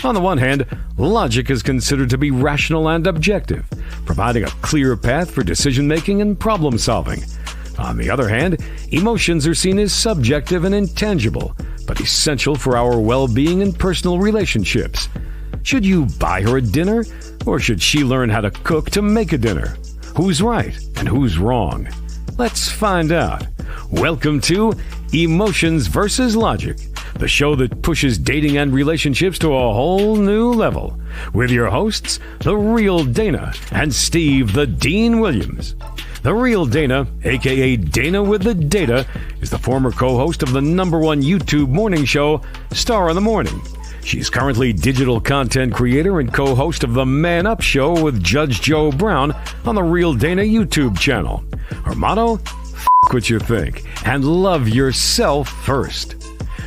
On the one hand, logic is considered to be rational and objective, providing a clear path for decision-making and problem-solving. On the other hand, emotions are seen as subjective and intangible, but essential for our well-being and personal relationships. Should you buy her a dinner, or should she learn how to cook to make a dinner? Who's right and who's wrong? Let's find out. Welcome to Emotions versus Logic, the show that pushes dating and relationships to a whole new level, with your hosts, The Real Dana and Steve the Dean Williams. The Real Dana, aka Dana with the Data, is the former co-host of the #1 YouTube morning show, Star in the Morning. She's currently digital content creator and co-host of the Man Up Show with Judge Joe Brown on the Real Dana YouTube channel. Her motto? F*** what you think and love yourself first.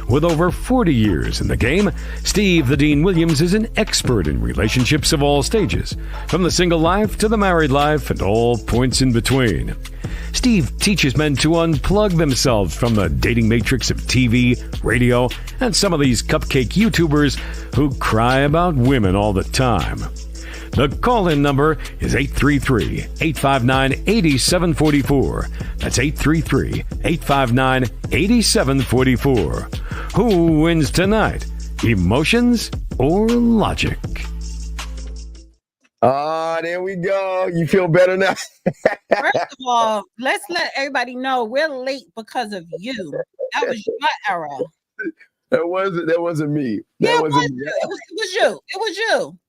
With over 40 years in the game, Steve the Dean Williams is an expert in relationships of all stages, from the single life to the married life and all points in between. Steve teaches men to unplug themselves from the dating matrix of TV, radio, and some of these cupcake YouTubers who cry about women all the time. The call-in number is 833-859-8744. That's 833-859-8744. Who wins tonight? Emotions or logic? There we go. You feel better now? First of all, let's let everybody know we're late because of you. That was your error. That wasn't me. That wasn't me. It was you. It was you.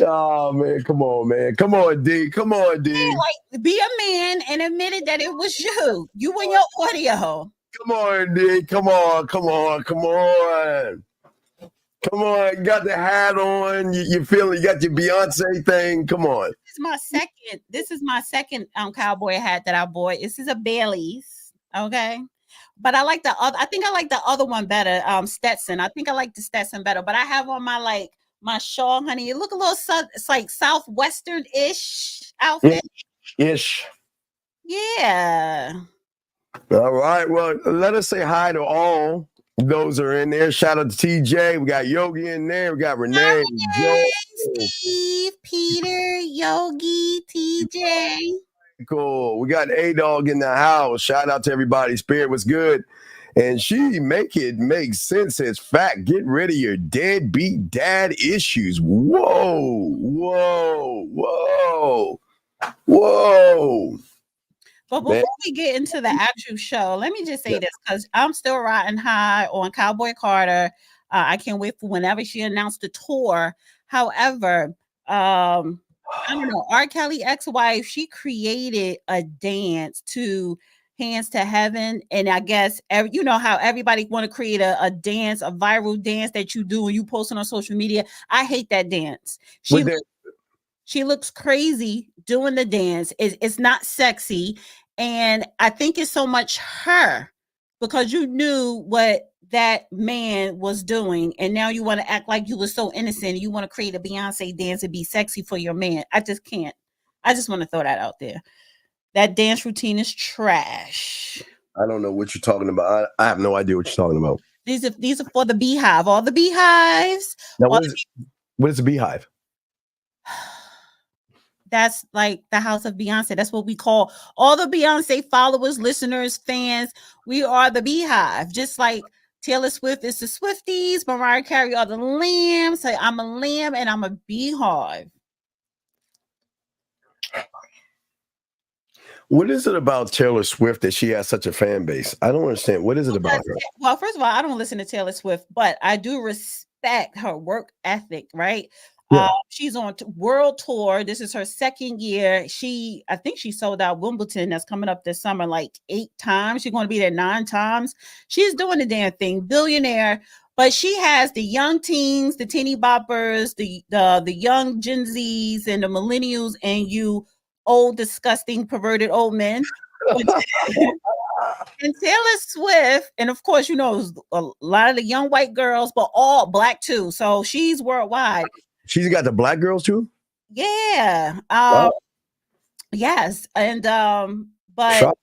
Oh man, come on, man. Come on, D. Come on, D. Like, be a man and admit it that it was you. You and your audio. Come on, D. Come on. You got the hat on. You feel it. You got your Beyonce thing. Come on. This is my second cowboy hat that I bought. This is a Bailey's. Okay. But I like the other. I think I like the other one better. Stetson. I think I like the Stetson better. But I have on my shawl, honey. It look a little it's like Southwestern-ish outfit. Ish. Yeah. All right. Well, let us say hi to all those are in there. Shout out to TJ. We got Yogi in there. We got Renee, Joe, Steve, Peter, Yogi, TJ. Cool. We got A-Dog in the house. Shout out to everybody. Spirit was good. And she make it make sense as fact. Get rid of your deadbeat dad issues. Whoa. But before we get into the actual show, let me just say this, because I'm still riding high on Cowboy Carter. I can't wait for whenever she announced the tour. However, I don't know, R. Kelly ex-wife, she created a dance to Hands to Heaven. And I guess, you know how everybody want to create a dance, a viral dance that you do and you post it on social media. I hate that dance. She looks crazy doing the dance. It's not sexy. And I think it's so much her, because you knew what that man was doing. And now you want to act like you were so innocent. You want to create a Beyonce dance and be sexy for your man. I just can't. I just want to throw that out there. That dance routine is trash. I don't know what you're talking about. I have no idea what you're talking about. These are for the Beehive. All the Beehives. Now, what is the Beehive? That's like the house of Beyonce. That's what we call all the Beyonce followers, listeners, fans. We are the Beehive. Just like Taylor Swift is the Swifties, Mariah Carey are the lambs. So I'm a lamb and I'm a beehive. What is it about Taylor Swift that she has such a fan base? I don't understand. What is it about her? Well, first of all, I don't listen to Taylor Swift, but I do respect her work ethic, right? Yeah. She's on world tour. This is her second year. I think she sold out Wimbledon that's coming up this summer like 8 times. She's going to be there 9 times. She's doing the damn thing, billionaire. But she has the young teens, the teeny boppers, the young Gen Zs and the millennials, and you old, disgusting, perverted old men. And Taylor Swift, and of course, you know, a lot of the young white girls, but all black too. So she's worldwide. She's got the black girls too? Yeah. Wow. Yes. And but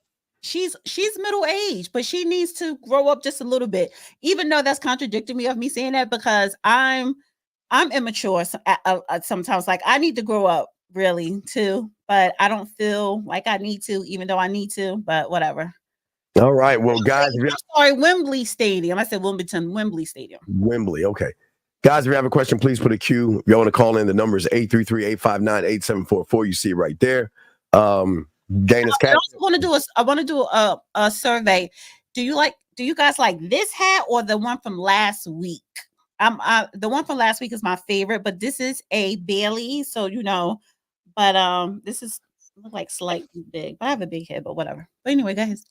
she's middle aged, but she needs to grow up just a little bit, even though that's contradicting me of me saying that, because I'm I'm immature sometimes. Like I need to grow up really too, but I don't feel like I need to, even though I need to. But whatever. All right. Well, guys, I'm sorry, Wembley Stadium. I said Wimbledon, Wembley Stadium. Wembley. Okay. Guys, if you have a question, please put a Q. If you want to call in, the number is 833-859-8744. You see it right there. Dana's cat. I want to do a survey. Do you guys like this hat or the one from last week? The one from last week is my favorite, but this is a Bailey, so but this is look like slightly big. But I have a big head, but whatever. But anyway, guys.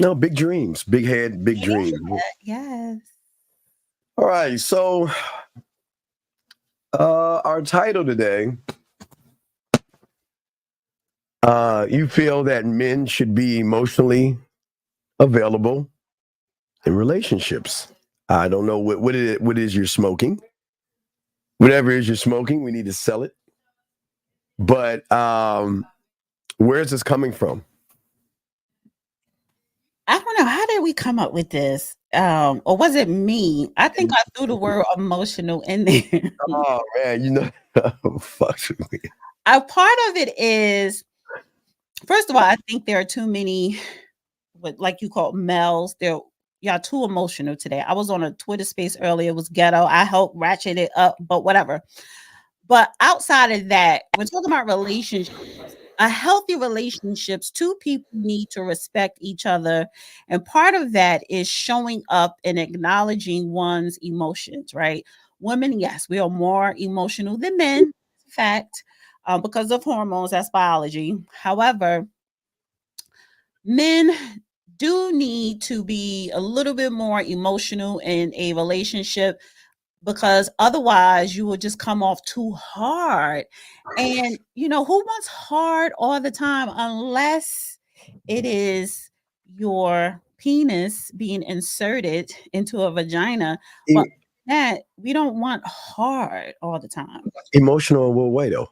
No, big dreams, big head, big dreams. Yes. All right. So our title today, you feel that men should be emotionally available in relationships. I don't know what is you're smoking. Whatever it is you're smoking, we need to sell it. But where is this coming from? I don't know. How did we come up with this? Or was it me? I think I threw the word emotional in there. Oh man, fuck me. A part of it is, first of all, I think there are too many, what like you call males. Y'all too emotional today. I was on a Twitter space earlier. It was ghetto. I helped ratchet it up, but whatever. But outside of that, when talking about relationships, a healthy relationships, two people need to respect each other. And part of that is showing up and acknowledging one's emotions, right? Women, yes, we are more emotional than men, in fact, because of hormones, that's biology. However, men do need to be a little bit more emotional in a relationship because otherwise you will just come off too hard. And who wants hard all the time unless it is your penis being inserted into a vagina. But that we don't want hard all the time. Emotional in what way though?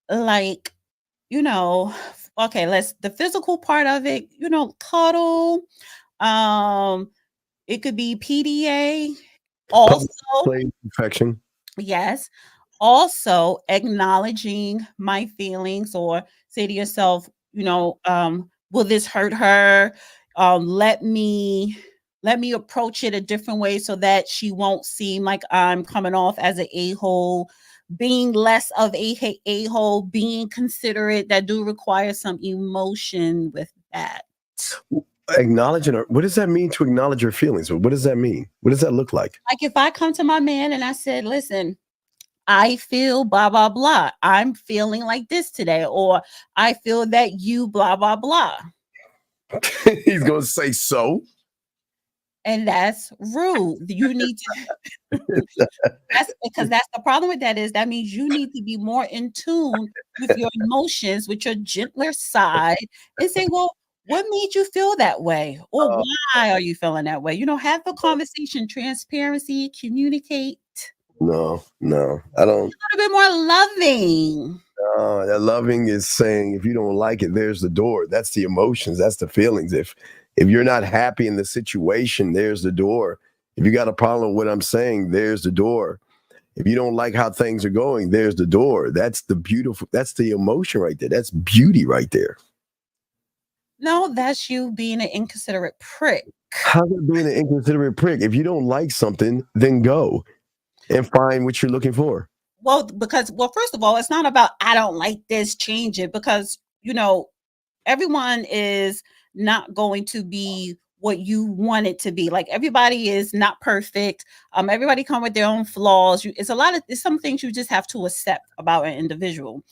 Like, okay, the physical part of it, cuddle. It could be PDA. Also, perfection. Yes. Also acknowledging my feelings, or say to yourself, will this hurt her? Let me approach it a different way so that she won't seem like I'm coming off as an a-hole. Being less of a-hole, being considerate, that do require some emotion with that. Acknowledging her. What does that mean to acknowledge your feelings? What does that mean? What does that look like? Like if I come to my man and I said, listen, I feel blah, blah, blah. I'm feeling like this today. Or I feel that you blah, blah, blah. He's going to say so. And that's rude. You need to. That's the problem with that is that means you need to be more in tune with your emotions, with your gentler side, and say, well, what made you feel that way? Or why are you feeling that way? Have the conversation, transparency, communicate. No, I don't. A little bit more loving. That loving is saying if you don't like it, there's the door. That's the emotions. That's the feelings. If you're not happy in the situation, there's the door. If you got a problem with what I'm saying, there's the door. If you don't like how things are going, there's the door. That's the emotion right there. That's beauty right there. No, that's you being an inconsiderate prick. How's it being an inconsiderate prick? If you don't like something, then go and find what you're looking for. Well, first of all, it's not about I don't like this, change it, because everyone is not going to be what you want it to be. Like everybody is not perfect. Everybody come with their own flaws. It's some things you just have to accept about an individual.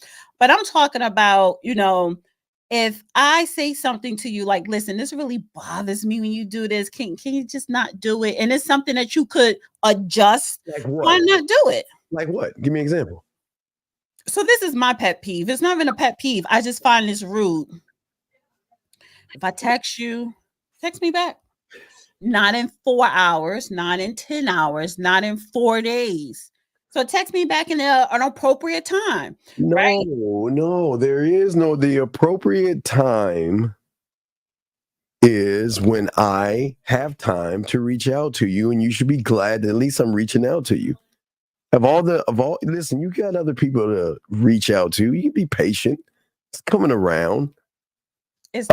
But I'm talking about, if I say something to you like, listen, this really bothers me when you do this. Can you just not do it? And it's something that you could adjust. Like what? Why not do it? Like what? Give me an example. So this is my pet peeve. It's not even a pet peeve. I just find this rude. If I text you, text me back. Not in 4 hours, not in 10 hours, not in 4 days. So text me back in an appropriate time. No, right? No, there is no, the appropriate time is when I have time to reach out to you, and you should be glad that at least I'm reaching out to you. Listen, you got other people to reach out to. You can be patient. It's coming around. It's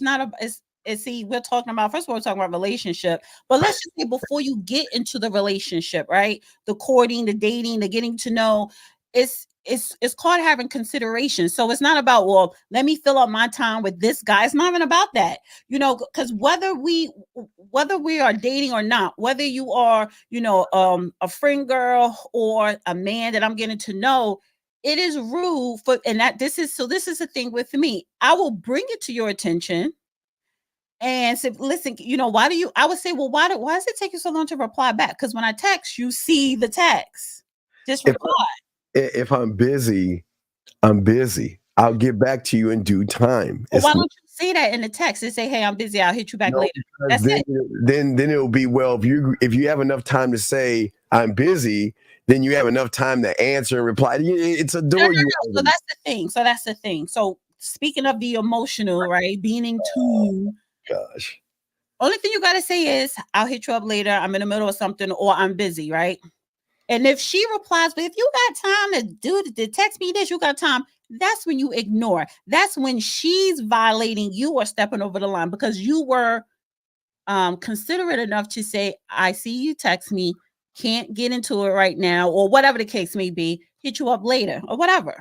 not a it's see, we're talking about, first of all, we're talking about relationship, but let's just say before you get into the relationship, right? The courting, the dating, the getting to know, it's called having consideration. So it's not about, well, let me fill up my time with this guy. It's not even about that, because whether we are dating or not, whether you are, a friend girl or a man that I'm getting to know, it is rude for, and that this is the thing with me. I will bring it to your attention and say, listen, why do you, I would say, well, why does it take you so long to reply back? Because when I text, you see the text. Just reply. If I'm busy, I'm busy. I'll get back to you in due time. Well, why don't you say that in the text and say, hey, I'm busy, I'll hit you back later. That's then, it. Then it'll be, well, if you have enough time to say I'm busy, then you have enough time to answer and reply. It's a door. So that's the thing. So speaking of the emotional, right? Being in tune. Gosh. Only thing you got to say is, I'll hit you up later. I'm in the middle of something, or I'm busy, right? And if she replies, but if you got time to text me this, you got time, that's when you ignore. That's when she's violating you or stepping over the line, because you were considerate enough to say, I see you text me, can't get into it right now, or whatever the case may be, hit you up later or whatever.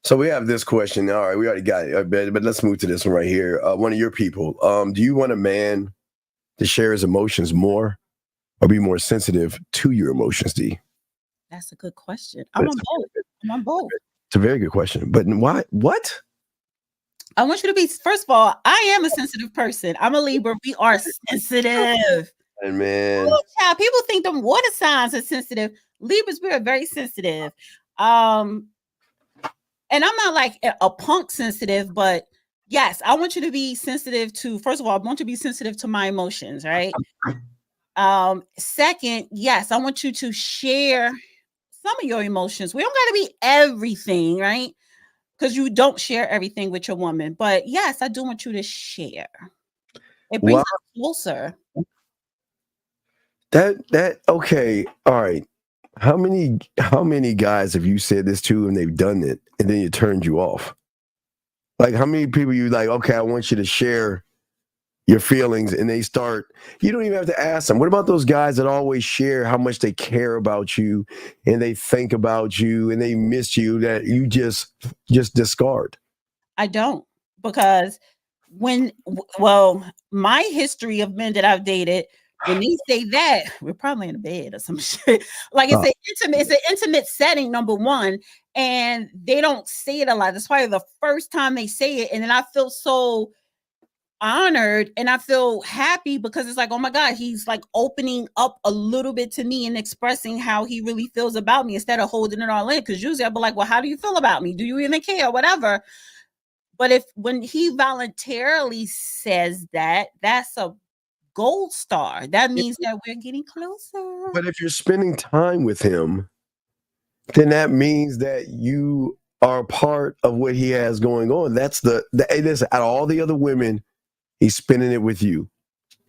So we have this question. All right, we already got it, but let's move to this one right here. One of your people. Do you want a man to share his emotions more, or be more sensitive to your emotions, D? That's a good question. I'm on both. It's a very good question. But why? What? I want you to be, first of all, I am a sensitive person. I'm a Libra. We are sensitive. And man, child, people think them water signs are sensitive. Libras, we are very sensitive. And I'm not like a punk sensitive, but yes, I want you to be sensitive to, first of all, I want you to be sensitive to my emotions, right? Second, yes, I want you to share some of your emotions. We don't got to be everything, right? Because you don't share everything with your woman. But yes, I do want you to share. It brings us closer. Okay. All right. How many guys have you said this to and they've done it and then it turned you off? Like, how many people you like, okay, I want you to share your feelings, and they start, you don't even have to ask them. What about those guys that always share how much they care about you and they think about you and they miss you, that you just discard? I don't, because my history of men that I've dated, when they say that, we're probably in bed or some shit. Like it's an intimate setting, number one, and they don't say it a lot. That's probably the first time they say it, and then I feel so honored and I feel happy, because it's like, oh my God, he's like opening up a little bit to me and expressing how he really feels about me, instead of holding it all in. Because usually I'll be like, well, how do you feel about me? Do you even care? Whatever. But when he voluntarily says that, that's a gold star. That means that we're getting closer. But if you're spending time with him, then that means that you are part of what he has going on. That's listen, out of all the other women, he's spending it with you.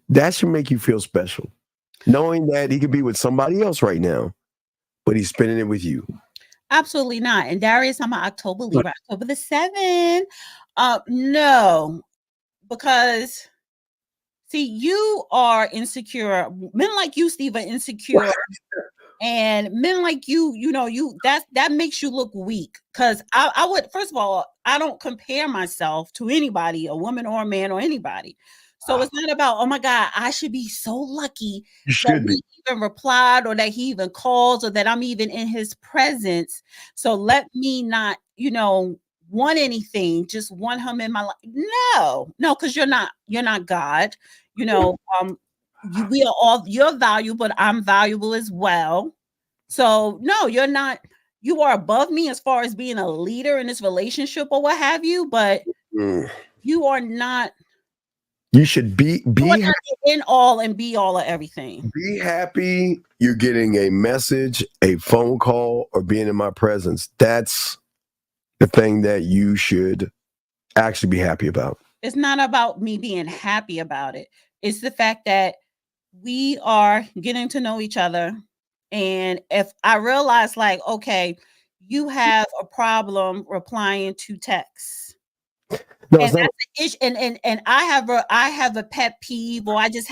That should make you feel special, knowing that he could be with somebody else right now, but he's spending it with you. Absolutely not. And Darius, I'm an October Libra, October the 7th. No, because see, you are insecure. Men like you, Steve, are insecure. And men like you, that makes you look weak. Because I would, first of all, I don't compare myself to anybody, a woman or a man or anybody. So it's not about, oh my God, I should be so lucky that he even replied, or that he even calls, or that I'm even in his presence. So let me not, want anything, just want him in my life. No, because you're not God. We are all, you're valuable, but I'm valuable as well. So no, you're not. You are above me as far as being a leader in this relationship or what have you, but you are not. You should be in all and be all of everything. Be happy you're getting a message, a phone call, or being in my presence. That's the thing that you should actually be happy about. It's not about me being happy about it. It's the fact that we are getting to know each other. And if I realize, like, okay, you have a problem replying to texts. No, And it's not. that's the issue. And I have a pet peeve, or I just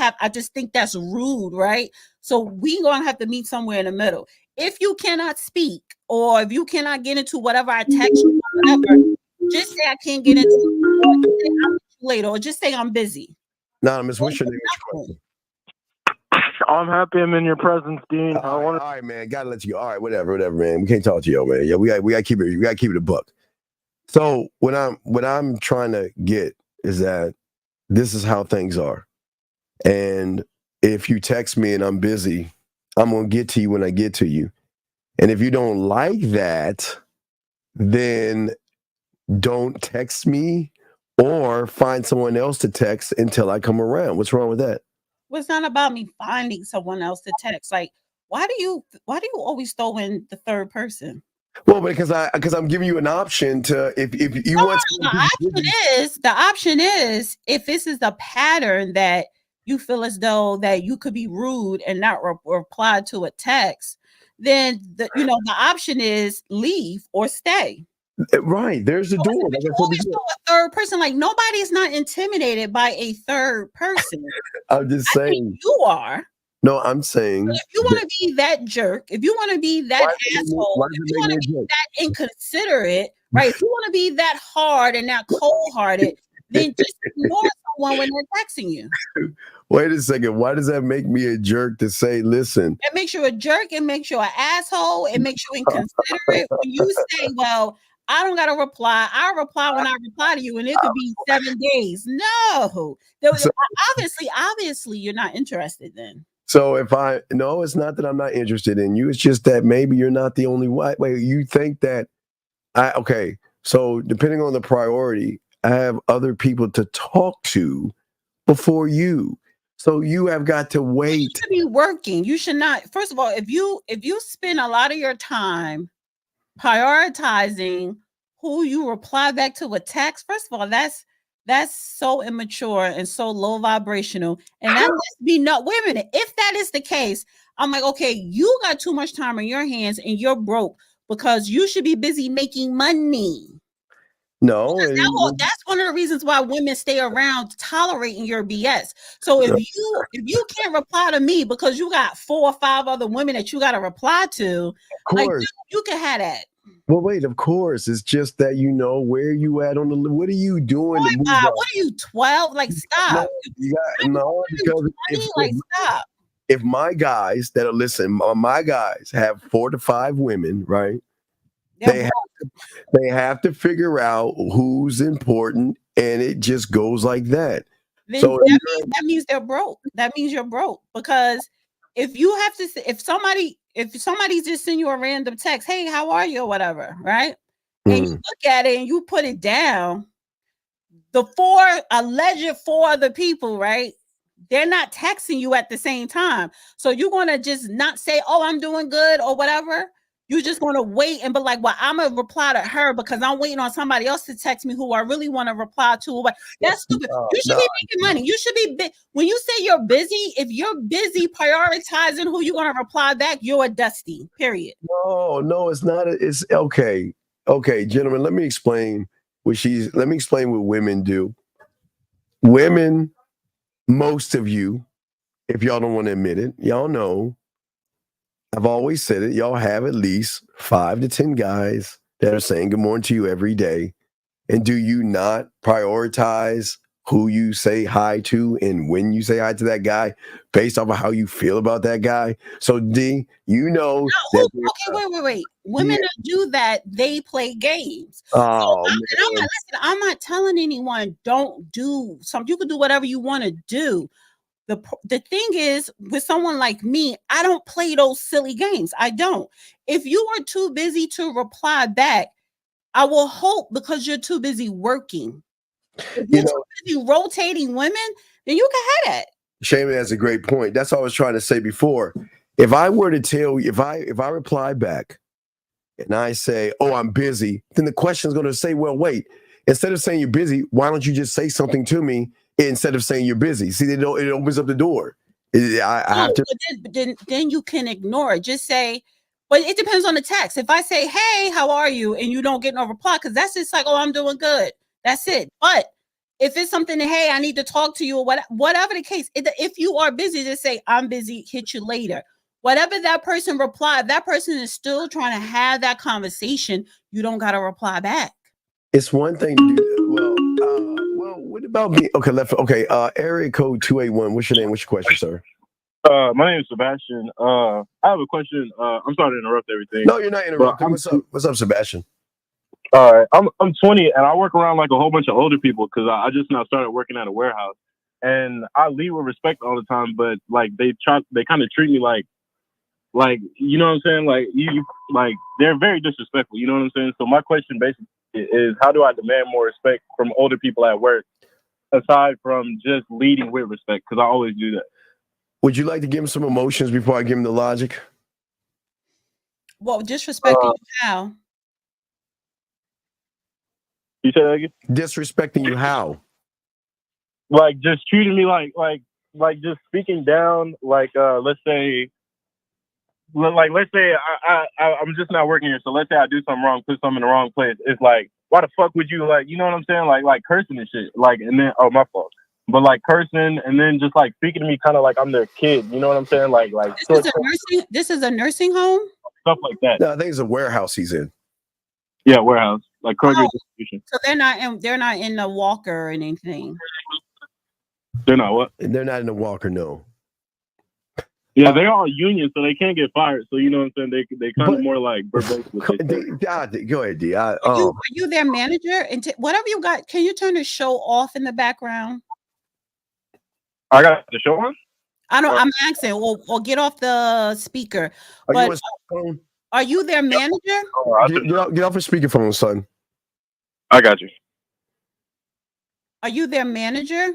think that's rude, right? So we gonna have to meet somewhere in the middle. If you cannot speak, or if you cannot get into whatever I text you, or whatever, just say I can't get into it, or just say I'll get you later, or just say I'm busy. Anonymous, what's your Don't name? do nothing. I'm happy I'm in your presence, Dean. All right, man. Gotta let you go. All right, whatever, man. We can't talk to you, man. Yeah, we gotta keep it a buck. So what I'm trying to get is that this is how things are. And if you text me and I'm busy, I'm gonna get to you when I get to you. And if you don't like that, then don't text me or find someone else to text until I come around. What's wrong with that? Well, it's not about me finding someone else to text. Like, why do you always throw in the third person? Well, because I'm giving you an option to if you want The option is if this is a pattern that you feel as though that you could be rude and not reply to a text, then the option is leave or stay. right, there's the door. But you always throw a third person. Like, nobody is not intimidated by a third person. I'm just I think saying. you are. No, I'm saying. But if you want to be that jerk, if you want to be that asshole, if you want to be that inconsiderate, right? If you want to be that hard and that cold-hearted, then just ignore someone when they're texting you. Wait a second. Why does that make me a jerk to say, listen? It makes you a jerk. It makes you an asshole. It makes you inconsiderate. When you say, well, I don't got to reply. I'll reply when I reply to you, and it could be 7 days. No. Obviously, you're not interested then. So no, it's not that I'm not interested in you. It's just that maybe you're not the only one. Wait, you think that okay. So depending on the priority, I have other people to talk to before you. So you have got to wait. You should be working. You should not. First of all, if you spend a lot of your time prioritizing who you reply back to a text, first of all, that's so immature and so low vibrational. And that must be wait a minute. If that is the case, I'm like, okay, you got too much time on your hands and you're broke because you should be busy making money. No, that's one of the reasons why women stay around tolerating your BS. So if you can't reply to me because you got 4 or 5 other women that you got to reply to, like, dude, you can have that. Well, wait, of course. It's just that where you at on the what are you doing? What are you, 12? Like, stop. Stop. If my guys that are listening, my guys have 4 to 5 women, right? They have to figure out who's important, and it just goes like that. Then so that means they're broke. That means you're broke because if somebody just send you a random text, hey, how are you, or whatever, right? And you look at it and you put it down, the alleged 4 other people, right? They're not texting you at the same time. So you're going to just not say, oh, I'm doing good or whatever. You're just going to wait and be like, well, I'm going to reply to her because I'm waiting on somebody else to text me who I really want to reply to. That's stupid. You should be making money. You should be when you say you're busy, if you're busy prioritizing who you're going to reply back, you're a dusty, period. No, it's not. It's okay. Okay, gentlemen, let me explain what women do. Women, most of you, if y'all don't want to admit it, y'all know, I've always said it, y'all have at least 5 to 10 guys that are saying good morning to you every day. And do you not prioritize who you say hi to and when you say hi to that guy based off of how you feel about that guy? So D, wait. Women that do that, they play games. I'm not telling anyone don't do something. You can do whatever you want to do. The thing is, with someone like me, I don't play those silly games. I don't. If you are too busy to reply back, I will hope because you're too busy working. If you're too busy rotating women, then you can have that. Shaman has a great point. That's what I was trying to say before. If I were to tell you, if I reply back and I say, oh, I'm busy, then the question is going to say, well, wait, instead of saying you're busy, why don't you just say something to me instead of saying you're busy? See, it opens up the door. I have to. But then you can ignore it. Just say, but it depends on the text. If I say, "Hey, how are you?" and you don't get no reply, because that's just like, "Oh, I'm doing good." That's it. But if it's something that, "Hey, I need to talk to you," or whatever the case, if you are busy, just say, "I'm busy. Hit you later." Whatever that person replied, that person is still trying to have that conversation. You don't got to reply back. It's one thing to do. Well, what about me? Okay, Okay, area code 281. What's your name? What's your question, sir? My name is Sebastian. I have a question. I'm sorry to interrupt everything. No, you're not interrupting. What's up? What's up, Sebastian? All right, I'm 20 and I work around like a whole bunch of older people because I just now started working at a warehouse, and I lead with respect all the time. But like they kind of treat me like you know what I'm saying? Like you like they're very disrespectful. You know what I'm saying? So my question basically is, how do I demand more respect from older people at work, aside from just leading with respect? Because I always do that. Would you like to give him some emotions before I give him the logic? Well, disrespecting you how? You said that again? Disrespecting you how? Like just treating me like just speaking down. Like let's say I'm just not working here. So let's say I do something wrong, put something in the wrong place. It's like, why the fuck would you, like, you know what I'm saying? Like cursing and shit. Like, and then, oh, my fault. But like cursing and then just like speaking to me kind of like I'm their kid. You know what I'm saying? Like this is a nursing home? Stuff like that. No, I think it's a warehouse he's in. Yeah, warehouse. Like Kroger distribution. So they're not in the walker or anything. They're not what? They're not in the walker, no. Yeah, they are union, so they can't get fired. So you know what I'm saying? They kind of more like verbose. Go ahead, D. Are you their manager? And whatever you got, can you turn the show off in the background? I got the show on? I'm asking, or get off the speaker. But are you their manager? Get off the speakerphone, son. I got you. Are you their manager?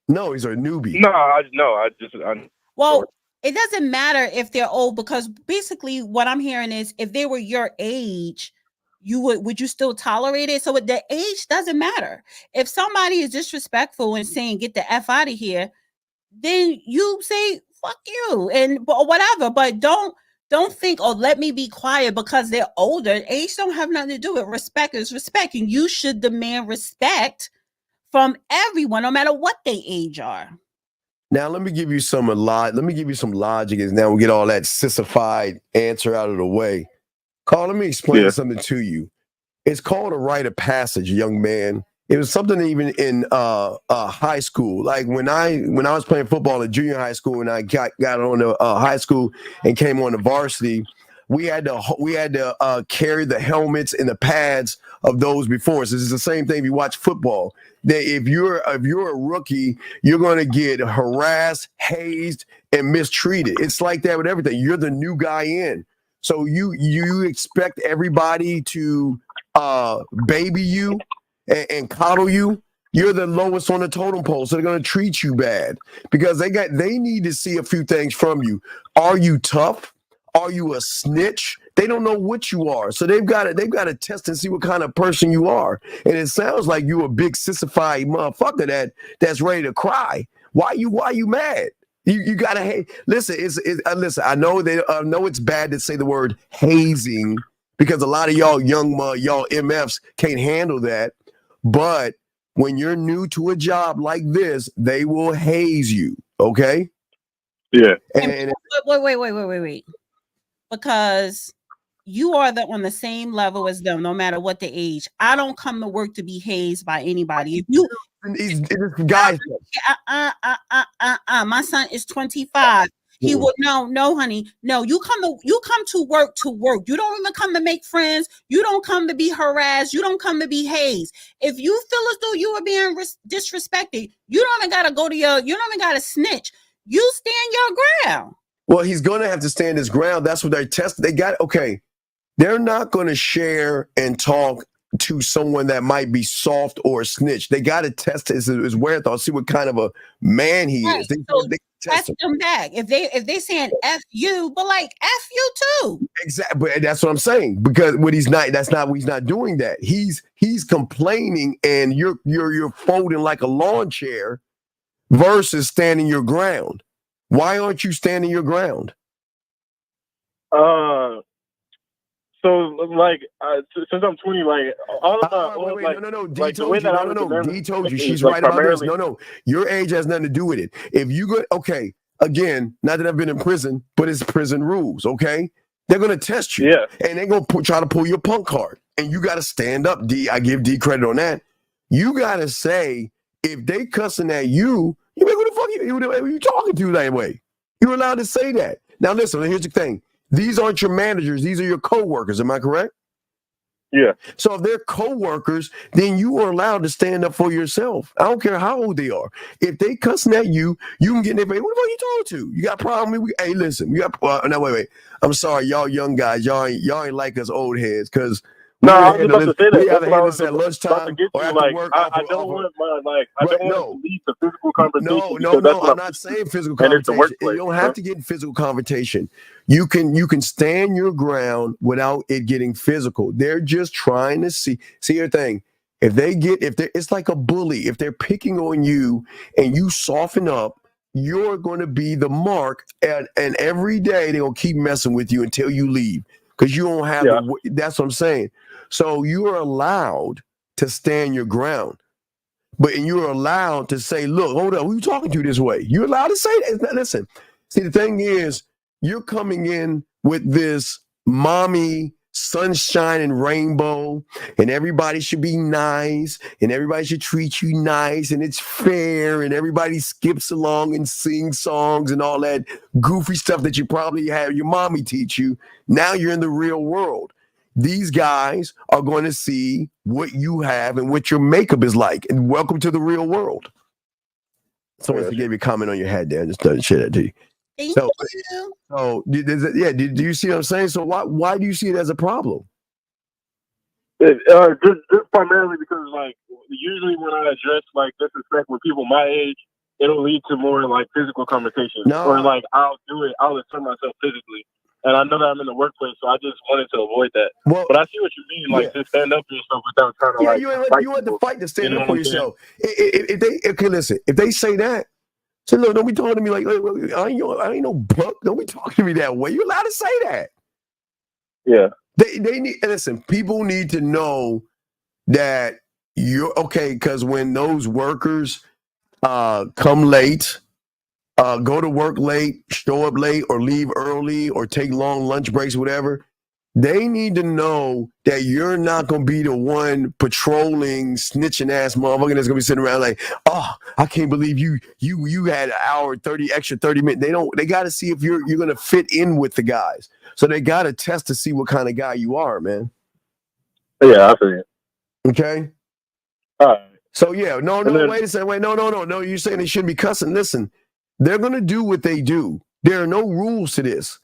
No, he's a newbie. Well, it doesn't matter if they're old, because basically what I'm hearing is, if they were your age, would you still tolerate it? So the age doesn't matter. If somebody is disrespectful and saying, "Get the F out of here," then you say, "Fuck you," and whatever. But don't think, "Oh, let me be quiet because they're older." Age don't have nothing to do with respect. Is respect, and you should demand respect from everyone, no matter what their age are. Now let me give you some logic. Is now we get all that sissified answer out of the way. Carl, let me explain something to you. It's called a rite of passage, young man. It was something even in high school. Like when I was playing football in junior high school, and I got on to high school and came on the varsity, we had to carry the helmets and the pads of those before us. This is the same thing if you watch football. That if you're a rookie, you're going to get harassed, hazed, and mistreated. It's like that with everything. You're the new guy in, so you expect everybody to baby you and coddle you. You're the lowest on the totem pole, so they're going to treat you bad because they need to see a few things from you. Are you tough? Are you a snitch? They don't know what you are, so they've got to test and see what kind of person you are. And it sounds like you a big sissified motherfucker that's ready to cry. Why you mad? You gotta hate. Listen, listen. I know it's bad to say the word hazing because a lot of y'all y'all MFs can't handle that. But when you're new to a job like this, they will haze you. Okay? Yeah. And wait. Because you are on the same level as them, no matter what the age. I don't come to work to be hazed by anybody. If you guys, my son is 25. He would no, honey. No, you come to work to work. You don't even come to make friends. You don't come to be harassed. You don't come to be hazed. If you feel as though you are being disrespected, you don't even gotta you don't even gotta snitch. You stand your ground. Well, he's going to have to stand his ground. That's what they're testing. They're not going to share and talk to someone that might be soft or a snitch. They got to test his wherewithal, see what kind of a man he is. They test him back. If they saying F you, but like F you too. Exactly. But that's what I'm saying. Because he's not doing that. He's complaining and you're folding like a lawn chair versus standing your ground. Why aren't you standing your ground? So like since I'm 20, like all of my wait, like, no. D like the told way you. that I No. was demanding D told you. is She's like right about this. primarily. No. Your age has nothing to do with it. If you go, okay, again, not that I've been in prison, but it's prison rules, okay? They're going to test you. Yeah. And they're going to try to pull your punk card. And you got to stand up, D. I give D credit on that. You got to say, if they cussing at you, you who the fuck you talking to that way? You're allowed to say that. Now, listen, here's the thing. These aren't your managers. These are your co-workers. Am I correct? Yeah. So if they're co-workers, then you are allowed to stand up for yourself. I don't care how old they are. If they cussing at you, you can get in their face. What the fuck you talking to? You got a problem? Hey, listen, you got no, wait. I'm sorry, y'all young guys, y'all ain't like us old heads, because no, I was about to say that. we That's either what I handle was this at lunchtime or after like, work. I don't want to lead to physical confrontation. No. I'm not saying physical confrontation. And it's the workplace, you don't have to get in physical confrontation. You can stand your ground without it getting physical. They're just trying to see your thing. It's like a bully. If they're picking on you and you soften up, you're going to be the mark. And every day they're going to keep messing with you until you leave, because you don't have. That's what I'm saying. So you are allowed to stand your ground. And you're allowed to say, look, hold up, who are you talking to this way? You're allowed to say that. Listen, see, the thing is, you're coming in with this mommy sunshine and rainbow, and everybody should be nice, and everybody should treat you nice, and it's fair, and everybody skips along and sings songs and all that goofy stuff that you probably had your mommy teach you. Now you're in the real world. These guys are going to see what you have and what your makeup is like. And welcome to the real world. Someone gave you a comment on your head there. I just started to share that to you. Thank you. So, do you see what I'm saying? So why do you see it as a problem? Just primarily because, like, usually when I address, like, disrespect with people my age, it'll lead to more, like, physical conversations. Or, like, I'll assert myself physically. And I know that I'm in the workplace, so I just wanted to avoid that. Well, but I see what you mean, like, just stand up for yourself without trying to, you want to fight to stand up for yourself. If they say that, so look, don't be talking to me like I ain't no buck. Don't be talking to me that way. You're allowed to say that. Yeah. They need, listen, people need to know that you're okay, because when those workers come late, go to work late, show up late, or leave early, or take long lunch breaks, whatever, they need to know that you're not going to be the one patrolling, snitching ass motherfucker that's going to be sitting around like, oh, I can't believe you had an hour, 30 minutes. They got to see if you're going to fit in with the guys. So they got to test to see what kind of guy you are, man. Yeah, I feel it. Okay. All right. So yeah, wait a second. Wait, no. You're saying they shouldn't be cussing. Listen, they're going to do what they do. There are no rules to this.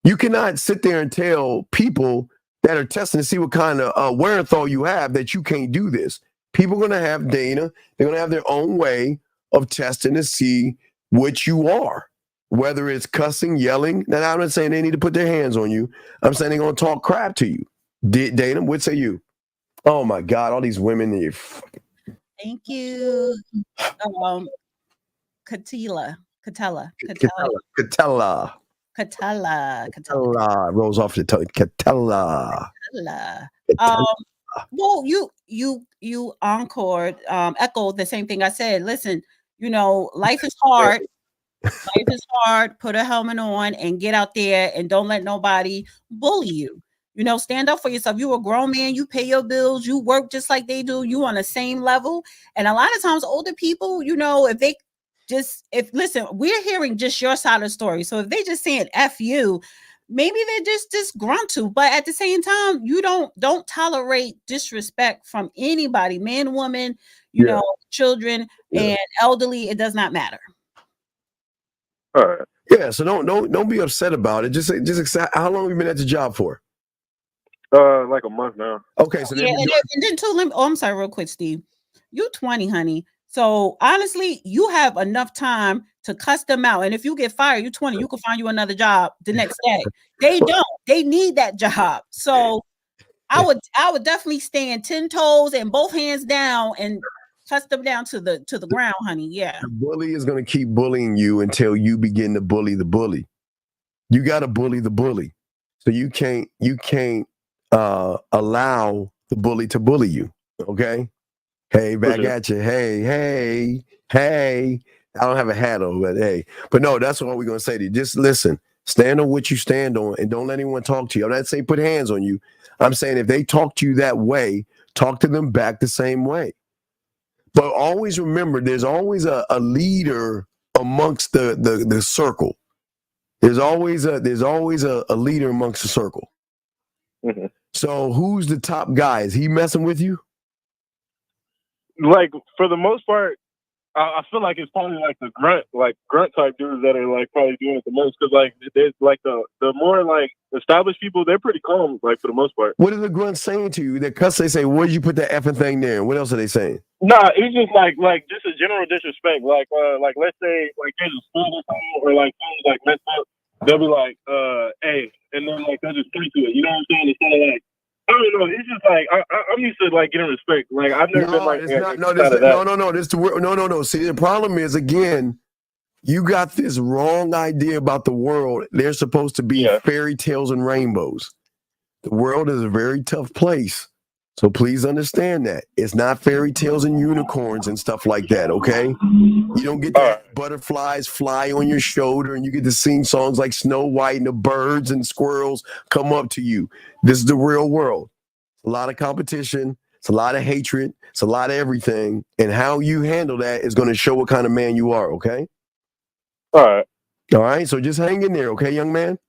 You cannot sit there and tell people that are testing to see what kind of wherewithal you have that you can't do this. People are going to have data. They're going to have their own way of testing to see what you are, whether it's cussing, yelling. Now, I'm not saying they need to put their hands on you. I'm saying they're going to talk crap to you. Dana, what say you? Oh, my God, all these women. Thank you. Catella rolls off the tongue. Catella. Well, you encored, echoed the same thing I said. Listen, life is hard. Life is hard. Put a helmet on and get out there, and don't let nobody bully you. Stand up for yourself. You a grown man. You pay your bills. You work just like they do. You on the same level. And a lot of times, older people, listen, we're hearing just your side of the story. So if they just saying F you, maybe they're just disgruntled. But at the same time, you don't tolerate disrespect from anybody, man, woman, children, and elderly. It does not matter. All right. Yeah. So don't be upset about it. Just accept. How long have you been at the job for? Like a month now. Okay. So and then too. I'm sorry, real quick, Steve. You 20, honey. So honestly, you have enough time to cuss them out. And if you get fired, you're 20, you can find you another job the next day. They don't. They need that job. So I would definitely stand 10 toes and both hands down and cuts them down to the ground, honey. Yeah. The bully is going to keep bullying you until you begin to bully the bully. You got to bully the bully. So you can't allow the bully to bully you. Okay. Hey, back at you. Hey. I don't have a hat on, but hey. But no, that's what we're going to say to you. Just listen. Stand on what you stand on and don't let anyone talk to you. I'm not saying put hands on you. I'm saying if they talk to you that way, talk to them back the same way. But always remember, there's always a leader amongst the circle. There's always a leader amongst the circle. Mm-hmm. So who's the top guy? Is he messing with you? Like for the most part, I feel like it's probably like the grunt type dudes that are like probably doing it the most, because like there's like the more like established people, they're pretty calm like for the most part. What are the grunts saying to you? They cuss. They say, "Where'd you put that effing thing there?" What else are they saying? Nah, it's just like just a general disrespect. Like let's say like there's a school or something, or like something's like messed up, they'll be like hey, and then like they'll just point to it. You know what I'm saying? Instead of like, I don't know. It's just like I'm used to like getting respect. Like I've never been like no. See, the problem is again, you got this wrong idea about the world. They're supposed to be fairy tales and rainbows. The world is a very tough place. So please understand that. It's not fairy tales and unicorns and stuff like that, okay? You don't get to have butterflies fly on your shoulder and you get to sing songs like Snow White and the birds and squirrels come up to you. This is the real world. A lot of competition. It's a lot of hatred. It's a lot of everything. And how you handle that is going to show what kind of man you are, okay? All right, so just hang in there, okay, young man?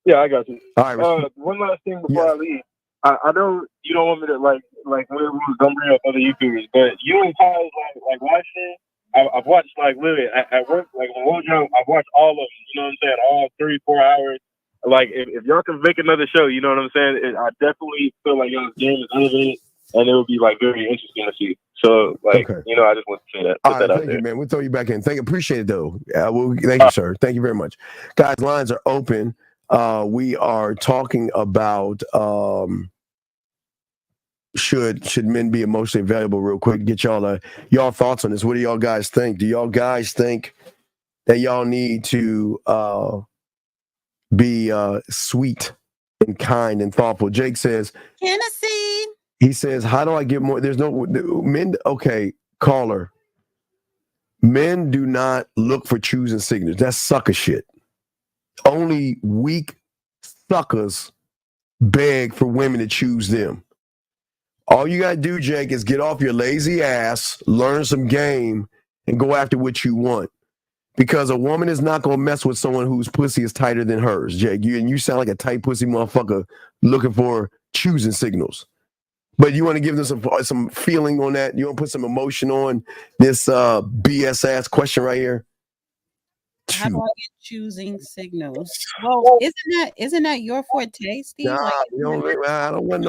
Yeah, I got you. All right. One last thing before I leave. I know you don't want me to like when everyone's don't bring up other YouTubers, but you and Ty's like watching. I've watched like literally at work, like on World Jump, I've watched all of them. You know what I'm saying? All 3-4 hours. Like if y'all can make another show, you know what I'm saying? I definitely feel like y'all's game is elevated, and it would be like very interesting to see. So like you know, I just want to say that. Put that out thank there. you, man. We'll throw you back in. Appreciate it though. Thank you, sir. Thank you very much, guys. Lines are open. We are talking about should men be emotionally available? Real quick, get y'all thoughts on this. What do y'all guys think? Do y'all guys think that y'all need to be sweet and kind and thoughtful? Jake says, Tennessee. He says, how do I get more? There's no men. Okay, caller. Men do not look for choosing signals. That's sucker shit. Only weak suckers beg for women to choose them. All you got to do, Jake, is get off your lazy ass, learn some game, and go after what you want. Because a woman is not going to mess with someone whose pussy is tighter than hers, Jake. You sound like a tight pussy motherfucker looking for choosing signals. But you want to give them some feeling on that? You want to put some emotion on this BS ass question right here? How do I get choosing signals? Well, isn't that your forte, Steve? Nah, I don't want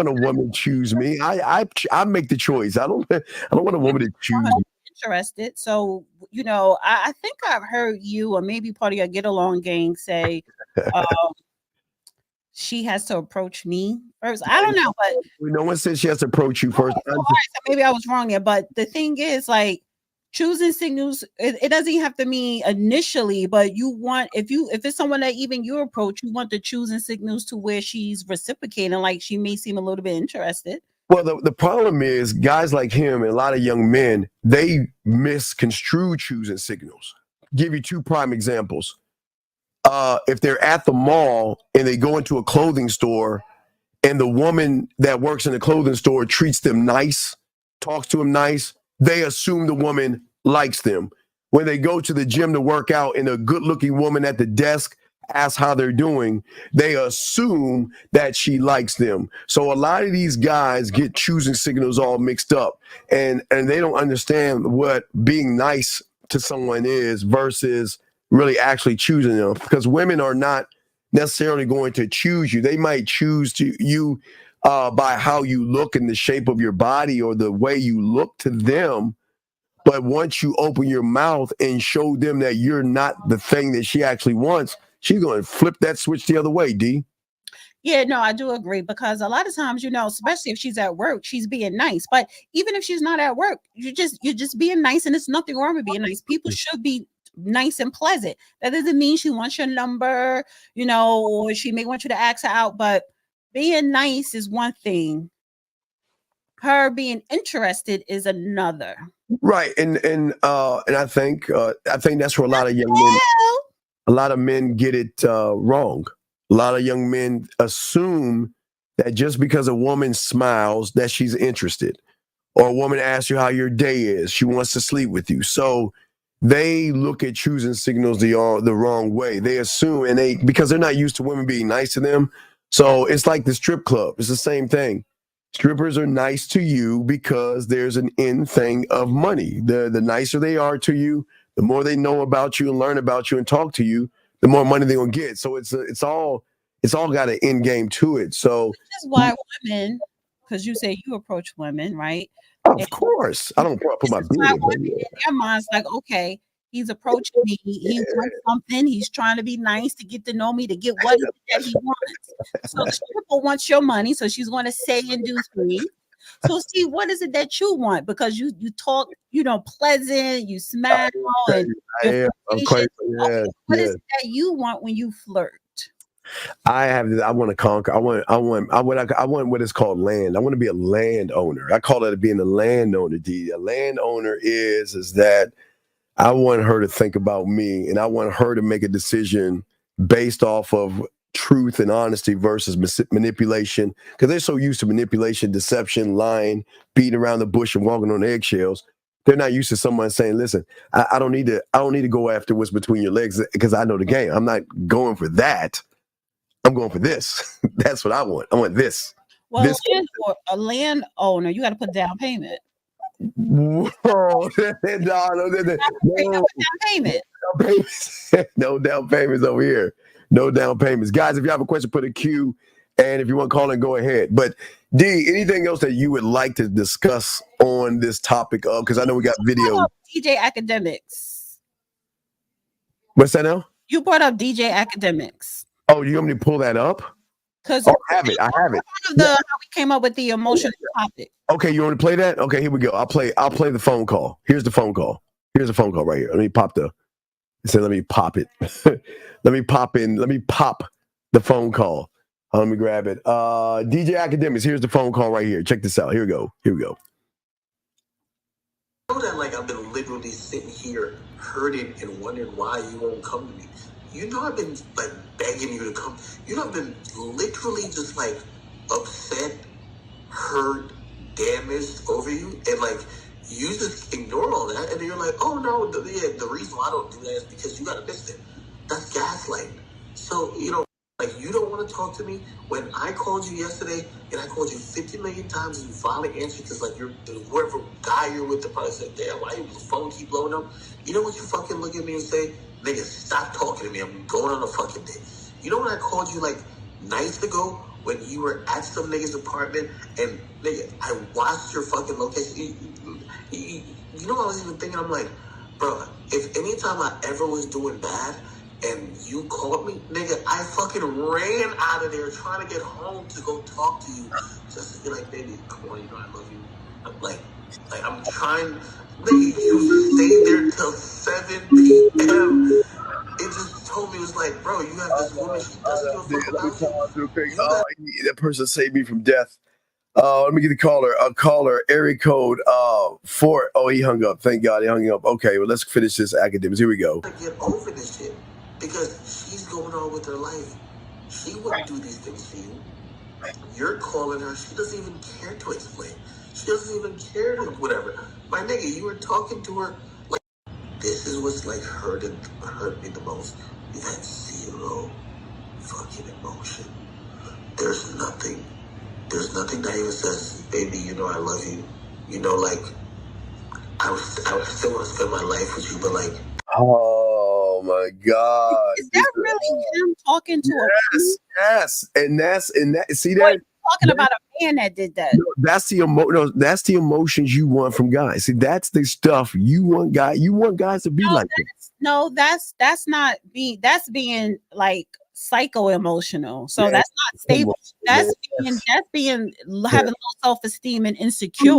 a woman to choose me. I make the choice. I don't want a woman to choose me. Interested. So, you know, I think I've heard you or maybe part of your get along gang say she has to approach me first. I don't know, but no one says she has to approach you first. All right, so maybe I was wrong there, but the thing is, like, choosing signals, it doesn't have to mean initially, but you want if it's someone that even you approach, you want the choosing signals to where she's reciprocating, like she may seem a little bit interested. Well, the problem is guys like him and a lot of young men, they misconstrue choosing signals. Give you two prime examples. If they're at the mall and they go into a clothing store and the woman that works in the clothing store treats them nice, talks to them nice, they assume the woman likes them. When they go to the gym to work out and a good-looking woman at the desk asks how they're doing, they assume that she likes them. So a lot of these guys get choosing signals all mixed up, and they don't understand what being nice to someone is versus really actually choosing them, because women are not necessarily going to choose you. They might choose you by how you look and the shape of your body or the way you look to them. But once you open your mouth and show them that you're not the thing that she actually wants, she's going to flip that switch the other way, D. Yeah, no, I do agree because a lot of times, especially if she's at work, she's being nice. But even if she's not at work, you're just being nice, and there's nothing wrong with being nice. People should be nice and pleasant. That doesn't mean she wants your number, or she may want you to ask her out. But being nice is one thing. Her being interested is another. Right. And I think that's where a lot of men get it wrong. A lot of young men assume that just because a woman smiles that she's interested, or a woman asks you how your day is, she wants to sleep with you. So they look at choosing signals the wrong way. They assume, and because they're not used to women being nice to them. So it's like the strip club. It's the same thing. Strippers are nice to you because there's an end thing of money. The nicer they are to you, the more they know about you and learn about you and talk to you, the more money they're gonna get. So it's all got an end game to it. So which is why women, because you say you approach women, right? of course, I don't put my business in their minds like, okay, he's approaching me. He wants something. He's trying to be nice to get to know me, to get what that he wants. So the stripper wants your money, so she's going to say and do things. So see, what is it that you want? Because you talk, pleasant, you smile, and what is it that you want when you flirt? I want to conquer. I want what is called land. I want to be a landowner. I call it being a landowner. A landowner is that I want her to think about me, and I want her to make a decision based off of truth and honesty versus manipulation. Because they're so used to manipulation, deception, lying, beating around the bush, and walking on eggshells. They're not used to someone saying, "Listen, I don't need to go after what's between your legs because I know the game. I'm not going for that. I'm going for this. That's what I want. I want this." Well, this for a landowner, you got to put down payment. Whoa. No down payments over here. No down payments. Guys, if you have a question, put a Q. And if you want to call in, go ahead. But D, anything else that you would like to discuss on this topic of? Because I know we got video. DJ Academics. What's that now? You brought up DJ Academics. Oh, you want me to pull that up? Because I have it. How we came up with the emotional topic. Okay, you want to play that? Okay, here we go. I'll play the phone call. Here's the phone call. Here's the phone call right here. Let me pop it. Let me pop the phone call. Let me grab it. DJ Academics, here's the phone call right here. Check this out. Here we go. I know that I've been literally sitting here hurting and wondering why you won't come to me. I've been begging you to come. I've been literally just upset, hurt, damaged over you, and you just ignore all that, and then you're like, oh no, the reason why I don't do that is because you got a mister. That's gaslighting. So you don't want to talk to me. When I called you yesterday, and I called you 50 million times, and you finally answered because you're whoever guy you're with, the probably said, damn, why your phone keep blowing up? You know what you fucking look at me and say? Nigga, stop talking to me. I'm going on a fucking date. You know when I called you nights ago when you were at some nigga's apartment and nigga, I watched your fucking location. You know what I was even thinking? I'm like, bro, if anytime I ever was doing bad and you called me, nigga, I fucking ran out of there trying to get home to go talk to you. Just to be like, baby, come on, I love you. I'm I'm trying. Nigga, you stayed there till 7 p.m. It just told me, it was like, bro, you have this woman, she doesn't give a fuck about you. That person saved me from death. Let me get the caller. Area code 4. Oh, he hung up. Thank God he hung up. Okay, well, let's finish this academics. Here we go. I get over this shit because she's going on with her life. She wouldn't do these things for you. You're calling her. She doesn't even care to explain. She doesn't even care to whatever. My nigga, you were talking to her like this is what's hurt me the most. You had zero fucking emotion. There's nothing that even says, baby, I love you. I still want to spend my life with you, but oh my God. Is that really him talking to a Yes. And see that? Talking about a man that did that. No, that's the emotions you want from guys. See, that's the stuff you want guys to be like that. No, that's not being, that's being psycho-emotional. So that's not stable. That's being having low self-esteem and insecure.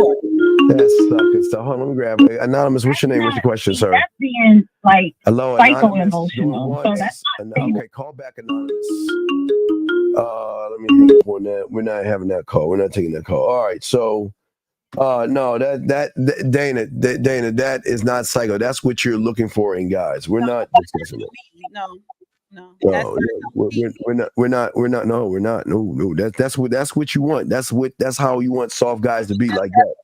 That's sucking stuff. Hold on, let me grab it. Anonymous, what's your name? What's your question, sir? That's being like Hello, psycho-emotional. So that's okay, call back Anonymous. Let me hang up on that. We're not having that call. We're not taking that call. All right, so no, that Dana, that is not psycho. That's what you're looking for in guys. We're not discussing it. No. We're not. No. That's what you want. That's how you want soft guys to be like that.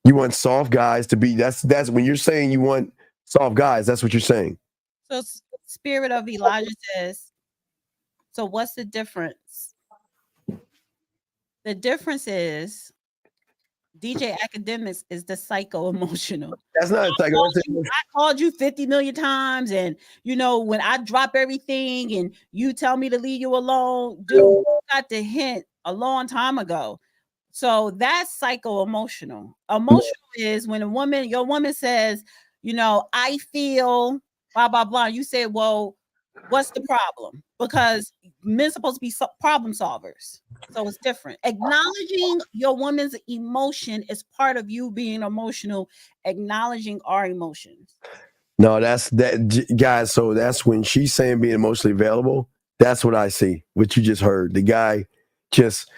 You want soft guys to be. That's when you're saying you want soft guys. That's what you're saying. So, Spirit of Elijah says. So, what's the difference? The difference is DJ Academics is the psycho-emotional. That's not psycho. I called you 50 million times, and when I drop everything and you tell me to leave you alone, dude, you got the hint a long time ago. So that's psycho-emotional. Emotional is when your woman says, I feel blah blah blah. You say, well, what's the problem? Because men are supposed to be problem solvers. So it's different. Acknowledging your woman's emotion is part of you being emotional, acknowledging our emotions. No, that's that, guys. So that's when she's saying being emotionally available. That's what I see. What you just heard. The guy just,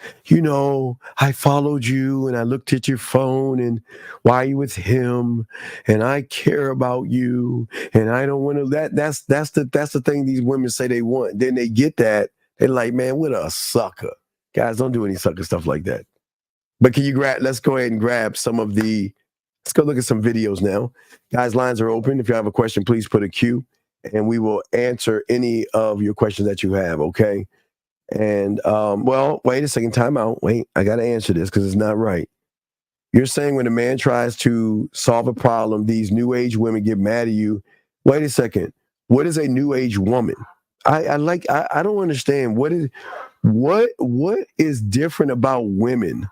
I followed you and I looked at your phone and why are you with him? And I care about you. And I don't want to that's the thing these women say they want. Then they get that. They're like, man, what a sucker. Guys, don't do any sucker stuff like that. But let's go ahead and grab let's go look at some videos now. Guys, lines are open. If you have a question, please put a Q and we will answer any of your questions that you have, okay? And, wait a second, time out. Wait, I got to answer this because it's not right. You're saying when a man tries to solve a problem, these new age women get mad at you. Wait a second. What is a new age woman? I don't understand. What is different about women?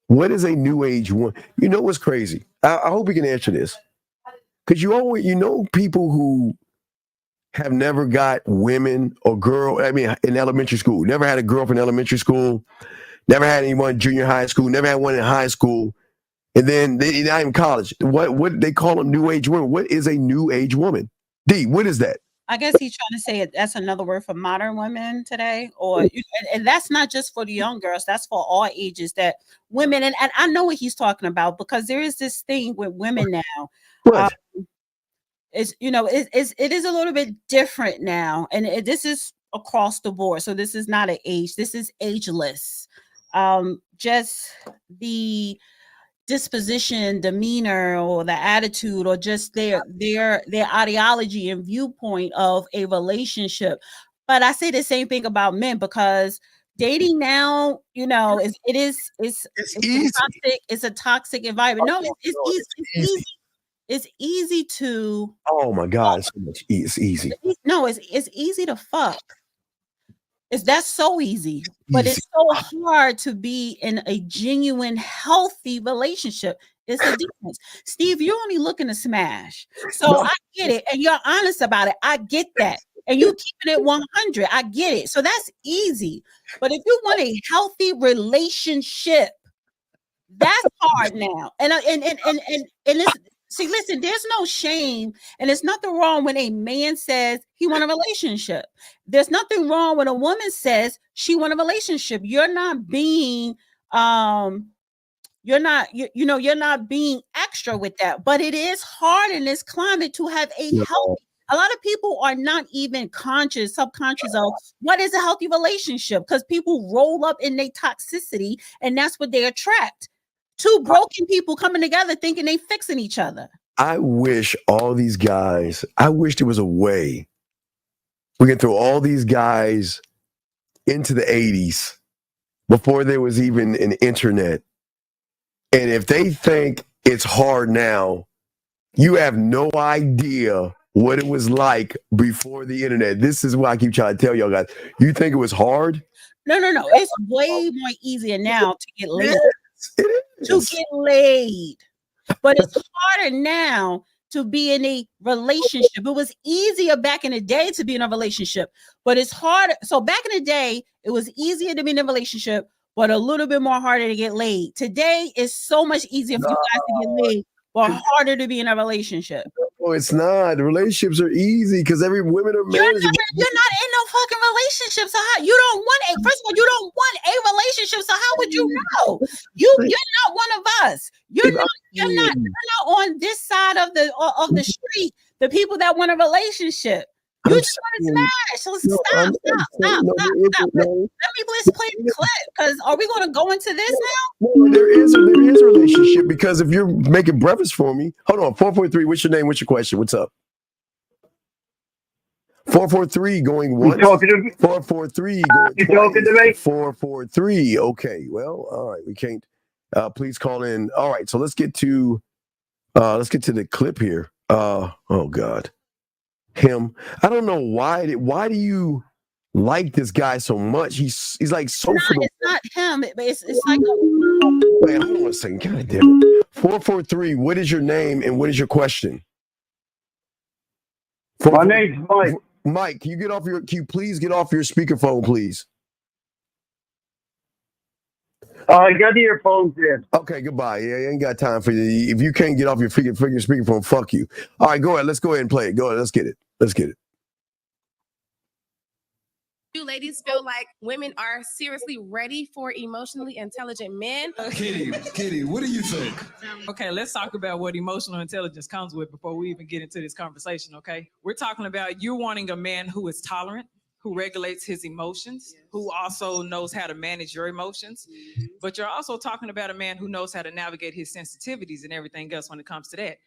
What is a new age woman? You know what's crazy? I hope we can answer this. Because people who have never got women or in elementary school, never had a girlfriend in elementary school, never had anyone in junior high school, never had one in high school, and then they're not in college. What they call them new age women? What is a new age woman? D, what is that? I guess he's trying to say that's another word for modern women today, and that's not just for the young girls. That's for all ages. That women, and I know what he's talking about because there is this thing with women now. What? It is a little bit different now, and this is across the board. So this is not an age. This is ageless. Just the disposition, demeanor, or the attitude, or just their ideology and viewpoint of a relationship. But I say the same thing about men because dating now, it's easy. It's a toxic environment. No, it's easy. It's easy to. Oh my God, it's easy. No, it's easy to fuck. That's so easy, but it's so hard to be in a genuine, healthy relationship. It's a difference. Steve, you're only looking to smash. So I get it. And you're honest about it. I get that. And you keeping it 100. I get it. So that's easy. But if you want a healthy relationship, that's hard now. And it's, see, listen, there's no shame, and there's nothing wrong when a man says he want a relationship. There's nothing wrong when a woman says she want a relationship. You're not being, you're not being extra with that. But it is hard in this climate to have a healthy. A lot of people are not even subconscious of what is a healthy relationship because people roll up in their toxicity, and that's what they attract. Two broken people coming together thinking they fixing each other. I wish all these guys, I wish there was a way we can throw all these guys into the 80s before there was even an internet. And if they think it's hard now, you have no idea what it was like before the internet. This is what I keep trying to tell y'all guys. You think it was hard? No. It's way more easier now to get laid. To get laid. But it's harder now to be in a relationship. It was easier back in the day to be in a relationship, but it's harder. So back in the day, it was easier to be in a relationship, but a little bit more harder to get laid. Today is so much easier for you guys to get laid, but harder to be in a relationship. Oh, it's not. The relationships are easy because every women are You're managing. not in no fucking relationship. So how you don't want a first of all, you don't want a relationship. So how would you know? You're not one of us. You're not on this side of the street, the people that want a relationship. You just want to smash. So stop. Let me let's play the clip because are we going to go into this now? No, there is a relationship because if you're making breakfast for me, hold on. 443. What's your name? What's your question? What's up? 443 going once. 443 going you talking to me? 443. Okay. Well, all right. We can't. Please call in. All right. So let's get to the clip here. Oh God. Him. I don't know why. Why do you like this guy so much? He's like so. It's not him. It's like. Wait, hold on a second. God damn it. 443. What is your name and what is your question? My name's Mike. Mike, can you please get off your speakerphone, please? I got the earphones in. Okay, goodbye. Yeah, I ain't got time for you. If you can't get off your freaking speakerphone, fuck you. All right, go ahead. Let's go ahead and play it. Go ahead. Let's get it. Do ladies feel like women are seriously ready for emotionally intelligent men? Kitty, what do you think? Okay, let's talk about what emotional intelligence comes with before we even get into this conversation, okay? We're talking about you wanting a man who is tolerant, who regulates his emotions, who also knows how to manage your emotions. But you're also talking about a man who knows how to navigate his sensitivities and everything else when it comes to that.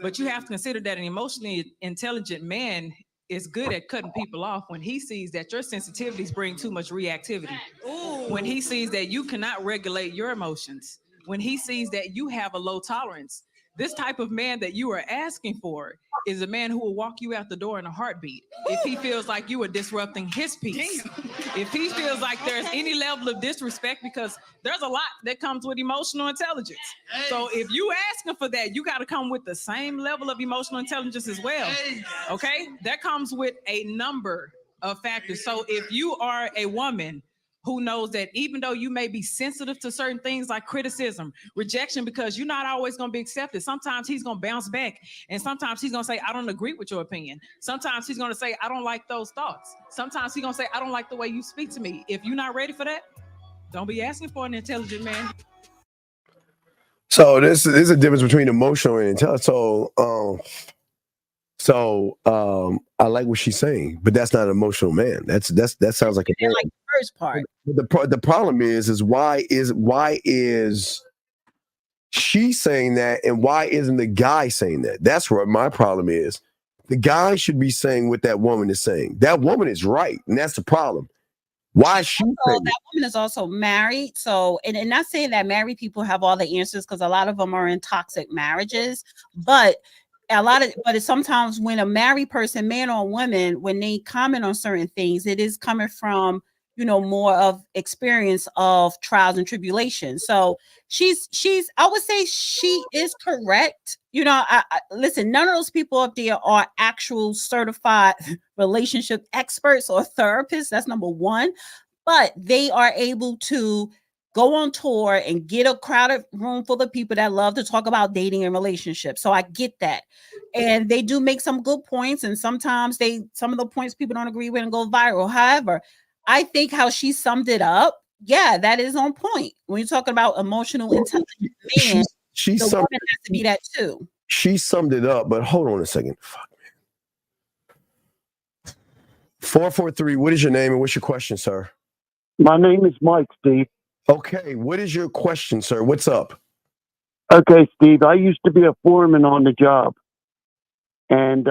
But you have to consider that an emotionally intelligent man is good at cutting people off when he sees that your sensitivities bring too much reactivity. When he sees that you cannot regulate your emotions, when he sees that you have a low tolerance. This type of man that you are asking for is a man who will walk you out the door in a heartbeat if he feels like you are disrupting his peace. If he feels like there's any level of disrespect, because there's a lot that comes with emotional intelligence. So if you asking for that, you got to come with the same level of emotional intelligence as well. Okay? That comes with a number of factors. So if you are a woman who knows that even though you may be sensitive to certain things like criticism, rejection, because you're not always going to be accepted. Sometimes he's going to bounce back. And sometimes he's going to say, I don't agree with your opinion. Sometimes he's going to say, I don't like those thoughts. Sometimes he's going to say, I don't like the way you speak to me. If you're not ready for that, don't be asking for an intelligent man. So this is a difference between emotional and intelligent. So I like what she's saying, but that's not an emotional man. That sounds like a man. Like the first part. The problem is why is she saying that, and why isn't the guy saying that? That's what my problem is. The guy should be saying what that woman is saying. That woman is right, and that's the problem. Why is she saying that woman is also married? So, and not saying that married people have all the answers, because a lot of them are in toxic marriages, but it's sometimes when a married person, man or woman, when they comment on certain things, it is coming from, more of experience of trials and tribulations. So I would say she is correct. I listen, none of those people up there are actual certified relationship experts or therapists. That's number one. But they are able to go on tour and get a crowded room full of people that love to talk about dating and relationships. So I get that. And they do make some good points. And sometimes some of the points people don't agree with and go viral. However, I think how she summed it up, yeah, that is on point. When you're talking about emotional intelligent man, the woman has to be that too. She summed it up, but hold on a second. Fuck, man. 443, what is your name and what's your question, sir? My name is Mike, Steve. Okay, what is your question, sir? What's up? Okay, Steve, I used to be a foreman on the job. And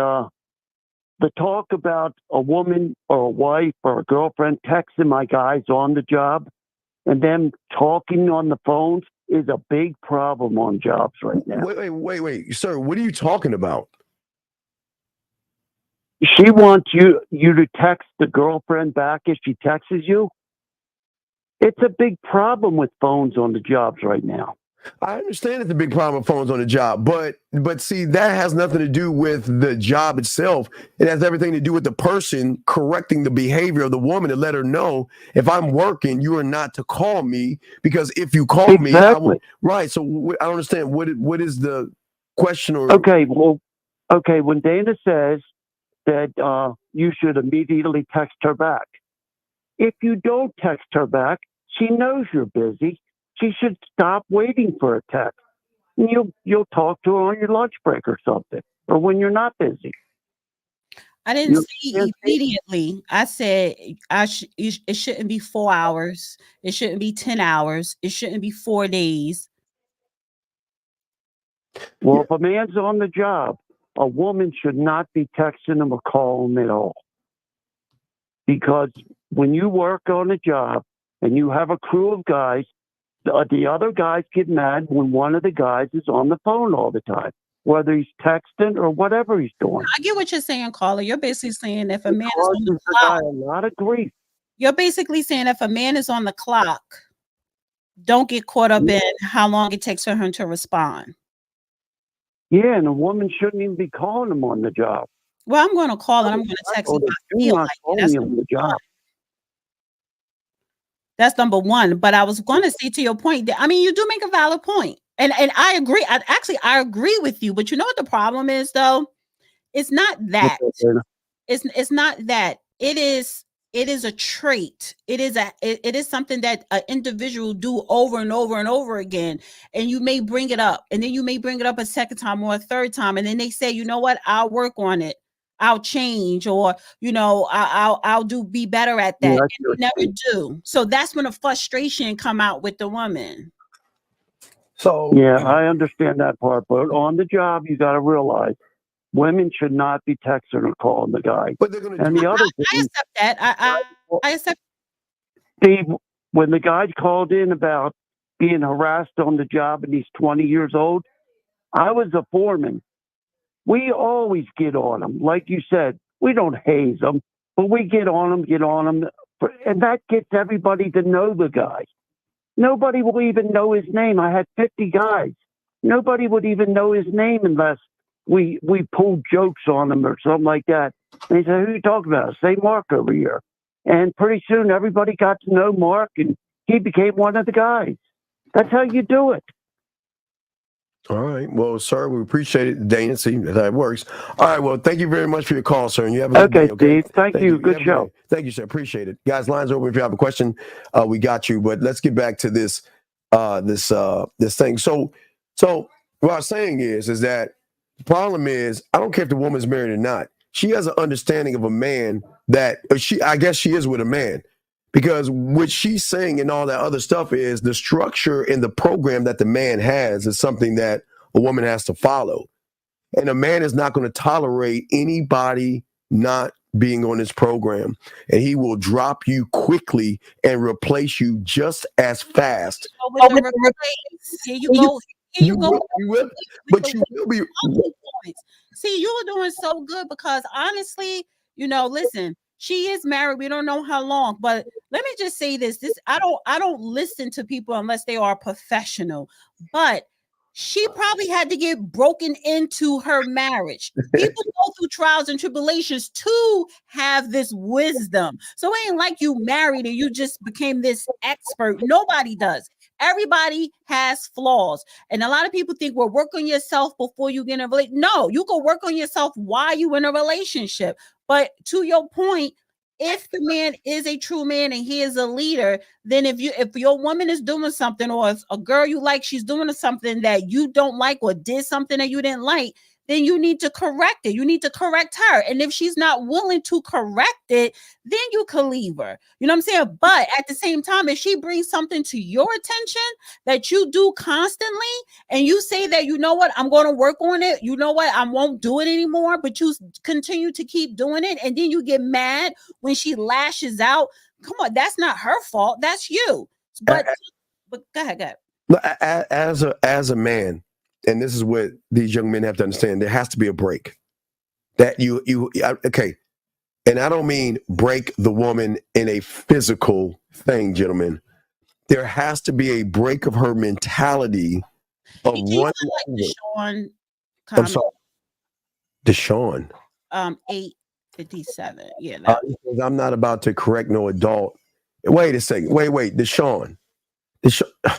the talk about a woman or a wife or a girlfriend texting my guys on the job and them talking on the phones is a big problem on jobs right now. Wait, sir, what are you talking about? She wants you to text the girlfriend back if she texts you. It's a big problem with phones on the jobs right now. I understand it's a big problem with phones on the job, but see, that has nothing to do with the job itself. It has everything to do with the person correcting the behavior of the woman to let her know, if I'm working, you are not to call me, because if you call me, I will. Exactly. Right. So I don't understand what is the question or Okay, well, okay, when Dana says that you should immediately text her back, if you don't text her back, she knows you're busy. She should stop waiting for a text. And you'll talk to her on your lunch break or something, or when you're not busy. I didn't say immediately. I said it shouldn't be 4 hours. It shouldn't be 10 hours. It shouldn't be 4 days. Well, if a man's on the job, a woman should not be texting him or calling him at all. Because when you work on a job and you have a crew of guys, the other guys get mad when one of the guys is on the phone all the time, whether he's texting or whatever he's doing. I get what you're saying, caller. You're basically saying if a It man is on the causes the clock, guy a lot of grief. you're basically saying if a man is on the clock, don't get caught up in how long it takes for him to respond. Yeah, and a woman shouldn't even be calling him on the job. Well, I'm going to call and I'm going to text him. I feel like it. That's on the job. That's number one. But I was going to say, to your point, that, I mean, you do make a valid point. And I agree. I agree with you. But you know what the problem is, though? It's not that. It's not that. It is a trait. It is something that an individual do over and over and over again. And you may bring it up, and then you may bring it up a second time or a third time, and then they say, you know what, I'll work on it. I'll change, or I'll be better at that. And you never do. So that's when the frustration come out with the woman. So yeah, I understand that part, but on the job, you got to realize women should not be texting or calling the guy. But they're going to. And the other I accept that. I accept. Steve, when the guy called in about being harassed on the job and he's 20 years old, I was a foreman. We always get on them. Like you said, we don't haze them, but we get on them. And that gets everybody to know the guy. Nobody will even know his name. I had 50 guys. Nobody would even know his name unless we pulled jokes on him or something like that. And he said, who are you talking about? Say Mark over here. And pretty soon everybody got to know Mark and he became one of the guys. That's how you do it. All right. Well, sir, we appreciate it. Dana, see that's how it works. All right. Well, thank you very much for your call, sir. And you have a good day, okay? Steve. Thank you. Good show. Thank you, sir. Appreciate it. Guys, lines open if you have a question. We got you. But let's get back to this this thing. So what I'm saying is that the problem is, I don't care if the woman's married or not. She has an understanding of a man that I guess she is with a man. Because what she's saying and all that other stuff is the structure and the program that the man has is something that a woman has to follow. And a man is not going to tolerate anybody not being on this program. And he will drop you quickly and replace you just as fast. Here you go. You will, but you will be. See, you were doing so good because honestly, listen, she is married. We don't know how long, but let me just say this. I don't listen to people unless they are professional, but she probably had to get broken into her marriage. People go through trials and tribulations to have this wisdom. So it ain't like you married and you just became this expert. Nobody does. Everybody has flaws. And a lot of people think, well, work on yourself before you get in a relationship. No, you can work on yourself while you're in a relationship. But to your point, if the man is a true man and he is a leader, then if your woman is doing something, or if a girl you like, she's doing something that you don't like or did something that you didn't like, then you need to correct it. You need to correct her. And if she's not willing to correct it, then you can leave her. You know what I'm saying? But at the same time, if she brings something to your attention that you do constantly, and you say that, you know what, I'm going to work on it. You know what, I won't do it anymore, but you continue to keep doing it. And then you get mad when she lashes out. Come on, that's not her fault. That's you. But go ahead. As a man, and this is what these young men have to understand, there has to be a break. That okay. And I don't mean break the woman in a physical thing, gentlemen. There has to be a break of her mentality Of Can you running put like over. Deshaun I'm comment? sorry, Deshaun. 857. Yeah, that. He says, I'm not about to correct no adult. Wait a second. Wait, Deshaun. Deshaun. I'm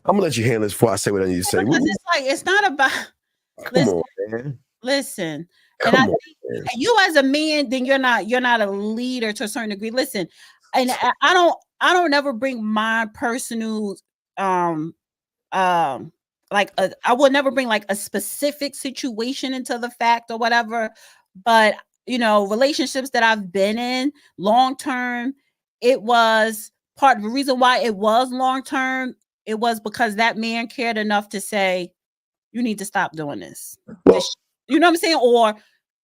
gonna let you handle this before I say what I need to say. Because it's like it's not about. Come Listen, on, man. listen, and I Come on, think man. you as a man, then you're not a leader to a certain degree. Listen, and I don't never bring my personal like I will never bring like a specific situation into the fact or whatever, but you know, relationships that I've been in long term, it was part of the reason why it was long term. It was because that man cared enough to say, you need to stop doing this. Well, You know what I'm saying? Or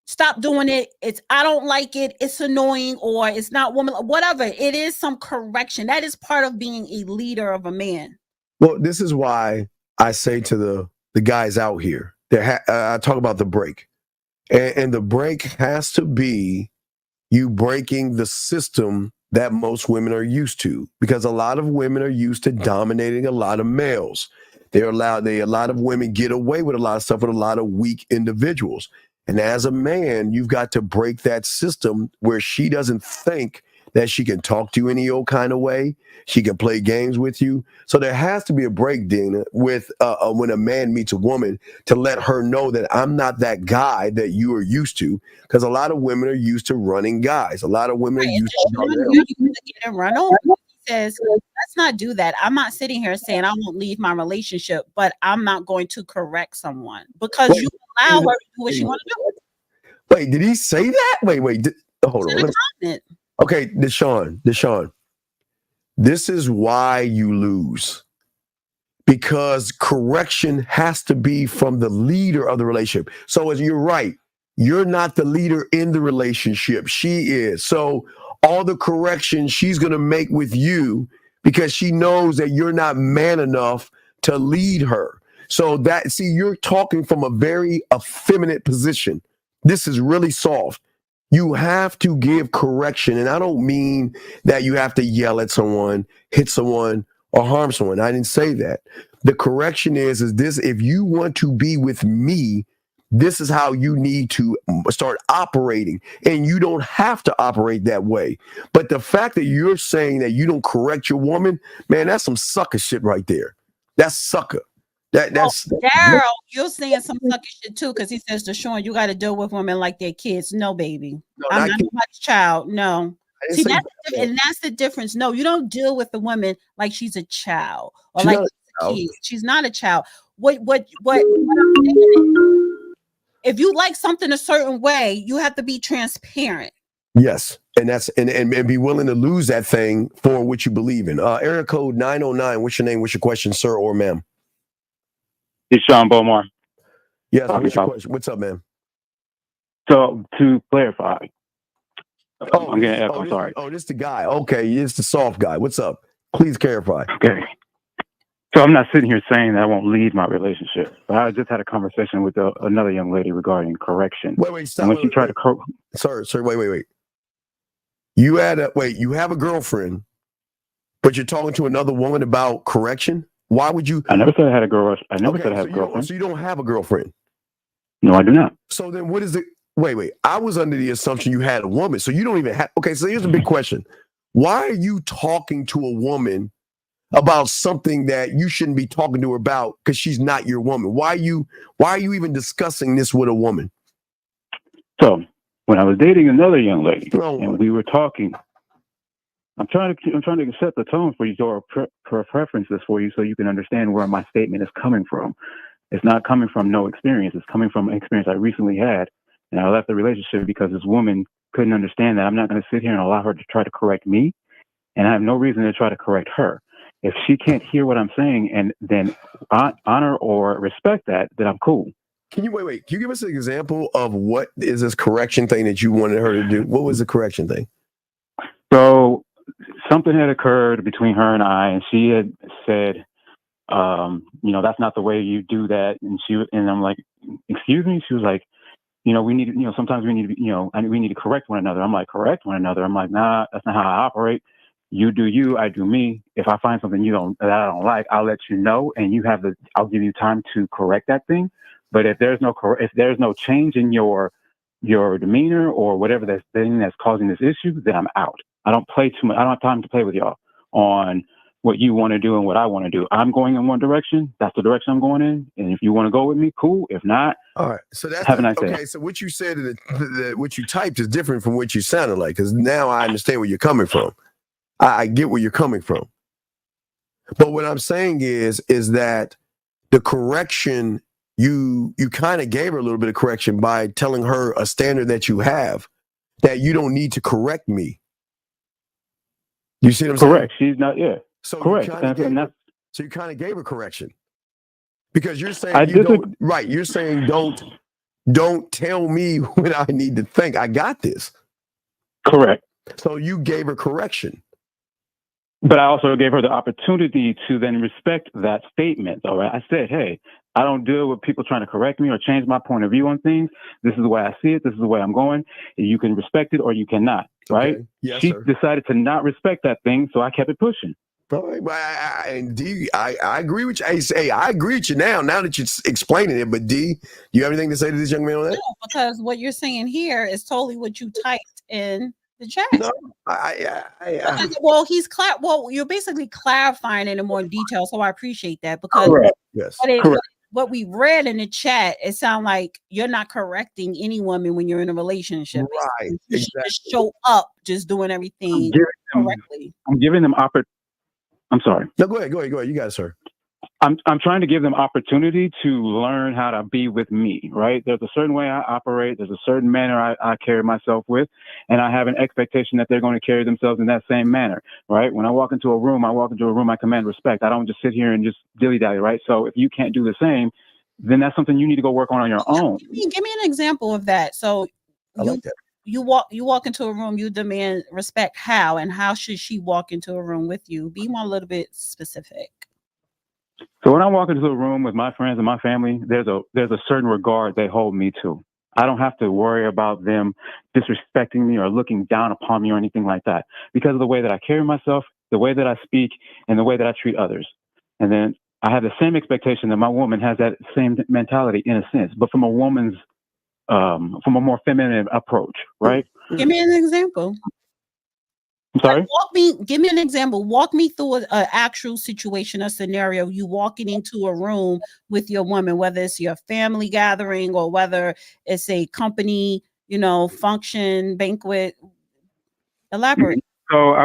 stop doing it. It's I don't like it. It's annoying, or it's not woman. Whatever. It is some correction. That is part of being a leader of a man. well, this is why I say to the guys out here, I talk about the break, and the break has to be you breaking the system that most women are used to, because a lot of women are used to dominating a lot of males. A lot of women get away with a lot of stuff with a lot of weak individuals. And as a man, you've got to break that system where she doesn't think that she can talk to you any old kind of way. She can play games with you. So there has to be a break, Dina, with when a man meets a woman, to let her know that I'm not that guy that you are used to. Because a lot of women are used to running guys. A lot of women are used to you get and run over. He says, let's not do that. I'm not sitting here saying I won't leave my relationship, but I'm not going to correct someone because you allow her to do what she want to do. Wait, did he say that? Wait. Hold on. Okay, Deshaun, this is why you lose. Because correction has to be from the leader of the relationship. So as you're right, you're not the leader in the relationship. She is. So all the corrections she's going to make with you, because she knows that you're not man enough to lead her. So you're talking from a very effeminate position. This is really soft. You have to give correction. And I don't mean that you have to yell at someone, hit someone, or harm someone. I didn't say that. The correction is this: if you want to be with me, this is how you need to start operating. And you don't have to operate that way. But the fact that you're saying that you don't correct your woman, man, that's some sucker shit right there. That's sucker. That's Daryl, you're saying some sucky shit too, because he says to Sean, you got to deal with women like they're kids. No, baby. I'm not nobody's child. No. See, that's the difference. No, you don't deal with the woman like she's a child or like a kid. She's not a child. What I'm saying is, if you like something a certain way, you have to be transparent. Yes. And be willing to lose that thing for what you believe in. Area code 909. What's your name? What's your question, sir or ma'am? It's Sean Beaumar. Yes, what's your question? What's up, man? So to clarify, I'm getting echo. Sorry. This the guy. Okay, it's the soft guy. What's up? Please clarify. Okay. So I'm not sitting here saying that I won't lead my relationship, but I just had a conversation with another young lady regarding correction. Wait, stop. And when she tried to Sir, wait. You have a girlfriend, but you're talking to another woman about correction? Why would you? I never said I had a girl. I never said I had a girlfriend. So you don't have a girlfriend? No, I do not. So then what is it? Wait. I was under the assumption you had a woman. So you don't even have. Okay, so here's a big question. Why are you talking to a woman about something that you shouldn't be talking to her about, because she's not your woman? Why are you even discussing this with a woman? So when I was dating another young lady and we were talking, I'm trying to set the tone for you, or preference this for you, so you can understand where my statement is coming from. It's not coming from no experience. It's coming from an experience I recently had, and I left the relationship because this woman couldn't understand that I'm not going to sit here and allow her to try to correct me, and I have no reason to try to correct her. If she can't hear what I'm saying and then honor or respect that, then I'm cool. Can you wait? Can you give us an example of what is this correction thing that you wanted her to do? What was the correction thing? So something had occurred between her and I, and she had said, that's not the way you do that. And I'm like, excuse me? She was like, sometimes we need to, we need to correct one another. I'm like, correct one another? I'm like, nah, that's not how I operate. You do you, I do me. If I find something that I don't like, I'll let you know, and I'll give you time to correct that thing. But if there's no change in your demeanor or whatever that thing that's causing this issue, then I'm out. I don't play too much. I don't have time to play with y'all on what you want to do and what I want to do. I'm going in one direction. That's the direction I'm going in. And if you want to go with me, cool. If not, all right. So that's have a nice day. Okay. So what you said, what you typed is different from what you sounded like. Because now I understand where you're coming from. I get where you're coming from. But what I'm saying is that the correction, you kind of gave her a little bit of correction by telling her a standard that you have, that you don't need to correct me. You see what I'm saying? Correct. She's not. Yeah. So correct. So you kind of gave her correction, because you're saying You're saying don't tell me what I need to think. I got this. Correct. So you gave her correction. But I also gave her the opportunity to then respect that statement. All right. I said, hey, I don't deal with people trying to correct me or change my point of view on things. This is the way I see it. This is the way I'm going. You can respect it or you cannot. Right? Okay. Yes, she sir. decided to not respect that thing, so I kept it pushing. All right. I agree with you. I agree with you now that you're explaining it. But D, you have anything to say to this young man on that? No, because what you're saying here is totally what you typed in the chat. No, well, you're basically clarifying it in more detail, so I appreciate that, because correct. Yes. What we read in the chat, it sounds like you're not correcting any woman when you're in a relationship. Right. You should just show up, just doing everything correctly. I'm giving them I'm sorry. No, go ahead. You got it, sir. I'm trying to give them opportunity to learn how to be with me, right? There's a certain way I operate. There's a certain manner I carry myself with, and I have an expectation that they're going to carry themselves in that same manner, right? When I walk into a room, I command respect. I don't just sit here and just dilly-dally, right? So if you can't do the same, then that's something you need to go work on your own. Give me an example of that. So you walk into a room, you demand respect. How, and how should she walk into a room with you? Be more a little bit specific. So when I walk into a room with my friends and my family, there's a certain regard they hold me to. I don't have to worry about them disrespecting me or looking down upon me or anything like that, because of the way that I carry myself, the way that I speak, and the way that I treat others. And then I have the same expectation that my woman has that same mentality in a sense, but from a woman's, from a more feminine approach, right? Give me an example. I'm sorry? Give me an example. Walk me through an actual situation, a scenario. You walking into a room with your woman, whether it's your family gathering or whether it's a company, function, banquet. Elaborate. So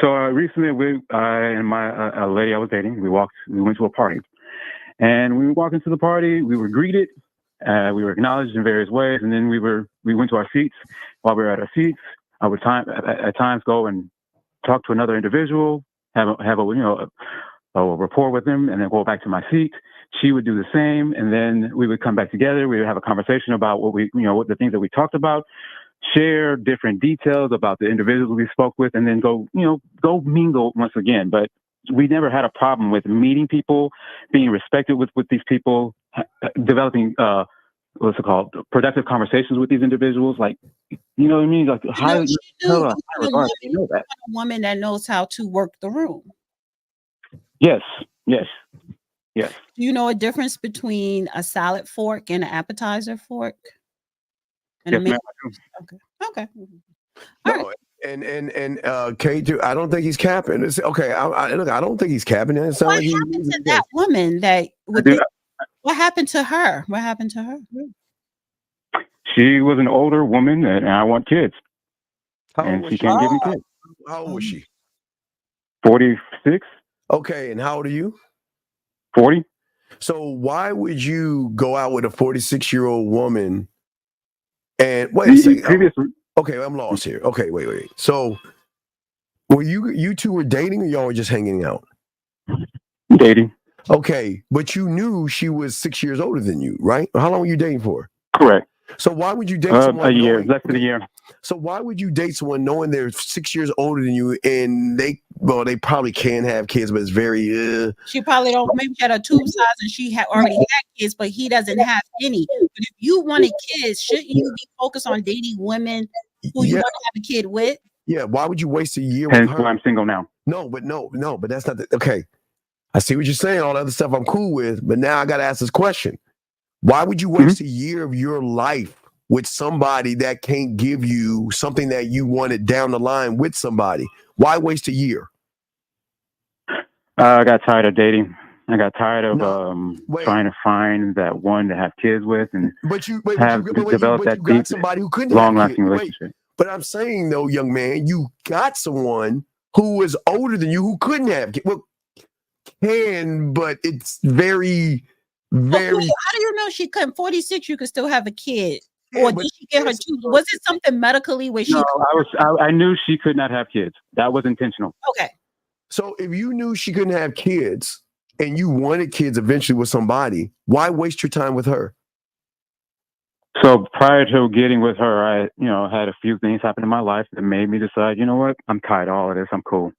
recently we and my lady I was dating, we went to a party, and we walked into the party. We were greeted, we were acknowledged in various ways, and then we went to our seats. While we were at our seats, I would at times go and talk to another individual, have a rapport with them, and then go back to my seat. She would do the same, and then we would come back together. We would have a conversation about what the things that we talked about, share different details about the individuals we spoke with, and then go mingle once again. But we never had a problem with meeting people, being respected with these people, developing what's it called, productive conversations with these individuals. Like, you know what I mean? Like, a woman that knows how to work the room. Yes. Do you know a difference between a salad fork and an appetizer fork? Yes, ma'am. Okay. No, and Kate, I don't think he's capping. Okay, I don't think he's capping. It sounds like happened to that woman what happened to her? What happened to her? She was an older woman, and I want kids. And she can't give me kids. How old was she? 46. Okay, and how old are you? 40. So why would you go out with a 46-year-old woman? And wait a second. Okay, I'm lost here. Okay, wait. So were you two were dating, or y'all were just hanging out? Dating. Okay, but you knew she was 6 years older than you, right? How long were you dating for? Correct. So why would you date someone? A year, less than a year. So why would you date someone knowing they're 6 years older than you, and they probably can have kids, but it's very. She probably don't. Maybe she had a tube size, and she already had kids, but he doesn't have any. But if you wanted kids, shouldn't you be focused on dating women who you want to have a kid with? Yeah, why would you waste a year Hence with her? why I'm single now. No, but that's not okay. I see what you're saying. All the other stuff I'm cool with, but now I got to ask this question: why would you waste a year of your life with somebody that can't give you something that you wanted down the line with somebody? Why waste a year? I got tired of dating. I got tired of trying to find that one to have kids with and develop that deep, somebody who couldn't long-lasting relationship. But I'm saying though, young man, you got someone who is older than you who couldn't have kids. Well, but it's very, very. How do you know she couldn't? 46, you could still have a kid. Or did she get her two? Was it something medically where she? No, I knew she could not have kids. That was intentional. Okay. So if you knew she couldn't have kids and you wanted kids eventually with somebody, why waste your time with her? So prior to getting with her, I, had a few things happen in my life that made me decide, you know what? I'm tired of all of this. I'm cool.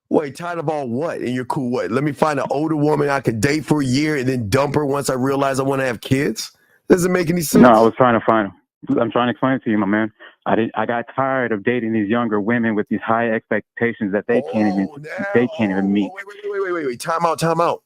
Wait, tired of all what? And you're cool what? Let me find an older woman I could date for a year and then dump her once I realize I want to have kids? Doesn't make any sense. No, I'm trying to explain it to you, my man. I got tired of dating these younger women with these high expectations that they can't even meet. Wait. Time out.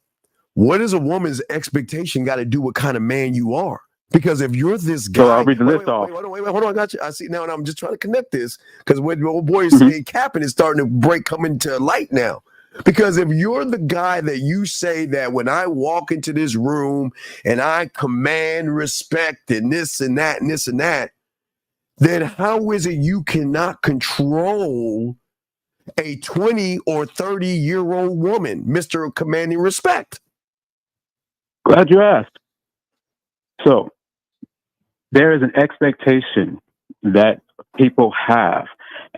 What does a woman's expectation got to do with kind of man you are? Because if you're this guy, so I'll read the list off. Wait, hold on, I got you. I see now, and I'm just trying to connect this because what old boy is saying, capping is starting to coming to light now. Because if you're the guy that you say that when I walk into this room and I command respect and this and that and this and that, then how is it you cannot control a 20 or 30-year-old woman, Mr. Commanding Respect? Glad you asked. So there is an expectation that people have.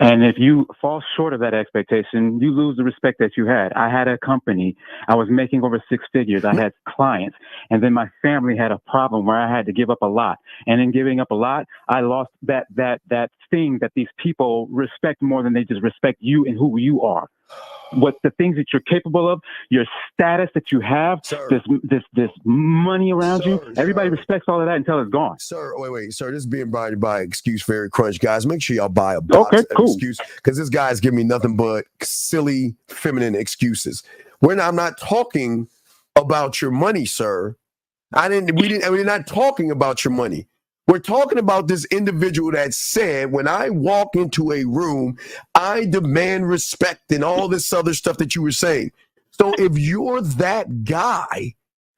And if you fall short of that expectation, you lose the respect that you had. I had a company. I was making over 6 figures. I had clients. And then my family had a problem where I had to give up a lot. And in giving up a lot, I lost that thing that these people respect more than they just respect you and who you are. What the things that you're capable of, your status that you have, this money around you, everybody respects all of that until it's gone. Sir, wait, sir, this is being brought by Excuse Fairy Crunch. Guys, make sure y'all buy a box of excuse, because this guy's giving me nothing but silly, feminine excuses. I'm not talking about your money, sir. We're not talking about your money. We're talking about this individual that said, when I walk into a room, I demand respect and all this other stuff that you were saying. So if you're that guy,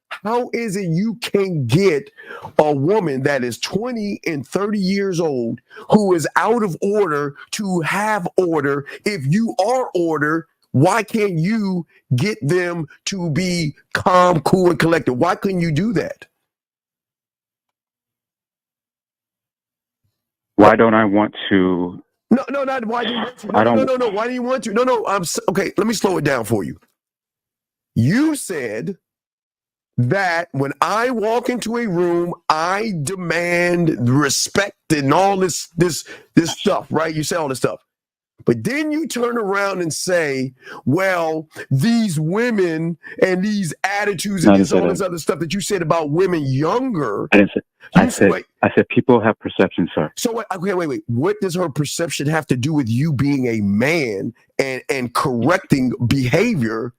how is it you can get a woman that is 20 and 30 years old who is out of order to have order? If you are order, why can't you get them to be calm, cool, and collected? Why couldn't you do that? Why don't I want to? No, not why do you want to? No. Why do you want to? No. Okay. Let me slow it down for you. You said that when I walk into a room, I demand respect and all this stuff, right? You say all this stuff. But then you turn around and say, well, these women and these attitudes and all this other stuff that you said about women younger. I said people have perception, sir. So wait. What does her perception have to do with you being a man and correcting behavior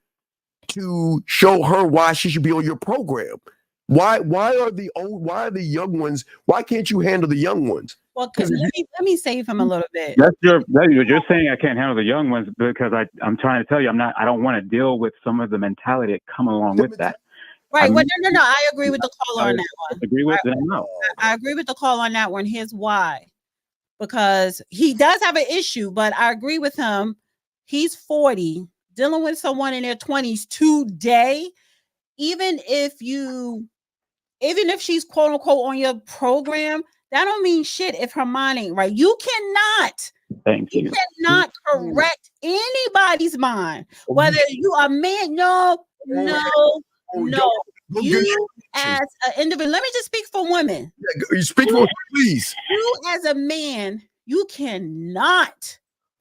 to show her why she should be on your program? Why are the young ones? Why can't you handle the young ones? Well, let me save him a little bit. You're saying I can't handle the young ones because I'm trying to tell you I don't want to deal with some of the mentality that come along with that. Right. Well, no. I agree with the caller on that one. Agree with that? No. I agree with the call on that one. Here's why. Because he does have an issue, but I agree with him. He's 40, dealing with someone in their 20s today. Even if she's quote unquote on your program, that don't mean shit if her mind ain't right. You cannot correct anybody's mind, whether you are man. No. You as an individual. Let me just speak for women. You speak for please. You as a man, you cannot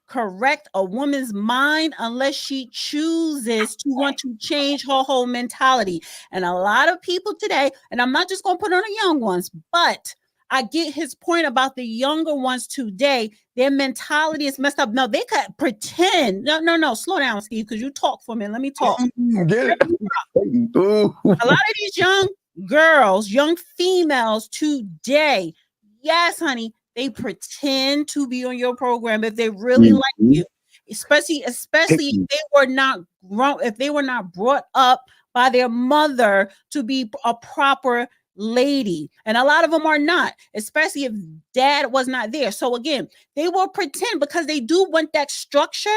correct a woman's mind unless she chooses to want to change her whole mentality. And a lot of people today, and I'm not just going to put on the young ones, but I get his point about the younger ones today. Their mentality is messed up. No, they could pretend. No. Slow down, Steve, because you talk for me. Let me talk. Get it? A lot of these young girls, young females today, yes, honey, they pretend to be on your program if they really like you. Especially if they were not grown, if they were not brought up by their mother to be a proper lady. And a lot of them are not, especially if dad was not there. So again, they will pretend because they do want that structure,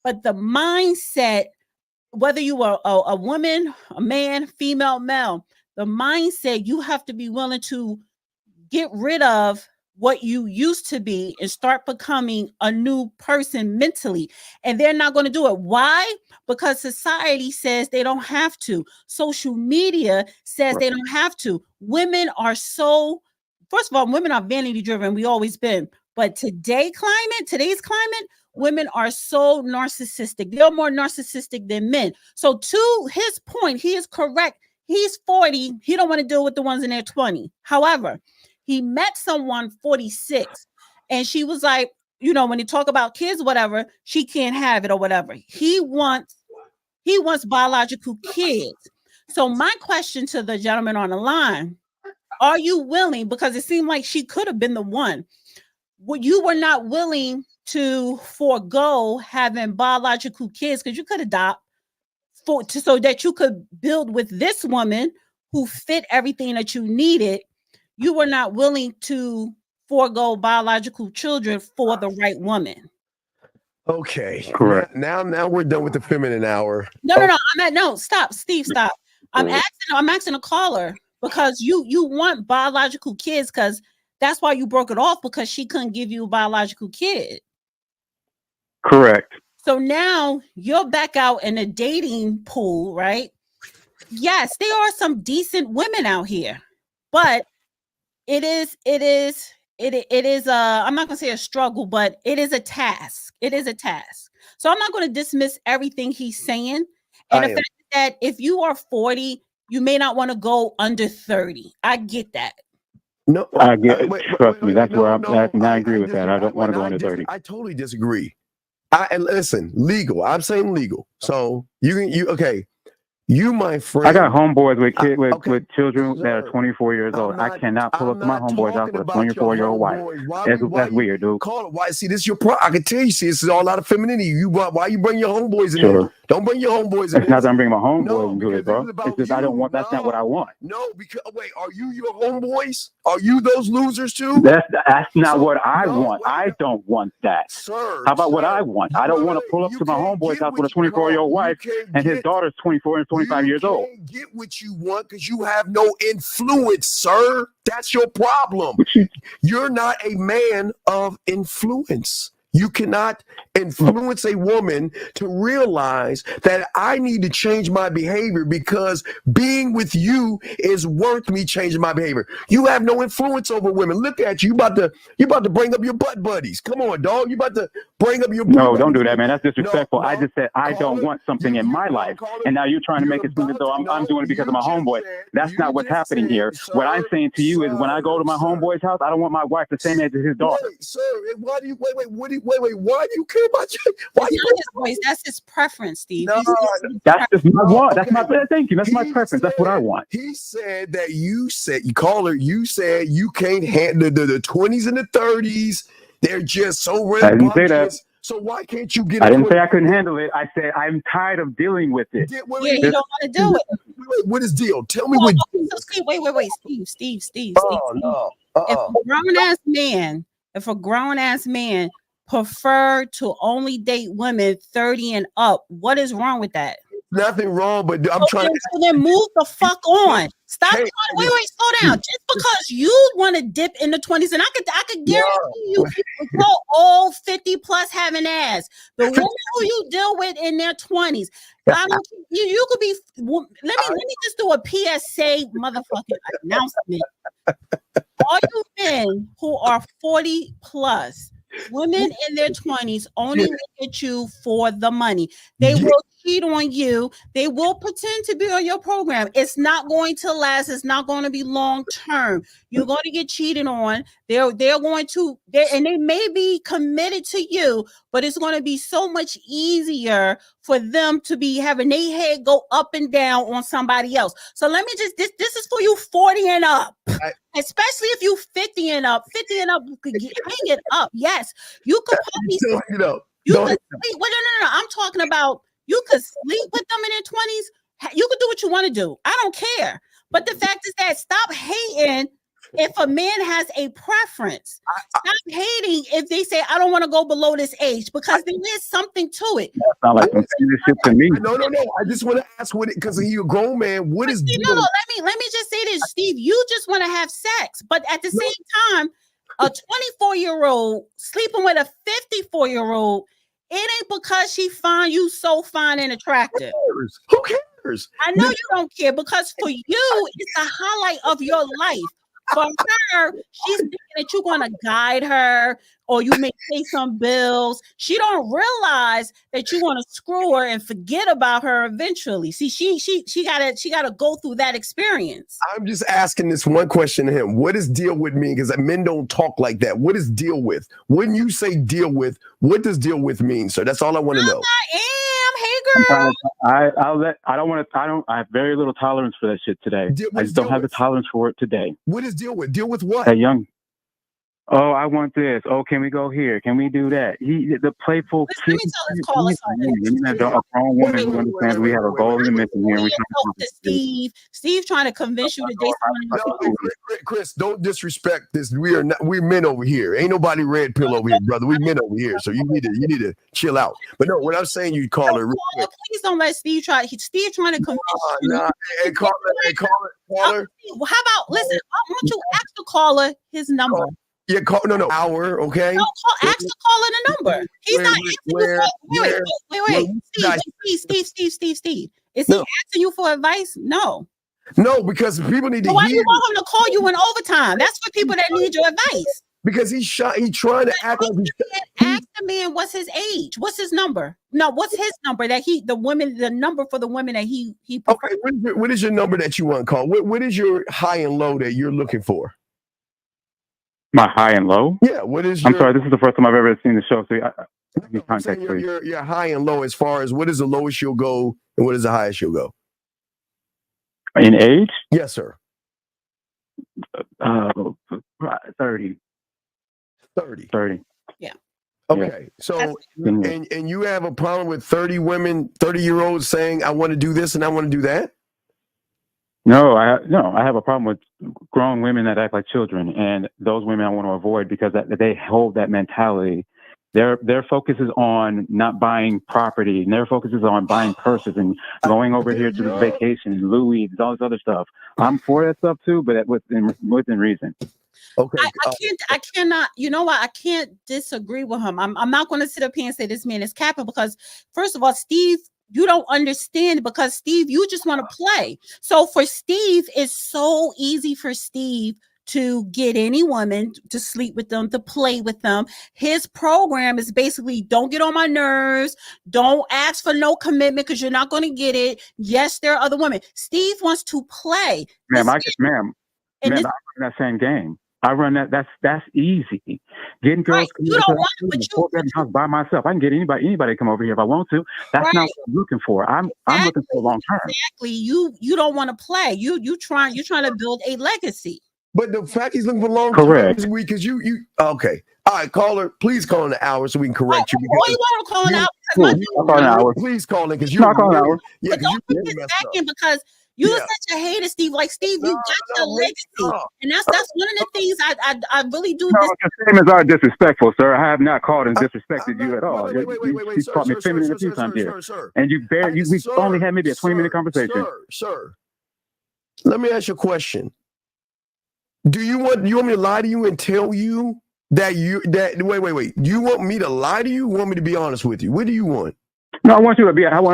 but the mindset, whether you are a woman, a man, female, male, the mindset, you have to be willing to get rid of what you used to be and start becoming a new person mentally. And they're not going to do it. Why? Because society says they don't have to. Social media says they don't have to. Women are so, first of all, women are vanity driven. We always been. But today's climate, women are so narcissistic. They're more narcissistic than men. So to his point, he is correct. He's 40. He don't want to deal with the ones in their 20. However, he met someone 46 and she was like, when you talk about kids, whatever, she can't have it or whatever. He wants biological kids. So my question to the gentleman on the line, are you willing, because it seemed like she could have been the one, you were not willing to forego having biological kids because you could adopt so that you could build with this woman who fit everything that you needed. You were not willing to forego biological children for the right woman. Okay. Correct. Now we're done with the feminine hour. No. Stop, Steve. Stop. I'm asking a caller because you want biological kids because that's why you broke it off, because she couldn't give you a biological kid. Correct. So now you're back out in a dating pool, right? Yes, there are some decent women out here, but it is I'm not gonna say a struggle, but it is a task. So I'm not going to dismiss everything he's saying. And the fact that if you are 40, you may not want to go under 30. I get that. No, I get it. Trust me, that's where I agree with that. I don't want to go under 30. I totally disagree. And listen, legal. I'm saying legal. So okay. You, my friend. I got homeboys with children that are 24 years old. I cannot pull up to my homeboy's house with a 24-year-old wife. That's weird, dude. Call it. Why? See, this is your problem. I can tell you. See, this is all out of femininity. Why you bring your homeboys in there? Don't bring your homeboys in. It's not that I'm bringing my homeboys into it, bro. It's just I don't want. That's not what I want. No, because wait, are you your homeboys? Are you those losers too? That's not what I want. I don't want that. Sir, how about what I want? I don't want to pull up to my homeboy's house with a 24-year-old wife and his daughter's 24 and 25 years old. You can't get what you want because you have no influence, sir. That's your problem. You're not a man of influence. You cannot influence a woman to realize that I need to change my behavior because being with you is worth me changing my behavior. You have no influence over women. Look at you. You about to bring up your butt buddies. Come on, dog. You about to bring up your butt buddies. Don't do that, man. That's disrespectful. I just said I don't want something in my life. And now you're trying to make it seem as though I'm doing it because of my homeboy. That's not what's happening here. What I'm saying to you is when I go to my homeboy's house, I don't want my wife the same age as his daughter. Wait, sir, why do you why do you care about you? Why you his voice? That's his preference, Steve. No, that's just my want. That's my thank you. That's my preference. That's what I want. He said that you said you can't handle the 20s and the 30s. They're just so rambunctious. I didn't say that. So why can't you get? I didn't say I couldn't handle it. I said I'm tired of dealing with it. You don't want to do it. Wait, what is deal? Tell me what. Steve. Oh no. If a grown ass man prefer to only date women 30 and up, what is wrong with that? Nothing wrong, but I'm trying to. So then move the fuck on. Stop. Wait, slow down. Just because you want to dip in the 20s, and I could guarantee you go old 50 plus having ass. The women who you deal with in their 20s, you could be. Let me just do a PSA motherfucking announcement. All you men who are 40 plus, women in their 20s only look at you for the money. They will cheat on you. They will pretend to be on your program. It's not going to last. It's not going to be long term. You're going to get cheated on. They're going to, and they may be committed to you, but it's going to be so much easier for them to be having their head go up and down on somebody else. So let me just, this is for you 40 and up. Especially if you 50 and up, you could hang it up. Yes, you could probably you could sleep. Well, no. I'm talking about you could sleep with them in their 20s. You could do what you want to do. I don't care. But the fact is that stop hating if a man has a preference. Stop hating if they say, I don't want to go below this age, because there is something to it. That's not like some shit to me. No. I just want to ask what it, because he's a grown man. What is no, let me just say this, Steve. You just want to have sex, but at the same time, a 24-year-old sleeping with a 54-year-old, it ain't because she find you so fine and attractive. Who cares? I know you don't care, because for you, it's the highlight of your life. For her, she's thinking that you're going to guide her, or you may pay some bills. She don't realize that you're going to screw her and forget about her eventually. See, she gotta go through that experience. I'm just asking this one question to him. What does deal with mean? Because men don't talk like that. What does deal with? When you say deal with, what does deal with mean, sir? That's all I want to know. Hey, girl. I have very little tolerance for that shit today. I just don't have the tolerance for it today. What is deal with? Deal with what? That young. Oh, I want this. Oh, can we go here? Can we do that? The playful kid. Let me tell this caller something. A grown woman who understands we have a goal in the mission here. We Steve trying to convince you to date someone. Chris, don't disrespect this. We're men over here. Ain't nobody red pill over here, brother. We men over here. So you need to chill out. But no, what I'm saying, you call her. Please don't let Steve try. Steve trying to convince you. Hey, caller. How about listen? I want you to ask the caller his number. Yeah, hour, okay? No, ask the caller the number. He's not asking you. Wait. Steve. Is he asking you for advice? No. No, because people need to why hear. Do you want him to call you in overtime? That's for people that need your advice. Because he's trying to act like ask the man what's his age, what's his number. No, what's his number that the number for the women that he prefers. Okay, what is your number that you want to call? What is your high and low that you're looking for? My high and low? Yeah, what is your... I'm sorry, this is the first time I've ever seen the show, so I need context, please. Your high and low as far as what is the lowest you'll go and what is the highest you'll go? In age? Yes, sir. 30. 30. Yeah. Okay, so and you have a problem with 30 women, 30-year-olds saying, I want to do this and I want to do that? No, I have a problem with grown women that act like children, and those women I want to avoid because they hold that mentality. Their focus is on not buying property, and their focus is on buying purses and going over here to this vacation, Louis, and all this other stuff. I'm for that stuff too, but within reason. Okay. I cannot, you know what? I can't disagree with him. I'm not going to sit up here and say this man is capping, because first of all, Steve, you don't understand, because Steve, you just want to play. So for Steve, it's so easy for Steve to get any woman to sleep with them, to play with them. His program is basically don't get on my nerves. Don't ask for no commitment because you're not going to get it. Yes, there are other women. Steve wants to play. Ma'am, I run that same game. I run that. That's easy. Getting girls you don't want it, but you house by myself. I can get anybody to come over here if I want to. That's not what I'm looking for. I'm looking for long term. Exactly. You don't want to play. You're trying to build a legacy. But the fact he's looking for long term is because you okay. All right, caller, please call in an hour so we can correct you. You want to call an hour? Please call in because you. Not call an hour. Yeah, don't put this back in because. You're such a hater, Steve. Like Steve, you got your legacy, and that's one of the things I really do. No, the statements are disrespectful, sir. I have not called and disrespected you at all. You called me feminine a few times here, and we only had maybe a 20-minute conversation. Sir, let me ask you a question. Do you want me to lie to you and tell you that wait? Do you want me to lie to you? Or want me to be honest with you? What do you want? No, I want to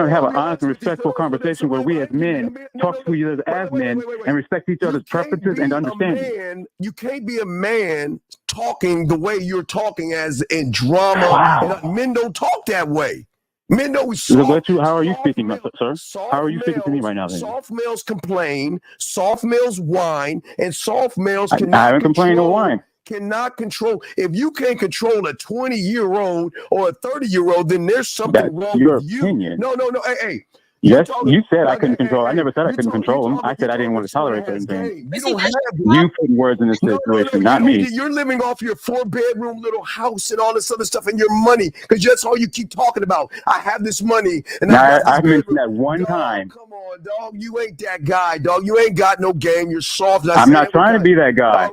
have an honest and respectful conversation where we as men talk to each other as men and respect each other's preferences and understanding. You can't be a man talking the way you're talking as in drama. Wow. Men don't talk that way. Men know we soft. How are you speaking, sir? How are you speaking to me right now? Then? Soft males complain, soft males whine, and soft males I haven't complained or whine. Cannot control. If you can't control a 20-year-old or a 30-year-old, then there's something wrong with opinion. No. Hey. Yes, you said I couldn't control. I never said I couldn't control them. I said I didn't want to tolerate certain things. You put words in this situation, not me. You're living off your 4-bedroom little house and all this other stuff and your money because that's all you keep talking about. I have this money. And I mentioned that one time. Come on, dog. You ain't that guy, dog. You ain't got no game. You're soft. I'm not trying to be that guy.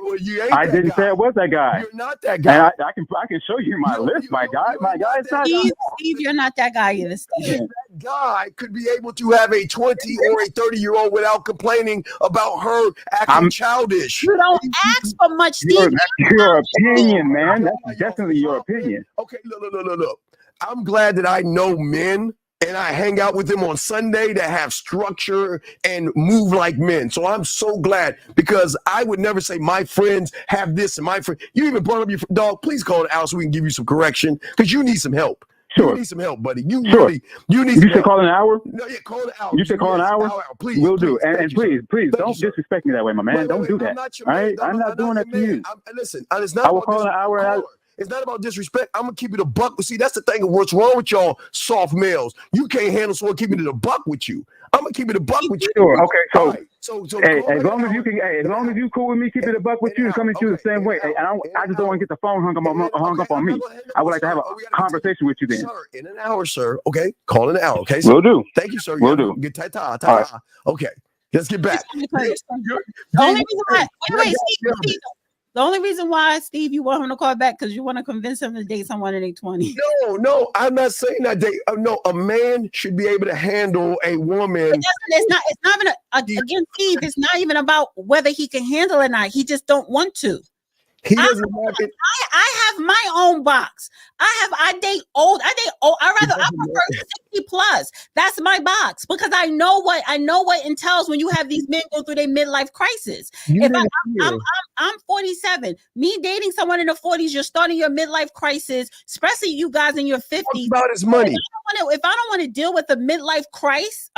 I didn't say I was that guy. You're not that guy. And I can show you my list, my guy. My guy is not. Steve, you're not that guy either, Steve. That guy could be able to have a 20 or a 30-year-old without complaining about her acting childish. You don't ask for much, Steve. Your opinion, man. That's definitely your opinion. Okay, look. I'm glad that I know men and I hang out with them on Sunday that have structure and move like men. So I'm so glad because I would never say my friends have this and my friend. You even brought up your dog. Please call it out so we can give you some correction because you need some help. Sure. You need some help, buddy. You need. You said call an hour? No, yeah, call an hour. You said call an hour? Please. We'll do. And please, don't disrespect me that way, my man. Don't do that. All right? I'm not doing that to you. Listen, it's not. I will call an hour. It's not about disrespect. I'm gonna keep it a buck. See, that's the thing of what's wrong with y'all soft males. You can't handle someone keeping it a buck with you. I'm gonna keep it a buck with you. Sure. Okay. So hey, as long as you can, as long as you cool with me, keep it a buck with you and coming to you the same way. Hey, I just don't want to get the phone hung up on me. I would like to have a conversation with you then. Sir, in an hour, sir. Okay, call in an hour. Okay, we'll do. Thank you, sir. We'll do. Get ta. Okay, let's get back. The only reason why, Steve, you want him to call back because you want to convince him to date someone in their 20s. No, I'm not saying that date. No, a man should be able to handle a woman. It's not even again, Steve. It's not even about whether he can handle it or not. He just don't want to. He doesn't have it. I have my own box. I date old. I prefer 60 plus. That's my box because I know what entails when you have these men go through their midlife crisis. I'm 47. Me dating someone in the 40s, you're starting your midlife crisis, especially you guys in your 50s. What about his money? If I don't want to deal with a midlife crisis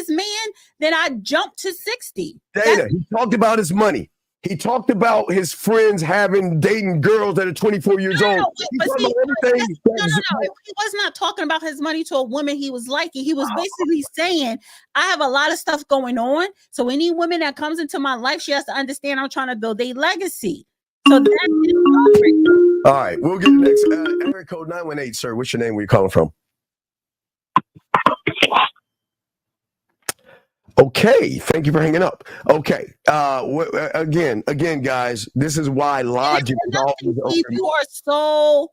man, then I jump to 60. Dana, he talked about his money. He talked about his friends dating girls that are 24 years old. He was not talking about his money to a woman he was liking. He was basically saying, I have a lot of stuff going on. So any woman that comes into my life, she has to understand I'm trying to build a legacy. So that's it. All right, we'll get next. Area code 918, sir. What's your name? Where you calling from? Okay, thank you for hanging up. Okay, again, guys, this is why logic is always open. You are so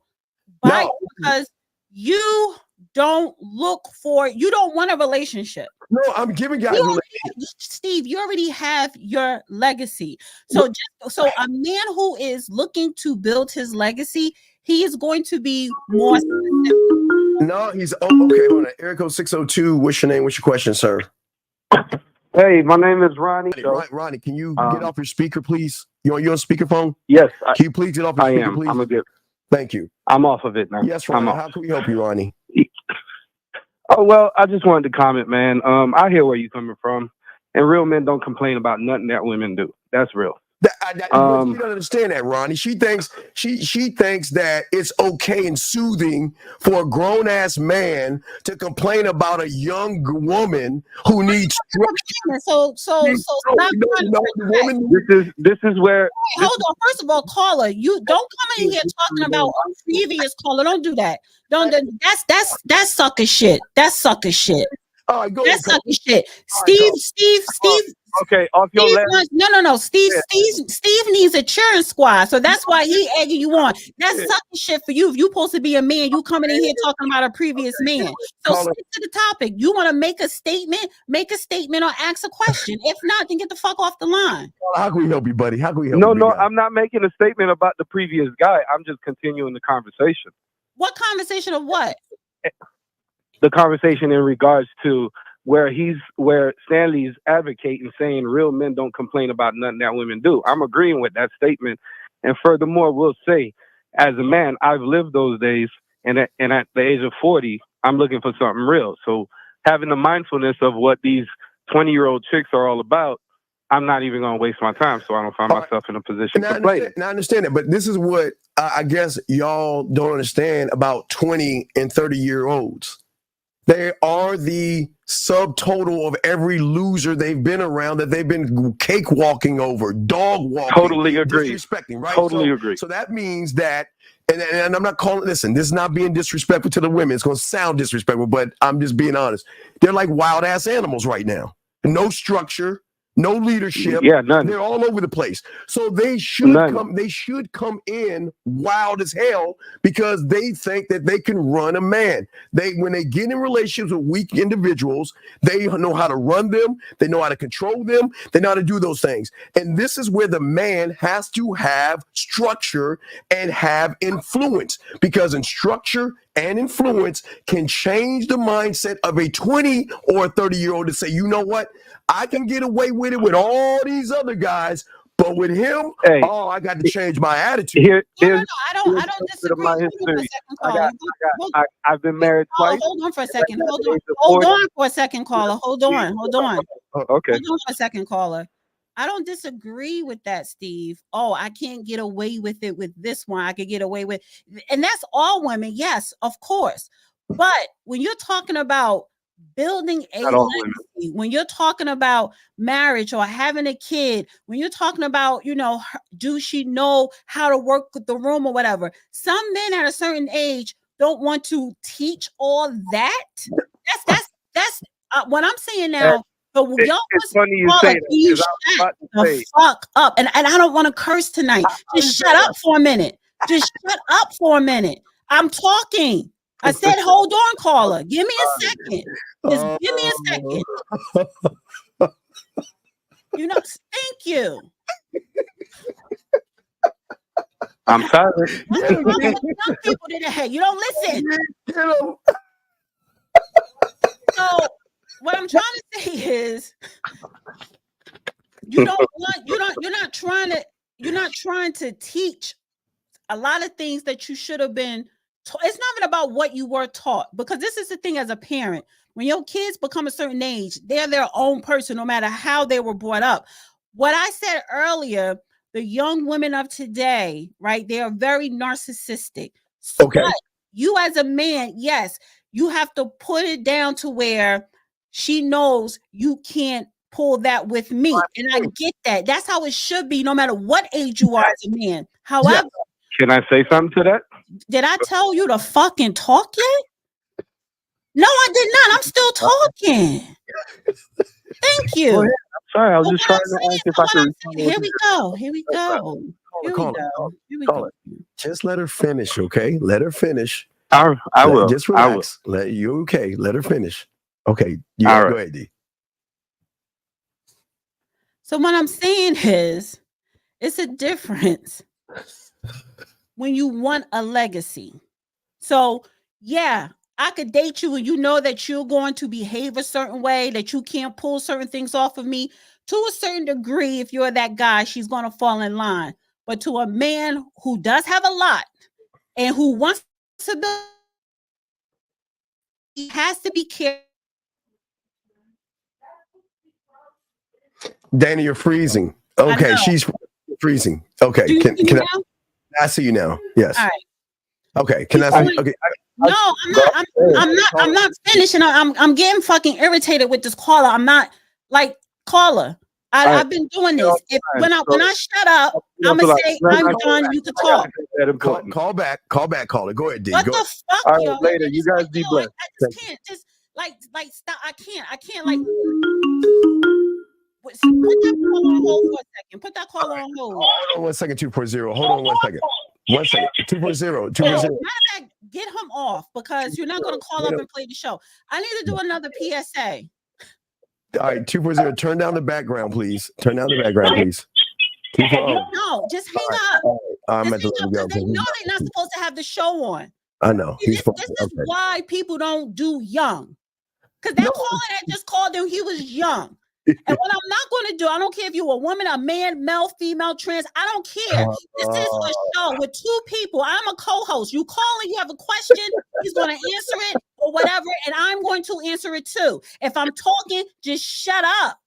biased because you don't want a relationship. No, I'm giving guys Steve, you already have your legacy. So a man who is looking to build his legacy, he is going to be more specific. No, he's okay. Hold on. Area code 602. What's your name? What's your question, sir? Hey, my name is Ronnie. Ronnie, can you get off your speaker, please? You on speakerphone? Yes. Can you please get off your speaker, please? I'm a good. Thank you. I'm off of it now. Yes, Ronnie. How can we help you, Ronnie? Oh, well, I just wanted to comment, man. I hear where you're coming from. And real men don't complain about nothing that women do. That's real. You don't understand that, Ronnie. She thinks that it's okay and soothing for a grown ass man to complain about a young woman who needs structure. So stop. This is where. Hold on. First of all, caller, you don't come in here talking about a previous caller. Don't do that. That's sucker shit. That's sucker shit. All right, go ahead. That's sucker shit. Steve. Okay, off your left. No. Steve needs a cheering squad, so that's why he egging you on. That's sucking shit for you. If you supposed to be a man, you coming in here talking about a previous man. So stick to the topic. You want to make a statement or ask a question. If not, then get the fuck off the line. How can we help you, buddy? How can we help you? No, I'm not making a statement about the previous guy. I'm just continuing the conversation. What conversation of what? The conversation in regards to where Stanley's advocating, saying real men don't complain about nothing that women do. I'm agreeing with that statement. And furthermore, we'll say, as a man, I've lived those days. And at the age of 40, I'm looking for something real. So having the mindfulness of what these 20-year-old chicks are all about, I'm not even going to waste my time, so I don't find myself in a position to play it. Now I understand it, but this is what I guess y'all don't understand about 20 and 30-year-olds. They are the subtotal of every loser they've been around, that they've been cakewalking over, dog walking, totally agree, disrespecting, right? Totally agree. So that means that, and I'm not calling, listen, this is not being disrespectful to the women. It's going to sound disrespectful, but I'm just being honest. They're like wild ass animals right now. No structure, no leadership. Yeah, none. They're all over the place. So they should come in wild as hell because they think that they can run a man. When they get in relationships with weak individuals, they know how to run them, they know how to control them, they know how to do those things. And this is where the man has to have structure and have influence, because in structure and influence can change the mindset of a 20 or a 30-year-old to say, you know what? I can get away with it with all these other guys, but with him, I got to change my attitude. I don't disagree. I've been married twice. Hold on for a second. Hold on for a second, caller. Hold on. Okay. Hold on for a second, caller. I don't disagree with that, Steve. Oh, I can't get away with it with this one. I could get away with, and that's all women. Yes, of course. But when you're talking about building a legacy, when you're talking about marriage or having a kid, when you're talking about, do she know how to work with the room or whatever? Some men at a certain age don't want to teach all that. That's what I'm saying now. But it's funny you say that. You shut the fuck up. And I don't want to curse tonight. Just shut up for a minute. Just shut up for a minute. I'm talking. I said, hold on, caller. Give me a second. Just give me a second. Thank you. I'm sorry. What's wrong with young people today? You don't listen. So what I'm trying to say is, you're not trying to teach a lot of things that you should have been. It's not even about what you were taught, because this is the thing as a parent. When your kids become a certain age, they're their own person, no matter how they were brought up. What I said earlier, the young women of today, right? They are very narcissistic. Okay. But you as a man, yes, you have to put it down to where she knows you can't pull that with me. And I get that. That's how it should be, no matter what age you are as a man. However, can I say something to that? Did I tell you to fucking talk yet? No, I did not. I'm still talking. Thank you. I'm sorry. I was just trying to ask if I could. Here we go. Just let her finish, okay? Let her finish. I will. Just relax. Let her finish. Okay. Go ahead, D. So what I'm saying is, it's a difference when you want a legacy. So yeah, I could date you and you know that you're going to behave a certain way, that you can't pull certain things off of me. To a certain degree, if you're that guy, she's going to fall in line. But to a man who does have a lot and who wants to build, he has to be careful. Danny, you're freezing. Okay, she's freezing. Okay, can I see you now? Yes. All right. Okay. Can I see? Okay. No, I'm not finishing. I'm getting fucking irritated with this caller. I'm not like caller. I've been doing this. When I shut up, I'm gonna say I'm done. You can talk. Call back, caller. Go ahead, D. What the fuck? All right, later. You guys be blessed. I just can't. Just like stop. I can't like. Put that call on hold for a second. Put that call on hold. Hold on 1 second, 2.0. Hold on 1 second. 1 second. 2.0. 2.0. Get him off, because you're not going to call up and play the show. I need to do another PSA. All right, 2.0. Turn down the background, please. Turn down the background, please. 2.0. No, just hang up. I'm at the go. They know they're not supposed to have the show on. I know. This is why people don't do young. Because that caller that just called him, he was young. And what I'm not going to do, I don't care if you're a woman, a man, male, female, trans, I don't care. This is a show with two people. I'm a co-host. You call and you have a question, he's going to answer it or whatever, and I'm going to answer it too. If I'm talking, just shut up.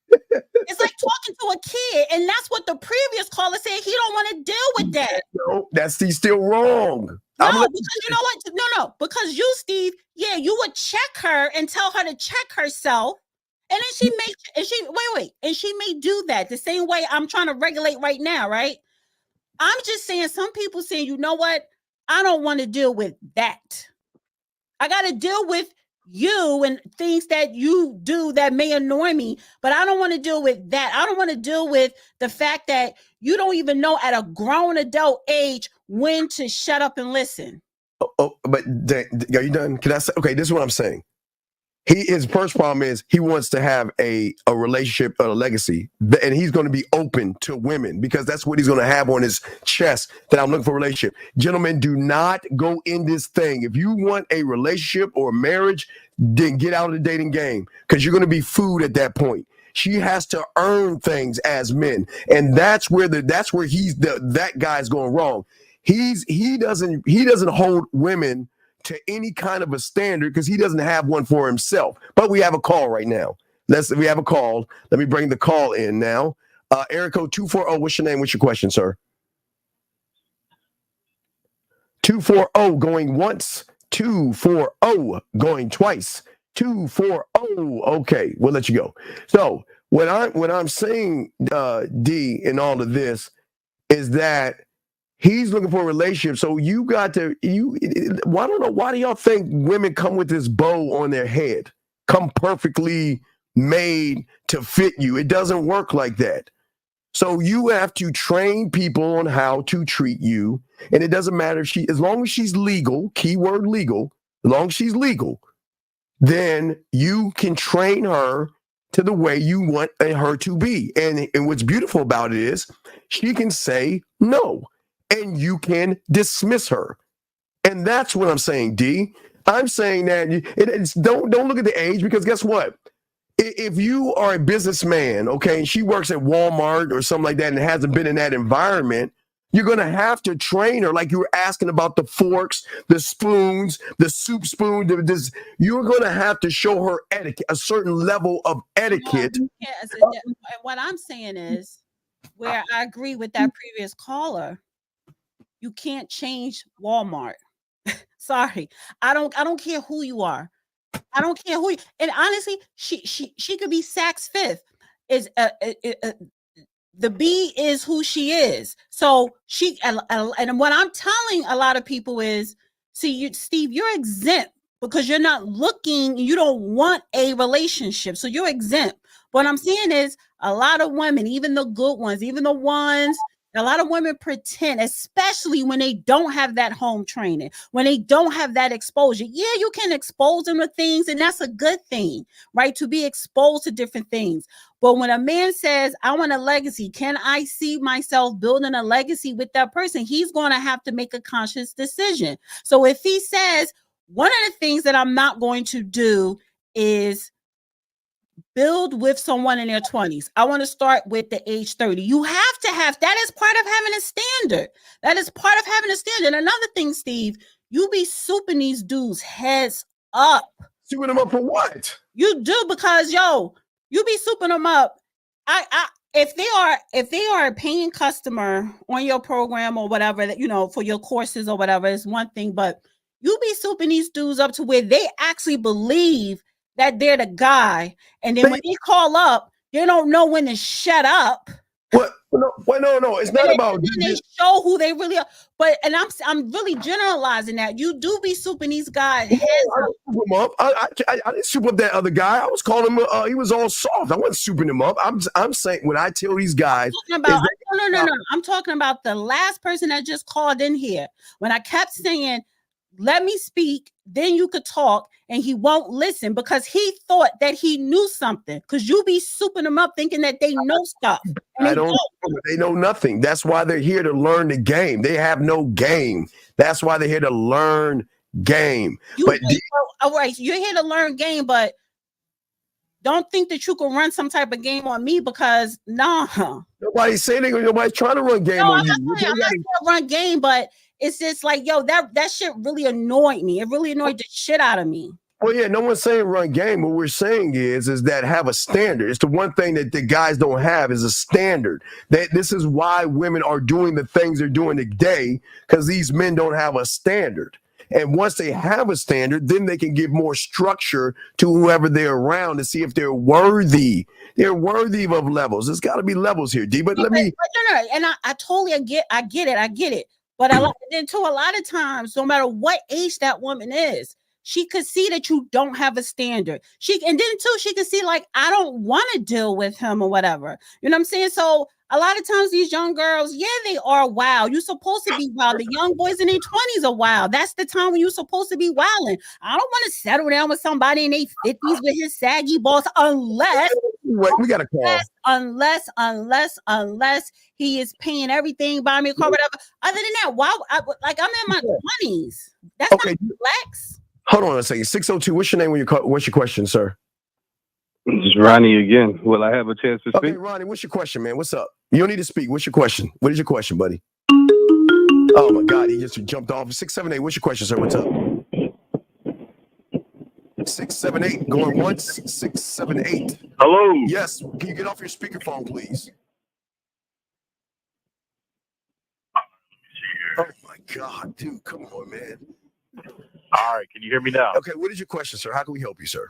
It's like talking to a kid, and that's what the previous caller said. He don't want to deal with that. No, he's still wrong. No, because you know what? No, because you, Steve, you would check her and tell her to check herself. And then she may do that the same way I'm trying to regulate right now, right? I'm just saying, some people saying, you know what? I don't want to deal with that. I got to deal with you and things that you do that may annoy me, but I don't want to deal with that. I don't want to deal with the fact that you don't even know at a grown adult age when to shut up and listen. But are you done? Can I say, okay, this is what I'm saying. His first problem is he wants to have a relationship, a legacy, and he's going to be open to women because that's what he's going to have on his chest, that I'm looking for a relationship. Gentlemen, do not go in this thing. If you want a relationship or a marriage, then get out of the dating game because you're going to be food at that point. She has to earn things as men, and that's where that guy's going wrong. He doesn't hold women to any kind of a standard because he doesn't have one for himself. But we have a call right now. We have a call. Let me bring the call in now. Area code 240. What's your name? What's your question, sir? 240 going once. 240 going twice. 240. Okay, we'll let you go. So what I'm saying, D, in all of this is that he's looking for a relationship. So you got to, I don't know, why do y'all think women come with this bow on their head? Come perfectly made to fit you. It doesn't work like that. So you have to train people on how to treat you. And it doesn't matter as long as she's legal, keyword legal, as long as she's legal, then you can train her to the way you want her to be. And what's beautiful about it is she can say no. And you can dismiss her. And that's what I'm saying, D. I'm saying that don't look at the age because guess what? If you are a businessman, okay, and she works at Walmart or something like that and hasn't been in that environment, you're going to have to train her like you were asking about the forks, the spoons, the soup spoon. You're going to have to show her etiquette, a certain level of etiquette. What I'm saying is where I agree with that previous caller. You can't change Walmart. Sorry. I don't care who you are. I don't care who you, and honestly, she could be Saks Fifth. The B is who she is. So and what I'm telling a lot of people is, see, Steve, you're exempt because you're not looking, you don't want a relationship. So you're exempt. What I'm saying is a lot of women, even the good ones, even the ones, a lot of women pretend, especially when they don't have that home training, when they don't have that exposure. Yeah, you can expose them to things, and that's a good thing, right? To be exposed to different things. But when a man says, I want a legacy, can I see myself building a legacy with that person? He's going to have to make a conscious decision. So if he says, one of the things that I'm not going to do is build with someone in their 20s. I want to start with the age 30. You have to have, that is part of having a standard. That is part of having a standard. Another thing, Steve, you be souping these dudes heads up. Souping them up for what? You do, because you be souping them up. If they are a paying customer on your program or whatever, that for your courses or whatever, is one thing, but you be souping these dudes up to where they actually believe that they're the guy, and then when they call up, they don't know when to shut up. What? No. It's not about. They show who they really are. But I'm really generalizing that. You do be souping these guys heads up. I didn't soup up that other guy. I was calling him. He was all soft. I wasn't souping him up. I'm saying when I tell these guys. No. I'm talking about the last person that just called in here. When I kept saying, let me speak, then you could talk, and he won't listen because he thought that he knew something, because you be souping them up thinking that they know stuff. They know nothing. That's why they're here to learn the game. They have no game. That's why they're here to learn game. All right, you're here to learn game, but don't think that you can run some type of game on me because nah. Nobody's saying it. Nobody's trying to run game on you. I'm not saying run game, but it's just like, yo, that shit really annoyed me. It really annoyed the shit out of me. Well, yeah, no one's saying run game. What we're saying is that have a standard. It's the one thing that the guys don't have is a standard. That this is why women are doing the things they're doing today, because these men don't have a standard. And once they have a standard, then they can give more structure to whoever they're around to see if they're worthy. They're worthy of levels. There's got to be levels here, D. But let me. No, and I totally get it. But a lot of times, no matter what age that woman is, she could see that you don't have a standard. She could see like, I don't want to deal with him or whatever. You know what I'm saying? So a lot of times these young girls, yeah, they are wild. You're supposed to be wild. The young boys in their 20s are wild. That's the time when you're supposed to be wilding. I don't want to settle down with somebody in their 50s with his saggy balls unless we got a call. Unless he is paying everything, buying me a car, whatever. Other than that, I'm in my 20s. That's okay. Not flex. Hold on a second. 602. What's your name? What's your question, sir? This is Ronnie again. Will I have a chance to speak? Okay, Ronnie, what's your question, man? What's up? You don't need to speak. What's your question? What is your question, buddy? Oh my God, he just jumped off. 678. What's your question, sir? What's up? 678. Going once. 678. Hello. Yes. Can you get off your speakerphone, please? Oh my God, dude, come on, man. All right, can you hear me now? Okay, what is your question, sir? How can we help you, sir?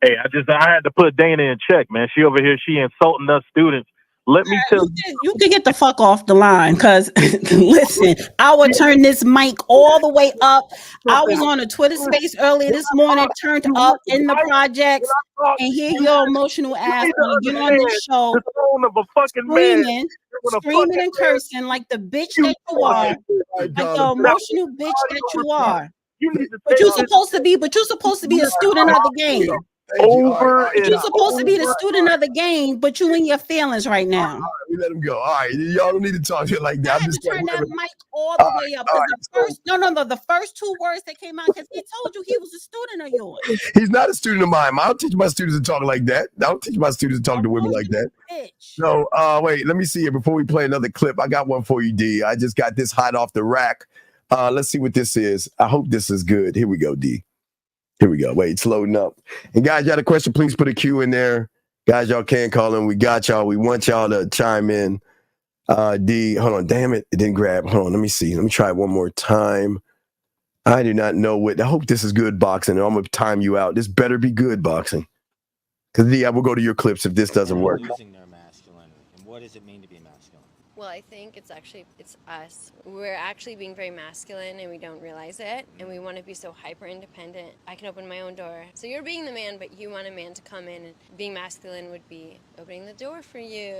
Hey, I had to put Dana in check, man. She over here, she insulting us students. Let me tell you can get the fuck off the line, because listen, I would turn this mic all the way up. I was on a Twitter space earlier this morning, turned up in the projects, and here your emotional ass gonna get on this show screaming and cursing like the bitch that you are, like the emotional bitch that you are. But you're supposed to be a student of the game. You're supposed to be the student of the game, but you in your feelings right now. All right, we let him go. All right, y'all don't need to talk shit like that. I had to turn that mic all the way up. The first two words that came out, because he told you he was a student of yours. He's not a student of mine. I don't teach my students to talk like that. I don't teach my students to talk to women like that. So, wait, let me see here before we play another clip. I got one for you, D. I just got this hot off the rack. Let's see what this is. I hope this is good. Here we go, D. Here we go. Wait, it's loading up. And guys, y'all had a question, please put a Q in there. Guys, y'all can call in. We got y'all. We want y'all to chime in. D, hold on. Damn it. It didn't grab. Hold on. Let me see. Let me try it one more time. I do not know what. I hope this is good boxing. I'm going to time you out. This better be good boxing. Because D, I will go to your clips if this doesn't work. Losing their masculinity. And what does it mean to be masculine? Well, I think it's us. We're actually being very masculine and we don't realize it. And we want to be so hyper independent. I can open my own door. So you're being the man, but you want a man to come in. And being masculine would be opening the door for you,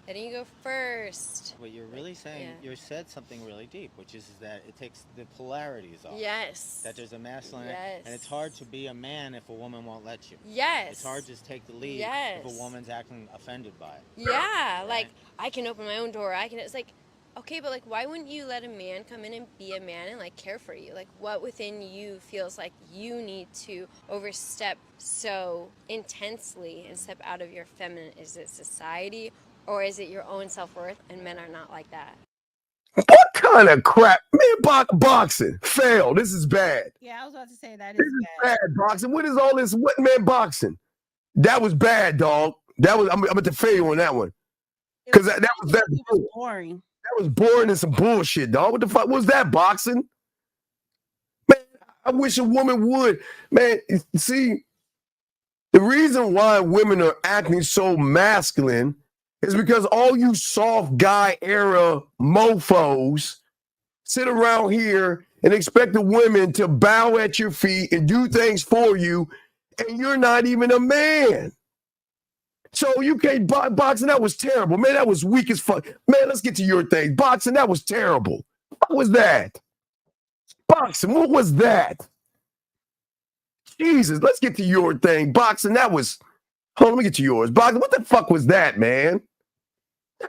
letting you go first. What you're really saying, you said something really deep, which is that it takes the polarities off. Yes. That there's a masculine. Yes. And it's hard to be a man if a woman won't let you. Yes. It's hard to take the lead if a woman's acting offended by it. Yeah, right? Like, I can open my own door. It's like, okay, but like, why wouldn't you let a man come in and be a man and like care for you? Like, what within you feels like you need to overstep so intensely and step out of your feminine? Is it society or is it your own self-worth? And men are not like that. What kind of crap? Man, boxing. Fail. This is bad. Yeah, I was about to say that this is bad. Boxing. What is all this? What, man, boxing? That was bad, dog. That was. I'm about to fail you on that one. Because that was boring. That was boring and some bullshit, dog. What the fuck was that, boxing? Man, I wish a woman would. Man, see, the reason why women are acting so masculine is because all you soft guy era mofos sit around here and expect the women to bow at your feet and do things for you, and you're not even a man. So you can't boxing. That was terrible, man. That was weak as fuck, man. Let's get to your thing. Boxing. That was terrible. What was that? Boxing. What was that? Jesus. Let's get to your thing. Boxing. That was. Hold on, let me get to yours. Boxing. What the fuck was that, man? All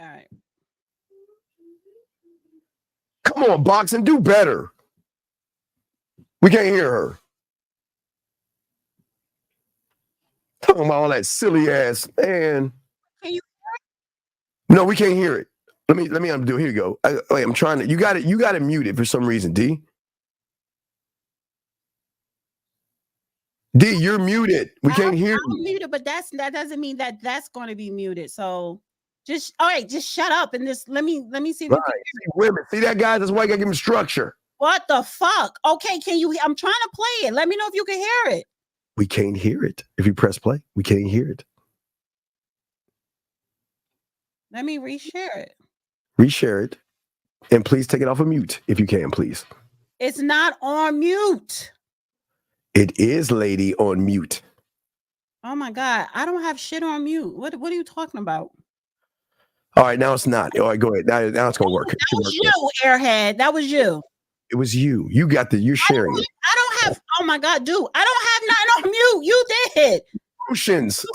right. Come on, boxing. Do better. We can't hear her. Talking about all that silly ass, man. Can you? No, we can't hear it. Let me undo. Here you go. Wait, I'm trying to. You got it muted for some reason. D, you're muted. We can't hear you. I'm muted, but that doesn't mean that that's going to be muted. So just shut up and just let me see if you can. Women, see that, guys? That's why you gotta give him structure. What the fuck? Okay, can you? I'm trying to play it. Let me know if you can hear it. We can't hear it. If you press play, we can't hear it. Let me reshare it. Reshare it, and please take it off of mute if you can, please. It's not on mute. It is, lady, on mute. Oh my God, I don't have shit on mute. What are you talking about? All right, now it's not. All right, go ahead. Now it's gonna work. That was you, airhead. That was you. It was you. You got you're sharing it. I don't have. Oh my God, dude, I don't have nothing on mute. You did. Emotions.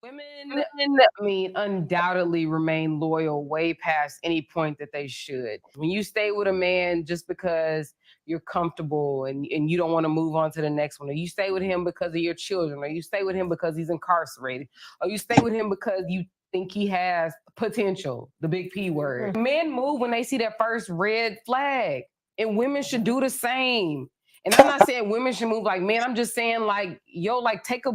Women, I mean, undoubtedly remain loyal way past any point that they should. When you stay with a man just because you're comfortable and you don't want to move on to the next one, or you stay with him because of your children, or you stay with him because he's incarcerated, or you stay with him because you think he has potential, the big P word. Men move when they see that first red flag, and women should do the same. And I'm not saying women should move like men. I'm just saying, like, yo, like, take a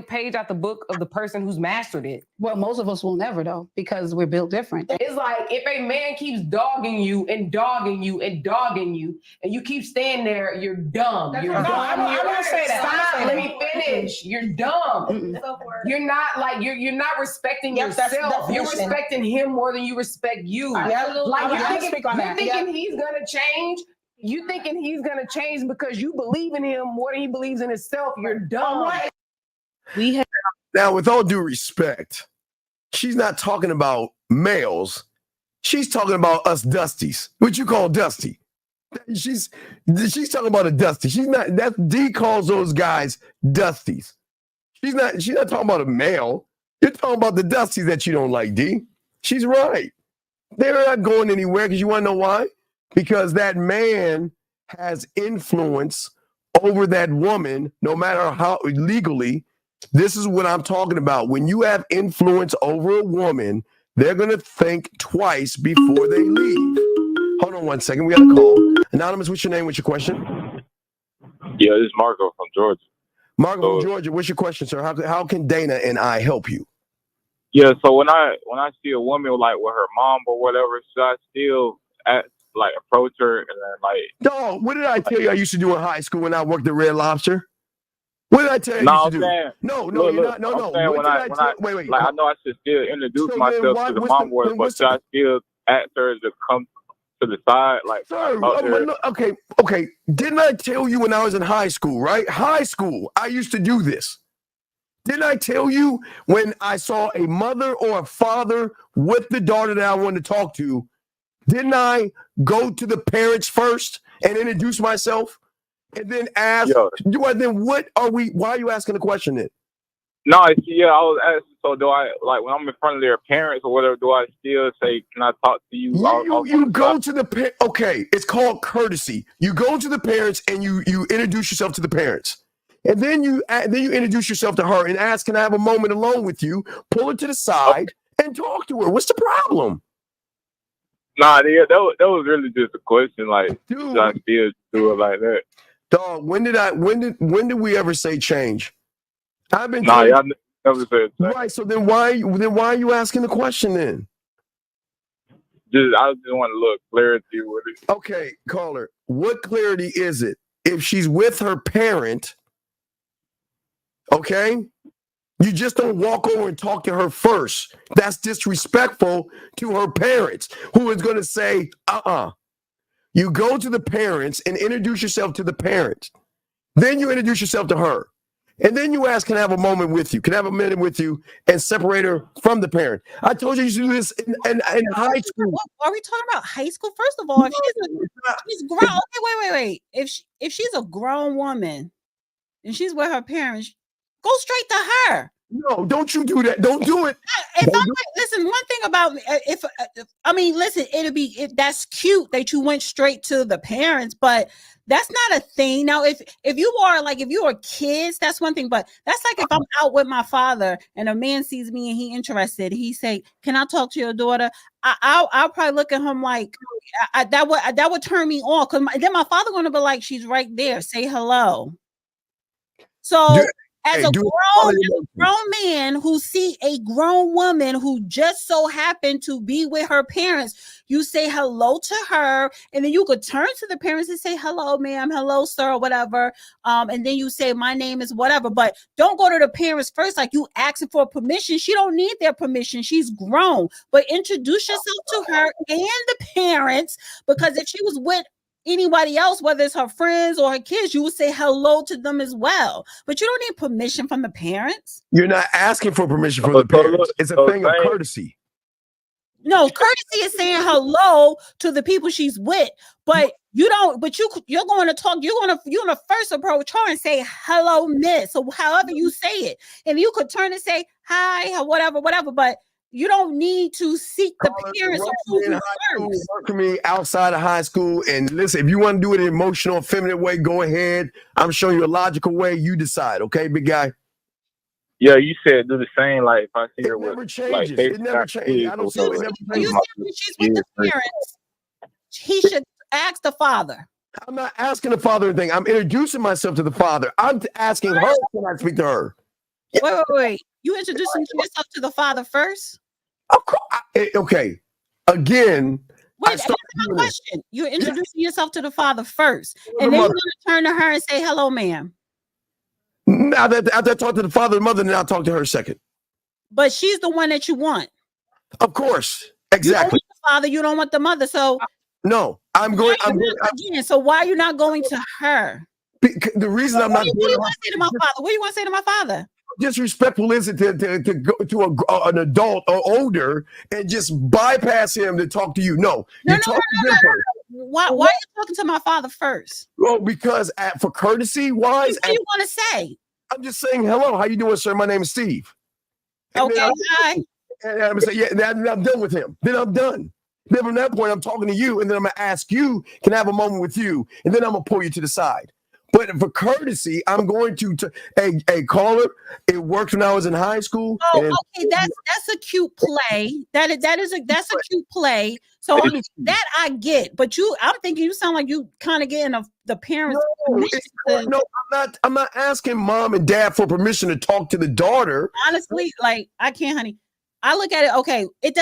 page out the book of the person who's mastered it. Well, most of us will never, though, because we're built different. It's like if a man keeps dogging you and dogging you and dogging you, and you keep staying there, you're dumb. You're dumb. I'm gonna say that. Stop. Let me finish. You're dumb. You're not like you're not respecting yourself. You're respecting him more than you respect you. Like you're thinking he's gonna change. You thinking he's gonna change because you believe in him more than he believes in himself. You're dumb. Now, with all due respect, she's not talking about males. She's talking about us Dusties. What you call Dusty? She's talking about a Dusty. She's not. That D calls those guys Dusties. She's not talking about a male. You're talking about the Dusties that you don't like, D. She's right. They're not going anywhere because you want to know why? Because that man has influence over that woman, no matter how legally. This is what I'm talking about. When you have influence over a woman, they're going to think twice before they leave. Hold on one second. We got a call. Anonymous, what's your name? What's your question? Yeah, this is Marco from Georgia. Marco from Georgia, what's your question, sir? How can Dana and I help you? Yeah, so when I see a woman like with her mom or whatever, should I still approach her and then like? Dog, what did I tell you I used to do in high school when I worked at Red Lobster? What did I tell you to do? No, you're not. No. Wait. Like, I know I should still introduce myself to the mom, but should I still ask her to come to the side? Like, sir, okay. Didn't I tell you when I was in high school, right? High school, I used to do this. Didn't I tell you when I saw a mother or a father with the daughter that I wanted to talk to, didn't I go to the parents first and introduce myself? And then ask, why are you asking the question then? No, I was asking, so do I, like, when I'm in front of their parents or whatever, do I still say, can I talk to you? You go to the okay, it's called courtesy. You go to the parents and you introduce yourself to the parents. And then you introduce yourself to her and ask, can I have a moment alone with you? Pull her to the side and talk to her. What's the problem? Nah, that was really just a question, like, should I still do it like that? Dog, when did we ever say change? I've been y'all never said change. Right, so then why are you asking the question then? I just want a little clarity with it. Okay, caller, what clarity is it? If she's with her parent, okay, you just don't walk over and talk to her first. That's disrespectful to her parents, who is going to say, You go to the parents and introduce yourself to the parents. Then you introduce yourself to her. And then you ask, can I have a moment with you? Can I have a minute with you? And separate her from the parent. I told you you should do this in high school. Are we talking about high school? First of all, if she's grown. Okay, wait. If she's a grown woman and she's with her parents, go straight to her. No, don't you do that. Don't do it. Listen, one thing about listen, that's cute that you went straight to the parents, but that's not a thing. Now, if you are kids, that's one thing, but that's like if I'm out with my father and a man sees me and he interested, he say, "Can I talk to your daughter?" I'll probably look at him like that would turn me on, because then my father gonna be like, "She's right there. Say hello." So as a grown man who see a grown woman who just so happened to be with her parents, you say hello to her, and then you could turn to the parents and say, "Hello, ma'am, hello, sir," or whatever. And then you say, "My name is whatever," but don't go to the parents first, like you asking for permission. She don't need their permission. She's grown. But introduce yourself to her and the parents, because if she was with anybody else, whether it's her friends or her kids, you would say hello to them as well. But you don't need permission from the parents. You're not asking for permission from the parents. It's a thing of courtesy. No, courtesy is saying hello to the people she's with, but you don't. But you're going to talk. You're gonna first approach her and say, "Hello, miss," or however you say it, and you could turn and say, "Hi," or whatever. But you don't need to seek the parents' approval first. Work for me outside of high school, and listen, if you want to do it in an emotional, feminine way, go ahead. I'm showing you a logical way. You decide, okay, big guy. Yeah, you said do the same. Like if I see her It never with, changes. like, it never changes. I don't see it. Never You said when she's with the parents, he should ask the father. I'm not asking the father anything. I'm introducing myself to the father. I'm asking her, can I speak to her? Wait. You introducing yourself to the father first? Of course. Okay. Again, wait, that's my question. You're introducing yourself to the father first, and then you're going to turn to her and say, "Hello, ma'am." Now that after I talk to the father and mother, then I'll talk to her second. But she's the one that you want. Of course. Exactly. You don't want the father, you don't want the mother. So no, I'm going again. So why are you not going to her? The reason I'm not What do you want to say to my father? What do you want to say to my father? Disrespectful is it to go to an adult or older and just bypass him to talk to you? No. No. Why are you talking to my father first? Well, because for courtesy wise, what do you want to say? I'm just saying hello. How you doing, sir? My name is Steve. And okay, hi. And I'm gonna say, yeah, then I'm done with him. Then I'm done. Then from that point, I'm talking to you, and then I'm gonna ask you, can I have a moment with you? And then I'm gonna pull you to the side. But for courtesy, I'm going to a caller. It worked when I was in high school. Oh, okay, that's a cute play. That's a cute play. So that I get. But I'm thinking you sound like you kind of getting the parents' permission. No, I'm not asking mom and dad for permission to talk to the daughter. Honestly, like I can't, honey. I look at it, okay, it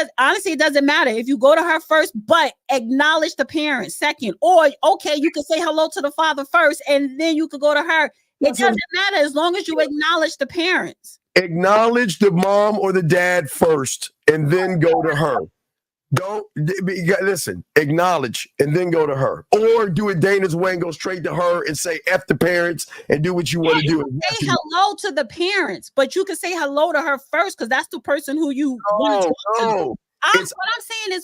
doesn't matter if you go to her first, but acknowledge the parents second. Or, okay, you can say hello to the father first, and then you could go to her. It doesn't matter as long as you acknowledge the parents. Acknowledge the mom or the dad first, and then go to her. Don't listen, acknowledge, and then go to her. Or do it Dana's way and go straight to her and say F the parents and do what you want to do. Say hello to the parents, but you can say hello to her first because that's the person who you want to talk to.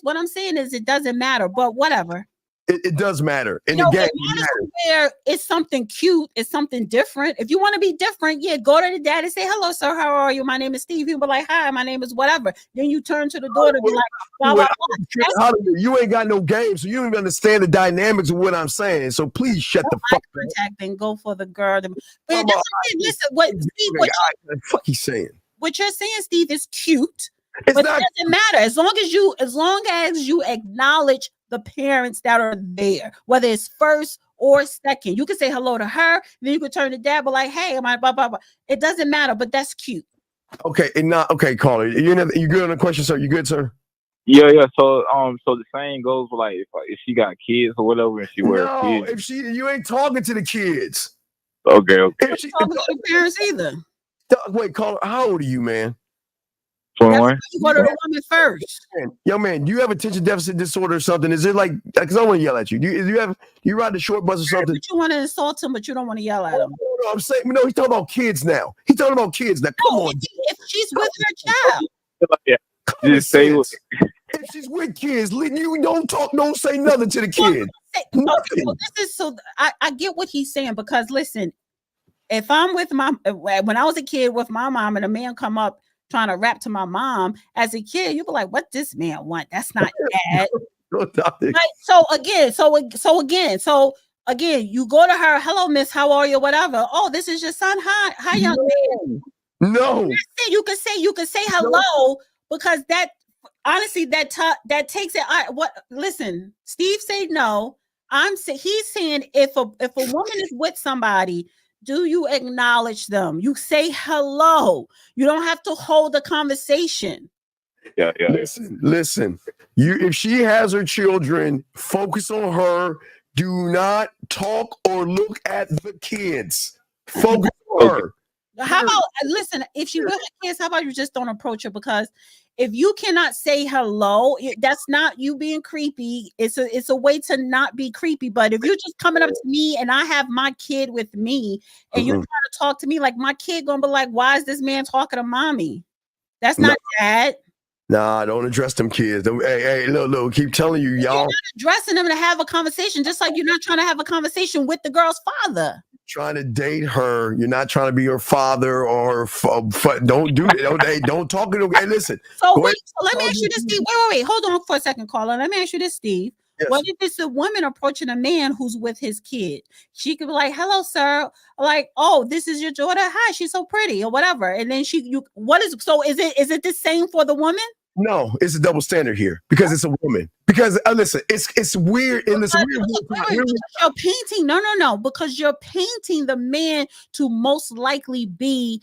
What I'm saying is it doesn't matter, but whatever. It does matter. In the game, where it's something cute, it's something different. If you want to be different, go to the dad and say, "Hello, sir. How are you? My name is Steve." He'll be like, "Hi, my name is whatever." Then you turn to the daughter and be like, blah, blah, blah. You ain't got no game, so you don't even understand the dynamics of what I'm saying. So please shut the fuck up. And go for the girl. Listen, fuck he's saying. What you're saying, Steve, is cute. But it doesn't matter as long as you acknowledge the parents that are there, whether it's first or second. You can say hello to her, then you can turn to dad, but like, "Hey, am I blah blah blah?" It doesn't matter, but that's cute. Okay, caller. You good on the question, sir? You good, sir? Yeah. So the same goes for like if she got kids or whatever, and she wears kids. You ain't talking to the kids. Okay. If she talking to the parents either. Wait, caller. How old are you, man? 21. You go to the woman first. Yo, man, do you have attention deficit disorder or something? Is it like, because I want to yell at you. Do you ride the short bus or something? But you want to insult him, but you don't want to yell at him. No, I'm saying, no, he's talking about kids now. He's talking about kids now. Come on. If she's with her child. Yeah. Just say if she's with kids, you don't say nothing to the kids. I get what he's saying because listen, if I'm with my, when I was a kid with my mom and a man come up trying to rap to my mom as a kid, you be like, what this man want? That's not dad. Right? So again, you go to her, hello, miss, how are you? Whatever. Oh, this is your son. Hi, young man. No. You can say hello because that honestly that takes it. Listen, Steve said no. He's saying if a woman is with somebody, do you acknowledge them? You say hello. You don't have to hold a conversation. Yeah. Listen. If she has her children, focus on her. Do not talk or look at the kids. Focus on her. How about listen? If she with her kids, how about you just don't approach her? Because if you cannot say hello, that's not you being creepy. It's a way to not be creepy. But if you're just coming up to me and I have my kid with me and you're trying to talk to me, like my kid gonna be like, why is this man talking to mommy? That's not dad. Nah, don't address them kids. Hey, look, keep telling you, y'all. You're not addressing them to have a conversation, just like you're not trying to have a conversation with the girl's father. Trying to date her. You're not trying to be her father or don't do it. Don't talk to them. Hey, listen. So let me ask you this, Steve. Wait. Hold on for a second, caller. Let me ask you this, Steve. Yes. What if it's a woman approaching a man who's with his kid? She could be like, hello, sir. Like, oh, this is your daughter. Hi, she's so pretty or whatever. And then is it the same for the woman? No, it's a double standard here because it's a woman. Because listen, it's weird in this weird. You're painting no, because you're painting the man to most likely be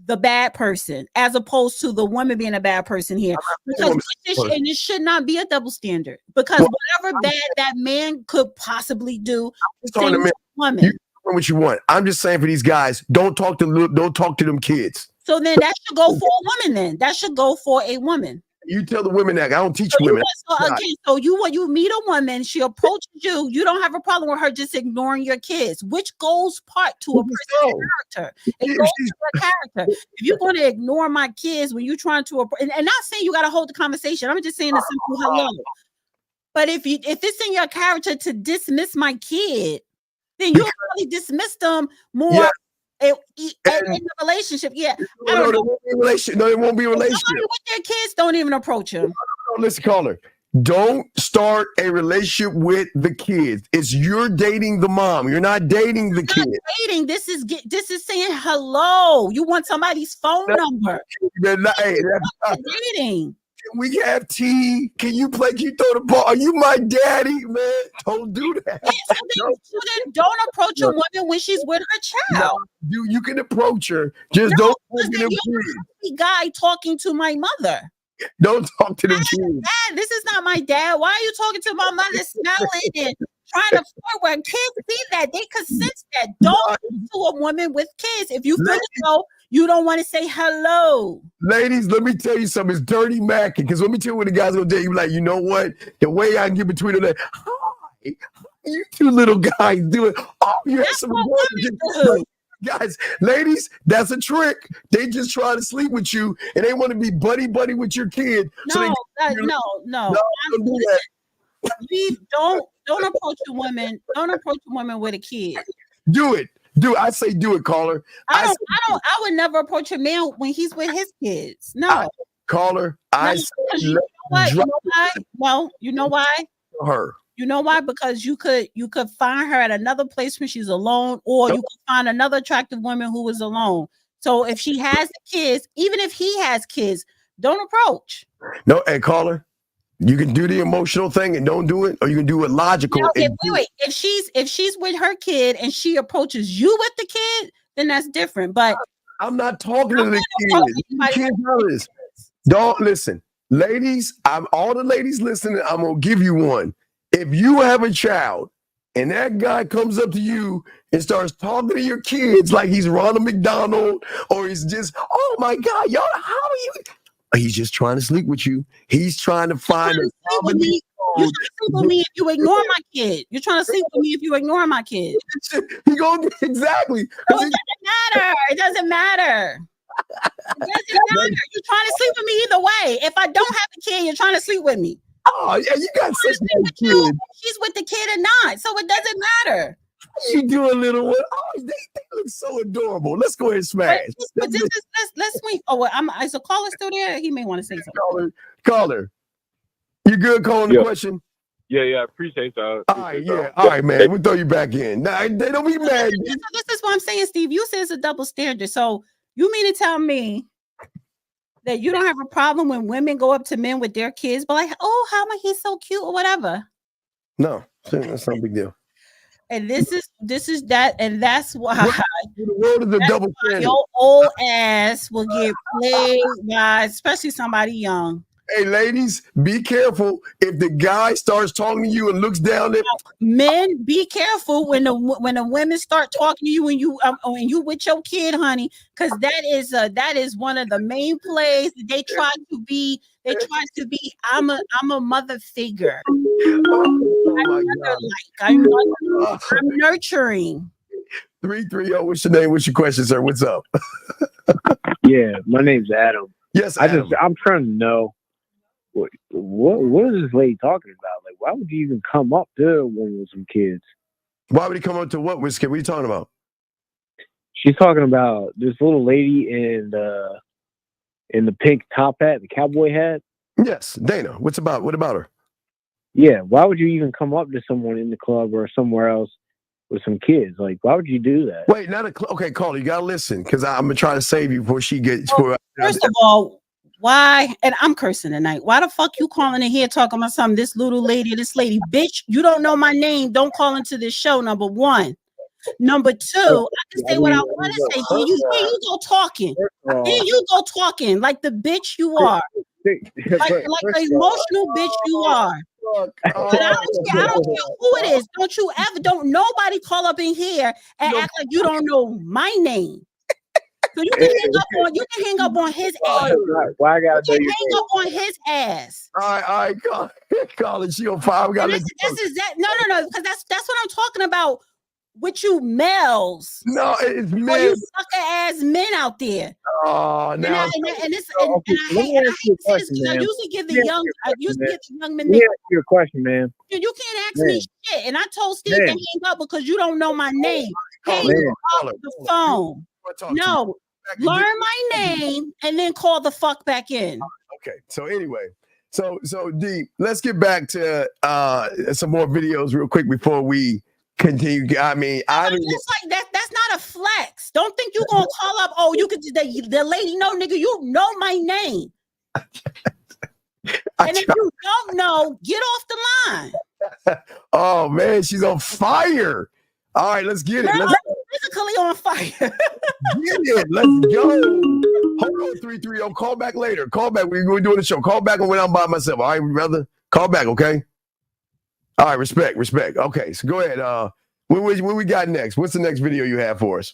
the bad person as opposed to the woman being a bad person here. Because it should not be a double standard. Because whatever bad that man could possibly do, the woman. You what you want. I'm just saying for these guys, don't talk to them kids. So then that should go for a woman. Then that should go for a woman. You tell the women that I don't teach women. When you meet a woman, she approaches you. You don't have a problem with her just ignoring your kids, which goes part to a person's character. It goes to your character. If you're going to ignore my kids when you're trying to, and not saying you got to hold the conversation. I'm just saying a simple hello. But if it's in your character to dismiss my kid, then you'll probably dismiss them more. Yeah. In the relationship, it won't be a relationship. Somebody with their kids don't even approach them. No, listen, caller. Don't start a relationship with the kids. You're dating the mom. You're not dating the kid. Dating. This is saying hello. You want somebody's phone number. Dating. We have tea. Can you throw the ball? Are you my daddy, man? Don't do that. So then don't approach a woman when she's with her child. No, you can approach her. Just don't talk to them kids. Guy talking to my mother. Don't talk to them kids. Dad, this is not my dad. Why are you talking to my mother smelling and trying to flirt with kids? See that. They can sense that. Don't talk to a woman with kids. If you feel as though you don't want to say hello. Ladies, let me tell you something. It's dirty macking. Because let me tell you what the guys going to do. You like, you know what? The way I can get between them, like, hi, you two little guys do it. Oh, you have some guys, ladies, that's a trick. They just try to sleep with you and they want to be buddy with your kid. No. Don't approach a woman. Don't approach a woman with a kid. Do it. I say do it, caller. I would never approach a man when he's with his kids. No. Caller, you know why? No, you know why? Her. You know why? Because you could find her at another place when she's alone, or you could find another attractive woman who is alone. So if she has the kids, even if he has kids, don't approach. No, hey, caller. You can do the emotional thing and don't do it, or you can do it logical. Now, if she's with her kid and she approaches you with the kid, then that's different. But I'm not talking to the kids. Don't listen, ladies. All the ladies listening. I'm gonna give you one. If you have a child and that guy comes up to you and starts talking to your kids like he's Ronald McDonald, or he's just, oh my God, y'all, how are you? He's just trying to sleep with you. He's trying to find a You're trying to sleep with me if you ignore my kid. You're trying to sleep with me if you ignore my kid. Exactly. It doesn't matter. You're trying to sleep with me either way. If I don't have a kid, you're trying to sleep with me. Oh, yeah, you got such a kid. She's with the kid or not, so it doesn't matter. You do a little one. Oh, they look so adorable. Let's go ahead and smash. But this is let's swing. Oh, well, is the caller still there? He may want to say something. Caller, you good calling the question? Yeah, I appreciate that. All right, man. We'll throw you back in. Nah, they don't be mad. This is what I'm saying, Steve. You say it's a double standard. So you mean to tell me that you don't have a problem when women go up to men with their kids, but like, oh, how am he's so cute or whatever? No, that's not a big deal. And this is that, and that's why the world is a double standard. Your old ass will get played by, especially somebody young. Hey, ladies, be careful if the guy starts talking to you and looks down at men. Be careful when the women start talking to you when you with your kid, honey, because that is one of the main plays. They try to be. I'm a mother figure. I'm nurturing. 330. What's your name? What's your question, sir? What's up? Yeah, my name's Adam. Yes, Adam. I'm trying to know what is this lady talking about? Like, why would you even come up to a woman with some kids? Why would he come up to what with kid? What are you talking about? She's talking about this little lady in the pink top hat, the cowboy hat. Yes, Dana. What about her? Yeah, why would you even come up to someone in the club or somewhere else with some kids? Like, why would you do that? Wait, not a club. Okay, caller, you gotta listen because I'm gonna try to save you before she gets. First of all, why? And I'm cursing tonight. Why the fuck you calling in here talking about something? This little lady, this lady, bitch. You don't know my name. Don't call into this show. Number one. Number two, I can say what I want to say. Here you go talking. Here you go talking like the bitch you are. Like the emotional bitch you are. But I don't care who it is. Don't nobody call up in here and act like you don't know my name. So you can hang up on his ass. Why I gotta you can hang up on his ass. All right, call it. She on fire. This is that. No, because that's what I'm talking about with you males. No, it's men. Or you sucker ass men out there. Oh, now. I usually give the young men. Let me ask you a question, man. You can't ask me shit. And I told Steve to hang up because you don't know my name. Hang up the phone. No, learn my name and then call the fuck back in. Okay. So anyway, so Deep, let's get back to some more videos real quick before we continue. I mean, that's like that. That's not a flex. Don't think you're gonna call up. Oh, you could the lady. No, nigga, you know my name. And if you don't know, get off the line. Oh man, she's on fire. All right, let's get it. Let's physically on fire. Get it. Let's go. Hold on, 330. Call back later. Call back. We're doing the show. Call back when I'm by myself. All right, brother. Call back, okay? All right, respect. Okay, so go ahead. What we got next? What's the next video you have for us?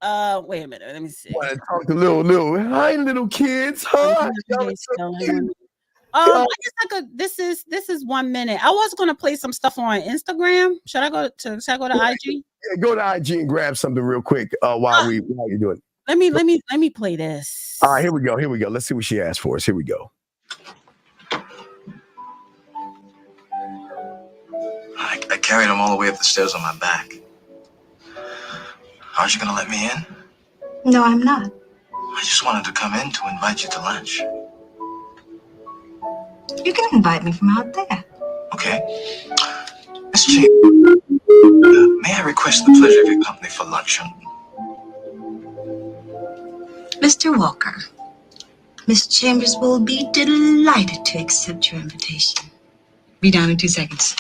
Wait a minute. Let me see. Want to talk to little. Hi, little kids. Hi. I guess this is 1 minute. I was gonna play some stuff on Instagram. Should I go to IG? Yeah, go to IG and grab something real quick while you're doing it. Let me play this. All right, here we go. Let's see what she asked for us. Here we go. I carried him all the way up the stairs on my back. Aren't you gonna let me in? No, I'm not. I just wanted to come in to invite you to lunch. You can invite me from out there. Okay. Miss Chambers, may I request the pleasure of your company for luncheon? Mr. Walker, Miss Chambers will be delighted to accept your invitation. Be down in 2 seconds.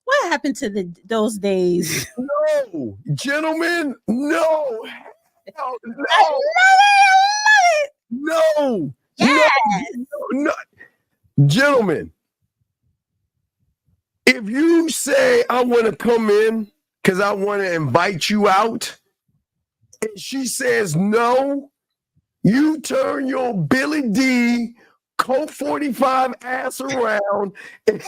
What happened to those days? No, gentlemen, no. I love it. No. Yes. No. Gentlemen, if you say I want to come in because I want to invite you out, and she says no, you turn your Billy D Colt 45 ass around and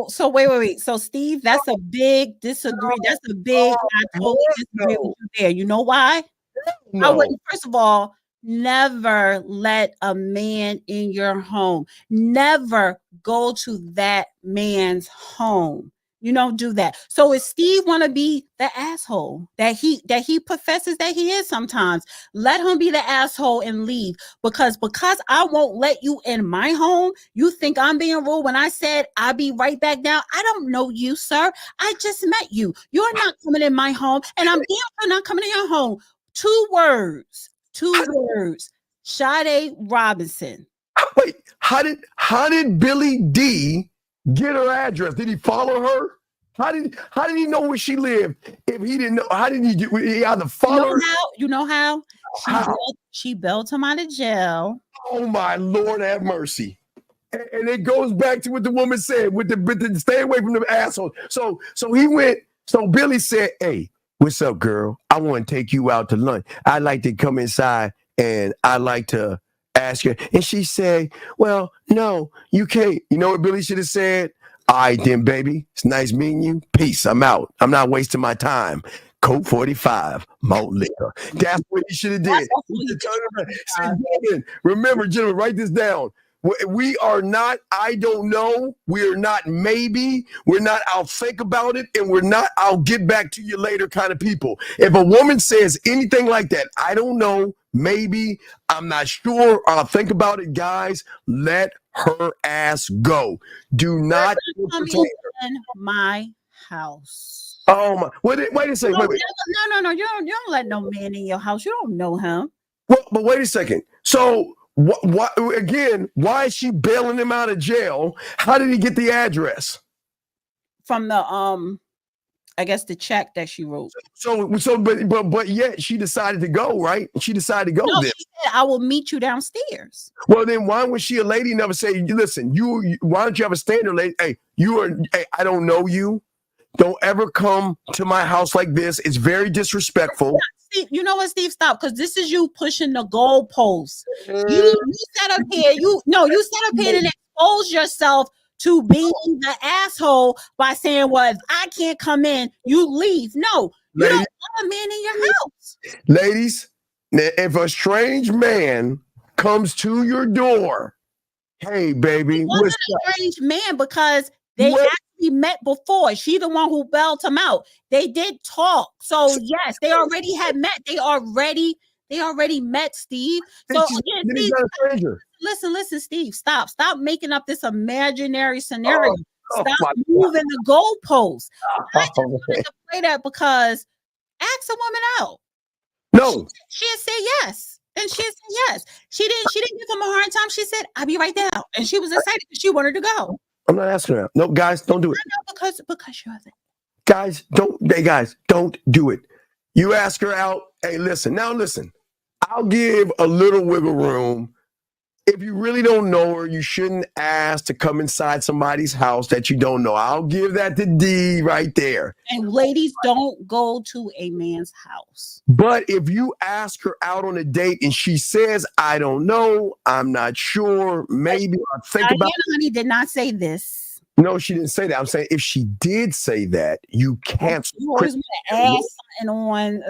so wait. So Steve, that's a big disagree. That's a big. I totally disagree with you there. You know why? No. I wouldn't. First of all, never let a man in your home. Never go to that man's home. You don't do that. So if Steve want to be the asshole that he professes that he is sometimes, let him be the asshole and leave. Because I won't let you in my home, you think I'm being rude when I said I'll be right back down. I don't know you, sir. I just met you. You're not coming in my home, and I'm damn sure not coming in your home. Two words. Sade Robinson. Wait, how did Billy D get her address? Did he follow her? How did he know where she lived? If he didn't know, how did he either follow her? You know how? She bailed him out of jail. Oh my Lord, have mercy. And it goes back to what the woman said with the stay away from the asshole. So he went. So Billy said, "Hey, what's up, girl? I want to take you out to lunch. I'd like to come inside and I'd like to ask you." And she said, "Well, no, you can't." You know what Billy should have said? "All right, then, baby. It's nice meeting you. Peace. I'm out. I'm not wasting my time. Coke 45, malt liquor." That's what he should have did. Remember, gentlemen, write this down. We are not, I don't know. We're not maybe. We're not, I'll think about it. And we're not, I'll get back to you later kind of people. If a woman says anything like that, I don't know, maybe, I'm not sure, I'll think about it, guys, let her ass go. Do not come in my house. Oh my! Wait a second. Wait. No. You don't let no man in your house. You don't know him. Well, but wait a second. So what again? Why is she bailing him out of jail? How did he get the address? From the I guess the check that she wrote. But yet she decided to go, right? She decided to go. No, then. she said, "I will meet you downstairs." Well, then why was she a lady? Never say, "Listen, you. Why don't you have a standard, lady? Hey, I don't know you. Don't ever come to my house like this. It's very disrespectful." Steve, you know what, Steve? Stop, because this is you pushing the goalposts. You set up here. You set up here and expose yourself to being the asshole by saying, "Well, if I can't come in, you leave." No, you don't want a man in your house. Ladies, if a strange man comes to your door, hey, baby, it wasn't a strange man because they actually met before. She the one who bailed him out. They did talk. So yes, they already had met. They already met, Steve. So again, Steve, he's not a stranger. Listen, Steve, stop making up this imaginary scenario. Stop moving the goalposts. I just wanted to play that because ask a woman out. No. She said yes. And she said yes. She didn't give him a hard time. She said, "I'll be right down." And she was excited because she wanted to go. I'm not asking her out. No, guys, don't do it. I know because you're the guys, don't do it. You ask her out. Hey, listen. I'll give a little wiggle room. If you really don't know her, you shouldn't ask to come inside somebody's house that you don't know. I'll give that to D right there. And ladies, don't go to a man's house. But if you ask her out on a date and she says, "I don't know, I'm not sure, maybe I'll think about it." Honey did not say this. No, she didn't say that. I'm saying if she did say that, you cancel. You always want to add something on.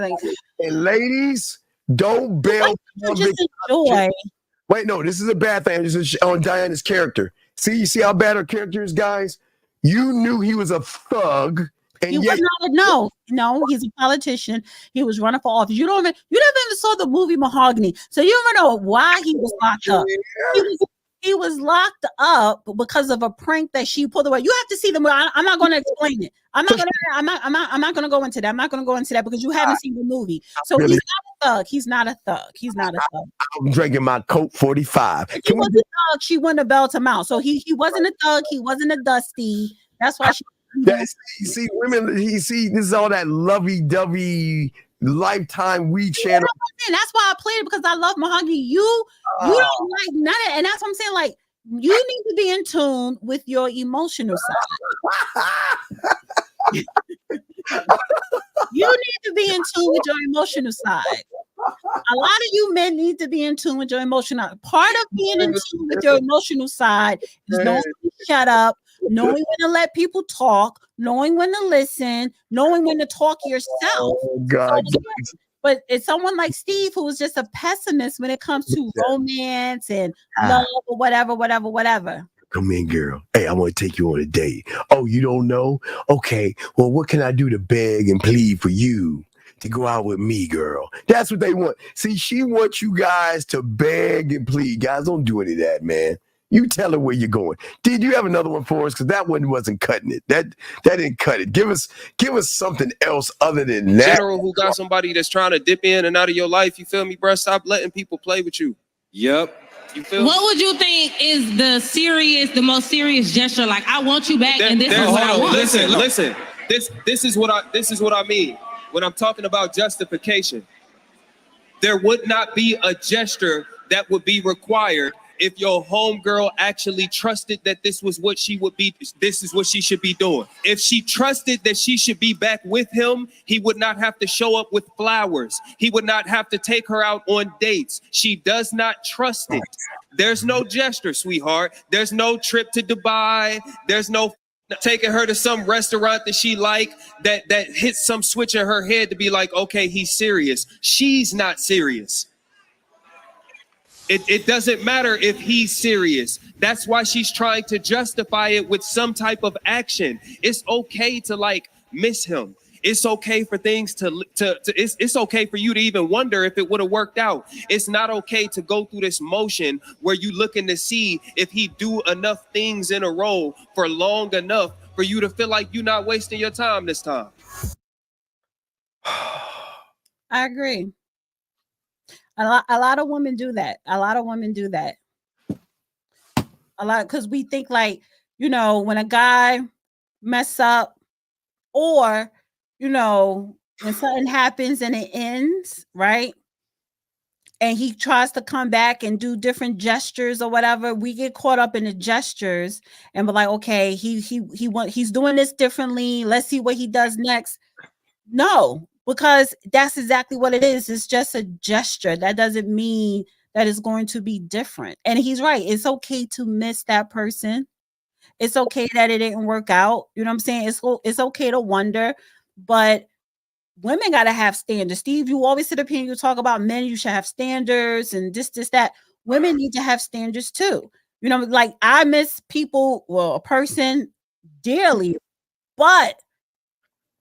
And ladies, don't bail. Just enjoy. Wait, no, this is a bad thing. This is on Diana's character. You see how bad her character is, guys? You knew he was a thug. And he was not no, he's a politician. He was running for office. You never even saw the movie Mahogany. So you don't know why he was locked up. He was locked up because of a prank that she pulled away. You have to see the movie. I'm not going to explain it. I'm not going to go into that. I'm not going to go into that because you haven't seen the movie. So he's not a thug. He's not a thug. I'm drinking my Coke 45. If he was a thug, she wouldn't have bailed him out. So he wasn't a thug. He wasn't a dusty. That's why she. See, women. This is all that lovey-dovey Lifetime We channel. That's why I played it because I love Mahogany. You don't like none of it, and that's what I'm saying. Like you need to be in tune with your emotional side. You need to be in tune with your emotional side. A lot of you men need to be in tune with your emotional. Part of being in tune with your emotional side is knowing when to shut up, knowing when to let people talk, knowing when to listen, knowing when to talk yourself. Oh, God. But it's someone like Steve who is just a pessimist when it comes to romance and love or whatever. Come in, girl. Hey, I want to take you on a date. Oh, you don't know? Okay. Well, what can I do to beg and plead for you to go out with me, girl? That's what they want. See, she wants you guys to beg and plead. Guys, don't do any of that, man. You tell her where you're going. Did you have another one for us? Because that one wasn't cutting it. That didn't cut it. Give us something else other than that. General who got somebody that's trying to dip in and out of your life. You feel me, bro? Stop letting people play with you. Yep. You feel What me? would you think is the most serious gesture? Like, I want you back, and this is what I want. Listen. This is what I mean when I'm talking about justification. There would not be a gesture that would be required if your homegirl actually trusted that this is what she should be doing. If she trusted that she should be back with him, he would not have to show up with flowers. He would not have to take her out on dates. She does not trust it. There's no gesture, sweetheart. There's no trip to Dubai. There's no taking her to some restaurant that she like that hits some switch in her head to be like, okay, he's serious. She's not serious. It doesn't matter if he's serious. That's why she's trying to justify it with some type of action. It's okay to like miss him. It's okay for things it's okay for you to even wonder if it would have worked out. It's not okay to go through this motion where you looking to see if he do enough things in a row for long enough for you to feel like you're not wasting your time this time. I agree. A lot of women do that. A lot, because we think like, when a guy mess up or, when something happens and it ends, right? And he tries to come back and do different gestures or whatever, we get caught up in the gestures and we're like, okay, he's doing this differently. Let's see what he does next. No, because that's exactly what it is. It's just a gesture. That doesn't mean that it's going to be different. And he's right. It's okay to miss that person. It's okay that it didn't work out. You know what I'm saying? It's okay to wonder, but women got to have standards. Steve, you always sit up here and you talk about men, you should have standards and this, that. Women need to have standards too. Like I miss a person dearly, but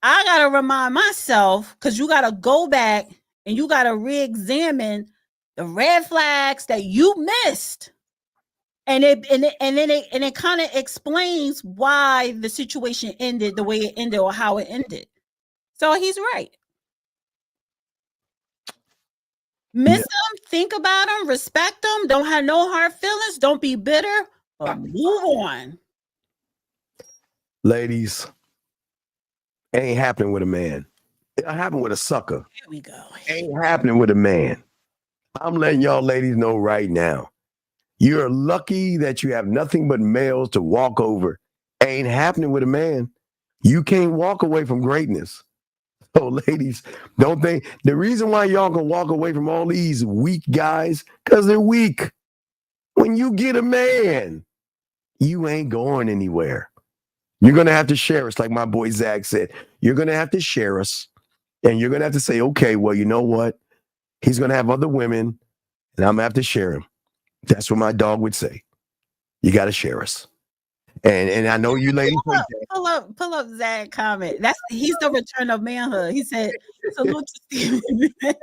I got to remind myself, because you got to go back and you got to re-examine the red flags that you missed. And it kind of explains why the situation ended the way it ended or how it ended. So he's right. Miss him, think about him, respect him, don't have no hard feelings, don't be bitter, but move on. Ladies, it ain't happening with a man. It'll happen with a sucker. Here we go. Ain't happening with a man. I'm letting y'all ladies know right now. You're lucky that you have nothing but males to walk over. Ain't happening with a man. You can't walk away from greatness. So ladies, don't think the reason why y'all can walk away from all these weak guys, because they're weak. When you get a man, you ain't going anywhere. You're going to have to share us, like my boy Zach said. You're going to have to share us. And you're going to have to say, okay, well, you know what? He's going to have other women, and I'm going to have to share him. That's what my dog would say. You got to share us. And I know you ladies. Pull up Zach comment. He's the return of manhood. He said, salute to Steven. I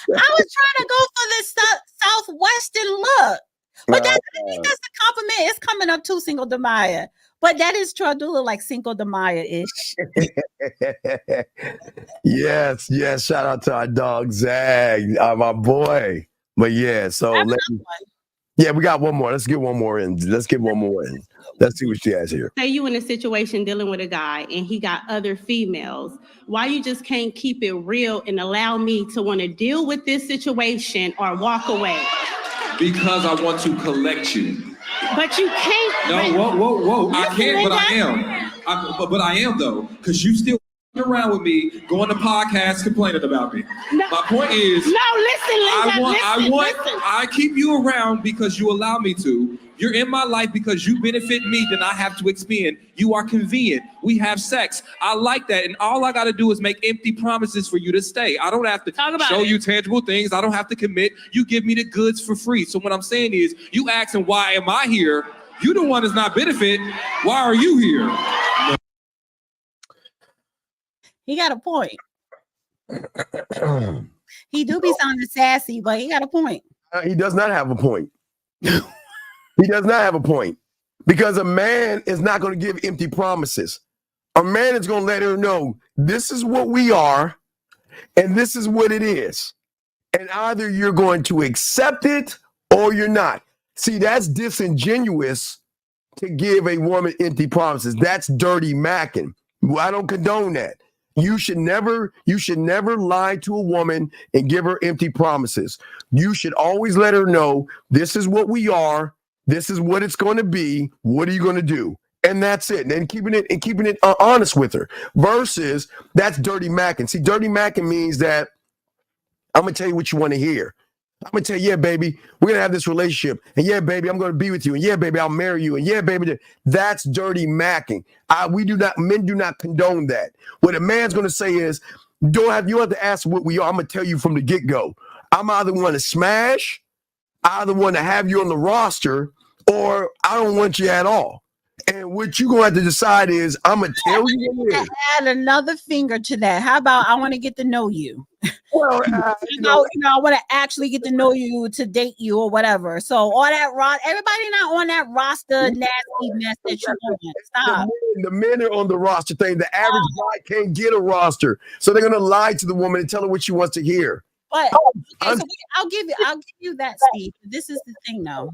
was trying to go for this southwestern look. But I think that's the compliment. It's coming up too, Cinco de Mayo. But that is true. I do look like Cinco de Mayo-ish. Yes. Shout out to our dog, Zach, my boy. But yeah, so we got one more. Let's get one more in. Let's see what she has here. Say you in a situation dealing with a guy and he got other females. Why you just can't keep it real and allow me to want to deal with this situation or walk away? Because I want to collect you. But you can't. No, whoa. I can't, but I am. But I am, though, because you still around with me, going to podcasts complaining about me. No. My point is, listen. I keep you around because you allow me to. You're in my life because you benefit me, then I have to expend. You are convenient. We have sex. I like that. And all I got to do is make empty promises for you to stay. I don't have to show you tangible things. I don't have to commit. You give me the goods for free. So what I'm saying is, you asking why am I here? You the one that's not benefit. Why are you here? He got a point. He do be sounding sassy, but he got a point. He does not have a point. He does not have a point. Because a man is not going to give empty promises. A man is going to let her know this is what we are and this is what it is. And either you're going to accept it or you're not. See, that's disingenuous to give a woman empty promises. That's dirty macking. I don't condone that. You should never lie to a woman and give her empty promises. You should always let her know this is what we are. This is what it's going to be. What are you going to do? And that's it. And keeping it honest with her versus that's dirty macking. See, dirty macking means that I'm going to tell you what you want to hear. I'm going to tell you, yeah, baby, we're going to have this relationship. And yeah, baby, I'm going to be with you. And yeah, baby, I'll marry you. And yeah, baby, that's dirty macking. Men do not condone that. What a man's going to say is, you don't have to ask what we are. I'm going to tell you from the get-go. I'm either want to smash, I either want to have you on the roster, or I don't want you at all. And what you're going to have to decide is, I'm going to tell you what it is. Add another finger to that. How about I want to get to know you? Well, I want to actually get to know you to date you or whatever. So all that everybody not on that roster nasty mess that you want. Stop. The men are on the roster thing. The average guy can't get a roster, so they're going to lie to the woman and tell her what she wants to hear. But okay, so I'll give you that, Steve. This is the thing, though.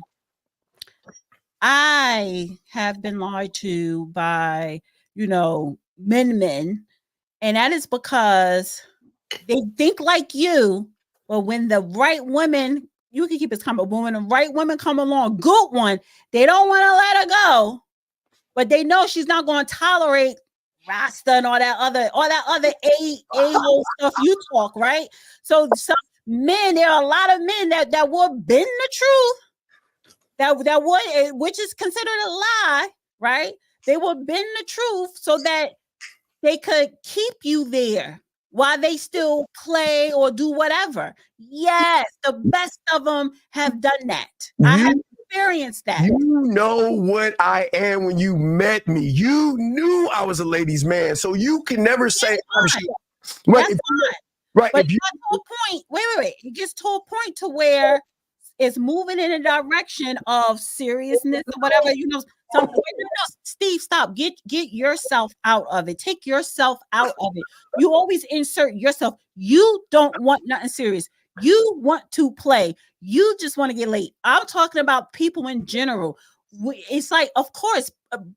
I have been lied to by men, and that is because they think like you, but when the right women, you can keep this comment, but when the right women come along, good one, they don't want to let her go, but they know she's not going to tolerate Rasta and all that other a-hole stuff you talk, right? So some men, there are a lot of men that will bend the truth, that would, which is considered a lie, right? They will bend the truth so that they could keep you there while they still play or do whatever. Yes, the best of them have done that. I have experienced that. You know what I am when you met me. You knew I was a ladies' man, so you can never say right. Right. But you got to a point. Wait. It gets to a point to where it's moving in a direction of seriousness or whatever. Steve, stop. Get yourself out of it. Take yourself out of it. You always insert yourself. You don't want nothing serious. You want to play. You just want to get laid. I'm talking about people in general. It's like, of course,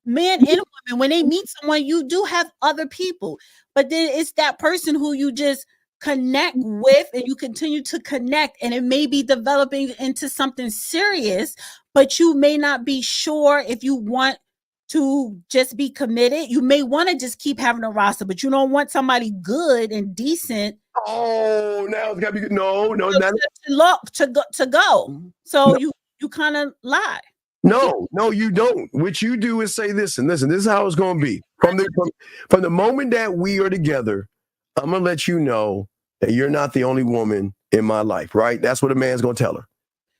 men and women, when they meet someone, you do have other people, but then it's that person who you just connect with and you continue to connect, and it may be developing into something serious, but you may not be sure if you want to just be committed. You may want to just keep having a roster, but you don't want somebody good and decent. Oh, now it's got to be to go. So no. you kind of lie. No, you don't. What you do is say this, and listen, this is how it's going to be. From the moment that we are together, I'm going to let you know that you're not the only woman in my life, right? That's what a man's going to tell her.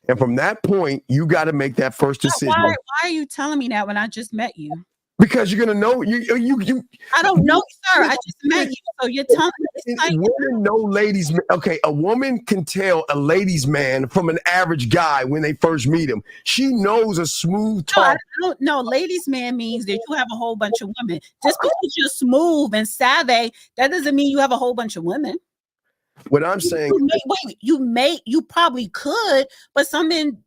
And from that point, you got to make that first decision. Why are you telling me that when I just met you? Because you're going to know. You. I don't know, sir. I just met you. So you're telling me. Women know ladies. Okay, a woman can tell a ladies' man from an average guy when they first meet him. She knows a smooth talk. No, ladies' man means that you have a whole bunch of women. Just because you're smooth and savvy, that doesn't mean you have a whole bunch of women. What I'm saying, you probably could, but some men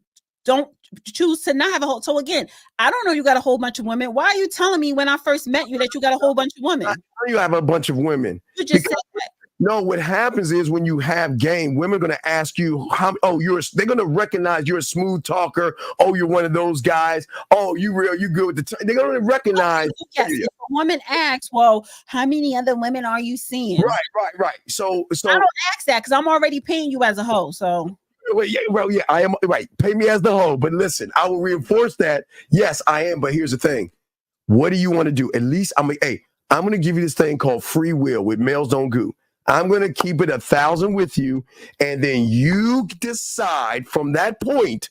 don't choose to not have a whole. So again, I don't know. You got a whole bunch of women. Why are you telling me when I first met you that you got a whole bunch of women? I know you have a bunch of women. You just said that. No, what happens is when you have game, women are going to ask you, they're going to recognize you're a smooth talker. Oh, you're one of those guys. Oh, you good with the time. They're going to recognize. Yes, if a woman asks, well, how many other women are you seeing? Right. So I don't ask that because I'm already paying you as a hoe. So. Well, yeah, I am. Right. Pay me as the hoe. But listen, I will reinforce that. Yes, I am. But here's the thing. What do you want to do? At least I'm going to give you this thing called free will with Males Don't Goo. I'm going to keep it 1,000 with you. And then you decide from that point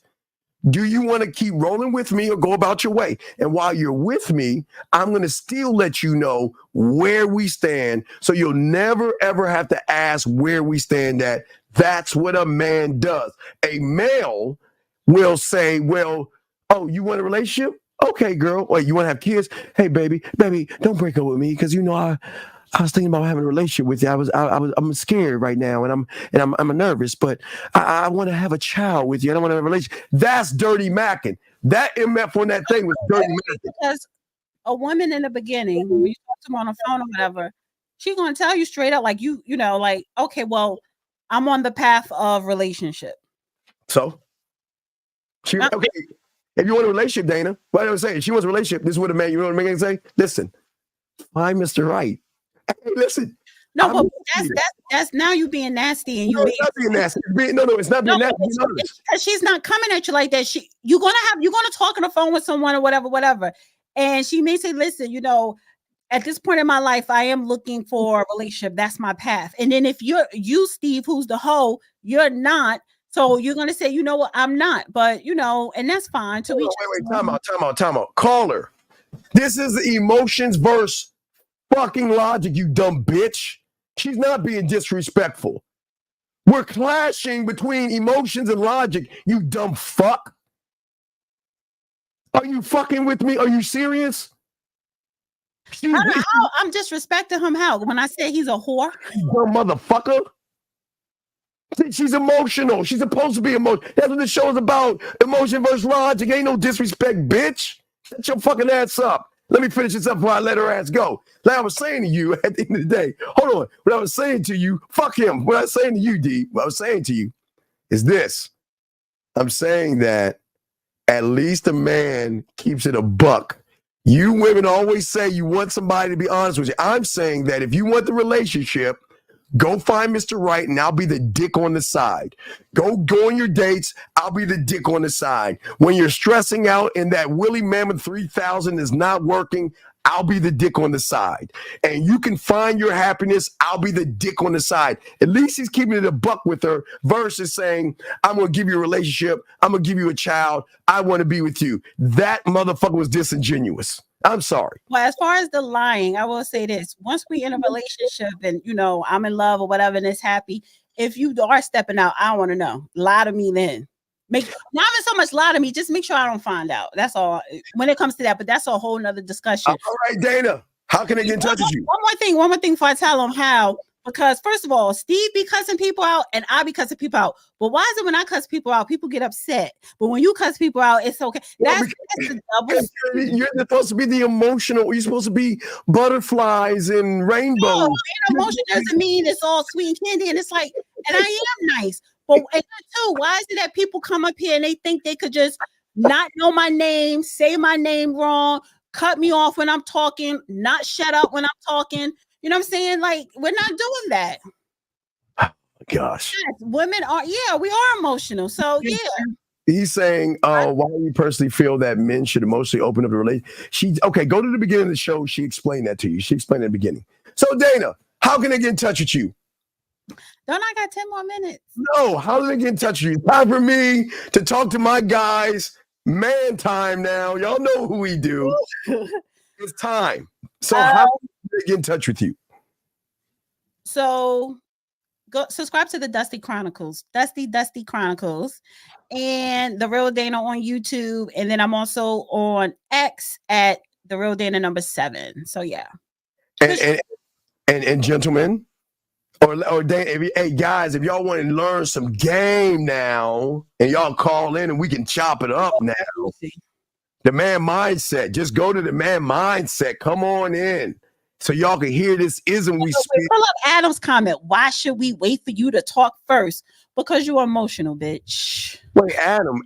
Do you want to keep rolling with me or go about your way? And while you're with me, I'm going to still let you know where we stand. So you'll never, ever have to ask where we stand at. That's what a man does. A male will say, well, oh, you want a relationship? Okay, girl. Wait, you want to have kids? Hey, baby, don't break up with me because I was thinking about having a relationship with you. I'm scared right now, and I'm nervous, but I want to have a child with you. I don't want to have a relationship. That's dirty macking. That MF on that thing was dirty macking. Because a woman in the beginning, when you talk to them on the phone or whatever, she's gonna tell you straight up, like you know, like, okay, well, I'm on the path of relationship. So, okay. If you want a relationship, Dana, what I was saying, she wants a relationship. This is what a man, you know what a man can say? Listen, find Mr. Right. Hey, listen. No, but that's now you being nasty and you being nasty. It's not being nasty. Because she's not coming at you like that. You're gonna talk on the phone with someone or whatever. And she may say, listen, you know, at this point in my life, I am looking for a relationship. That's my path. And then if you, Steve, who's the hoe, you're not. So you're gonna say, you know what, I'm not. But you know, and that's fine. So wait, time out. Caller. This is the emotions versus fucking logic, you dumb bitch. She's not being disrespectful. We're clashing between emotions and logic, you dumb fuck. Are you fucking with me? Are you serious? I'm disrespecting him. How? When I say he's a whore? You dumb motherfucker. She's emotional. She's supposed to be emotional. That's what the show is about. Emotion versus logic. Ain't no disrespect, bitch. Shut your fucking ass up. Let me finish this up before I let her ass go. Like I was saying to you at the end of the day, hold on. What I was saying to you, fuck him. What I was saying to you, D, what I was saying to you is this. I'm saying that at least a man keeps it a buck. You women always say you want somebody to be honest with you. I'm saying that if you want the relationship, go find Mr. Right and I'll be the dick on the side. Go on your dates. I'll be the dick on the side. When you're stressing out and that Willie Mammoth 3000 is not working, I'll be the dick on the side. And you can find your happiness. I'll be the dick on the side. At least he's keeping it a buck with her versus saying, I'm going to give you a relationship. I'm going to give you a child. I want to be with you. That motherfucker was disingenuous. I'm sorry. Well, as far as the lying, I will say this. Once we in a relationship and, you know, I'm in love or whatever and it's happy, if you are stepping out, I want to know. Lie to me then. Not even so much lie to me, just make sure I don't find out. That's all. When it comes to that, but that's a whole nother discussion. All right, Dana, how can I get in touch with you? One more thing before I tell them how. Because first of all, Steve be cussing people out and I be cussing people out. But why is it when I cuss people out, people get upset? But when you cuss people out, it's okay. That's the double. You're supposed to be the emotional. You're supposed to be butterflies and rainbows. No, emotion doesn't mean it's all sweet and candy. And it's like, and I am nice. But and too, why is it that people come up here and they think they could just not know my name, say my name wrong, cut me off when I'm talking, not shut up when I'm talking? You know what I'm saying? Like, we're not doing that. Oh, gosh. Yes, women are, we are emotional. So, yeah. He's saying, why do you personally feel that men should emotionally open up a relationship? Okay, go to the beginning of the show. She explained that to you. She explained at the beginning. So, Dana, how can I get in touch with you? Don't I got 10 more minutes? No, how do they get in touch with you? Time for me to talk to my guys. Man time now. Y'all know who we do. It's time. So how do they get in touch with you? So go subscribe to the Dusty Chronicles, Dusty Chronicles, and The Real Dana on YouTube. And then I'm also on X at The Real Dana 7. So yeah. And gentlemen, or hey guys, if y'all want to learn some game now, and y'all call in and we can chop it up now. The Man Mindset. Just go to the Man Mindset. Come on in. So y'all can hear this ism we speak. Pull up Adam's comment. Why should we wait for you to talk first? Because you're emotional, bitch. Wait, Adam.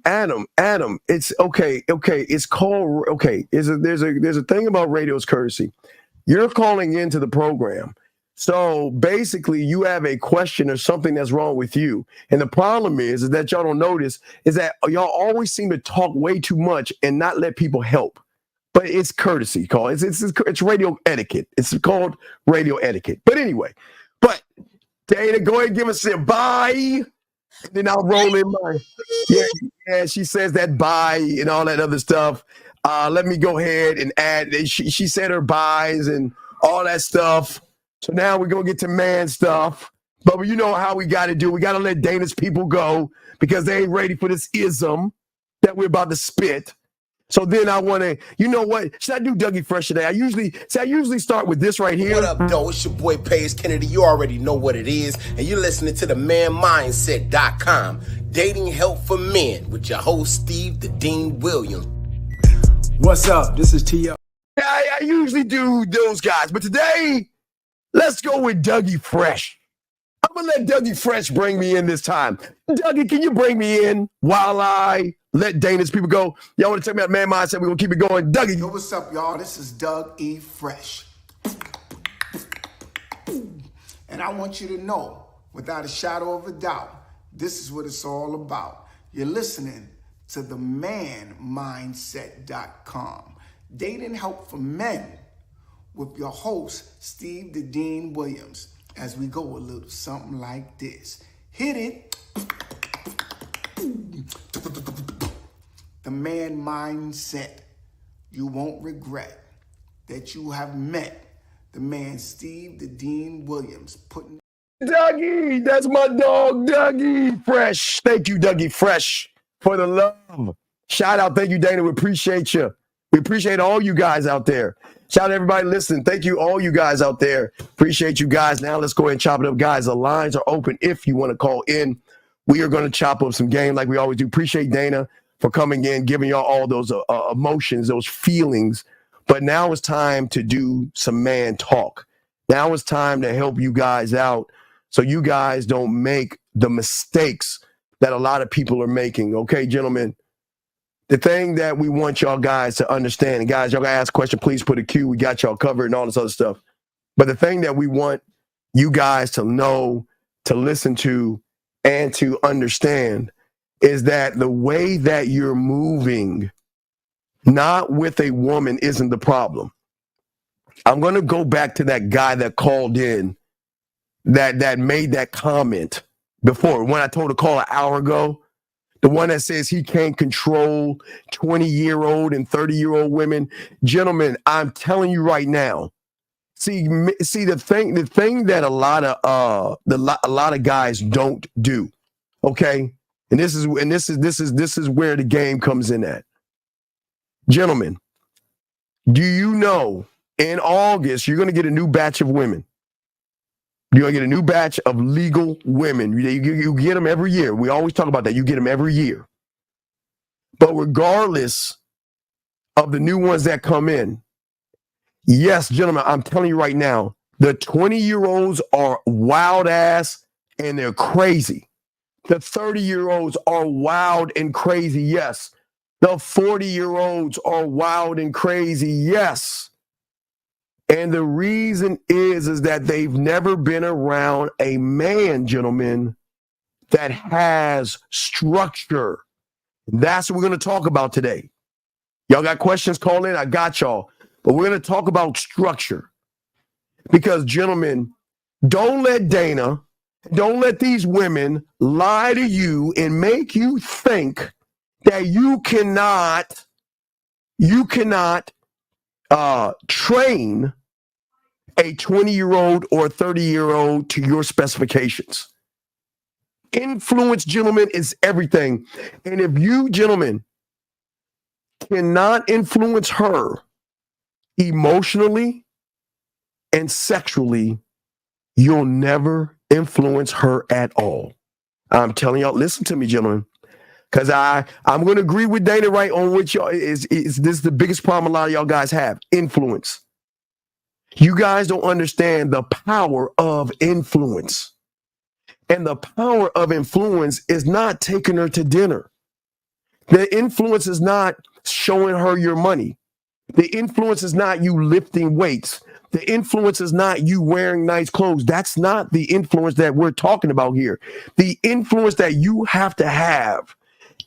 It's okay. It's called okay. There's a thing about radio's courtesy. You're calling into the program. So basically, you have a question or something that's wrong with you. And the problem is that y'all don't notice is that y'all always seem to talk way too much and not let people help. But it's courtesy call. It's radio etiquette. It's called radio etiquette. But anyway, Dana, go ahead and give us a bye. Then I'll roll in mine. Yeah, she says that bye and all that other stuff. Let me go ahead and add. She said her buys and all that stuff. So now we're gonna get to man stuff. But you know how we got to do. We got to let Dana's people go because they ain't ready for this ism that we're about to spit. So then I want to, you know what? Should I do Dougie Fresh today? I usually start with this right here. What up, though? It's your boy Paige Kennedy. You already know what it is, and you're listening to the manmindset.com. Dating help for men with your host Steve the Dean Williams. What's up? This is T.O. I usually do those guys, but today, let's go with Dougie Fresh. I'm going to let Dougie Fresh bring me in this time. Dougie, can you bring me in while I let Dana's people go? Y'all want to take me out Man Mindset? We're going to keep it going. Dougie. Yo, what's up, y'all? This is Doug E. Fresh. And I want you to know, without a shadow of a doubt, this is what it's all about. You're listening to the manmindset.com. Dating help for men with your host, Steve the Dean Williams. As we go a little something like this. Hit it. The man mindset. You won't regret that you have met the man Steve the Dean Williams. Dougie, that's my dog, Dougie Fresh. Thank you, Dougie Fresh, for the love. Shout out. Thank you, Dana. We appreciate you. We appreciate all you guys out there. Shout out to everybody listening. Thank you, all you guys out there. Appreciate you guys. Now let's go ahead and chop it up, guys. The lines are open if you want to call in. We are going to chop up some game like we always do. Appreciate Dana for coming in, giving y'all all those emotions, those feelings. But now it's time to do some man talk. Now it's time to help you guys out so you guys don't make the mistakes that a lot of people are making. Okay, gentlemen? The thing that we want y'all guys to understand, and guys, y'all gotta ask a question, please put a Q. We got y'all covered and all this other stuff. But the thing that we want you guys to know, to listen to, and to understand is that the way that you're moving, not with a woman, isn't the problem. I'm going to go back to that guy that called in that made that comment before, when I told a call an hour ago. The one that says he can't control 20-year-old and 30-year-old women. Gentlemen, I'm telling you right now. See the thing that a lot of guys don't do. Okay? And this is where the game comes in at. Gentlemen, do you know in August you're going to get a new batch of women? You're going to get a new batch of legal women. You get them every year. We always talk about that. You get them every year. But regardless of the new ones that come in, yes, gentlemen, I'm telling you right now, the 20-year-olds are wild ass and they're crazy. The 30-year-olds are wild and crazy, yes. The 40-year-olds are wild and crazy, yes. And the reason is that they've never been around a man, gentlemen, that has structure. That's what we're going to talk about today. Y'all got questions? Call in. I got y'all. But we're going to talk about structure. Because, gentlemen, don't let Dana, don't let these women lie to you and make you think that you cannot train a 20-year-old or 30-year-old to your specifications. Influence, gentlemen, is everything. And if you, gentlemen, cannot influence her emotionally and sexually, you'll never influence her at all. I'm telling y'all, listen to me, gentlemen. Because I'm going to agree with Dana right on which y'all is this is the biggest problem a lot of y'all guys have, influence. You guys don't understand the power of influence. And the power of influence is not taking her to dinner. The influence is not showing her your money. The influence is not you lifting weights. The influence is not you wearing nice clothes. That's not the influence that we're talking about here. The influence that you have to have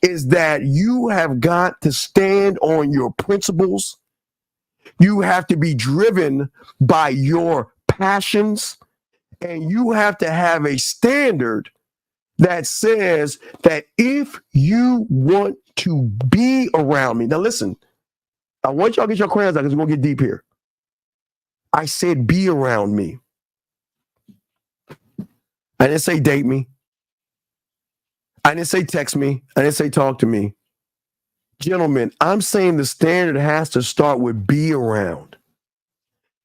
is that you have got to stand on your principles. You have to be driven by your passions, and you have to have a standard that says that if you want to be around me, now listen, I want y'all to get your crayons out because we're going to get deep here. I said be around me. I didn't say date me. I didn't say text me. I didn't say talk to me. Gentlemen, I'm saying the standard has to start with be around.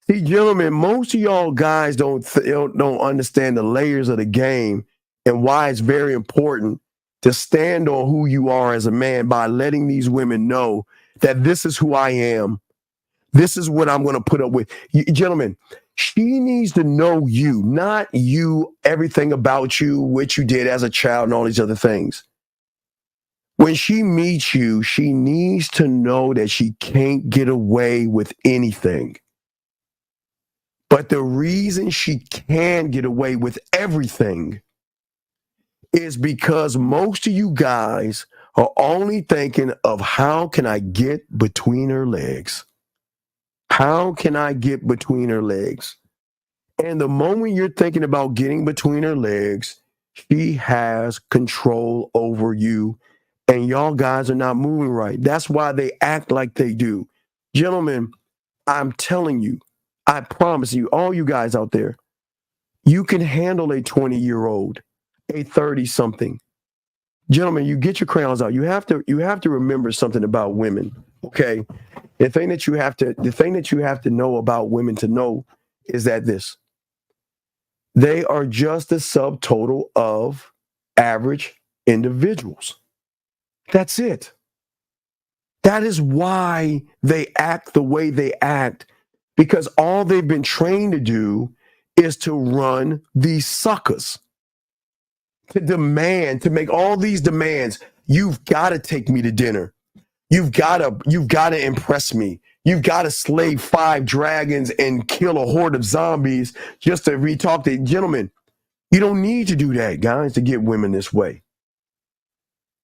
See, gentlemen, most of y'all guys don't understand the layers of the game and why it's very important to stand on who you are as a man by letting these women know that this is who I am. This is what I'm going to put up with. Gentlemen, she needs to know you, not you, everything about you, what you did as a child and all these other things. When she meets you, she needs to know that she can't get away with anything. But the reason she can get away with everything is because most of you guys are only thinking of how can I get between her legs? How can I get between her legs? And the moment you're thinking about getting between her legs, she has control over you. And y'all guys are not moving right. That's why they act like they do. Gentlemen, I'm telling you, I promise you, all you guys out there, you can handle a 20-year-old, a 30-something. Gentlemen, you get your crayons out. You have to remember something about women. Okay. The thing that you have to know about women to know is that they are just a subtotal of average individuals. That's it. That is why they act the way they act, because all they've been trained to do is to run these suckers, to demand, to make all these demands. You've got to take me to dinner. You've got to impress me. You've got to slay 5 dragons and kill a horde of zombies just to re-talk to gentlemen. You don't need to do that, guys, to get women this way.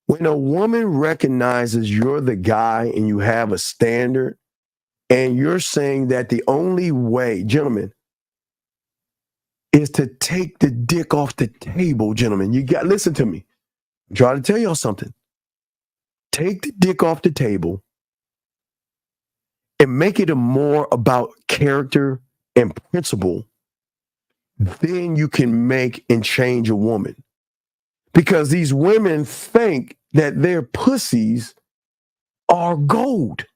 When a woman recognizes you're the guy and you have a standard and you're saying that the only way, gentlemen, is to take the dick off the table, gentlemen. You got, listen to me. I'm trying to tell y'all something. Take the dick off the table and make it more about character and principle. Then you can make and change a woman. Because these women think that their pussies are gold.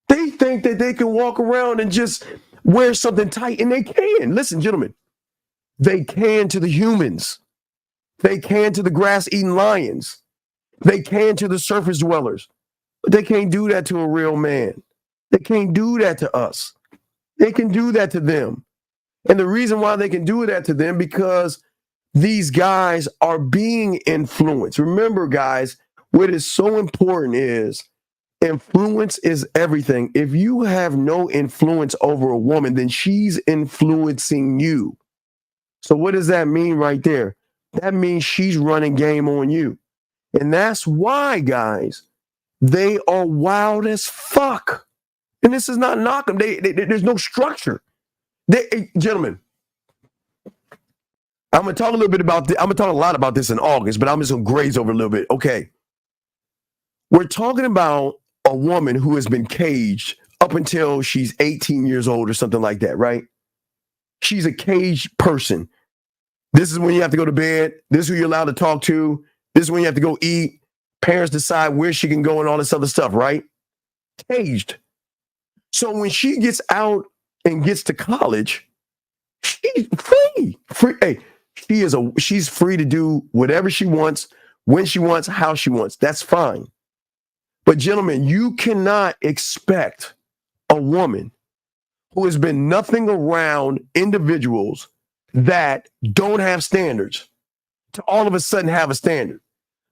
They think that they can walk around and just wear something tight, and they can. Listen, gentlemen, they can to the humans. They can to the grass-eating lions. They can to the surface dwellers. But they can't do that to a real man. They can't do that to us. They can do that to them. And the reason why they can do that to them, because these guys are being influenced. Remember, guys, what is so important is influence is everything. If you have no influence over a woman, then she's influencing you. So what does that mean right there? That means she's running game on you. And that's why, guys, they are wild as fuck. And this is not knock them. There's no structure. Gentlemen, I'm going to talk a little bit about this. I'm going to talk a lot about this in August, but I'm just going to graze over a little bit. Okay. We're talking about a woman who has been caged up until she's 18 years old or something like that, right? She's a caged person. This is when you have to go to bed. This is who you're allowed to talk to. This is when you have to go eat. Parents decide where she can go and all this other stuff, right? Caged. So when she gets out and gets to college, she's free. Hey, she's free to do whatever she wants, when she wants, how she wants. That's fine. But gentlemen, you cannot expect a woman who has been nothing around individuals that don't have standards to all of a sudden have a standard.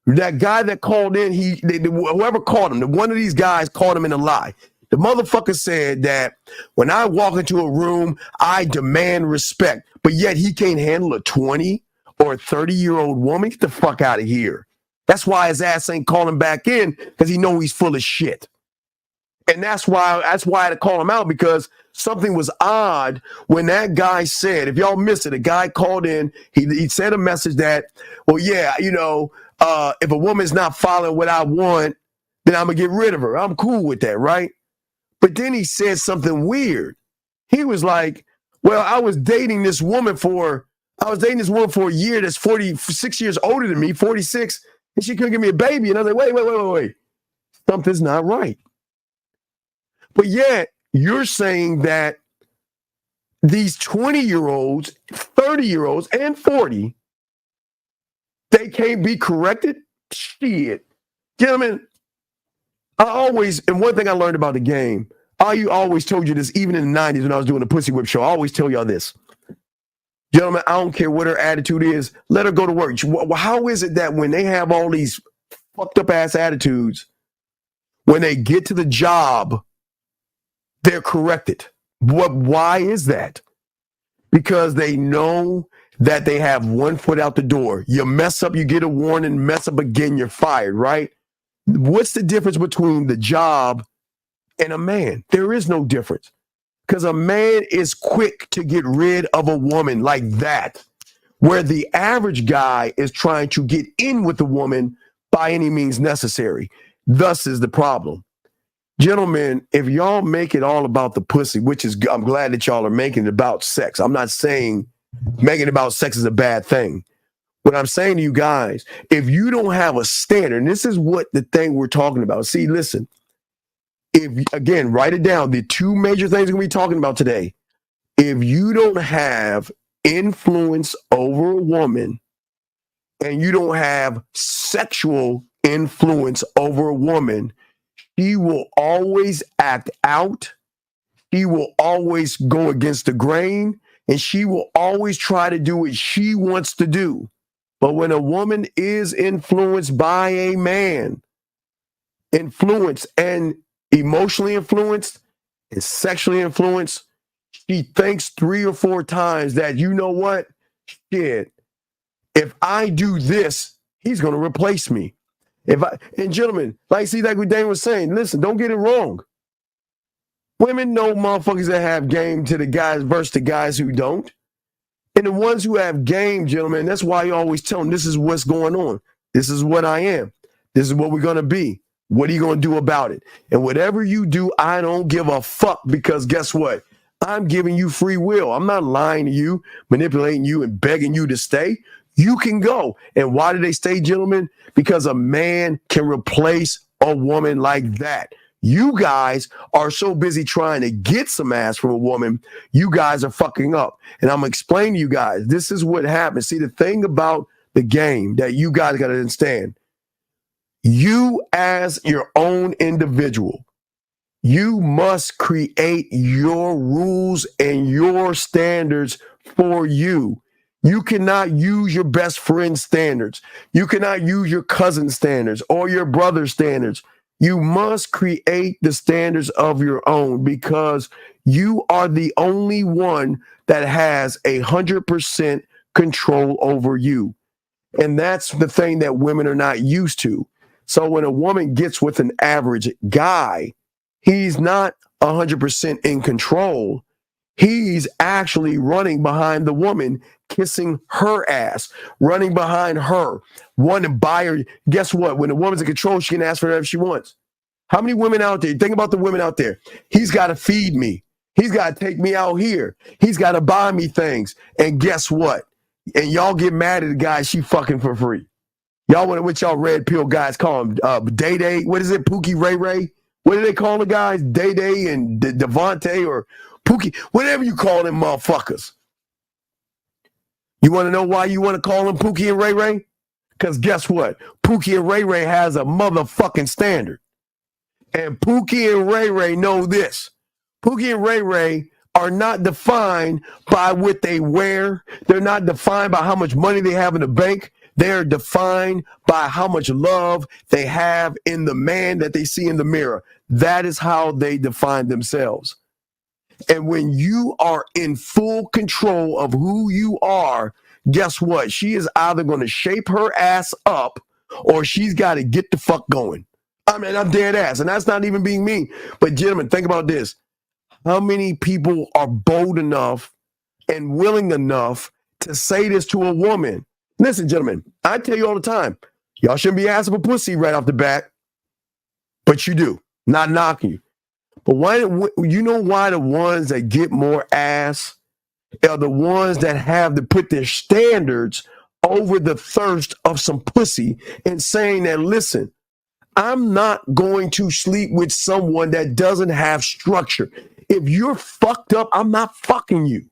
That guy that called in, whoever called him, one of these guys called him in a lie. The motherfucker said that when I walk into a room, I demand respect, but yet he can't handle a 20 or a 30-year-old woman. Get the fuck out of here. That's why his ass ain't calling back in, because he know he's full of shit. And that's why I had to call him out, because something was odd when that guy said, if y'all missed it, a guy called in, he sent a message that, well, yeah, if a woman's not following what I want, then I'm going to get rid of her. I'm cool with that, right? But then he said something weird. He was like, well, I was dating this woman for a year that's 46 years older than me, 46, and she couldn't give me a baby. And I was like, wait. Something's not right. But yet, you're saying that these 20-year-olds, 30-year-olds, and 40, they can't be corrected? Shit. Gentlemen, and one thing I learned about the game, I always told you this, even in the 90s when I was doing the Pussy Whip show, I always tell y'all this. Gentlemen, I don't care what her attitude is, let her go to work. How is it that when they have all these fucked up ass attitudes, when they get to the job, they're corrected? Why is that? Because they know that they have one foot out the door. You mess up, you get a warning, mess up again, you're fired, right? What's the difference between the job and a man? There is no difference. Because a man is quick to get rid of a woman like that, where the average guy is trying to get in with the woman by any means necessary. Thus is the problem. Gentlemen, if y'all make it all about the pussy, which is, I'm glad that y'all are making it about sex. I'm not saying making it about sex is a bad thing. What I'm saying to you guys, if you don't have a standard, and this is what the thing we're talking about. See, listen, again, write it down. The two major things we're going to be talking about today. If you don't have influence over a woman and you don't have sexual influence over a woman, she will always act out. She will always go against the grain, and she will always try to do what she wants to do. But when a woman is influenced by a man, influenced and emotionally influenced and sexually influenced, she thinks 3 or 4 times that, you know what? Shit, if I do this, he's going to replace me. And gentlemen, like what Dane was saying, listen, don't get it wrong. Women know motherfuckers that have game to the guys versus the guys who don't. And the ones who have game, gentlemen, that's why you always tell them, this is what's going on. This is what I am. This is what we're going to be. What are you going to do about it? And whatever you do, I don't give a fuck, because guess what? I'm giving you free will. I'm not lying to you, manipulating you, and begging you to stay. You can go. And why do they stay, gentlemen? Because a man can replace a woman like that. You guys are so busy trying to get some ass from a woman, you guys are fucking up. And I'm going to explain to you guys, this is what happens. See, the thing about the game that you guys got to understand, you as your own individual, you must create your rules and your standards for you. You cannot use your best friend's standards. You cannot use your cousin's standards or your brother's standards. You must create the standards of your own, because you are the only one that has 100% control over you. And that's the thing that women are not used to. So when a woman gets with an average guy, he's not 100% in control. He's actually running behind the woman, kissing her ass, running behind her, wanting to buy her. Guess what? When a woman's in control, she can ask for whatever she wants. How many women out there? Think about the women out there. He's got to feed me. He's got to take me out here. He's got to buy me things. And guess what? And y'all get mad at the guy she fucking for free. Y'all want what y'all red pill guys call him? Day. What is it? Pookie Ray Ray? What do they call the guys? Day and Devontae or Pookie? Whatever you call them motherfuckers. You want to know why you want to call them Pookie and Ray Ray? Because guess what? Pookie and Ray Ray has a motherfucking standard. And Pookie and Ray Ray know this. Pookie and Ray Ray are not defined by what they wear. They're not defined by how much money they have in the bank. They're defined by how much love they have in the man that they see in the mirror. That is how they define themselves. And when you are in full control of who you are, guess what? She is either going to shape her ass up or she's got to get the fuck going. I mean, I'm dead ass. And that's not even being mean. But gentlemen, think about this. How many people are bold enough and willing enough to say this to a woman? Listen, gentlemen, I tell you all the time, y'all shouldn't be asking for pussy right off the bat, but you do. Not knocking you. But why? You know why the ones that get more ass are the ones that have to put their standards over the thirst of some pussy and saying that, listen, I'm not going to sleep with someone that doesn't have structure. If you're fucked up, I'm not fucking you.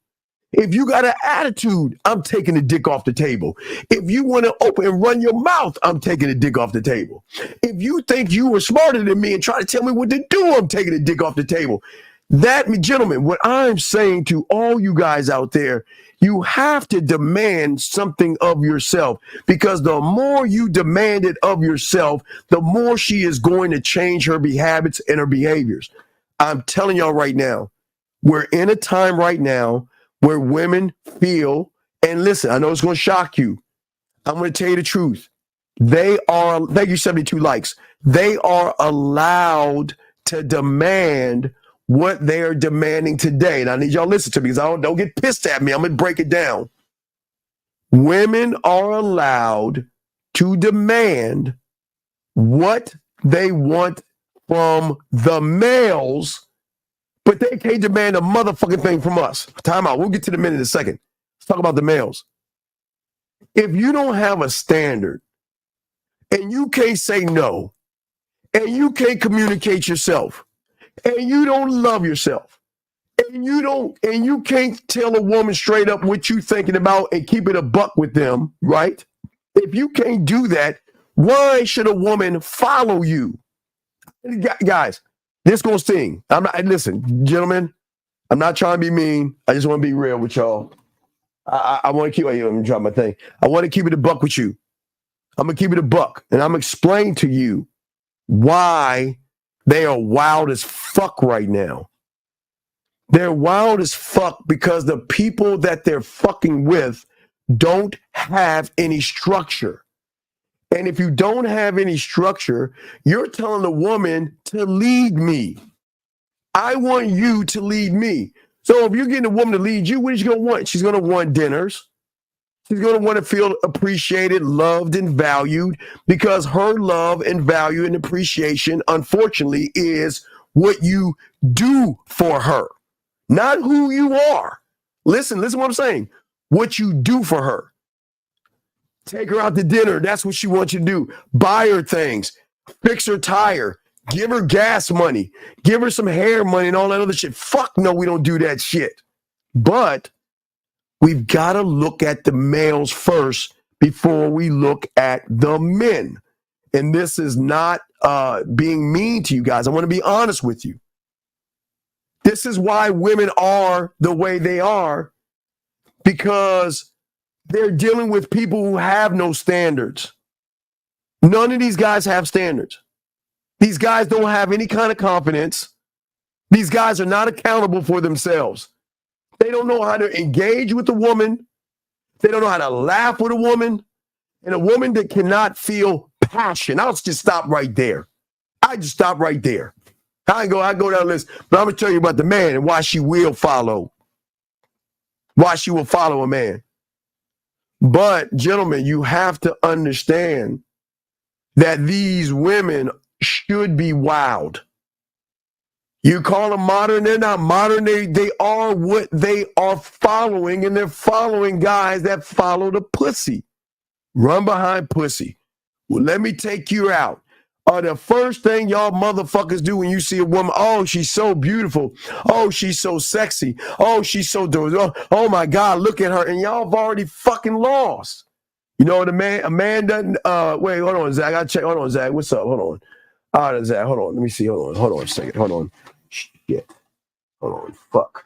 If you got an attitude, I'm taking the dick off the table. If you want to open and run your mouth, I'm taking the dick off the table. If you think you were smarter than me and try to tell me what to do, I'm taking the dick off the table. That, gentlemen, what I'm saying to all you guys out there, you have to demand something of yourself, because the more you demand it of yourself, the more she is going to change her habits and her behaviors. I'm telling y'all right now, we're in a time right now where women feel, and listen, I know it's going to shock you. I'm going to tell you the truth. They are, thank you, 72 likes. They are allowed to demand what they are demanding today. And I need y'all to listen to me, because don't get pissed at me. I'm going to break it down. Women are allowed to demand what they want from the males, but they can't demand a motherfucking thing from us. Time out. We'll get to the minute in a second. Let's talk about the males. If you don't have a standard and you can't say no and you can't communicate yourself and you don't love yourself and you can't tell a woman straight up what you thinking about and keep it a buck with them, right? If you can't do that, why should a woman follow you? Guys, this gonna sting. Listen, gentlemen, I'm not trying to be mean. I just want to be real with y'all. I want to keep, let me drop my thing. I want to keep it a buck with you. I'm going to keep it a buck. And I'm going to explain to you why they are wild as fuck right now. They're wild as fuck because the people that they're fucking with don't have any structure. And if you don't have any structure, you're telling the woman to lead me. I want you to lead me. So if you're getting a woman to lead you, what is she going to want? She's going to want dinners. She's going to want to feel appreciated, loved, and valued, because her love and value and appreciation, unfortunately, is what you do for her, not who you are. Listen what I'm saying. What you do for her. Take her out to dinner. That's what she wants you to do. Buy her things. Fix her tire. Give her gas money. Give her some hair money and all that other shit. Fuck no, we don't do that shit. But we've got to look at the males first before we look at the men. And this is not being mean to you guys. I want to be honest with you. This is why women are the way they are, because they're dealing with people who have no standards. None of these guys have standards. These guys don't have any kind of confidence. These guys are not accountable for themselves. They don't know how to engage with a woman. They don't know how to laugh with a woman. And a woman that cannot feel passion. I'll just stop right there. I just stop right there. I go down the list. But I'm going to tell you about the man and why she will follow. Why she will follow a man. But, gentlemen, you have to understand that these women should be wild. You call them modern, they're not modern. They are what they are following, and they're following guys that follow the pussy. Run behind pussy. Well, let me take you out. The first thing y'all motherfuckers do when you see a woman, oh, she's so beautiful. Oh, she's so sexy. Oh, she's so oh my God, look at her. And y'all have already fucking lost. You know, a man doesn't, wait, hold on, Zach. I gotta check. Hold on, Zach. What's up? Hold on. All right, Zach, hold on. Let me see. Hold on a second. Hold on. Shit. Hold on. Fuck.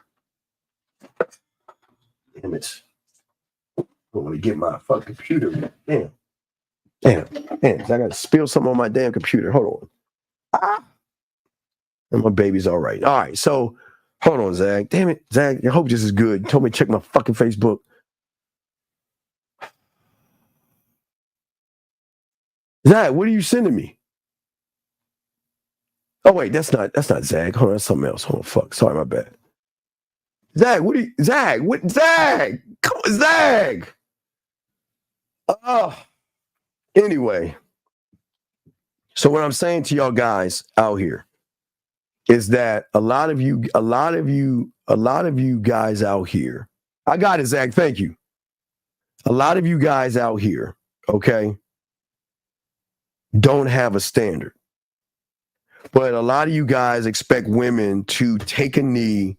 Damn it. I want to get my fucking computer. Damn. I gotta spill something on my damn computer. Hold on. And my baby's all right. All right, so hold on, Zach. Damn it, Zach. I hope this is good. You told me to check my fucking Facebook. Zach, what are you sending me? Oh wait, that's not Zach. Hold on, that's something else. Hold on, fuck. Sorry, my bad. Zach, Zach? Come on, Zach. Anyway. So what I'm saying to y'all guys out here is that a lot of you guys out here, I got it, Zach. Thank you. A lot of you guys out here, okay, don't have a standard. But a lot of you guys expect women to take a knee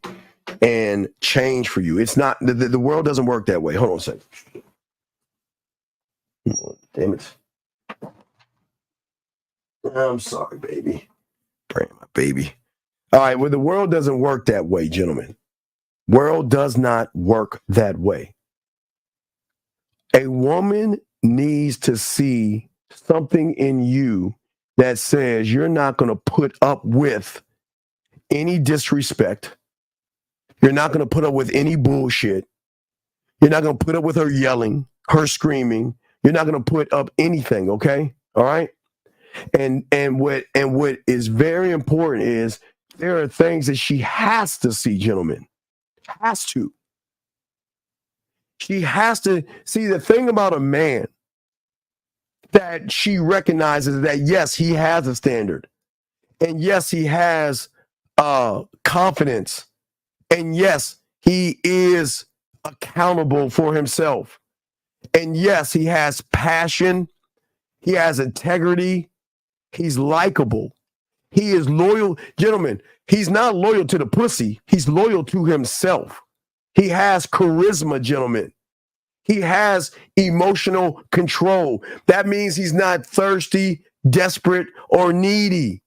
and change for you. It's not, the world doesn't work that way. Hold on a second. Oh, damn it. I'm sorry, baby. Praying my baby. All right, well, the world doesn't work that way, gentlemen. World does not work that way. A woman needs to see something in you that says you're not going to put up with any disrespect. You're not going to put up with any bullshit. You're not going to put up with her yelling, her screaming. You're not going to put up anything, okay? All right? And what is very important is there are things that she has to see, gentlemen. Has to. She has to see the thing about a man that she recognizes that, yes, he has a standard. And yes, he has confidence. And yes, he is accountable for himself. And yes, he has passion. He has integrity. He's likable. He is loyal. Gentlemen, he's not loyal to the pussy. He's loyal to himself. He has charisma, gentlemen. He has emotional control. That means he's not thirsty, desperate, or needy.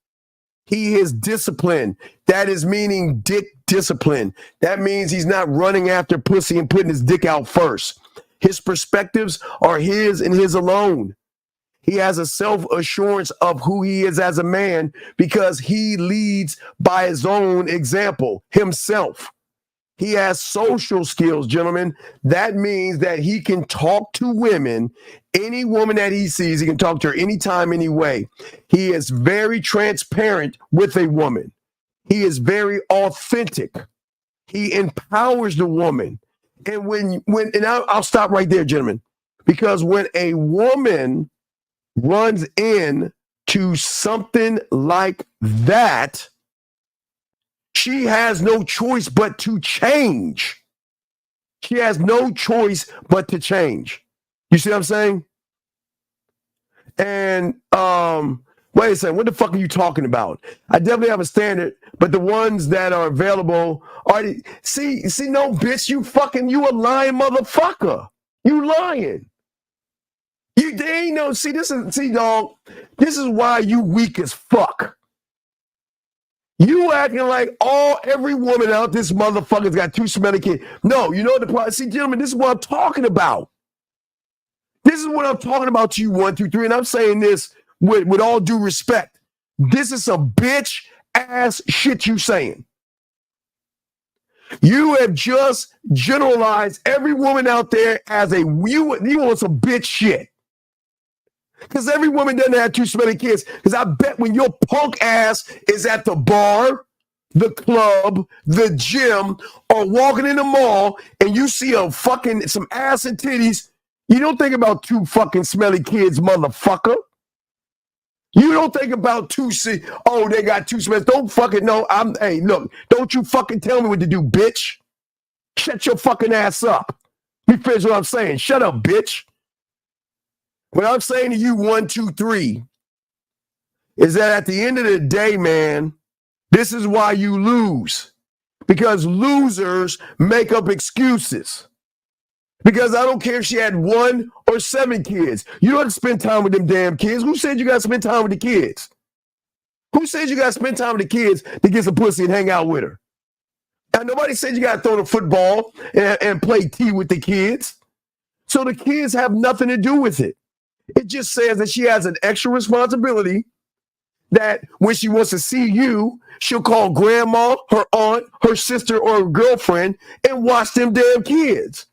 He is disciplined. That is meaning dick discipline. That means he's not running after pussy and putting his dick out first. His perspectives are his and his alone. He has a self-assurance of who he is as a man because he leads by his own example, himself. He has social skills, gentlemen. That means that he can talk to women, any woman that he sees, he can talk to her anytime, any way. He is very transparent with a woman. He is very authentic. He empowers the woman. And I'll stop right there, gentlemen, because when a woman runs in to something like that, she has no choice but to change. She has no choice but to change. You see what I'm saying? And wait a second, what the fuck are you talking about? I definitely have a standard, but the ones that are available are see, no, bitch, you a lying motherfucker. You lying. They ain't no, dog, this is why you weak as fuck. You acting like every woman out this motherfucker's got two smelly kids. No, you know what the problem? See, gentlemen, this is what I'm talking about. This is what I'm talking about to you, 1, 2, 3, and I'm saying this with all due respect. This is some bitch ass shit you saying. You have just generalized every woman out there as you want some bitch shit. Because every woman doesn't have two smelly kids. Because I bet when your punk ass is at the bar, the club, the gym, or walking in the mall, and you see some ass and titties, you don't think about two fucking smelly kids, motherfucker. You don't think about they got two smelly. Don't fucking know. Hey, look, don't you fucking tell me what to do, bitch. Shut your fucking ass up. You finish what I'm saying? Shut up, bitch. What I'm saying to you, 1, 2, 3, is that at the end of the day, man, this is why you lose. Because losers make up excuses. Because I don't care if she had 1 or 7 kids. You don't have to spend time with them damn kids. Who said you got to spend time with the kids? Who said you got to spend time with the kids to get some pussy and hang out with her? Now, nobody said you got to throw the football and play T with the kids. So the kids have nothing to do with it. It just says that she has an extra responsibility that when she wants to see you, she'll call grandma, her aunt, her sister, or her girlfriend and watch them damn kids.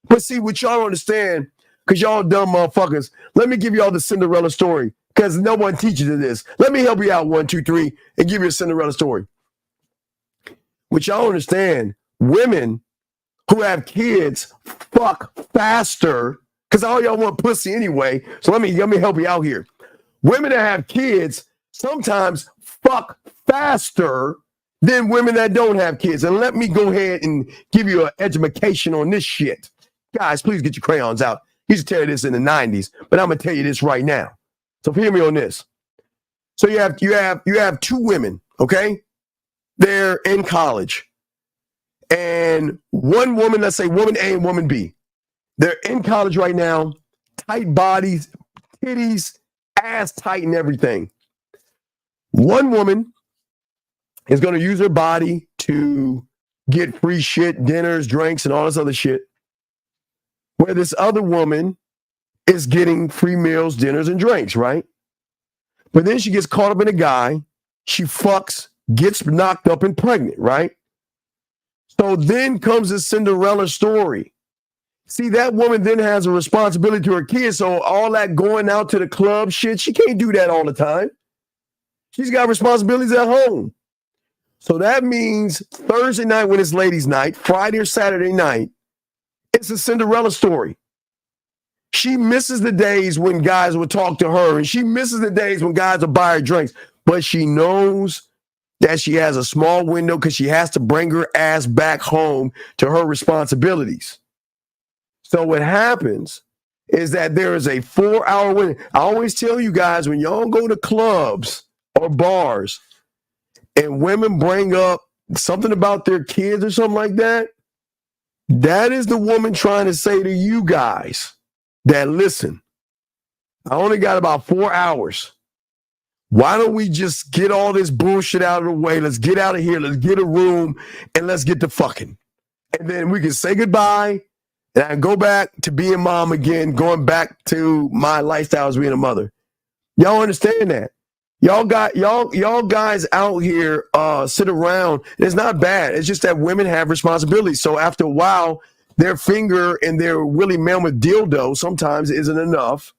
But see, what y'all don't understand, because y'all dumb motherfuckers, let me give y'all the Cinderella story, because no one teaches you this. Let me help you out, 1, 2, 3, and give you a Cinderella story. What y'all understand, women who have kids fuck faster because all y'all want pussy anyway. So let me help you out here. Women that have kids sometimes fuck faster than women that don't have kids. And let me go ahead and give you an education on this shit. Guys, please get your crayons out. I used to tell you this in the 90s, but I'm gonna tell you this right now. So hear me on this. So you have two women, okay? They're in college. And one woman, let's say woman A and woman B, they're in college right now, tight bodies, titties, ass tight and everything. One woman is going to use her body to get free shit, dinners, drinks, and all this other shit, where this other woman is getting free meals, dinners, and drinks, right? But then she gets caught up in a guy, she fucks, gets knocked up and pregnant, right? So then comes the Cinderella story. See, that woman then has a responsibility to her kids. So all that going out to the club shit, she can't do that all the time. She's got responsibilities at home. So that means Thursday night when it's ladies' night, Friday or Saturday night, it's a Cinderella story. She misses the days when guys would talk to her, and she misses the days when guys would buy her drinks. But she knows that she has a small window because she has to bring her ass back home to her responsibilities. So what happens is that there is a 4-hour window. I always tell you guys, when y'all go to clubs or bars and women bring up something about their kids or something like that, that is the woman trying to say to you guys that, listen, I only got about 4 hours. Why don't we just get all this bullshit out of the way? Let's get out of here. Let's get a room and let's get to fucking. And then we can say goodbye and I go back to being mom again, going back to my lifestyle as being a mother. Y'all understand that? Y'all guys out here sit around. It's not bad. It's just that women have responsibilities. So after a while, their finger and their Willie Mammoth dildo sometimes isn't enough.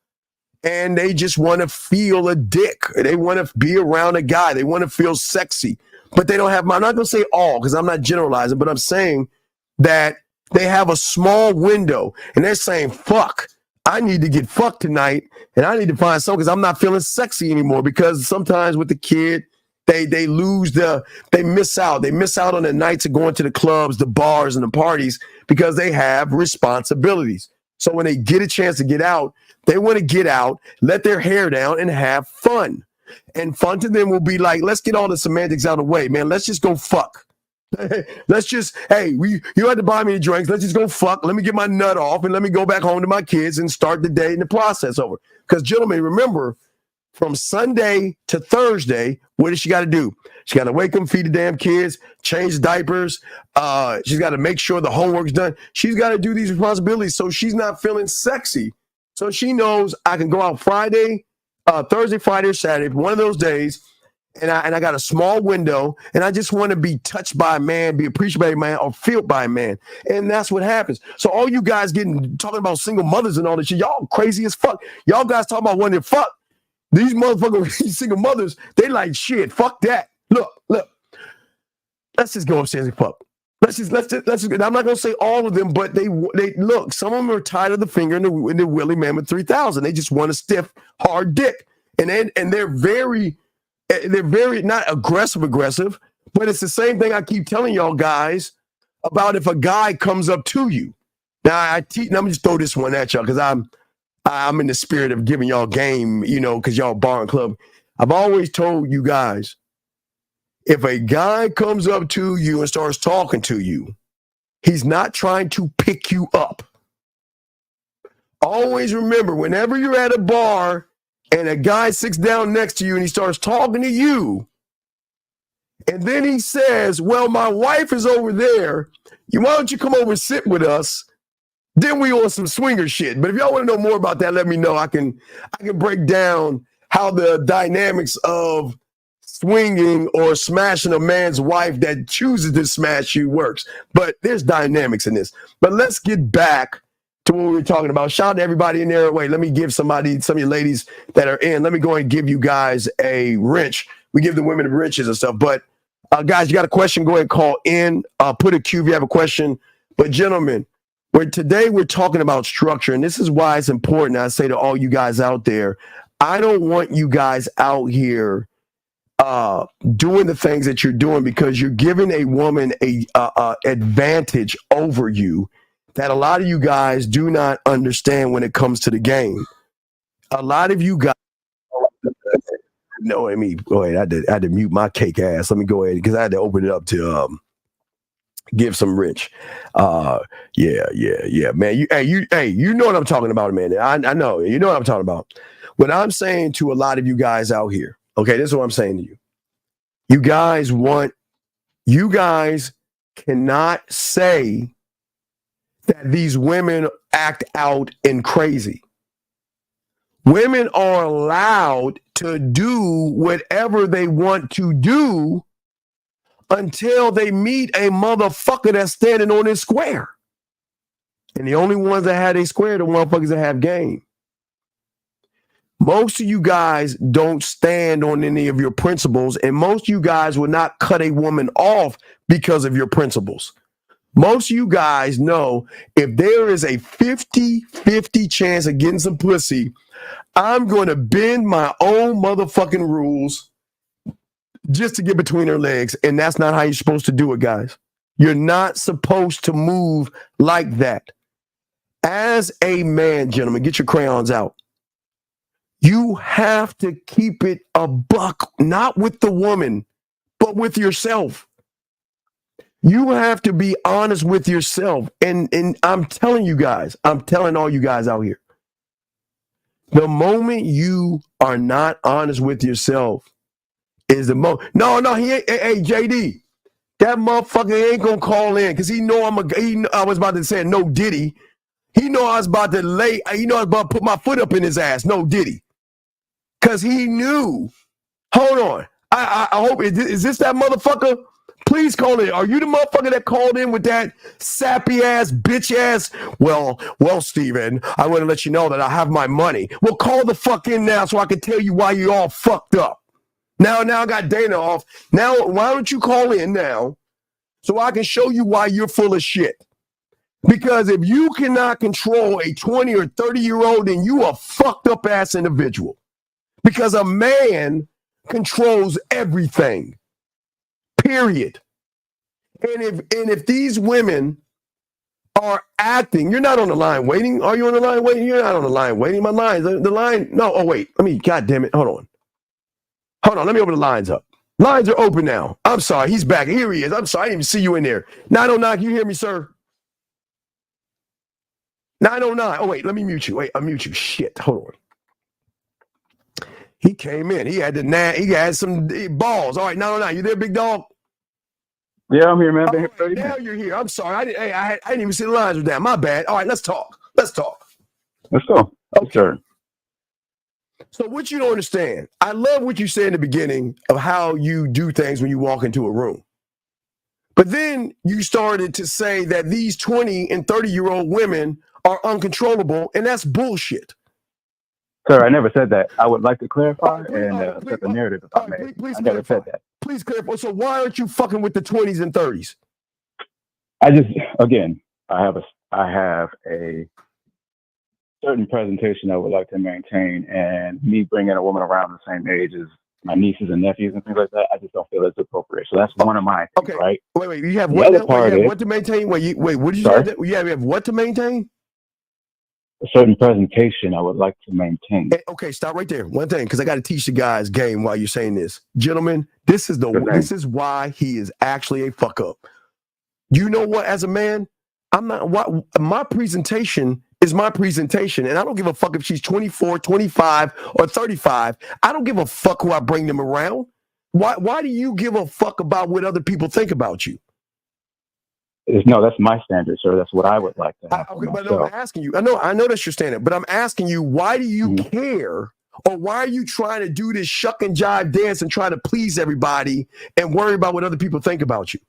And they just want to feel a dick. They want to be around a guy. They want to feel sexy. But they don't have, I'm not going to say all because I'm not generalizing, but I'm saying that they have a small window and they're saying, fuck, I need to get fucked tonight and I need to find something because I'm not feeling sexy anymore. Because sometimes with the kid, they miss out. They miss out on the nights of going to the clubs, the bars, and the parties because they have responsibilities. So when they get a chance to get out, they want to get out, let their hair down, and have fun. And fun to them will be like, let's get all the semantics out of the way, man. Let's just go fuck. Let's just, hey, you don't have to buy me the drinks. Let's just go fuck. Let me get my nut off and let me go back home to my kids and start the day and the process over. Because, gentlemen, remember, from Sunday to Thursday, what does she got to do? She got to wake them, feed the damn kids, change diapers. She's got to make sure the homework's done. She's got to do these responsibilities so she's not feeling sexy. So she knows I can go out Thursday, Friday, or Saturday, one of those days, and I got a small window, and I just want to be touched by a man, be appreciated by a man, or felt by a man. And that's what happens. So all you guys talking about single mothers and all this shit, y'all crazy as fuck. Y'all guys talking about wanting to fuck. These motherfuckers, these single mothers, they like shit. Fuck that. Look. Let's just go upstairs and fuck. Let's just. I'm not gonna say all of them, but they look. Some of them are tired of the finger in the Willie Mammoth 3000. They just want a stiff, hard dick, and they're very not aggressive, but it's the same thing I keep telling y'all guys about if a guy comes up to you. Now let me just throw this one at y'all because I'm in the spirit of giving y'all game, because y'all bar and club. I've always told you guys, if a guy comes up to you and starts talking to you, he's not trying to pick you up. Always remember, whenever you're at a bar and a guy sits down next to you and he starts talking to you, and then he says, well, my wife is over there. Why don't you come over and sit with us? Then we on some swinger shit. But if y'all want to know more about that, let me know. I can break down how the dynamics of swinging or smashing a man's wife that chooses to smash you works. But there's dynamics in this. But let's get back to what we were talking about. Shout out to everybody in there. Wait, let me give some of you ladies that are in. Let me go and give you guys a wrench. We give the women wrenches and stuff. But Guys, you got a question? Go ahead and call in. Put a Q if you have a question. But gentlemen, today we're talking about structure, and this is why it's important. I say to all you guys out there, I don't want you guys out here doing the things that you're doing because you're giving a woman a advantage over you that a lot of you guys do not understand when it comes to the game. A lot of you guys. No, I mean, go ahead. I had to mute my cake ass. Let me go ahead because I had to open it up to give some rich. Yeah, man. You know what I'm talking about, man. I know. You know what I'm talking about. What I'm saying to a lot of you guys out here, okay, this is what I'm saying to you. You guys cannot say that these women act out and crazy. Women are allowed to do whatever they want to do until they meet a motherfucker that's standing on his square. And the only ones that have a square are the motherfuckers that have game. Most of you guys don't stand on any of your principles, and most of you guys will not cut a woman off because of your principles. Most of you guys know if there is a 50-50 chance of getting some pussy, I'm going to bend my own motherfucking rules just to get between her legs. And that's not how you're supposed to do it, guys. You're not supposed to move like that. As a man, gentlemen, get your crayons out. You have to keep it a buck, not with the woman, but with yourself. You have to be honest with yourself. And I'm telling you guys, I'm telling all you guys out here, the moment you are not honest with yourself is the moment. No, he ain't. Hey, JD, that motherfucker ain't gonna call in because he know I was about to say no Diddy. He know I was about to I was about to put my foot up in his ass. No Diddy. Because he knew. Hold on. I hope, is this that motherfucker? Please call in. Are you the motherfucker that called in with that sappy ass, bitch ass? Well, Steven, I want to let you know that I have my money. Well, call the fuck in now so I can tell you why you all fucked up. Now I got Dana off. Now, why don't you call in now so I can show you why you're full of shit? Because if you cannot control a 20 or 30-year-old, then you a fucked up ass individual. Because a man controls everything. Period. And if these women are acting, you're not on the line waiting. Are you on the line waiting? You're not on the line waiting. My lines, the line. No, oh wait. God damn it. Hold on. Let me open the lines up. Lines are open now. I'm sorry. He's back. Here he is. I'm sorry. I didn't even see you in there. 909. Can you hear me, sir? 909. Oh wait. Let me mute you. Wait, I'll mute you. Shit. Hold on. He came in. He had some balls. All right, 909. You there, big dog? Yeah, I'm here, man. Been here 30 now minutes. you're here. I'm sorry. I didn't even see the lines were down. My bad. All right, let's talk. Let's go. Okay. Sure. So what you don't understand, I love what you said in the beginning of how you do things when you walk into a room. But then you started to say that these 20 and 30-year-old women are uncontrollable, and that's bullshit. Sir, I never said that. I would like to clarify and set the narrative if I may. I never said that. Please clarify. So why aren't you fucking with the 20s and 30s? I have a certain presentation I would like to maintain, and me bringing a woman around the same age as my nieces and nephews and things like that, I just don't feel it's appropriate. So that's one of my things, right? Wait. You have the what? Other part is, what to maintain? Wait. What did you say? You have what to maintain? A certain presentation I would like to maintain. Okay, stop right there. One thing, because I got to teach the guys game while you're saying this. Gentlemen, this is why he is actually a fuck up. You know what? As a man, my presentation is my presentation, and I don't give a fuck if she's 24, 25, or 35. I don't give a fuck who I bring them around. Why do you give a fuck about what other people think about you? No, that's my standard, sir. That's what I would like to have for myself. But I'm asking you. I know that's your standard, but I'm asking you, why do you care, or why are you trying to do this shuck and jive dance and try to please everybody and worry about what other people think about you?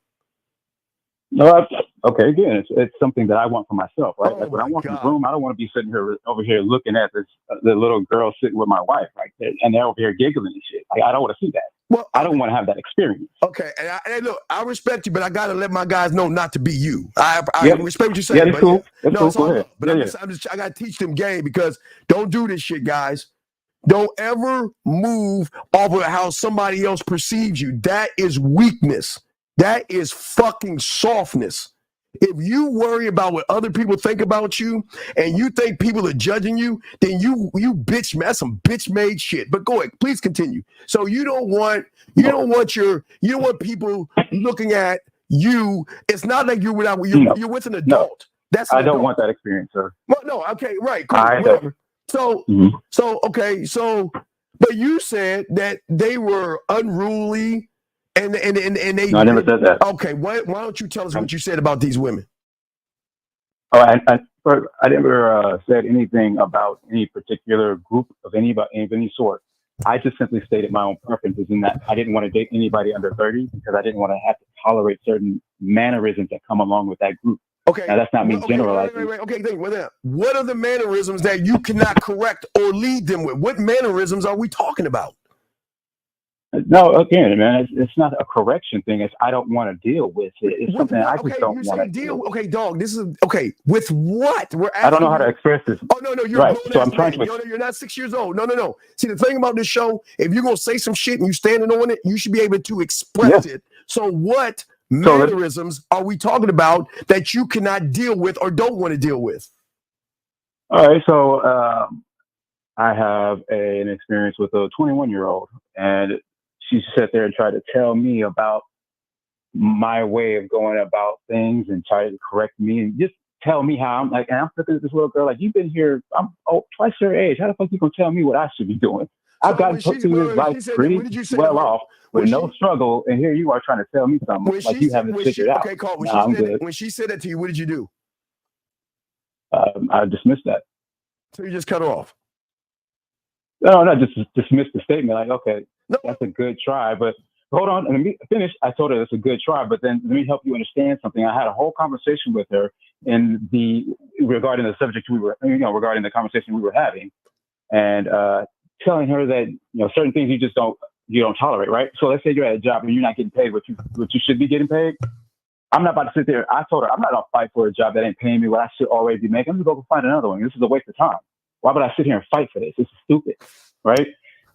No, okay. Again, it's something that I want for myself, right? Like when I walk in the room, I don't want to be sitting here over here looking at this the little girl sitting with my wife, right? And they're over here giggling and shit. Like, I don't want to see that. Well, I don't want to have that experience. Okay, and look, I respect you, but I gotta let my guys know not to be you. I respect what you're saying. Yeah, that's but cool. That's cool. It's Go all ahead. love. But I gotta teach them game because don't do this shit, guys. Don't ever move off of how somebody else perceives you. That is weakness. That is fucking softness. If you worry about what other people think about you and you think people are judging you, then you bitch, man, that's some bitch made shit. But go ahead, please continue. So you don't want people looking at you. It's not like you're with an adult. That's I don't want that experience, sir. Well, no, okay, right, cool, whatever. So but you said that they were unruly and they No, I never said that. Okay, why don't you tell us what you said about these women? Oh, I never said anything about any particular group of any sort. I just simply stated my own preferences in that I didn't want to date anybody under 30 because I didn't want to have to tolerate certain mannerisms that come along with that group. Okay. Now that's not me generalizing. Okay, think about that. What are the mannerisms that you cannot correct or lead them with? What mannerisms are we talking about? No, again, man, it's not a correction thing. It's I don't want to deal with it. It's something I just don't want to deal with. Okay, dog, this is okay. With what? I don't know how to express this. Oh, no, you're right. So I'm trying to. You're not 6 years old. No. See, the thing about this show, if you're going to say some shit and you standing on it, you should be able to express it. So what mannerisms are we talking about that you cannot deal with or don't want to deal with? All right, so I have an experience with a 21-year-old, and she sat there and tried to tell me about my way of going about things and try to correct me and just tell me how I'm like, and I'm looking at this little girl like, you've been here, I'm twice your age. How the fuck you gonna tell me what I should be doing? I've gotten put through this life pretty well off with no struggle, and here you are trying to tell me something like you haven't figured out. Okay, Carl, when she said that to you, what did you do? I dismissed that. So you just cut her off? No, just dismissed the statement. Like, okay, that's a good try, but hold on, let me finish. I told her that's a good try, but then let me help you understand something. I had a whole conversation with her regarding the subject regarding the conversation we were having, and telling her that certain things you don't tolerate, right? So let's say you're at a job and you're not getting paid what you should be getting paid. I'm not about to sit there. I told her I'm not gonna fight for a job that ain't paying me what I should already be making. I'm gonna go find another one. This is a waste of time. Why would I sit here and fight for this? This is stupid, right?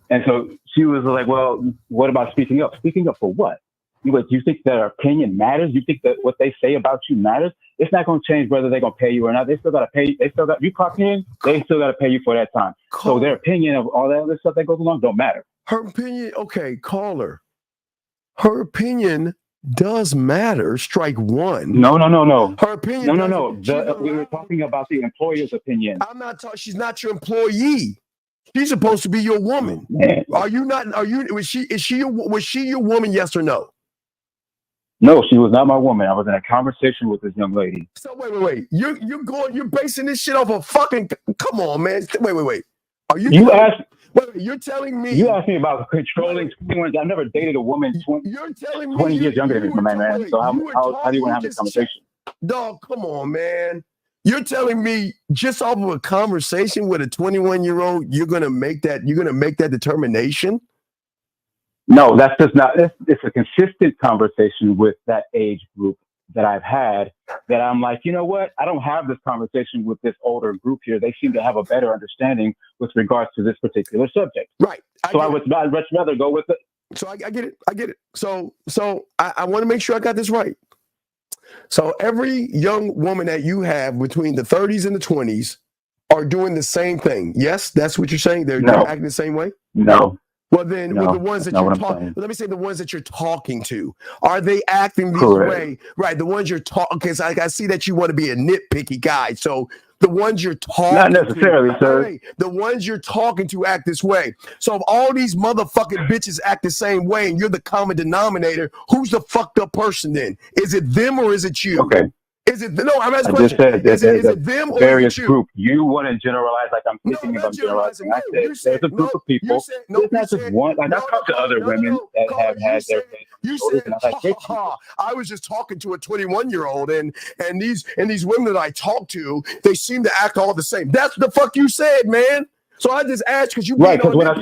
And so she was like, well, what about speaking up? Speaking up for what? You think that our opinion matters? You think that what they say about you matters? It's not going to change whether they're going to pay you or not. They still got to pay. You clock in, they still got to pay you for that time. So their opinion of all that other stuff that goes along don't matter. Her opinion, okay, call her. Her opinion does matter. Strike one. No. Her opinion. No. We were talking about the employer's opinion. I'm not talking. She's not your employee. She's supposed to be your woman. Man. Are you not? Was she your woman? Yes or no? No, she was not my woman. I was in a conversation with this young lady. So wait. You're basing this shit off of fucking. Come on, man. Wait. Are you? You're telling me. You asked me about controlling 21. I've never dated a woman 20 years younger than me, man. So how do you want to have this conversation? Dog, come on, man. You're telling me just off of a conversation with a 21-year-old, you're gonna make that determination? No, that's just not. It's a consistent conversation with that age group that I've had. That I'm like, you know what? I don't have this conversation with this older group here. They seem to have a better understanding with regards to this particular subject. Right. I'd much rather go with it. So I get it. So I want to make sure I got this right. So every young woman that you have between the 30s and the 20s are doing the same thing. Yes, that's what you're saying. They're acting the same way. No. Well, then, with the ones that you're talking, let me say the ones that you're talking to, are they acting this way? Right, the ones you're talking. Okay, so I see that you want to be a nitpicky guy. So the ones you're talking, not necessarily, sir. The ones you're talking to act this way. So if all these motherfucking bitches act the same way, and you're the common denominator, who's the fucked up person then? Is it them or is it you? Okay. Is it no? I'm asking. I just said is it them or various is it you? group. You want to generalize like I'm thinking about generalizing. I said there's a group of people. It's not just one. Like I talked to other women that have had their. You said, I was just talking to a 21-year-old, and these women that I talk to, they seem to act all the same. That's the fuck you said, man. So I just asked because you right. Because when I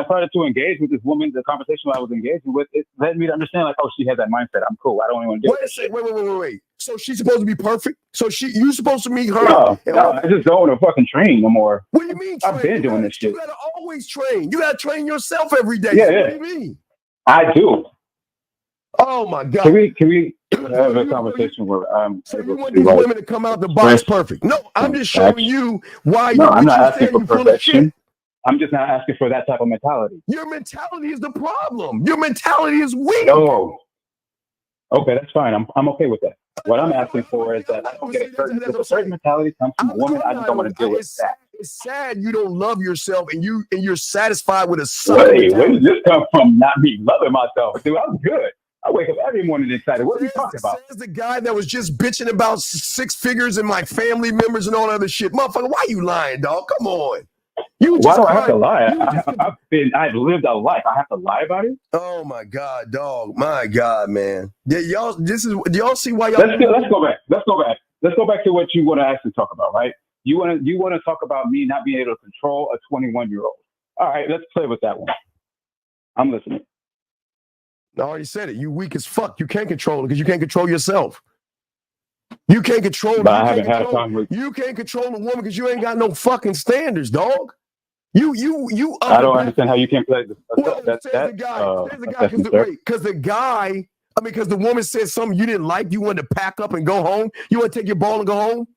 started to engage with this woman, the conversation I was engaging with, it led me to understand like, oh, she has that mindset. I'm cool. I don't even want to do it. Wait. So she's supposed to be perfect? So you supposed to meet her? No, I just don't want to fucking train no more. What do you mean train? I've been doing this shit. You gotta always train. You gotta train yourself every day. Yeah, So yeah. What do you mean? I do. Oh my God. Can we have a conversation where I'm so you want these women to come out the box perfect? No, I'm just showing you why I'm not asking for perfection. I'm just not asking for that type of mentality. Your mentality is the problem. Your mentality is weak. No. Okay, that's fine. I'm okay with that. What I'm asking for is that I don't get a certain mentality comes from a woman. I just don't want to deal with that. It's sad you don't love yourself and you're satisfied with a Wait, where did this come from? Not me loving myself, dude. I'm good. I wake up every morning excited. What are we talking about? Says the guy that was just bitching about six figures and my family members and all that other shit. Motherfucker, why you lying, dog? Come on. Why do I have to lie? I've lived a life. I have to lie about it? Oh my God, dog. My God, man. Yeah, do y'all see why y'all Let's go back. Let's go back to what you want to actually talk about, right? You want to talk about me not being able to control a 21-year-old. All right, let's play with that one. I'm listening. I already said it. You weak as fuck. You can't control it because you can't control yourself. You can't control it. You can't control a woman because you ain't got no fucking standards, dog. I don't understand how you can't play this. Because the woman said something you didn't like, you wanted to pack up and go home. You want to take your ball and go home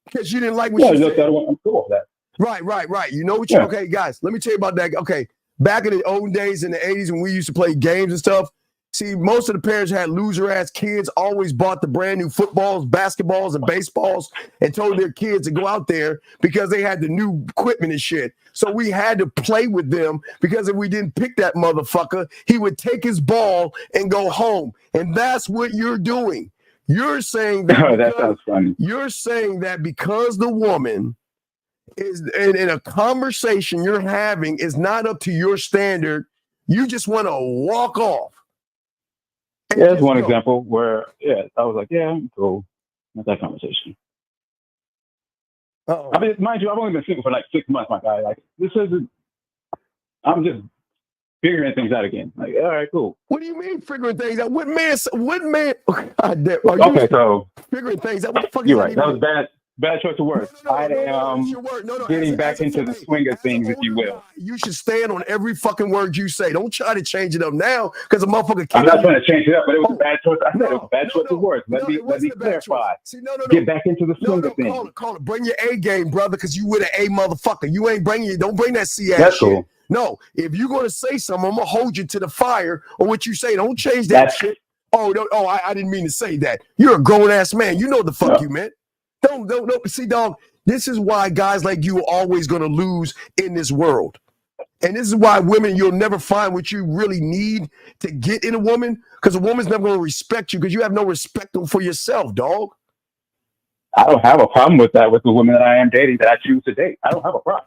because you didn't like what she said. I'm cool with that. Right. You know what you? Okay, guys, let me tell you about that. Okay, back in the old days in the 80s when we used to play games and stuff. See, most of the parents had loser-ass kids, always bought the brand new footballs, basketballs, and baseballs, and told their kids to go out there because they had the new equipment and shit. So we had to play with them because if we didn't pick that motherfucker, he would take his ball and go home. And that's what you're doing. You're saying that, that sounds funny. You're saying that because the woman is in a conversation you're having is not up to your standard, you just want to walk off. Yeah, that's one example where, I was like, I'm cool. Not that conversation. I mean, mind you, I've only been single for like 6 months, my guy. Like, I'm just figuring things out again. Like, all right, cool. What do you mean figuring things out? What man? God damn, so figuring things out? What the fuck you're right. That was bad choice of words. I am getting back into the swing of things, if you will. You should stand on every fucking word you say. Don't try to change it up now because a motherfucker can't. I'm not trying to change it up, but it was a bad choice. I said it was a bad choice of words. Let me clarify. See, Get back into the swing of things. Call it. Bring your A game, brother, because you with an A motherfucker. You ain't bringing it. Don't bring that C ass That's shit. cool. No, if you're gonna say something, I'm gonna hold you to the fire or what you say. Don't change that shit. I didn't mean to say that. You're a grown ass man. You know the fuck you meant. Don't. See, dog, this is why guys like you are always going to lose in this world. And this is why women, you'll never find what you really need to get in a woman because a woman's never going to respect you because you have no respect for yourself, dog. I don't have a problem with that with the women that I am dating that I choose to date. I don't have a problem.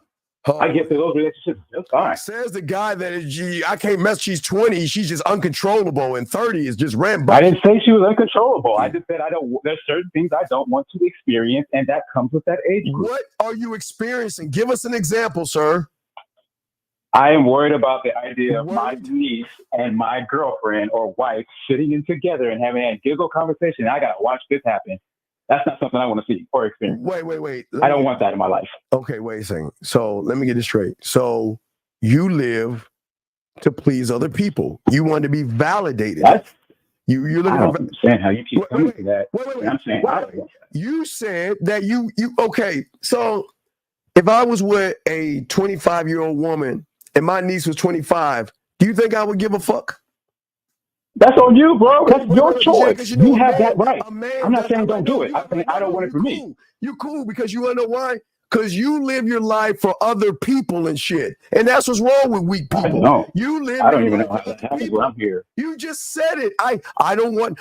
I get through those relationships just fine. Says the guy that I can't mess. She's 20. She's just uncontrollable, and 30 is just rambunctious. I didn't say she was uncontrollable. I just said there's certain things I don't want to experience, and that comes with that age group. What are you experiencing? Give us an example, sir. I am worried about the idea of my niece and my girlfriend or wife sitting in together and having a giggle conversation. I gotta watch this happen. That's not something I want to see or experience. Wait. I don't want that in my life. Okay, wait a second. So let me get this straight. So you live to please other people. You want to be validated. You're looking. I don't understand how you keep coming to that. I'm saying you said that you okay. So if I was with a 25-year-old woman and my niece was 25, do you think I would give a fuck? That's on you, bro. That's your choice. You have that right. I'm not saying don't do it. I'm saying I don't want it for me. You cool because you want to know why? Because you live your life for other people and shit. And that's what's wrong with weak people. I know. You live. I don't even know how that happens when I'm here. You just said it. I don't want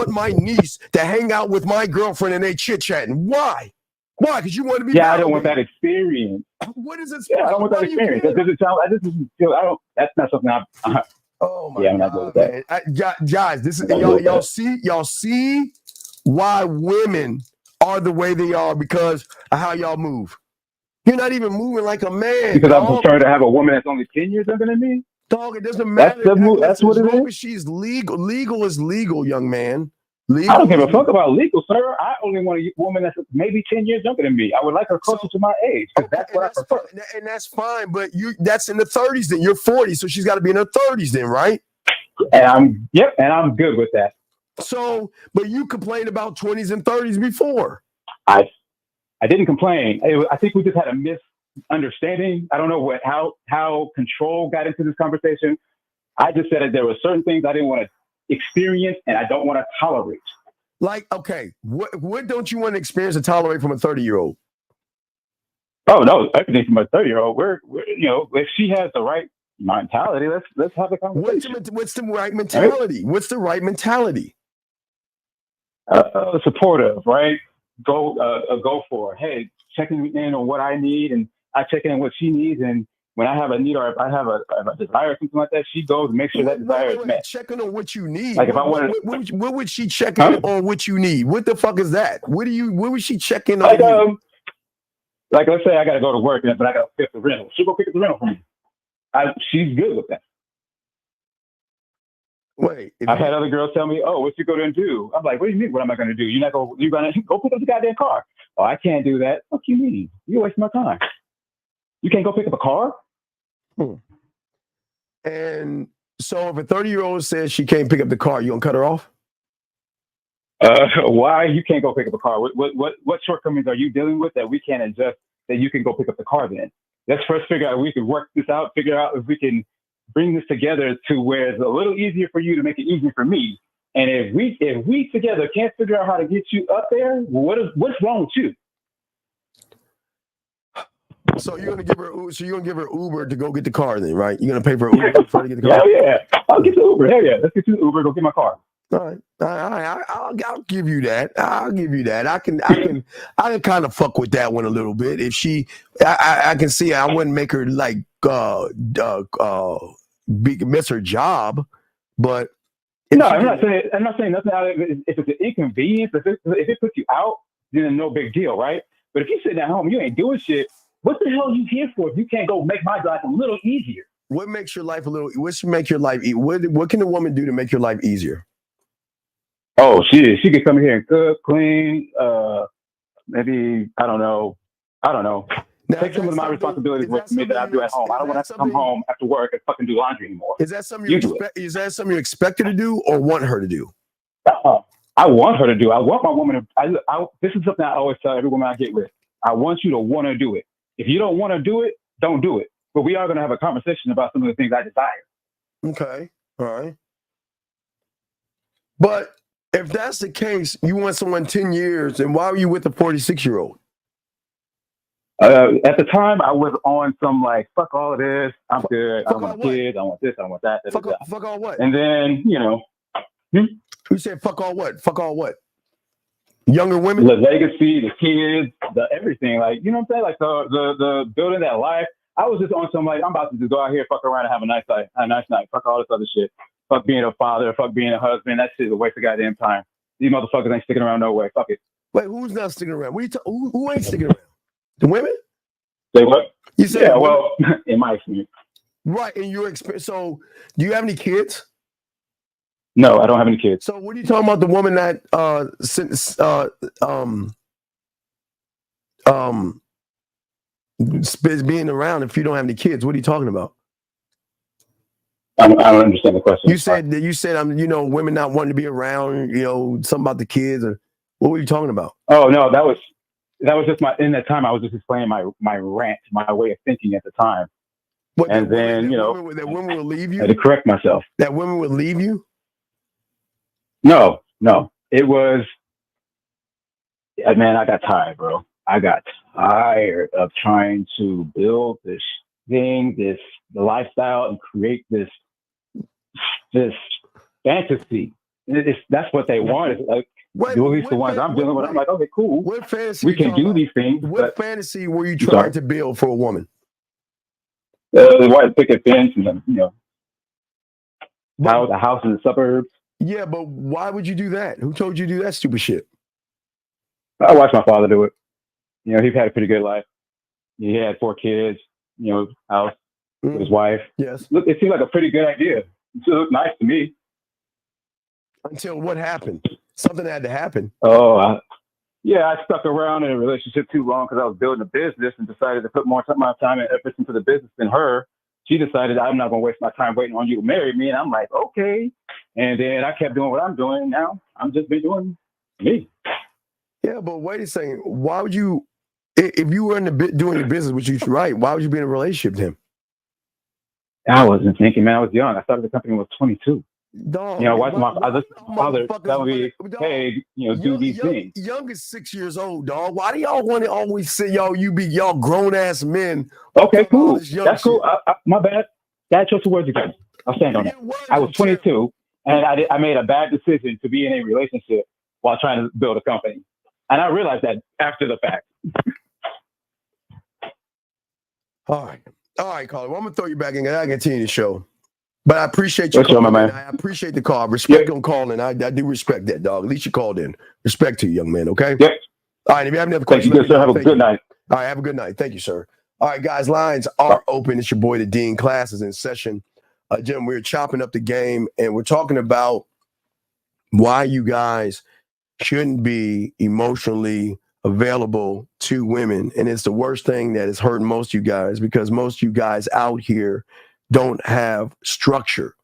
my niece to hang out with my girlfriend and they chit-chatting. Why? Why? Because you want to be. Yeah, I don't want that experience. What is it? Yeah, I don't want that experience. That doesn't sound. I just feel. I don't. That's not something I'm. Oh my I'm not good with that. Guys, this is y'all see why women are the way they are because of how y'all move. You're not even moving like a man. Because I dog. prefer to have a woman that's only 10 years younger than me. Dog, it doesn't matter. That's what as it long is. as she's legal. Legal is legal, young man. I don't give a fuck about legal, sir. I only want a woman that's maybe 10 years younger than me. I would like her closer to my age because that's what I prefer. And that's fine, but that's in the 30s then. You're 40, so she's got to be in her 30s then, right? And I'm good with that. So, but you complained about 20s and 30s before. I didn't complain. I think we just had a misunderstanding. I don't know how control got into this conversation. I just said that there were certain things I didn't want to experience and I don't want to tolerate. Like, okay, what don't you want to experience and tolerate from a 30-year-old? Oh no, everything from a 30-year-old. We're if she has the right mentality, let's have a conversation. What's the right mentality? Right? What's the right mentality? Supportive, right? Go for it. Hey, checking in on what I need, and I check in on what she needs, and when I have a need or if I have a desire or something like that, she goes and makes sure that desire is met. Checking on what you need. Like if I wanted, what would she check in on what you need? What the fuck is that? What would she check in on? You? Like let's say I got to go to work, but I got to pick the rental. She'll go pick up the rental for me. She's good with that. Wait, I've had other girls tell me, "Oh, what you go there and do?" I'm like, "What do you mean? What am I going to do? You're going to go pick up the goddamn car?" "Oh, I can't do that." "What you mean? You're wasting my time. You can't go pick up a car?" And so if a 30-year-old says she can't pick up the car, you gonna cut her off? Why you can't go pick up a car? What shortcomings are you dealing with that we can't adjust that you can go pick up the car then? Let's first figure out if we can work this out, figure out if we can bring this together to where it's a little easier for you to make it easier for me. And if we together can't figure out how to get you up there, what's wrong with you? So you're gonna give her Uber to go get the car then, right? You're gonna pay for Uber for her to get the car? Hell yeah. I'll get the Uber. Hell yeah. Let's get you the Uber, go get my car. All right. I'll give you that. I'll give you that. I can kind of fuck with that one a little bit. If I can see I wouldn't make her like miss her job, but no, I'm not saying nothing out of it. If it's an inconvenience, if it puts you out, then no big deal, right? But if you're sitting at home, you ain't doing shit. What the hell are you here for if you can't go make my life a little easier? What makes your life what should make your life what can a woman do to make your life easier? Oh, she can come here and cook, clean, maybe I don't know. Now, take some of my responsibilities with me that I do at home. I don't want to come home after work and fucking do laundry anymore. Is that something you expect her to do or want her to do? I want her to do. I want my woman to. This is something I always tell every woman I get with. I want you to want to do it. If you don't want to do it, don't do it. But we are going to have a conversation about some of the things I desire. Okay. All right. But if that's the case, you want someone 10 years, and why are you with a 46-year-old? At the time, I was on some like, fuck all of this. I'm good. I don't want kids. I want this. I want that. Fuck all what? And then, You said fuck all what? Fuck all what? Younger women? The legacy, the kids, the everything. Like, you know what I'm saying? Like the building that life. I was just on some like, I'm about to just go out here, fuck around and have a nice night. Fuck all this other shit. Fuck being a father. Fuck being a husband. That shit is a waste of goddamn time. These motherfuckers ain't sticking around no way. Fuck it. Wait, who's not sticking around? Who ain't sticking around? The women? Say what? You said well, in my experience. Right, in your experience. So, do you have any kids? No, I don't have any kids. So, what are you talking about? The woman that being around if you don't have any kids? What are you talking about? I don't understand the question. You said women not wanting to be around. Something about the kids, or what were you talking about? Oh no, that was just in that time I was just explaining my rant, my way of thinking at the time. And then that women will leave you. I had to correct myself. That women would leave you. No, it was. Man, I got tired, bro. I got tired of trying to build this thing, the lifestyle, and create this fantasy. That's what they want. It's like, at least the ones I'm dealing with. I'm like, okay, cool. What fantasy? We can do these things. What fantasy were you trying to build for a woman? The white picket fence, and the house in the suburbs. Yeah, but why would you do that? Who told you to do that stupid shit? I watched my father do it. He had a pretty good life. He had 4 kids, house with his Mhm. wife. Yes. Look, it seemed like a pretty good idea. It looked nice to me. Until what happened? Something had to happen. I stuck around in a relationship too long because I was building a business and decided to put more time and effort into the business than her. She decided I'm not going to waste my time waiting on you to marry me. And I'm like, okay. And then I kept doing what I'm doing. And now I'm just been doing me. Yeah, but wait a second. Why would you, if you were doing your business, which you should, right, why would you be in a relationship with him? I wasn't thinking, man. I was young. I started the company when I was 22. Dog, I listened to my father telling me, hey, do these things. Young is 6 years old, dog. Why do y'all want to always say y'all grown ass men? Okay, cool. That's cool. My bad. Dad chose the words again. I'll stand on that. I was 22 and I made a bad decision to be in a relationship while trying to build a company. And I realized that after the fact. All right, Carly. Well, I'm gonna throw you back in. I continue the show. But I appreciate you Yes, sir, calling my in. man. I appreciate the call. Respect on calling. I do respect that, dog. At least you called in. Respect to you, young man, okay? Yep. All right, if you have any other Thank questions, you, let me sir. know. Have a Thank good you. night. All right, have a good night. Thank you, sir. All right, guys, lines are open. It's your boy, the Dean. Class is in session. Jim, we're chopping up the game, and we're talking about why you guys shouldn't be emotionally available to women. And it's the worst thing that is hurting most of you guys because most of you guys out here don't have structure.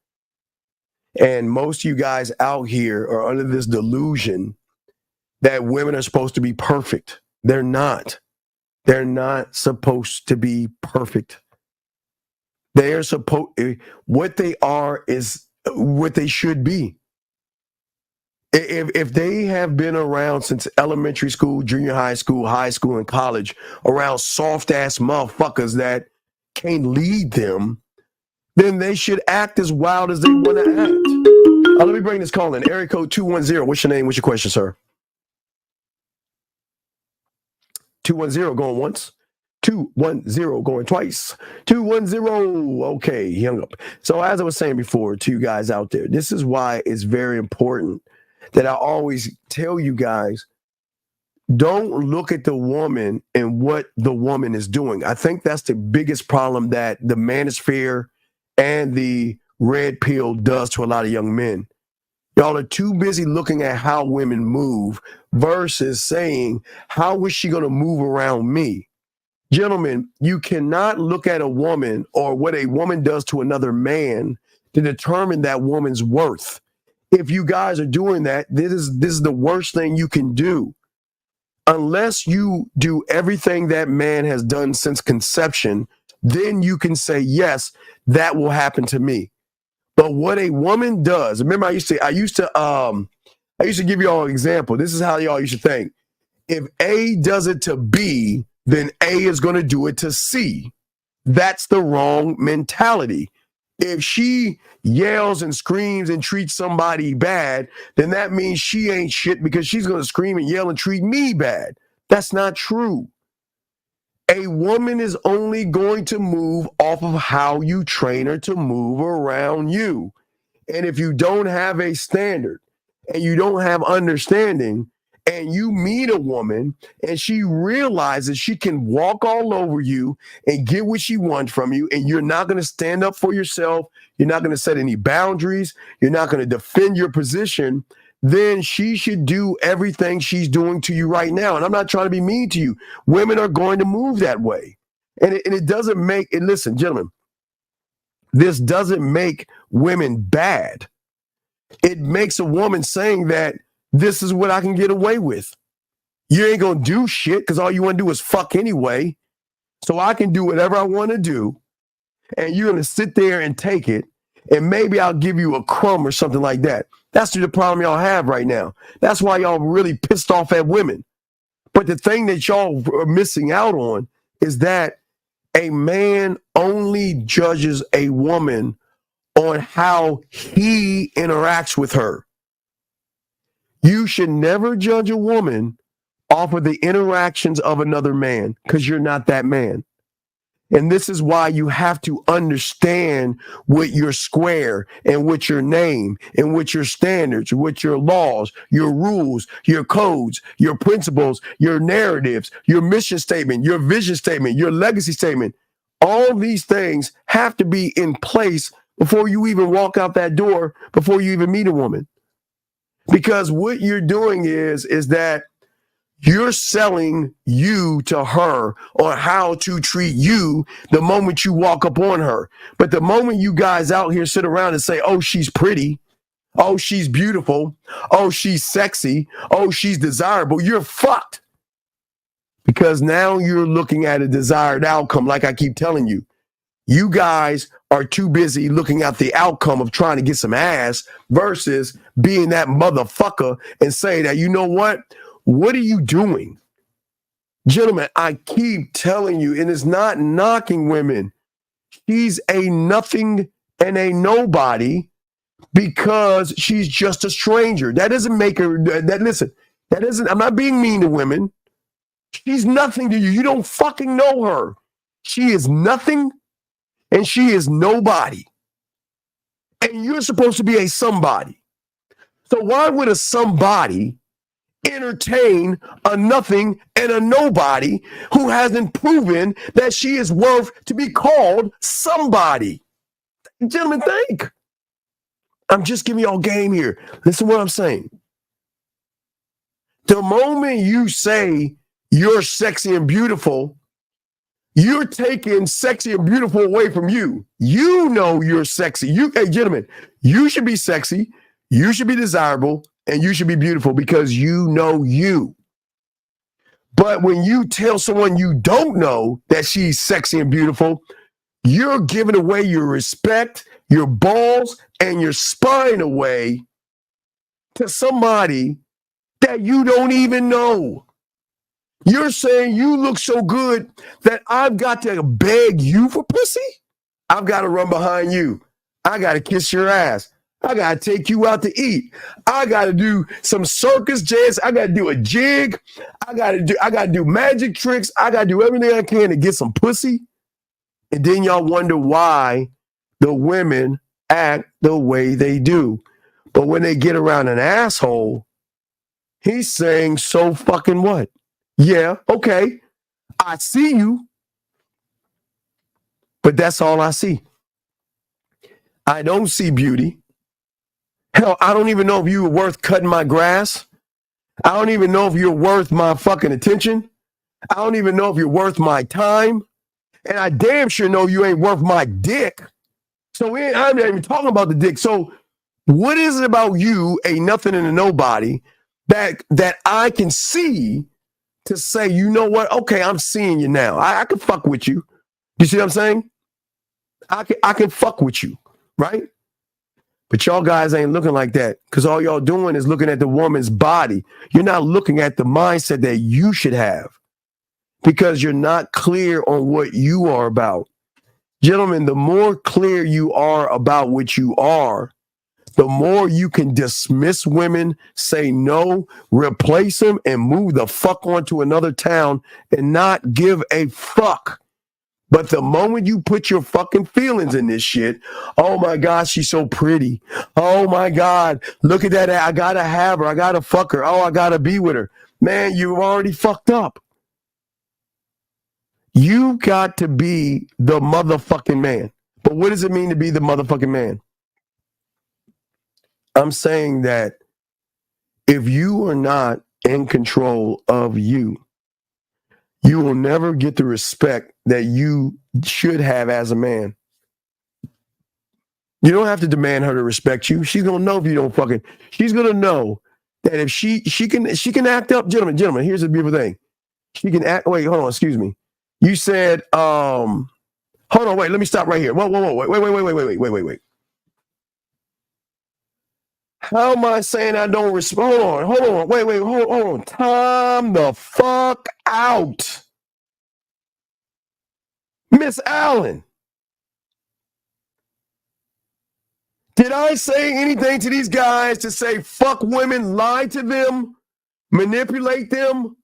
And most of you guys out here are under this delusion that women are supposed to be perfect. They're not. They're not supposed to be perfect. They're supposed, what they are is what they should be. If they have been around since elementary school, junior high school, and college, around soft ass motherfuckers that can't lead them, then they should act as wild as they want to act. Let me bring this call in. Area code 210. What's your name? What's your question, sir? 210 going once. 210 going twice. 210. Okay, he hung up. So as I was saying before to you guys out there, this is why it's very important that I always tell you guys, don't look at the woman and what the woman is doing. I think that's the biggest problem that the manosphere and the red pill does to a lot of young men. Y'all are too busy looking at how women move versus saying, how is she going to move around me? Gentlemen, you cannot look at a woman or what a woman does to another man to determine that woman's worth. If you guys are doing that, this is the worst thing you can do. Unless you do everything that man has done since conception, then you can say, yes, that will happen to me. But what a woman does, remember I used to give you all an example. This is how y'all used to think. If A does it to B, then A is going to do it to C. That's the wrong mentality. If she yells and screams and treats somebody bad, then that means she ain't shit because she's going to scream and yell and treat me bad. That's not true. A woman is only going to move off of how you train her to move around you. And if you don't have a standard and you don't have understanding and you meet a woman and she realizes she can walk all over you and get what she wants from you, and you're not going to stand up for yourself, you're not going to set any boundaries, you're not going to defend your position, then she should do everything she's doing to you right now. And I'm not trying to be mean to you. Women are going to move that way. And it doesn't make, and listen, gentlemen, this doesn't make women bad. It makes a woman saying that this is what I can get away with. You ain't going to do shit because all you want to do is fuck anyway. So I can do whatever I want to do. And you're going to sit there and take it. And maybe I'll give you a crumb or something like that. That's the problem y'all have right now. That's why y'all really pissed off at women. But the thing that y'all are missing out on is that a man only judges a woman on how he interacts with her. You should never judge a woman off of the interactions of another man because you're not that man. And this is why you have to understand what your square and what your name and what your standards, what your laws, your rules, your codes, your principles, your narratives, your mission statement, your vision statement, your legacy statement. All these things have to be in place before you even walk out that door, before you even meet a woman. Because what you're doing is that you're selling you to her on how to treat you the moment you walk up on her. But the moment you guys out here sit around and say, oh, she's pretty. Oh, she's beautiful. Oh, she's sexy. Oh, she's desirable. You're fucked. Because now you're looking at a desired outcome, like I keep telling you. You guys are too busy looking at the outcome of trying to get some ass versus being that motherfucker and saying that, you know what? What are you doing? Gentlemen, I keep telling you, and it's not knocking women. She's a nothing and a nobody because she's just a stranger. That doesn't make her, I'm not being mean to women. She's nothing to you. You don't fucking know her. She is nothing and she is nobody. And you're supposed to be a somebody. So why would a somebody entertain a nothing and a nobody who hasn't proven that she is worth to be called somebody? Gentlemen, think. I'm just giving y'all game here. Listen to what I'm saying. The moment you say you're sexy and beautiful, you're taking sexy and beautiful away from you. You know you're sexy. Hey, gentlemen, you should be sexy, you should be desirable, and you should be beautiful because you know you. But when you tell someone you don't know that she's sexy and beautiful, you're giving away your respect, your balls, and your spine away to somebody that you don't even know. You're saying you look so good that I've got to beg you for pussy? I've got to run behind you. I got to kiss your ass. I got to take you out to eat. I got to do some circus jazz. I got to do a jig. I got to do magic tricks. I got to do everything I can to get some pussy. And then y'all wonder why the women act the way they do. But when they get around an asshole, he's saying, so fucking what? Yeah, okay, I see you, but that's all I see. I don't see beauty. Hell, I don't even know if you were worth cutting my grass. I don't even know if you're worth my fucking attention. I don't even know if you're worth my time. And I damn sure know you ain't worth my dick. So I'm not even talking about the dick. So what is it about you, a nothing and a nobody, that I can see to say, you know what? Okay, I'm seeing you now. I can fuck with you. You see what I'm saying? I can fuck with you, right? But y'all guys ain't looking like that because all y'all doing is looking at the woman's body. You're not looking at the mindset that you should have because you're not clear on what you are about. Gentlemen, the more clear you are about what you are, the more you can dismiss women, say no, replace them, and move the fuck on to another town and not give a fuck. But the moment you put your fucking feelings in this shit, oh my God, she's so pretty. Oh my God, look at that. I gotta have her. I gotta fuck her. Oh, I gotta be with her. Man, you've already fucked up. You got to be the motherfucking man. But what does it mean to be the motherfucking man? I'm saying that if you are not in control of you, you will never get the respect that you should have as a man. You don't have to demand her to respect you. She's gonna know if you don't fucking. She's gonna know that if she can act up. Gentlemen, here's the beautiful thing. She can act. Wait, hold on. Excuse me. You said, hold on. Wait, let me stop right here. Whoa. Wait. How am I saying I don't respond? Hold on. Wait. Hold on. Time the fuck out. Miss Allen. Did I say anything to these guys to say fuck women, lie to them, manipulate them,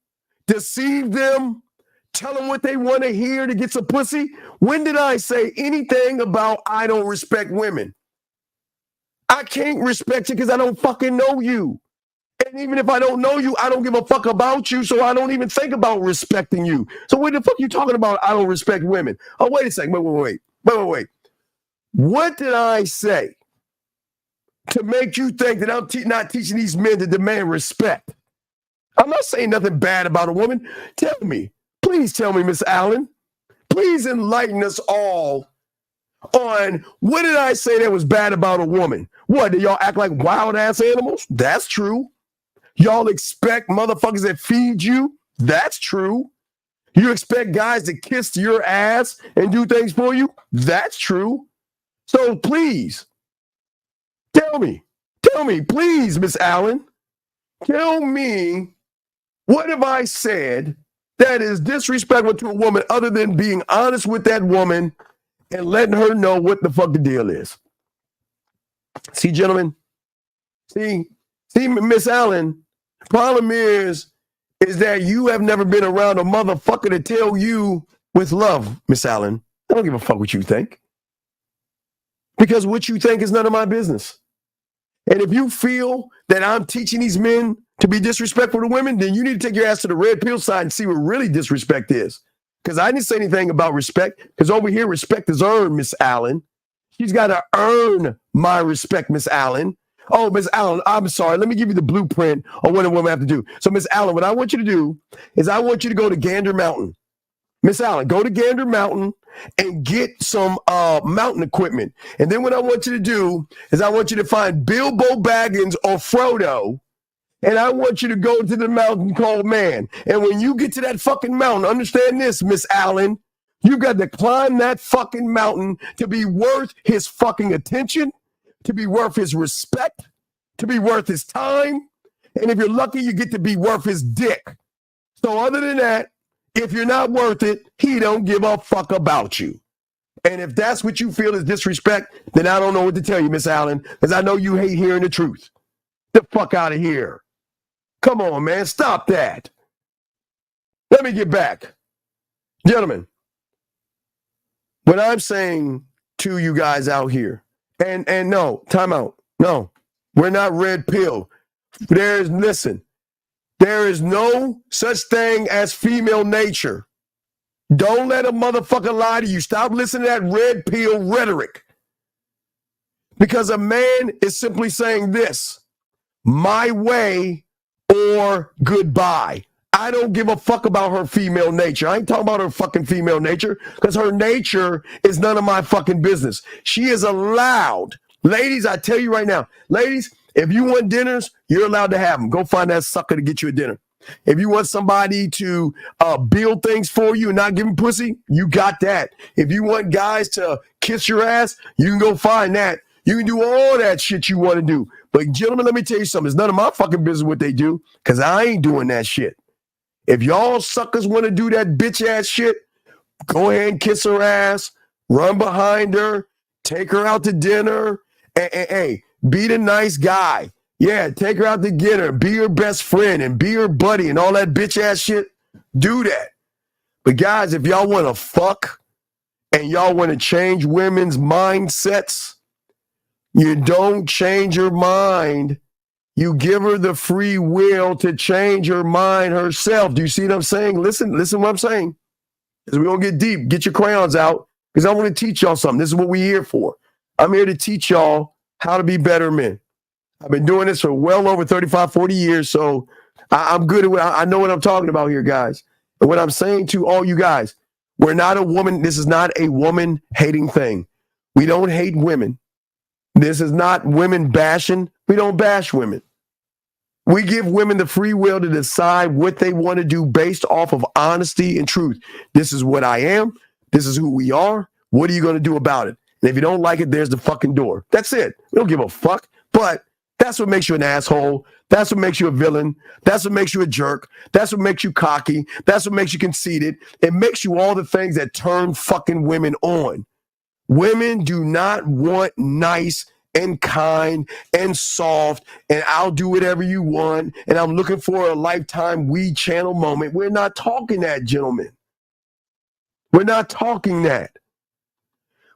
deceive them, Tell them what they want to hear to get some pussy? When did I say anything about I don't respect women? I can't respect you because I don't fucking know you. And even if I don't know you, I don't give a fuck about you, so I don't even think about respecting you. So what the fuck are you talking about? I don't respect women. Oh, wait a second. Wait. What did I say to make you think that I'm not teaching these men to demand respect? I'm not saying nothing bad about a woman. Tell me. Please tell me, Miss Allen. Please enlighten us all on what did I say that was bad about a woman? What, do y'all act like wild-ass animals? That's true. Y'all expect motherfuckers that feed you? That's true. You expect guys to kiss your ass and do things for you? That's true. So please, tell me, please, Miss Allen, tell me, what have I said that is disrespectful to a woman other than being honest with that woman and letting her know what the fuck the deal is? See, gentlemen, see, Miss Allen, problem is that you have never been around a motherfucker to tell you with love, Miss Allen. I don't give a fuck what you think. Because what you think is none of my business. And if you feel that I'm teaching these men to be disrespectful to women, then you need to take your ass to the red pill side and see what really disrespect is. Because I didn't say anything about respect, because over here, respect is earned, Miss Allen. She's got to earn my respect, Miss Allen. Oh, Miss Allen, I'm sorry. Let me give you the blueprint on what a woman have to do. So, Miss Allen, what I want you to do is I want you to go to Gander Mountain. Miss Allen, go to Gander Mountain and get some mountain equipment. And then what I want you to do is I want you to find Bilbo Baggins or Frodo, and I want you to go to the mountain called Man. And when you get to that fucking mountain, understand this, Miss Allen, you got to climb that fucking mountain to be worth his fucking attention, to be worth his respect, to be worth his time. And if you're lucky, you get to be worth his dick. So other than that, if you're not worth it, he don't give a fuck about you. And if that's what you feel is disrespect, then I don't know what to tell you, Miss Allen, because I know you hate hearing the truth. The fuck out of here. Come on, man. Stop that. Let me get back. Gentlemen, what I'm saying to you guys out here, and no, time out. No, we're not red pill. There is no such thing as female nature. Don't let a motherfucker lie to you. Stop listening to that red pill rhetoric. Because a man is simply saying this, my way or goodbye. I don't give a fuck about her female nature. I ain't talking about her fucking female nature because her nature is none of my fucking business. She is allowed. Ladies, I tell you right now, ladies, if you want dinners, you're allowed to have them. Go find that sucker to get you a dinner. If you want somebody to build things for you and not give them pussy, you got that. If you want guys to kiss your ass, you can go find that. You can do all that shit you want to do. But gentlemen, let me tell you something. It's none of my fucking business what they do because I ain't doing that shit. If y'all suckers want to do that bitch ass shit, go ahead and kiss her ass, run behind her, take her out to dinner. Hey, be the nice guy. Yeah, take her out to dinner, be her best friend and be her buddy and all that bitch ass shit. Do that. But guys, if y'all want to fuck and y'all want to change women's mindsets, you don't change her mind. You give her the free will to change her mind herself. Do you see what I'm saying? Listen what I'm saying. Because we're going to get deep. Get your crayons out because I want to teach y'all something. This is what we're here for. I'm here to teach y'all how to be better men. I've been doing this for well over 35, 40 years, so I'm good at it. I know what I'm talking about here, guys. And what I'm saying to all you guys, we're not a woman. This is not a woman-hating thing. We don't hate women. This is not women bashing. We don't bash women. We give women the free will to decide what they want to do based off of honesty and truth. This is what I am. This is who we are. What are you going to do about it? And if you don't like it, there's the fucking door. That's it. We don't give a fuck. But that's what makes you an asshole. That's what makes you a villain. That's what makes you a jerk. That's what makes you cocky. That's what makes you conceited. It makes you all the things that turn fucking women on. Women do not want nice and kind and soft and I'll do whatever you want and I'm looking for a lifetime weed channel moment. We're not talking that, gentlemen. We're not talking that.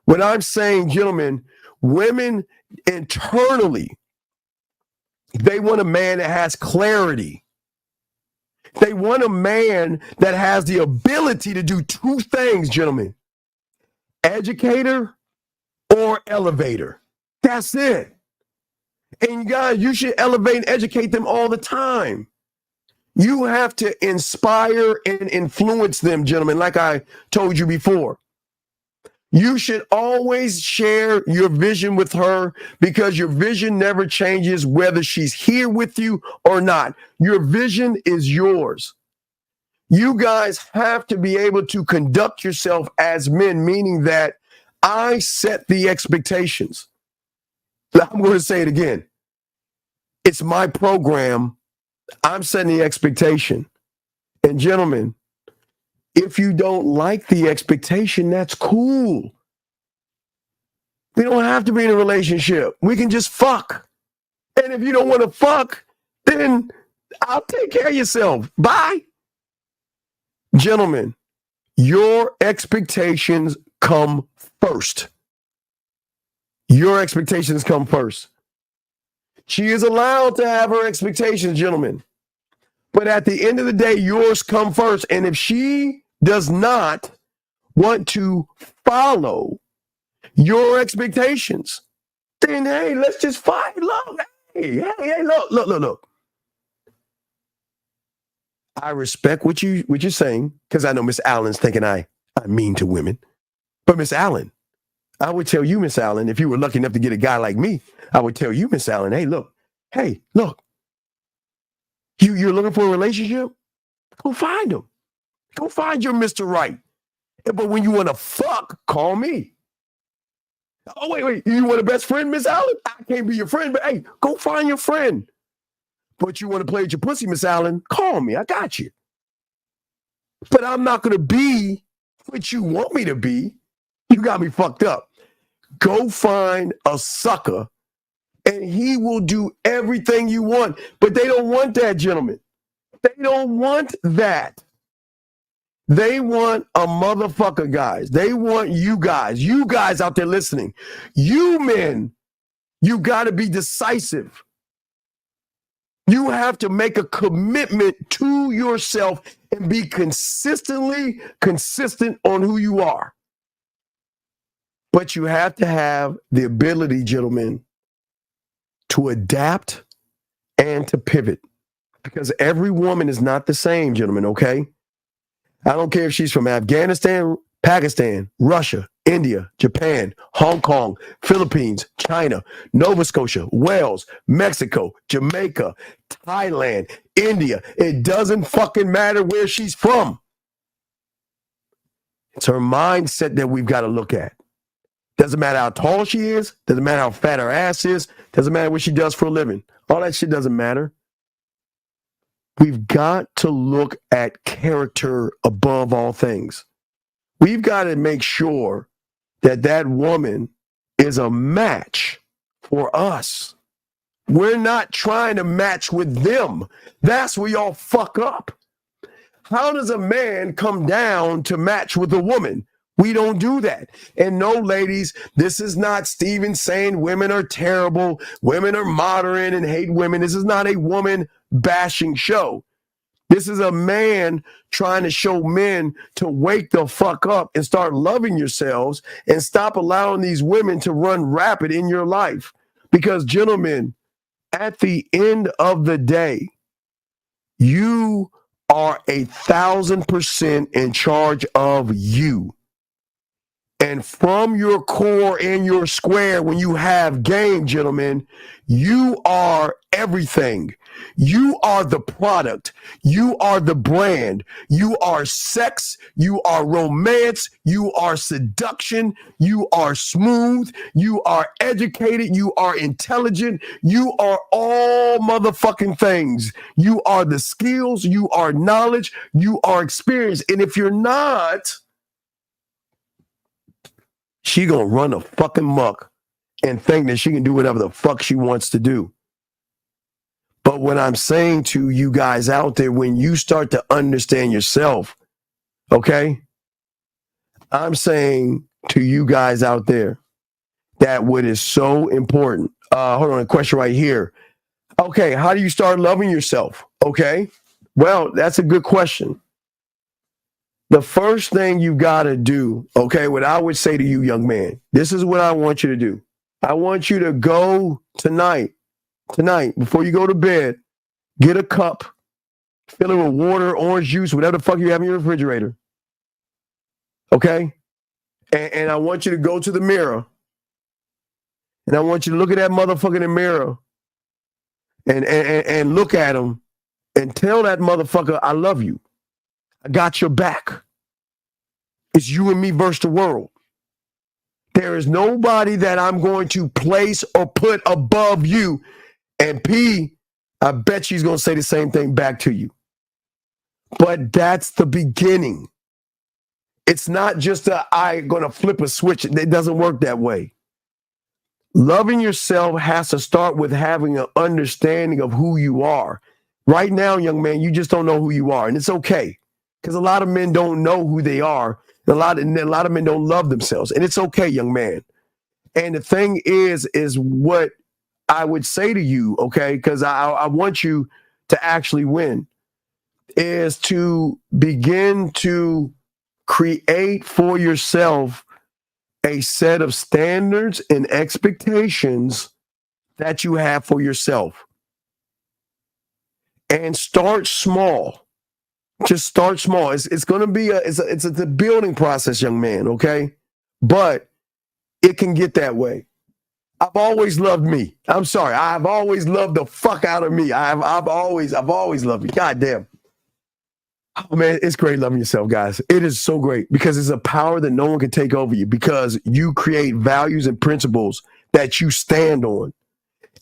What I'm saying, gentlemen, women internally, they want a man that has clarity. They want a man that has the ability to do two things, gentlemen. Educator or elevator. That's it. And guys, you should elevate and educate them all the time. You have to inspire and influence them, gentlemen, like I told you before. You should always share your vision with her because your vision never changes whether she's here with you or not. Your vision is yours. You guys have to be able to conduct yourself as men, meaning that I set the expectations. I'm going to say it again. It's my program. I'm setting the expectation. And gentlemen, if you don't like the expectation, that's cool. We don't have to be in a relationship. We can just fuck. And if you don't want to fuck, then I'll take care of yourself. Bye. Gentlemen, your expectations come first. Your expectations come first. She is allowed to have her expectations, gentlemen. But at the end of the day, yours come first. And if she does not want to follow your expectations, then hey, let's just fight. Look, hey, look. I respect what you're saying, because I know Miss Allen's thinking I'm mean to women. But Miss Allen, I would tell you, Miss Allen, if you were lucky enough to get a guy like me, I would tell you, Miss Allen, hey, look. You're looking for a relationship? Go find him. Go find your Mr. Right. But when you want to fuck, call me. Oh, wait. You want a best friend, Miss Allen? I can't be your friend, but hey, go find your friend. But you want to play with your pussy, Miss Allen? Call me. I got you. But I'm not going to be what you want me to be. You got me fucked up. Go find a sucker, and he will do everything you want. But they don't want that, gentlemen. They don't want that. They want a motherfucker, guys. They want you guys out there listening. You men, you got to be decisive. You have to make a commitment to yourself and be consistent on who you are. But you have to have the ability, gentlemen, to adapt and to pivot. Because every woman is not the same, gentlemen, okay? I don't care if she's from Afghanistan, Pakistan, Russia, India, Japan, Hong Kong, Philippines, China, Nova Scotia, Wales, Mexico, Jamaica, Thailand, India. It doesn't fucking matter where she's from. It's her mindset that we've got to look at. Doesn't matter how tall she is. Doesn't matter how fat her ass is. Doesn't matter what she does for a living. All that shit doesn't matter. We've got to look at character above all things. We've got to make sure that that woman is a match for us. We're not trying to match with them. That's where y'all fuck up. How does a man come down to match with a woman? We don't do that. And no, ladies, this is not Steven saying women are terrible, women are modern and hate women. This is not a woman bashing show. This is a man trying to show men to wake the fuck up and start loving yourselves and stop allowing these women to run rapid in your life. Because, gentlemen, at the end of the day, you are 1,000% in charge of you. And from your core and your square, when you have game, gentlemen, you are everything. You are the product. You are the brand. You are sex. You are romance. You are seduction. You are smooth. You are educated. You are intelligent. You are all motherfucking things. You are the skills. You are knowledge. You are experience. And if you're not, she gonna run a fucking muck and think that she can do whatever the fuck she wants to do. But what I'm saying to you guys out there, when you start to understand yourself, okay, I'm saying to you guys out there that what is so important. Hold on, a question right here. Okay, how do you start loving yourself? Okay, well, that's a good question. The first thing you got to do, okay, what I would say to you, young man, this is what I want you to do. I want you to go tonight, before you go to bed, get a cup, fill it with water, orange juice, whatever the fuck you have in your refrigerator. Okay? And I want you to go to the mirror. And I want you to look at that motherfucker in the mirror and look at him and tell that motherfucker, I love you. I got your back. It's you and me versus the world. There is nobody that I'm going to place or put above you. And P, I bet she's going to say the same thing back to you. But that's the beginning. It's not just I'm going to flip a switch. It doesn't work that way. Loving yourself has to start with having an understanding of who you are. Right now, young man, you just don't know who you are. And it's okay. Because a lot of men don't know who they are. And a lot of men don't love themselves. And it's okay, young man. And the thing is what I would say to you, okay, because I want you to actually win, is to begin to create for yourself a set of standards and expectations that you have for yourself. And start small. Just start small. It's going to be it's a building process, young man, okay? But it can get that way. I've always loved me. I'm sorry. I've always loved the fuck out of me. I've always loved me. God damn. Oh man, it's great loving yourself, guys. It is so great because it's a power that no one can take over you because you create values and principles that you stand on.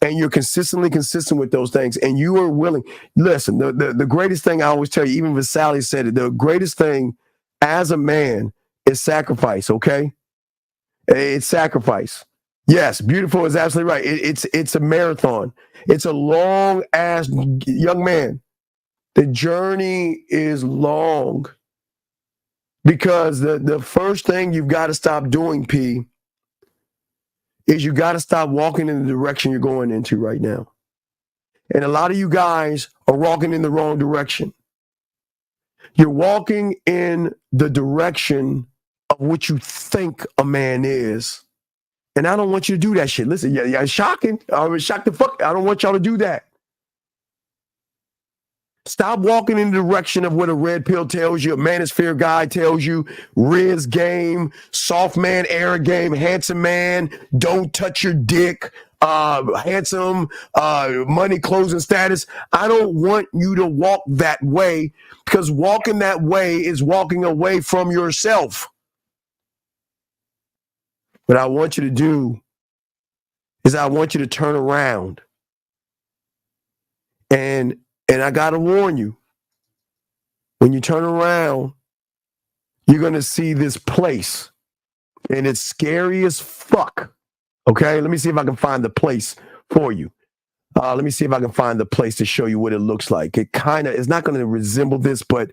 And you're consistently consistent with those things. And you are willing. Listen, the greatest thing I always tell you, even Vasali said it, the greatest thing as a man is sacrifice, okay? It's sacrifice. Yes, beautiful is absolutely right. It's a marathon. It's a long ass, young man. The journey is long because the first thing you've got to stop doing, P, is you got to stop walking in the direction you're going into right now. And a lot of you guys are walking in the wrong direction. You're walking in the direction of what you think a man is. And I don't want you to do that shit. Listen, yeah, it's shocking. I was shocked the fuck. I don't want y'all to do that. Stop walking in the direction of what a red pill tells you, a manosphere guy tells you, Riz game, soft man era game, handsome man, don't touch your dick, handsome, money, clothes, and status. I don't want you to walk that way because walking that way is walking away from yourself. What I want you to do is I want you to turn around. And I got to warn you, when you turn around, you're going to see this place, and it's scary as fuck. Okay, let me see if I can find the place for you. Let me see if I can find the place to show you what it looks like. It's not going to resemble this, but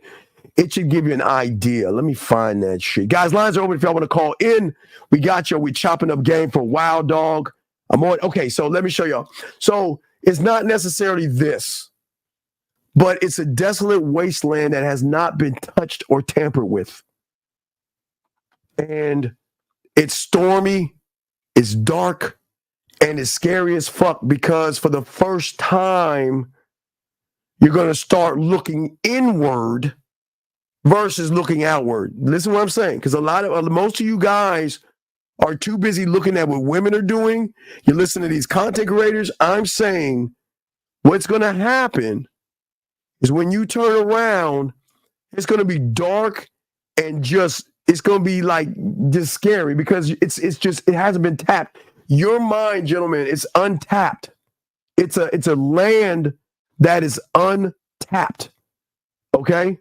it should give you an idea. Let me find that shit. Guys, lines are open if y'all want to call in. We got you. We chopping up game for Wild Dog. I'm on. Okay, so let me show y'all. So it's not necessarily this, but it's a desolate wasteland that has not been touched or tampered with. And it's stormy, it's dark, and it's scary as fuck because for the first time, you're going to start looking inward versus looking outward. Listen to what I'm saying, because most of you guys are too busy looking at what women are doing. You listen to these content creators. I'm saying what's going to happen is when you turn around, it's going to be dark and it's going to be like just scary because it hasn't been tapped. Your mind, gentlemen, is untapped. It's a land that is untapped. Okay?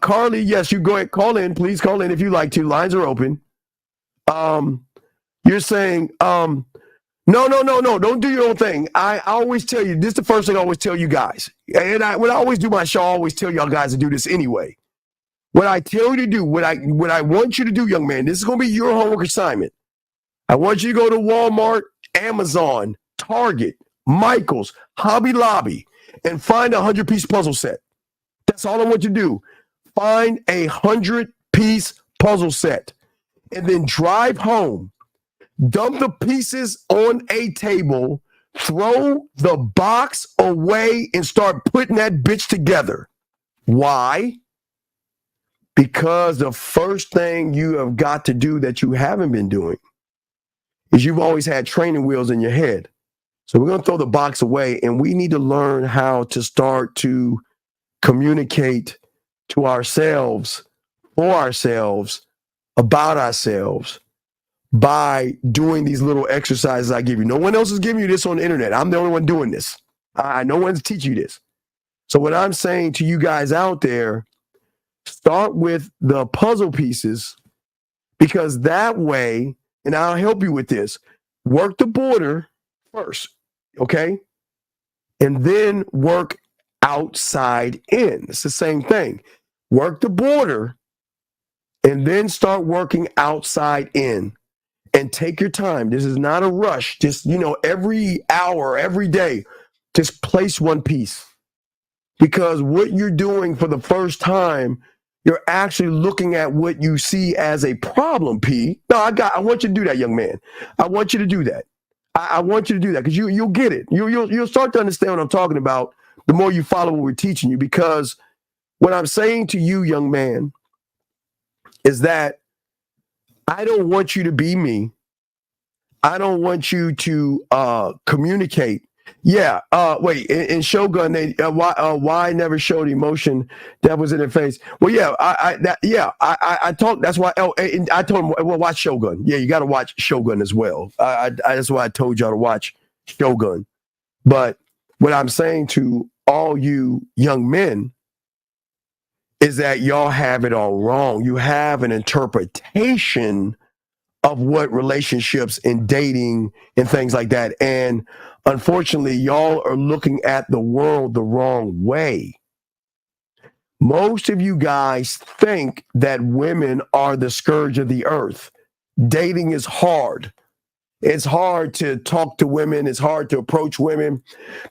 Carly, yes, you go ahead, call in. Please call in if you like to. Lines are open. You're saying, no, don't do your own thing. I always tell you, this is the first thing I always tell you guys. And when I always do my show, I always tell y'all guys to do this anyway. What I tell you to do, what I want you to do, young man, this is going to be your homework assignment. I want you to go to Walmart, Amazon, Target, Michael's, Hobby Lobby, and find a 100-piece puzzle set. That's all I want you to do. Find a 100-piece puzzle set and then drive home. Dump the pieces on a table, throw the box away, and start putting that bitch together. Why? Because the first thing you have got to do that you haven't been doing is you've always had training wheels in your head. So we're going to throw the box away, and we need to learn how to start to communicate to ourselves, for ourselves, about ourselves by doing these little exercises I give you. No one else is giving you this on the internet. I'm the only one doing this. No one's teaching you this. So what I'm saying to you guys out there, start with the puzzle pieces, because that way, and I'll help you with this, work the border first, okay? And then work outside in. It's the same thing. Work the border and then start working outside in. And take your time. This is not a rush. Just, every hour, every day, just place one piece. Because what you're doing for the first time, you're actually looking at what you see as a problem, P. No, I want you to do that, young man. I want you to do that. I want you to do that because you'll get it. You'll start to understand what I'm talking about the more you follow what we're teaching you. Because what I'm saying to you, young man, is that I don't want you to be me. I don't want you to communicate. Yeah. Wait. In Shogun, they why never showed emotion that was in their face. Well, yeah. I talked. That's why. I told him. Well, watch Shogun. Yeah, you got to watch Shogun as well. That's why I told y'all to watch Shogun. But what I'm saying to all you young men is that y'all have it all wrong. You have an interpretation of what relationships and dating and things like that. And unfortunately, y'all are looking at the world the wrong way. Most of you guys think that women are the scourge of the earth. Dating is hard. It's hard to talk to women. It's hard to approach women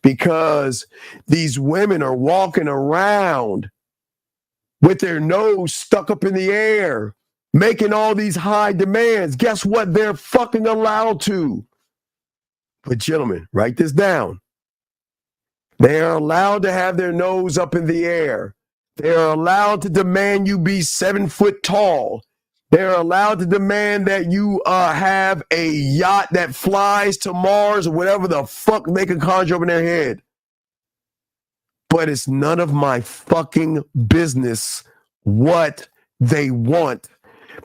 because these women are walking around with their nose stuck up in the air, making all these high demands. Guess what? They're fucking allowed to. But gentlemen, write this down. They are allowed to have their nose up in the air. They are allowed to demand you be 7 foot tall. They're allowed to demand that you have a yacht that flies to Mars or whatever the fuck they can conjure up in their head. But it's none of my fucking business what they want.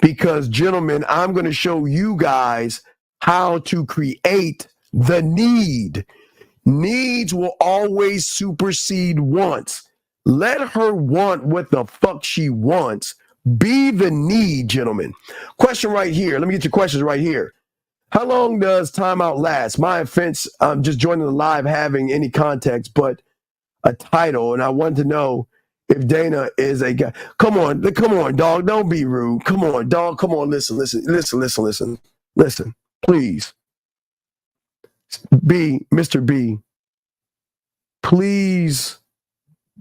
Because, gentlemen, I'm going to show you guys how to create the need. Needs will always supersede wants. Let her want what the fuck she wants. Be the need, gentlemen. Question right here. Let me get your questions right here. How long does timeout last? My offense, I'm just joining the live having any context, but a title, and I want to know if Dana is a guy. Come on, dog. Don't be rude. Come on, dog. Come on, listen, please. Mr. B, please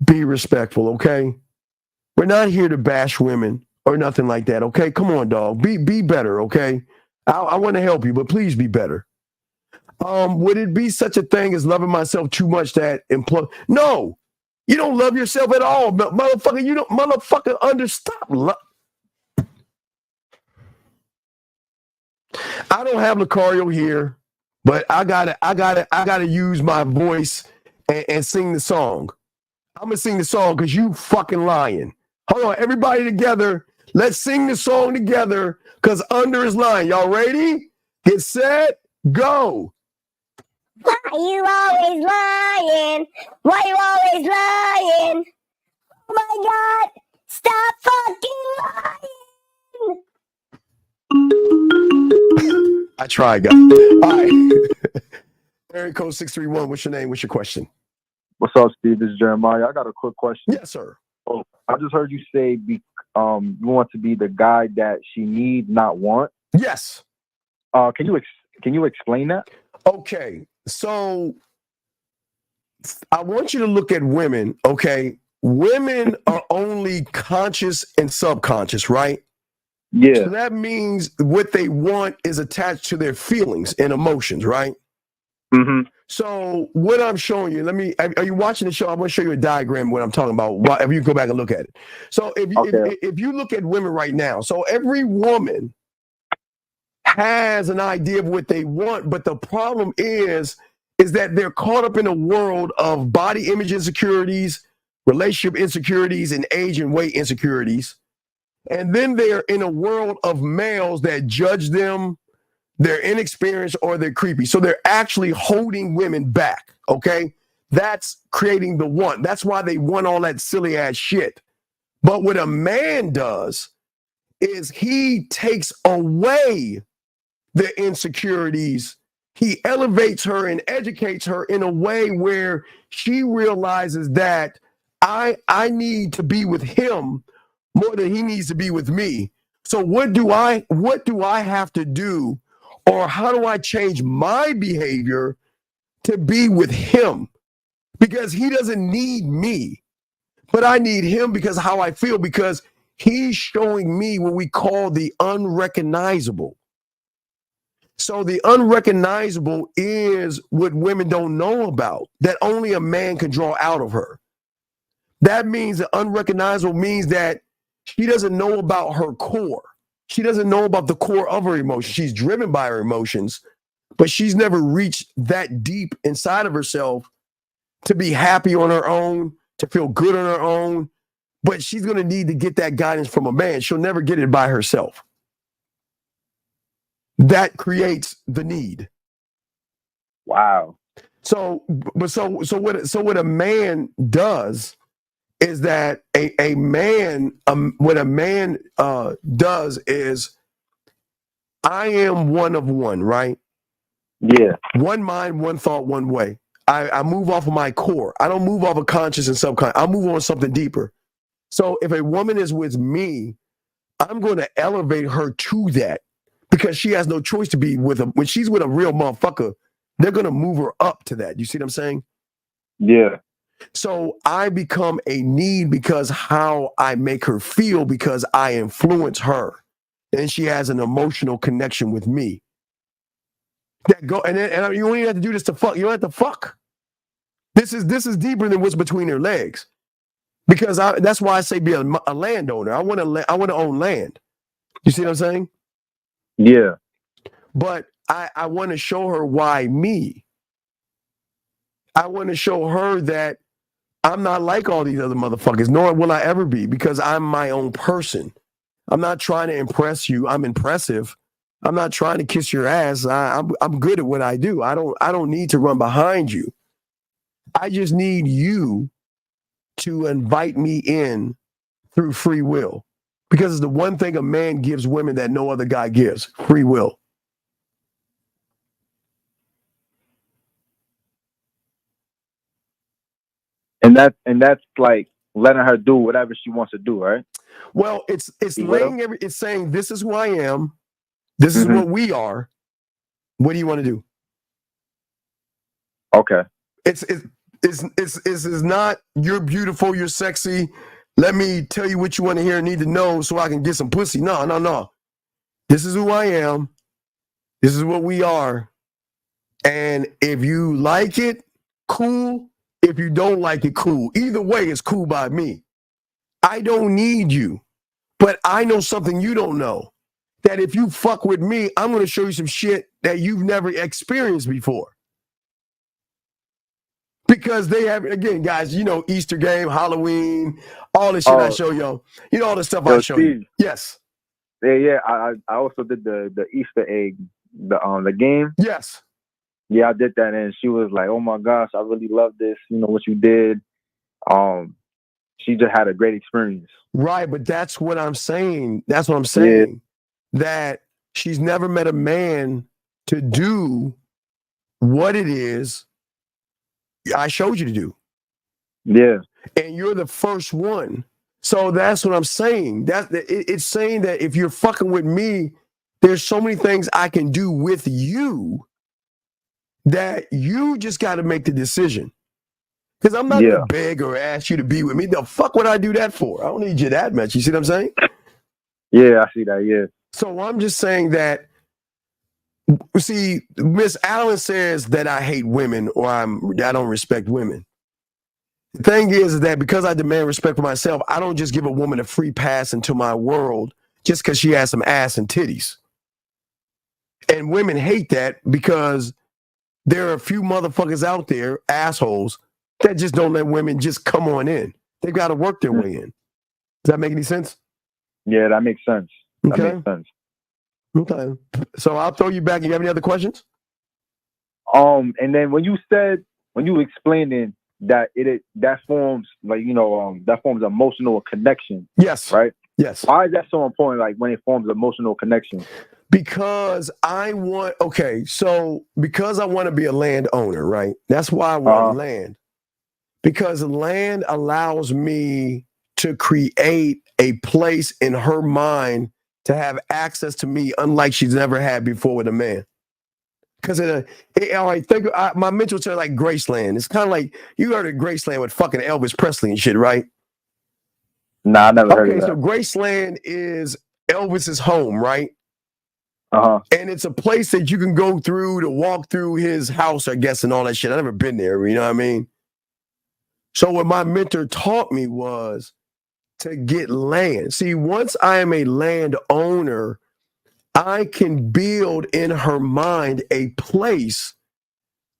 be respectful, okay? We're not here to bash women or nothing like that, okay? Come on, dog. Be better, okay? I want to help you, but please be better. Would it be such a thing as loving myself too much that implode? No, you don't love yourself at all, motherfucker. You don't, motherfucker. Stop. I don't have Lucario here, but I gotta use my voice and sing the song. I'm gonna sing the song because you fucking lying. Hold on, everybody together. Let's sing the song together because Under is lying. Y'all ready? Get set, go. Why you always lying? Why you always lying? Oh my God, stop fucking lying. I tried, guys. All right. Area code 631. What's your name? What's your question? What's up, Steve? This is Jeremiah. I got a quick question. Yes, sir. Oh, I just heard you say you want to be the guy that she needs, not want. Yes. Can you explain that? Okay, so I want you to look at women. Okay, women are only conscious and subconscious, right? Yeah. So that means what they want is attached to their feelings and emotions, right? Mm-hmm. So what I'm showing you, are you watching the show? I'm going to show you a diagram of what I'm talking about. If you go back and look at it. So if you look at women right now, so every woman has an idea of what they want, but the problem is that they're caught up in a world of body image insecurities, relationship insecurities, and age and weight insecurities. And then they're in a world of males that judge them, they're inexperienced, or they're creepy. So they're actually holding women back, okay? That's creating the want. That's why they want all that silly ass shit. But what a man does is he takes away the insecurities. He elevates her and educates her in a way where she realizes that I need to be with him more than he needs to be with me. So what do I have to do, or how do I change my behavior to be with him? Because he doesn't need me, but I need him because how I feel, because he's showing me what we call the unrecognizable. So the unrecognizable is what women don't know about, that only a man can draw out of her. That means the unrecognizable means that she doesn't know about her core. She doesn't know about the core of her emotions. She's driven by her emotions, but she's never reached that deep inside of herself to be happy on her own, to feel good on her own. But she's going to need to get that guidance from a man. She'll never get it by herself. That creates the need. Wow. So what a man does is that a man what a man does is, I am one of one, right? Yeah. One mind, one thought, one way. I move off of my core. I don't move off of conscious and subconscious. I move on something deeper. So if a woman is with me, I'm going to elevate her to that, because she has no choice to be with him. When she's with a real motherfucker, they're going to move her up to that. You see what I'm saying? Yeah. So I become a need because how I make her feel, because I influence her, and she has an emotional connection with me. That go and you don't even have to do this to fuck. You don't have to fuck. This is deeper than what's between her legs, because that's why I say be a landowner. I want to own land. You see what I'm saying? Yeah. But I want to show her why me. I want to show her that I'm not like all these other motherfuckers, nor will I ever be, because I'm my own person. I'm not trying to impress you. I'm impressive. I'm not trying to kiss your ass. I'm good at what I do. I don't need to run behind you. I just need you to invite me in through free will, because it's the one thing a man gives women that no other guy gives: free will. And that's like letting her do whatever she wants to do, right? Well, it's it's saying, this is who I am. This is what we are. What do you want to do? Okay. It's not, you're beautiful, you're sexy, let me tell you what you want to hear and need to know so I can get some pussy. No. This is who I am. This is what we are. And if you like it, cool. If you don't like it, cool. Either way, it's cool by me. I don't need you, but I know something you don't know. That if you fuck with me, I'm going to show you some shit that you've never experienced before. Because they have, again, guys, Easter game, Halloween, all this shit I show y'all. All the stuff I show you. Yes. Yeah. I also did the Easter egg, the game. Yes. Yeah, I did that, and she was like, "Oh my gosh, I really love this. What you did." She just had a great experience. Right, but that's what I'm saying. That's what I'm saying. Yeah. That she's never met a man to do what it is I showed you to do. Yeah. And you're the first one. So that's what I'm saying. It's saying that if you're fucking with me, there's so many things I can do with you that you just got to make the decision. Because I'm not going to beg or ask you to be with me. The fuck would I do that for? I don't need you that much. You see what I'm saying? Yeah, I see that. Yeah. So I'm just saying that, see, Miss Allen says that I hate women or I don't respect women. The thing is that because I demand respect for myself, I don't just give a woman a free pass into my world just because she has some ass and titties. And women hate that because there are a few motherfuckers out there, assholes, that just don't let women just come on in. They've got to work their way in. Does that make any sense? Yeah, that makes sense. Okay. That makes sense. Okay. So I'll throw you back. You have any other questions? And then when you explained it, that forms that forms emotional connection. Yes. Right? Yes. Why is that so important? Like when it forms emotional connection? Because I want to be a landowner, right? That's why I want land. Because land allows me to create a place in her mind to have access to me, unlike she's never had before with a man. Because my mental term like Graceland. It's kind of like you heard of Graceland with fucking Elvis Presley and shit, right? Nah, I never heard of Okay, that. so Graceland is Elvis's home, right? And it's a place that you can go through to walk through his house, I guess, and all that shit. I've never been there, you know what I mean? So what my mentor taught me was to get land. See, once I am a landowner, I can build in her mind a place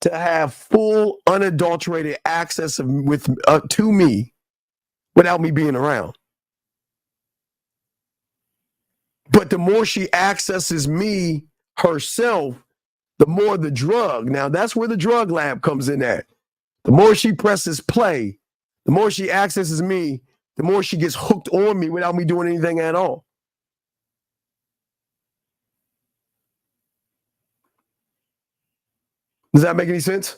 to have full, unadulterated access to me without me being around. But the more she accesses me herself, the more the drug. Now, that's where the drug lab comes in at. The more she presses play, the more she accesses me, the more she gets hooked on me without me doing anything at all. Does that make any sense?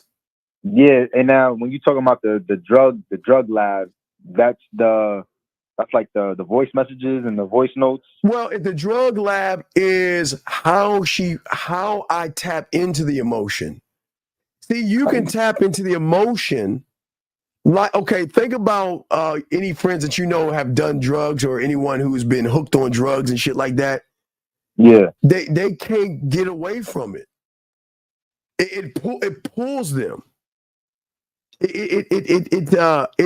Yeah, and now when you're talking about the drug lab, that's like the voice messages and the voice notes. Well, the drug lab is how I tap into the emotion. See, you can tap into the emotion. Like, okay, think about any friends that you know have done drugs or anyone who's been hooked on drugs and shit like that. Yeah. They can't get away from it. It pulls them. It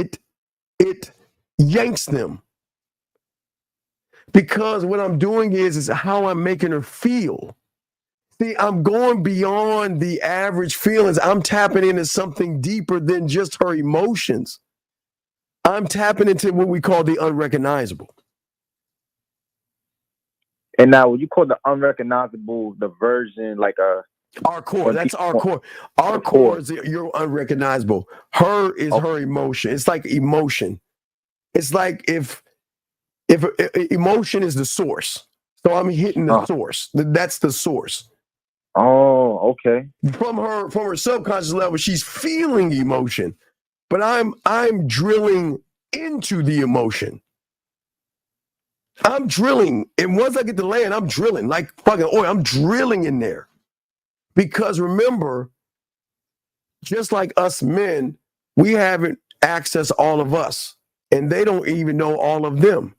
yanks them. Because what I'm doing is how I'm making her feel. See, I'm going beyond the average feelings. I'm tapping into something deeper than just her emotions. I'm tapping into what we call the unrecognizable. And now, when you call the unrecognizable the version like our core, that's our core. Our core is your unrecognizable. Her is her emotion. It's like emotion. It's like if emotion is the source. So I'm hitting the source. That's the source. Oh, okay. From her subconscious level, she's feeling emotion, but I'm drilling into the emotion. I'm drilling, and once I get to land, I'm drilling like fucking oil. I'm drilling in there, because remember, just like us men, we haven't accessed all of us, and they don't even know all of them.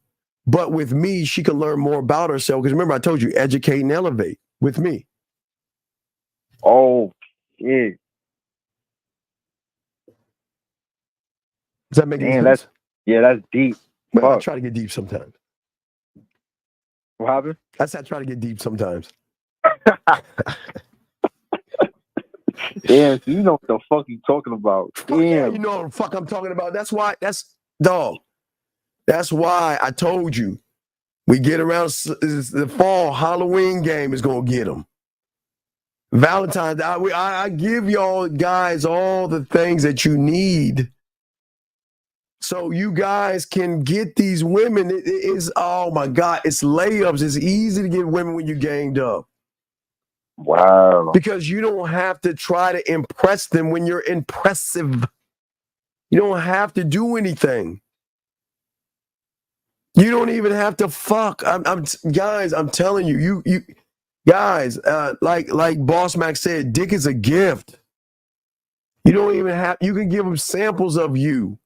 But with me, she can learn more about herself. Because remember, I told you, educate and elevate with me. Oh, yeah. Does that make any sense? That's deep. Well, I try to get deep sometimes. What happened? I said I try to get deep sometimes. Damn, so you know what the fuck you talking about. Damn. Yeah, you know what the fuck I'm talking about. That's why I told you. We get around the fall, Halloween game is going to get them. Valentine's, I give y'all guys all the things that you need so you guys can get these women. It is, oh my God, it's layups. It's easy to get women when you ganged up. Wow. Because you don't have to try to impress them when you're impressive. You don't have to do anything. You don't even have to fuck. Guys, I'm telling you, you guys, like Boss Mac said, dick is a gift. You don't even have, you can give them samples of you,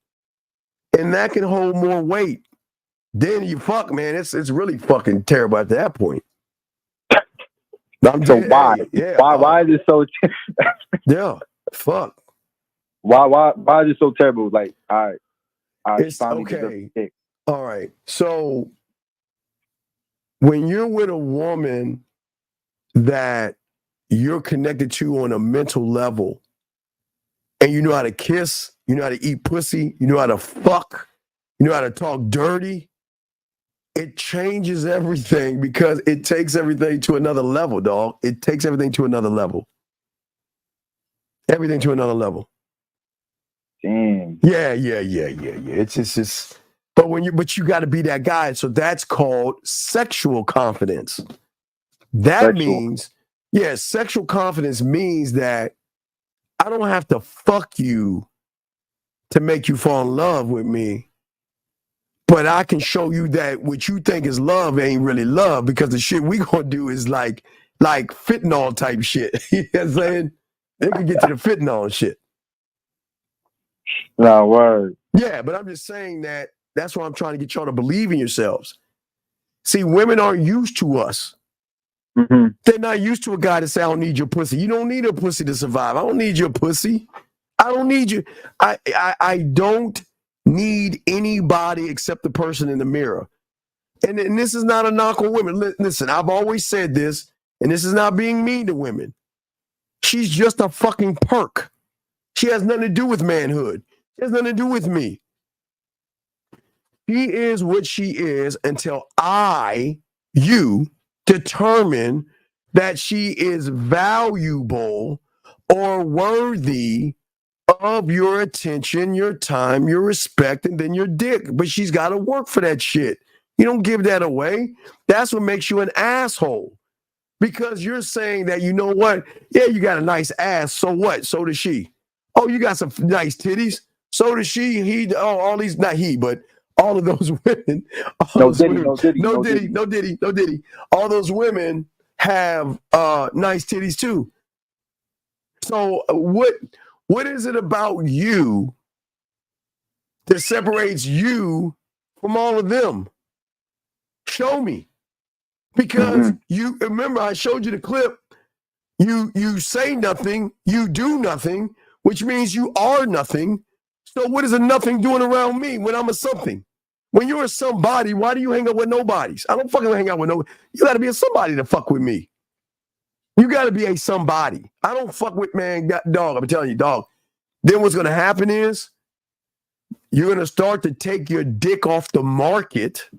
and that can hold more weight. Then you fuck, man. It's really fucking terrible at that point. So why? Why is it so? Yeah, fuck. Why is it so terrible? Like, I It's finally okay. All right. So when you're with a woman that you're connected to on a mental level, and you know how to kiss, you know how to eat pussy, you know how to fuck, you know how to talk dirty, it changes everything because it takes everything to another level, dog. It takes everything to another level. Everything to another level. Damn. Yeah. It's just but you got to be that guy. So that's called sexual confidence. That means, sexual confidence means that I don't have to fuck you to make you fall in love with me. But I can show you that what you think is love ain't really love, because the shit we gonna do is like fentanyl type shit. You know what I'm saying? They can get to the fentanyl shit. No, word. Yeah, but I'm just saying that's why I'm trying to get y'all to believe in yourselves. See, women aren't used to us. Mm-hmm. They're not used to a guy to say, I don't need your pussy. You don't need a pussy to survive. I don't need your pussy. I don't need you. I don't need anybody except the person in the mirror. And this is not a knock on women. Listen, I've always said this, and this is not being mean to women. She's just a fucking perk. She has nothing to do with manhood. She has nothing to do with me. She is what she is until you determine that she is valuable or worthy of your attention, your time, your respect, and then your dick. But she's got to work for that shit. You don't give that away. That's what makes you an asshole. Because you're saying that, you know what? Yeah, you got a nice ass. So what? So does she. Oh, you got some nice titties. So does she. All these, not he, but all of those women. No Diddy. No Diddy. All those women have nice titties too. So what is it about you that separates you from all of them? Show me. Because you remember, I showed you the clip. You say nothing, you do nothing, which means you are nothing. So what is a nothing doing around me when I'm a something? When you're a somebody, why do you hang out with nobodies? I don't fucking hang out with nobody. You got to be a somebody to fuck with me. You got to be a somebody. I don't fuck with, man, dog. I'm telling you, dog. Then what's going to happen is you're going to start to take your dick off the market.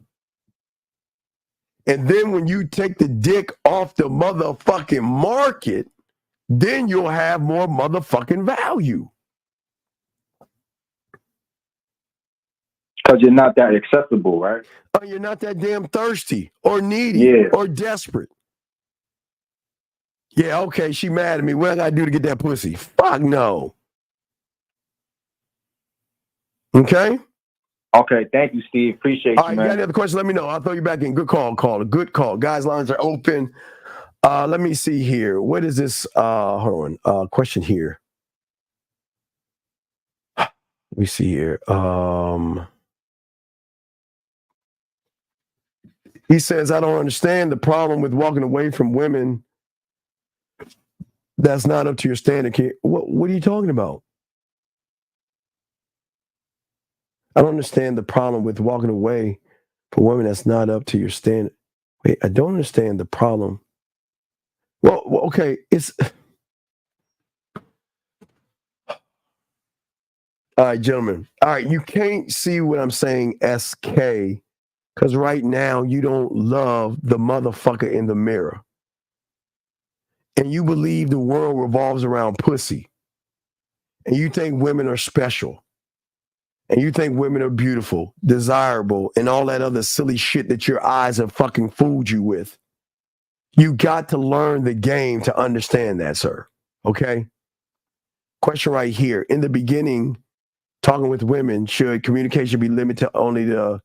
And then when you take the dick off the motherfucking market, then you'll have more motherfucking value. Because you're not that accessible, right? Oh, you're not that damn thirsty or needy or desperate. Yeah, okay, she mad at me. What I gotta do to get that pussy? Fuck no. Okay? Okay, thank you, Steve. Appreciate All right, you, man. you got any other questions? Let me know. I'll throw you back in. Good call, caller. Good call. Guys, lines are open. Let me see here. What is this? Hold on. Question here. Let me see here. He says, I don't understand the problem with walking away from women that's not up to your standard. What are you talking about? I don't understand the problem with walking away from women that's not up to your standard. Wait, I don't understand the problem. Well, okay, it's... All right, gentlemen. All right, you can't see what I'm saying, SK, because right now you don't love the motherfucker in the mirror. And you believe the world revolves around pussy. And you think women are special. And you think women are beautiful, desirable, and all that other silly shit that your eyes have fucking fooled you with. You got to learn the game to understand that, sir. Okay? Question right here. In the beginning, talking with women, should communication be limited to only the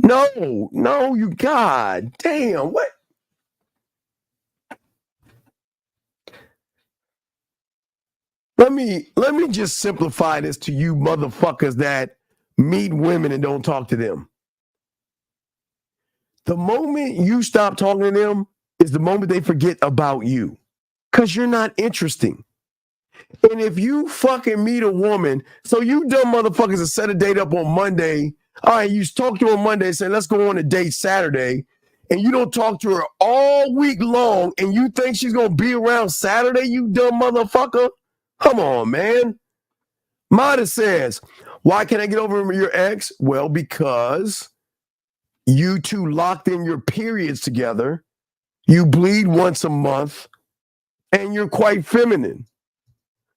No, you God damn, what? Let me just simplify this to you motherfuckers that meet women and don't talk to them. The moment you stop talking to them is the moment they forget about you. Because you're not interesting. And if you fucking meet a woman, so you dumb motherfuckers that set a date up on Monday, all right, you talk to her on Monday and say, let's go on a date Saturday, and you don't talk to her all week long, and you think she's going to be around Saturday, you dumb motherfucker? Come on, man. Mada says, why can't I get over your ex? Well, because you two locked in your periods together, you bleed once a month, and you're quite feminine.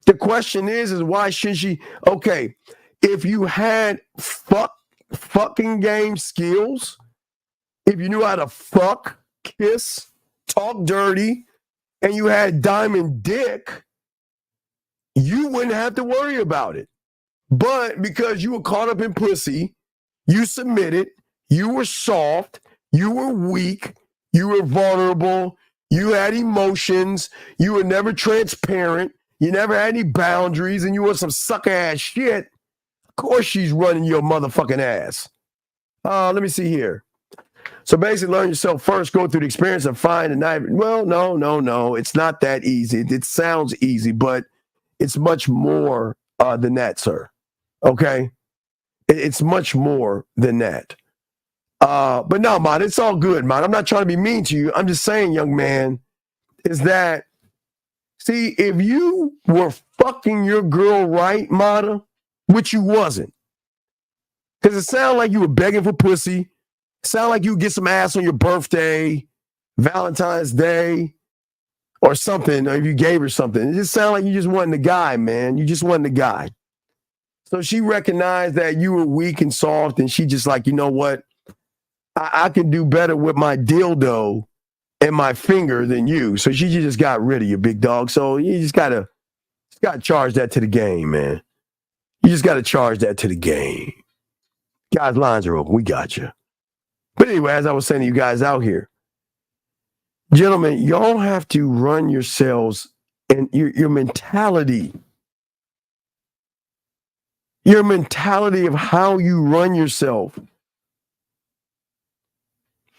The question is why should she? Okay, if you had fucking game skills, if you knew how to fuck, kiss, talk dirty, and you had diamond dick, you wouldn't have to worry about it. But because you were caught up in pussy, you submitted, you were soft, you were weak, you were vulnerable, you had emotions, you were never transparent, you never had any boundaries, and you were some sucker ass shit. Of course she's running your motherfucking ass. Let me see here. So basically learn yourself first, go through the experience and find a knife. Well, no. It's not that easy. It sounds easy, but it's much more than that, sir. Okay? It's much more than that. But no, man, it's all good, man. I'm not trying to be mean to you. I'm just saying, young man, is that, see, if you were fucking your girl right, Mata, which you wasn't, because it sounded like you were begging for pussy, sounded like you get some ass on your birthday, Valentine's Day, or something, or if you gave her something. It just sounded like you just wasn't the guy, man. You just wasn't the guy. So she recognized that you were weak and soft, and she just like, you know what? I can do better with my dildo and my finger than you. So she just got rid of you, big dog. So you just gotta charge that to the game, man. You just gotta charge that to the game. Guys, lines are open. We got you. But anyway, as I was saying to you guys out here, gentlemen, y'all have to run yourselves and your mentality. Your mentality of how you run yourself.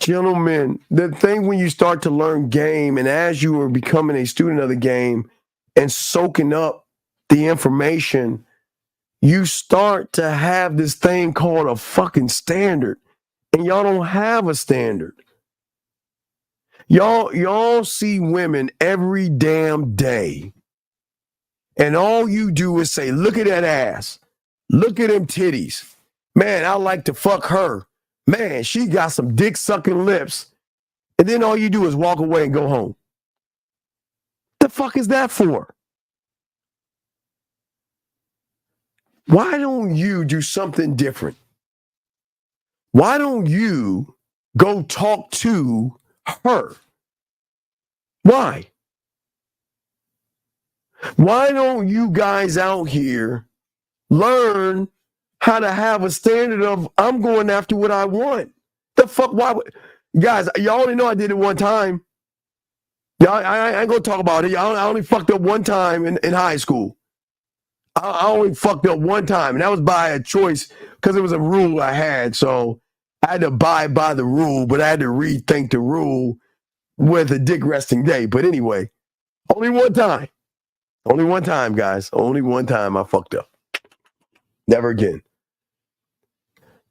Gentlemen, the thing when you start to learn game and as you are becoming a student of the game and soaking up the information, you start to have this thing called a fucking standard. And y'all don't have a standard. Y'all see women every damn day. And all you do is say, look at that ass. Look at them titties. Man, I like to fuck her. Man, she got some dick sucking lips. And then all you do is walk away and go home. The fuck is that for? Why don't you do something different? Why don't you go talk to her? Why? Why don't you guys out here learn how to have a standard of I'm going after what I want? The fuck? Why? Guys, y'all only know I did it one time. I ain't gonna talk about it. I only fucked up one time in high school. I only fucked up one time, and that was by a choice because it was a rule I had. So I had to abide by the rule, but I had to rethink the rule with a dick resting day. But anyway, only one time. Only one time, guys. Only one time I fucked up. Never again.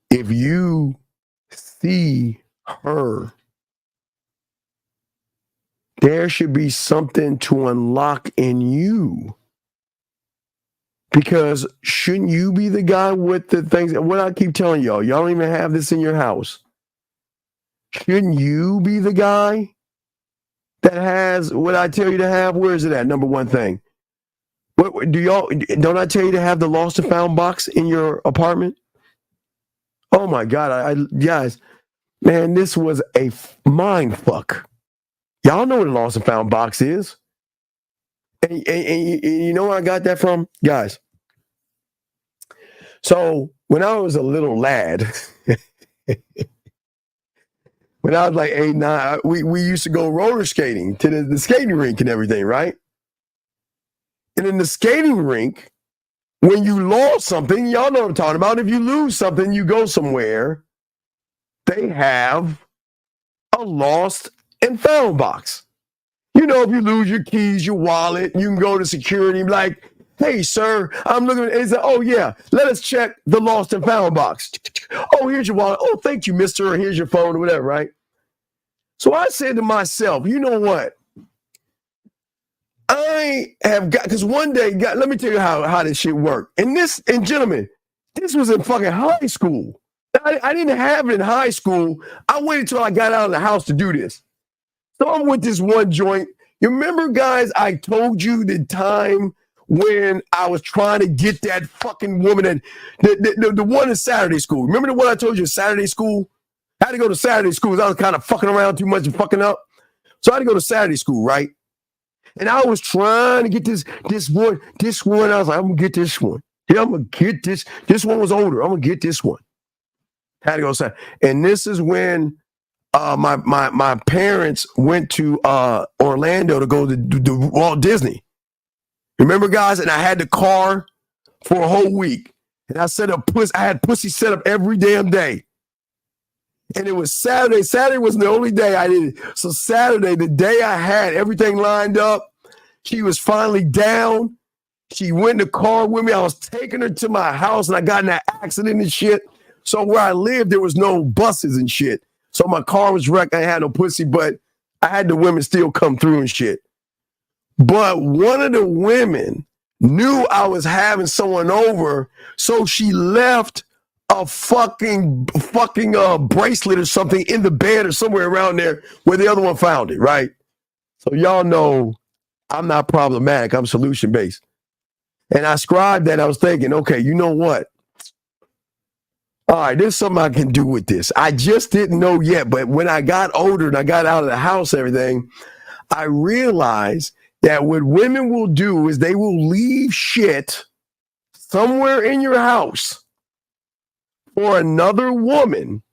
If you see her, there should be something to unlock in you. Because shouldn't you be the guy with the things? What I keep telling y'all don't even have this in your house. Shouldn't you be the guy that has what I tell you to have? Where is it at? Number one thing. What do y'all? Don't I tell you to have the lost and found box in your apartment? Oh my God, guys, man, this was a mind fuck. Y'all know what a lost and found box is. And you know where I got that from? Guys. So when I was a little lad, when I was like 8, 9, we used to go roller skating to the skating rink and everything, right? And in the skating rink, when you lost something, y'all know what I'm talking about. If you lose something, you go somewhere, they have a lost and found box. You know, if you lose your keys, your wallet, you can go to security and be like, hey, sir, I'm looking at it. Oh, yeah, let us check the lost and found box. Oh, here's your wallet. Oh, thank you, mister. Or here's your phone or whatever, right? So I said to myself, you know what? I have got, because one day, let me tell you how this shit worked. And gentlemen, this was in fucking high school. I didn't have it in high school. I waited till I got out of the house to do this. So I'm with this one joint. You remember, guys, I told you the time when I was trying to get that fucking woman, and the one in Saturday school. Remember the one I told you in Saturday school? I had to go to Saturday school because I was kind of fucking around too much and fucking up. So I had to go to Saturday school, right? And I was trying to get this one. I was like, I'm going to get this one. Yeah, I'm going to get this. This one was older. I'm going to get this one. Had to go to Saturday. And this is when my parents went to Orlando to go to Walt Disney. Remember, guys? And I had the car for a whole week. And I had pussy set up every damn day. And it was Saturday. Saturday was the only day I did it. So Saturday, the day I had everything lined up, she was finally down. She went in the car with me. I was taking her to my house, and I got in that accident and shit. So where I lived, there was no buses and shit. So my car was wrecked. I had no pussy, but I had the women still come through and shit. But one of the women knew I was having someone over, so she left a fucking bracelet or something in the bed or somewhere around there where the other one found it, right? So y'all know I'm not problematic. I'm solution-based. And I scribed that. I was thinking, okay, you know what? All right, there's something I can do with this. I just didn't know yet, but when I got older and I got out of the house and everything, I realized that what women will do is they will leave shit somewhere in your house for another woman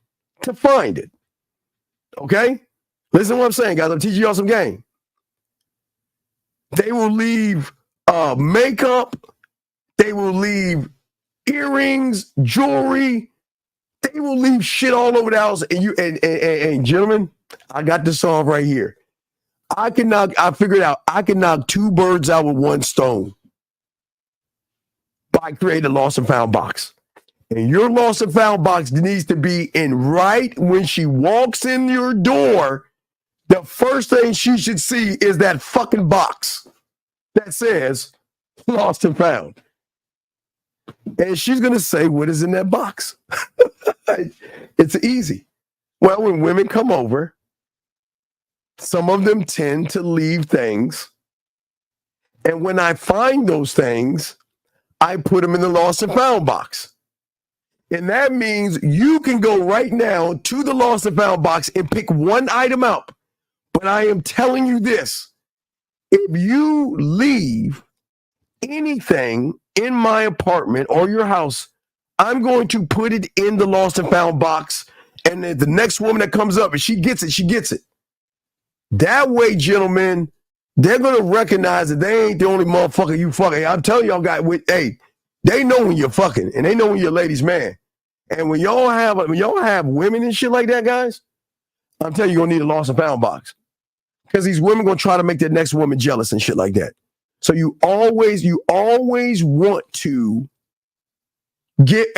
to find it. Okay? Listen to what I'm saying, guys. I'm teaching y'all some game. They will leave makeup. They will leave earrings, jewelry. They will leave shit all over the house. And gentlemen, I got this solved right here. I figured out I can knock 2 birds out with 1 stone by creating a lost and found box. And your lost and found box needs to be in right when she walks in your door. The first thing she should see is that fucking box that says lost and found. And she's going to say, what is in that box? It's easy. Well, when women come over, some of them tend to leave things. And when I find those things, I put them in the lost and found box. And that means you can go right now to the lost and found box and pick one item out. But I am telling you this. If you leave anything in my apartment or your house, I'm going to put it in the lost and found box. And the next woman that comes up, and she gets it, she gets it. That way, gentlemen, they're going to recognize that they ain't the only motherfucker you fucking. I'm telling y'all, guys, hey, they know when you're fucking, and they know when you're a ladies' man. And when y'all have women and shit like that, guys, I'm telling you, you're going to need a lost and found box. Because these women going to try to make that next woman jealous and shit like that. So you always want to get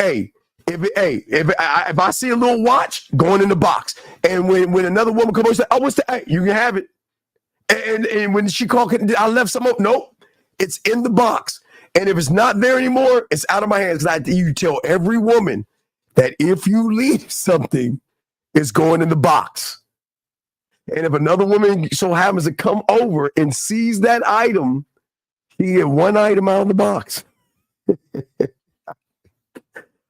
if I see a little watch going in the box, and when another woman comes over and says, "Oh, what's that?" Hey, you can have it. And when she called, I left some up. Nope, it's in the box. And if it's not there anymore, it's out of my hands. You tell every woman that if you leave something, it's going in the box. And if another woman so happens to come over and sees that item, she get one item out of the box.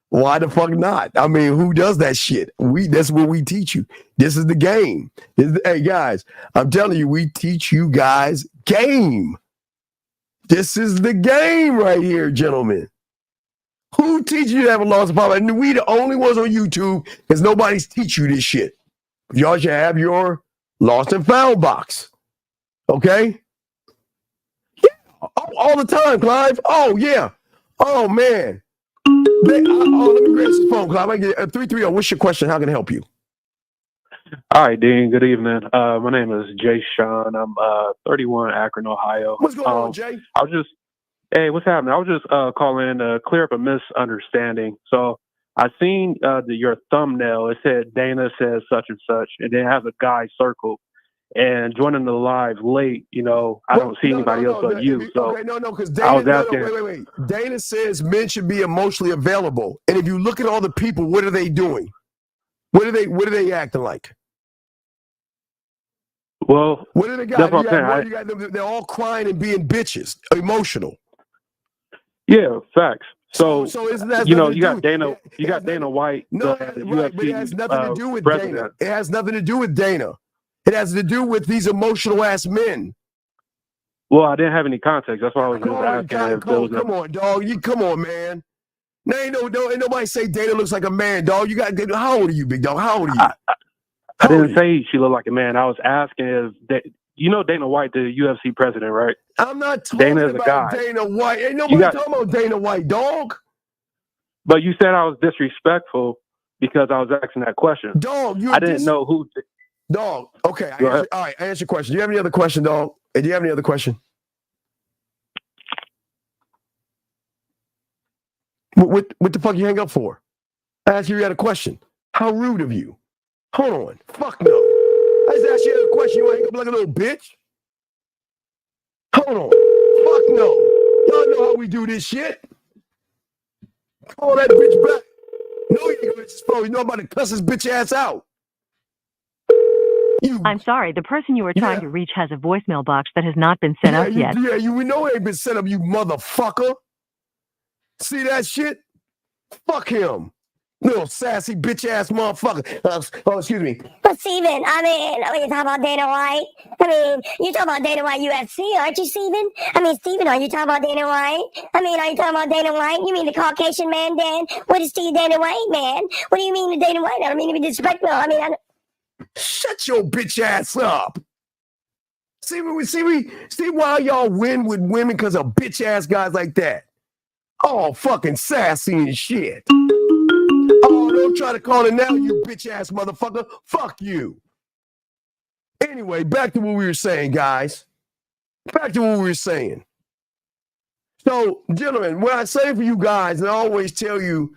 Why the fuck not? I mean, who does that shit? That's what we teach you. This is the game. Hey, guys, I'm telling you, we teach you guys game. This is the game right here, gentlemen. Who teaches you to have a lost power? And we the only ones on YouTube because nobody's teach you this shit. Y'all should have your lost and found box. Okay? Yeah, all the time, Clive. Oh, yeah. Oh, man. Let me grab this phone, Clive. I get 330. What's your question? How can I help you? All right, Dean. Good evening. My name is Jay Sean. I'm 31, Akron, Ohio. What's going on, Jay? Hey, what's happening? I was just calling to clear up a misunderstanding. So I seen your thumbnail. It said Dana says such and such, and then it has a guy circled. And joining the live late, I don't see anybody else but you. So because I was Dana, asking. wait. Dana says men should be emotionally available. And if you look at all the people, what are they doing? What are they acting like? Well, what are the guys? You got them, they're all crying and being bitches, emotional. Yeah, facts. So isn't that you got Dana? You got Dana White. No, UFC, but it has nothing to do with president. Dana. It has nothing to do with Dana. It has to do with these emotional ass men. Well, I didn't have any context. That's why I was just asking. Come on, dog. Come on, man. Now ain't nobody say Dana looks like a man, dog. How old are you, big dog? How old are you? I didn't say she looked like a man. I was asking Dana White, the UFC president, right? I'm not talking about Dana White. Ain't nobody talking about Dana White, dog. But you said I was disrespectful because I was asking that question. Dog, I didn't know who. Dog, okay. All right, I answered your question. Do you have any other question, dog? Do you have any other question? What the fuck you hang up for? I asked you had a question. How rude of you. Hold on. Fuck no. I just asked you a question. You want to hang up like a little bitch? Hold on. Fuck no. Y'all know how we do this shit. Call that bitch back. No, you ain't gonna hit his phone. You know I'm about to cuss his bitch ass out. I'm sorry, the person you were trying to reach has a voicemail box that has not been set up yet. We know it ain't been set up, you motherfucker. See that shit? Fuck him. Little sassy bitch ass motherfucker. Excuse me. But Steven, when you talk about Dana White, you talk about Dana White UFC, aren't you, Steven? Steven, are you talking about Dana White? Are you talking about Dana White? You mean the Caucasian man, Dan? What is Dana White, man? What do you mean to Dana White? I don't mean to be disrespectful. Shut your bitch ass up. See why y'all win with women because of bitch ass guys like that. All fucking sassy and shit. Oh, don't try to call it now, you bitch ass motherfucker. Fuck you. Anyway, back to what we were saying, guys. Back to what we were saying. So, gentlemen, what I say for you guys, and I always tell you,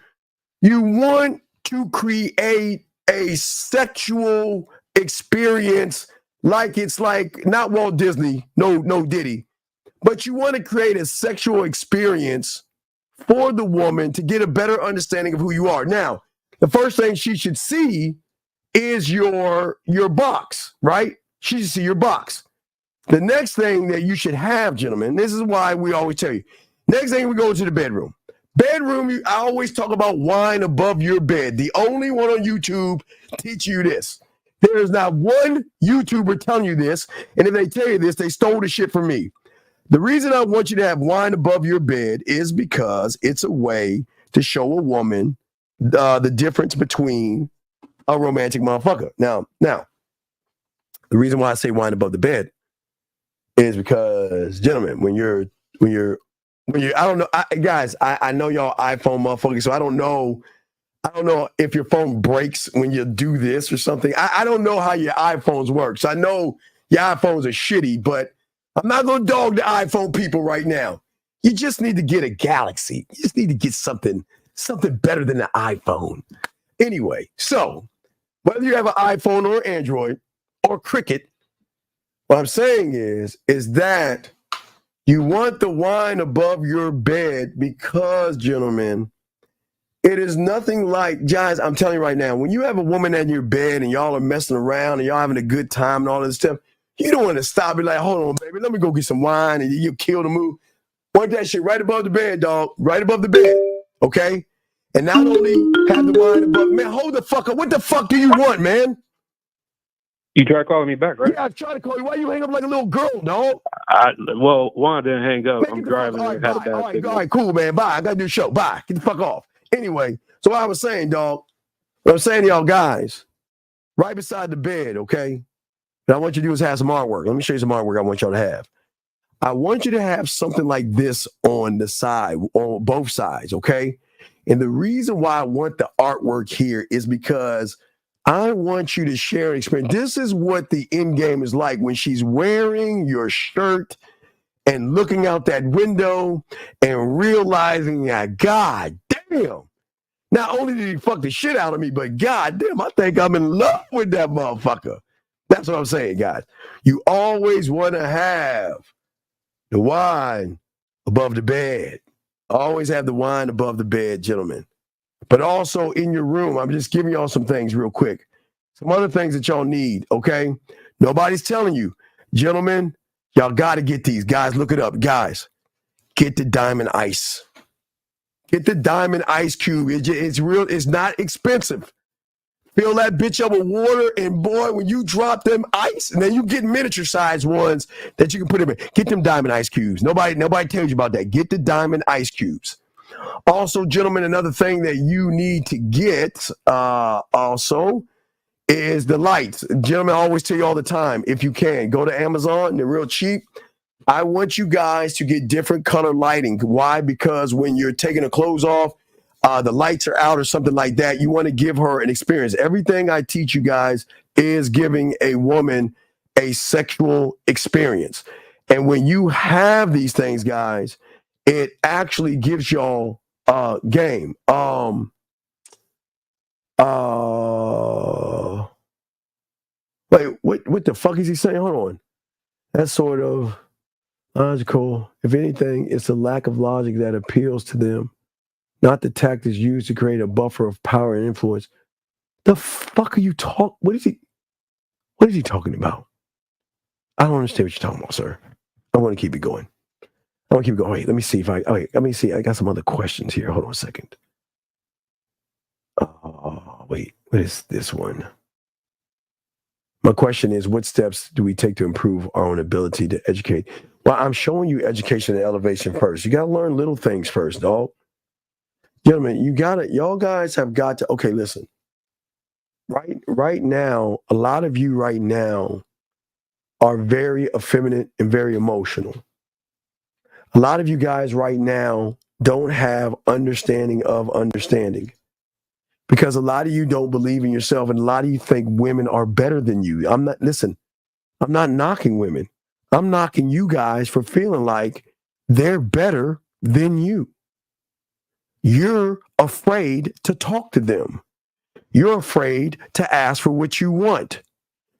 you want to create a sexual experience like it's like not Walt Disney, no Diddy, but you want to create a sexual experience for the woman to get a better understanding of who you are. Now, the first thing she should see is your box, right? She should see your box. The next thing that you should have, gentlemen, this is why we always tell you, next thing we go to the bedroom. Bedroom, I always talk about wine above your bed. The only one on YouTube teach you this. There is not one YouTuber telling you this, and if they tell you this, they stole the shit from me. The reason I want you to have wine above your bed is because it's a way to show a woman the difference between a romantic motherfucker. Now, the reason why I say wine above the bed is because, gentlemen, when you're I don't know, guys, I know y'all iPhone motherfuckers, so I don't know if your phone breaks when you do this or something. I don't know how your iPhones work. So I know your iPhones are shitty, but I'm not going to dog the iPhone people right now. You just need to get a Galaxy. You just need to get something better than the iPhone. Anyway, so whether you have an iPhone or Android or Cricket, what I'm saying is that you want the wine above your bed because, gentlemen, it is nothing like, guys, I'm telling you right now, when you have a woman in your bed and y'all are messing around and y'all having a good time and all this stuff, you don't want to stop and be like, hold on, baby, let me go get some wine, and you kill the mood. Want that shit right above the bed, dog, right above the bed, okay? And not only have the wine above, man, hold the fuck up. What the fuck do you want, man? You tried calling me back, right? Yeah, I tried to call you. Why you hang up like a little girl, dog? Well, one didn't hang up. Man, I'm driving. All right, cool, man. Bye. I got to do the show. Bye. Get the fuck off. Anyway, so what I was saying, dog, what I'm saying to y'all guys right beside the bed, okay? And I want you to do is have some artwork. Let me show you some artwork I want y'all to have. I want you to have something like this on the side, on both sides, okay? And the reason why I want the artwork here is because I want you to share an experience. This is what the end game is like when she's wearing your shirt and looking out that window and realizing that, God damn, not only did he fuck the shit out of me, but God damn, I think I'm in love with that motherfucker. That's what I'm saying, guys. You always want to have the wine above the bed. Always have the wine above the bed, gentlemen. But also in your room, I'm just giving y'all some things real quick. Some other things that y'all need, okay? Nobody's telling you. Gentlemen, y'all got to get these. Guys, look it up. Guys, get the diamond ice. Get the diamond ice cube. It's real. It's not expensive. Fill that bitch up with water, and boy, when you drop them ice, and then you get miniature size ones that you can put in. Get them diamond ice cubes. Nobody tells you about that. Get the diamond ice cubes. Also, gentlemen, another thing that you need to get also is the lights. Gentlemen, I always tell you all the time, if you can, go to Amazon. They're real cheap. I want you guys to get different color lighting. Why? Because when you're taking the clothes off, the lights are out or something like that, you want to give her an experience. Everything I teach you guys is giving a woman a sexual experience. And when you have these things, guys, it actually gives y'all game. Wait, what the fuck is he saying? Hold on. That's sort of logical. If anything, it's a lack of logic that appeals to them, not the tactics used to create a buffer of power and influence. The fuck are you talking? What is he talking about? I don't understand what you're talking about, sir. I want to keep it going. Wait, let me see. I got some other questions here. Hold on a second. Wait, what is this one? My question is, what steps do we take to improve our own ability to educate? Well, I'm showing you education and elevation first. You got to learn little things first, dog. Gentlemen, y'all guys have got to, okay, listen. Right now, a lot of you right now are very effeminate and very emotional. A lot of you guys right now don't have understanding of understanding. Because a lot of you don't believe in yourself, and a lot of you think women are better than you. I'm not knocking women. I'm knocking you guys for feeling like they're better than you. You're afraid to talk to them. You're afraid to ask for what you want.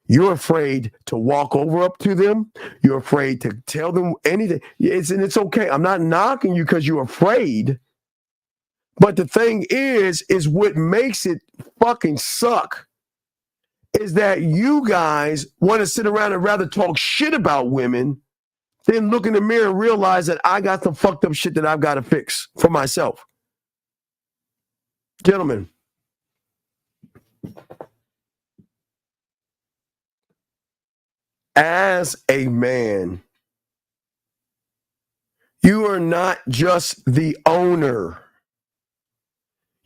You're afraid to walk over up to them. You're afraid to tell them anything. It's okay. I'm not knocking you because you're afraid. But the thing is what makes it fucking suck is that you guys want to sit around and rather talk shit about women than look in the mirror and realize that I got some fucked up shit that I've got to fix for myself. Gentlemen, as a man, you are not just the owner.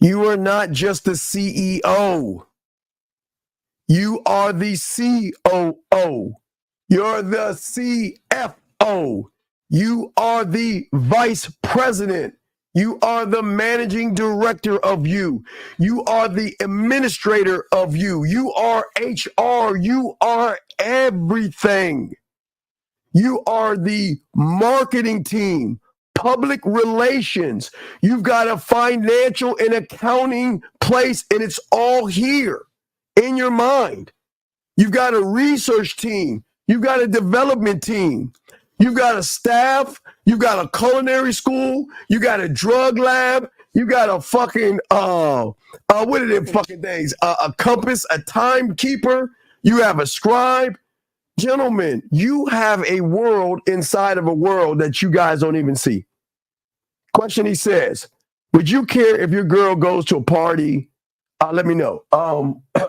You are not just the CEO. You are the COO. You're the CFO. You are the vice president. You are the managing director of you. You are the administrator of you. You are HR. You are everything. You are the marketing team, public relations. You've got a financial and accounting place, and it's all here in your mind. You've got a research team. You've got a development team. You've got a staff. You've got a culinary school. You got a drug lab. You got a fucking, what are them fucking things? A compass, a timekeeper. You have a scribe. Gentlemen, you have a world inside of a world that you guys don't even see. Question he says, would you care if your girl goes to a party? Let me know.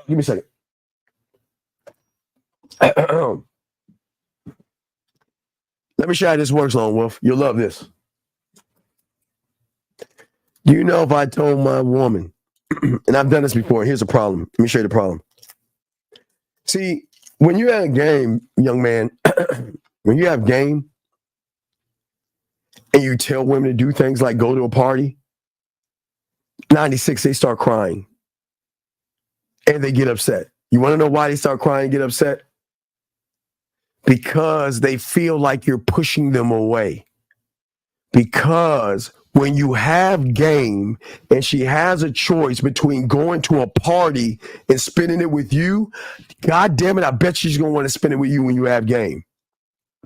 Give me a second. Let me show you how this works, Lone Wolf. You'll love this. Do you know if I told my woman, and I've done this before, here's the problem. Let me show you the problem. See, when you have game, young man, when you have game and you tell women to do things like go to a party, 96, they start crying and they get upset. You want to know why they start crying and get upset? Because they feel like you're pushing them away. Because when you have game and she has a choice between going to a party and spending it with you, God damn it, I bet she's going to want to spend it with you when you have game.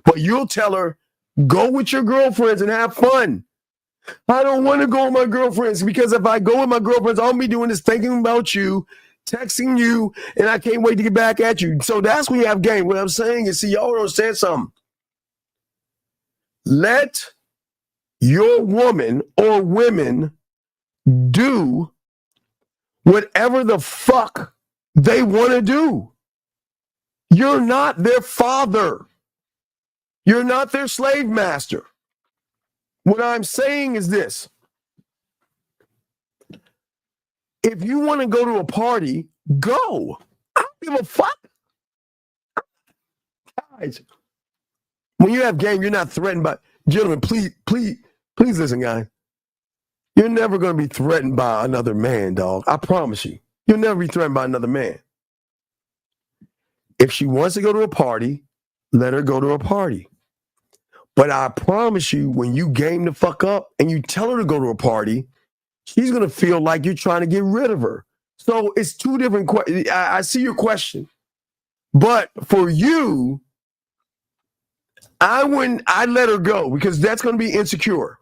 But you'll tell her, go with your girlfriends and have fun. I don't want to go with my girlfriends because if I go with my girlfriends, all I'm be doing is thinking about you, texting you, and I can't wait to get back at you. So that's when you have game. What I'm saying is, see, y'all don't say something. Let your woman or women do whatever the fuck they want to do. You're not their father. You're not their slave master. What I'm saying is this. If you want to go to a party, go. I don't give a fuck. Guys, when you have game, you're not threatened by, gentlemen, please listen, guys. You're never going to be threatened by another man, dog. I promise you. You'll never be threatened by another man. If she wants to go to a party, let her go to a party. But I promise you, when you game the fuck up and you tell her to go to a party, she's going to feel like you're trying to get rid of her. So it's two different questions. I see your question. But for you, I'd let her go because that's going to be insecure.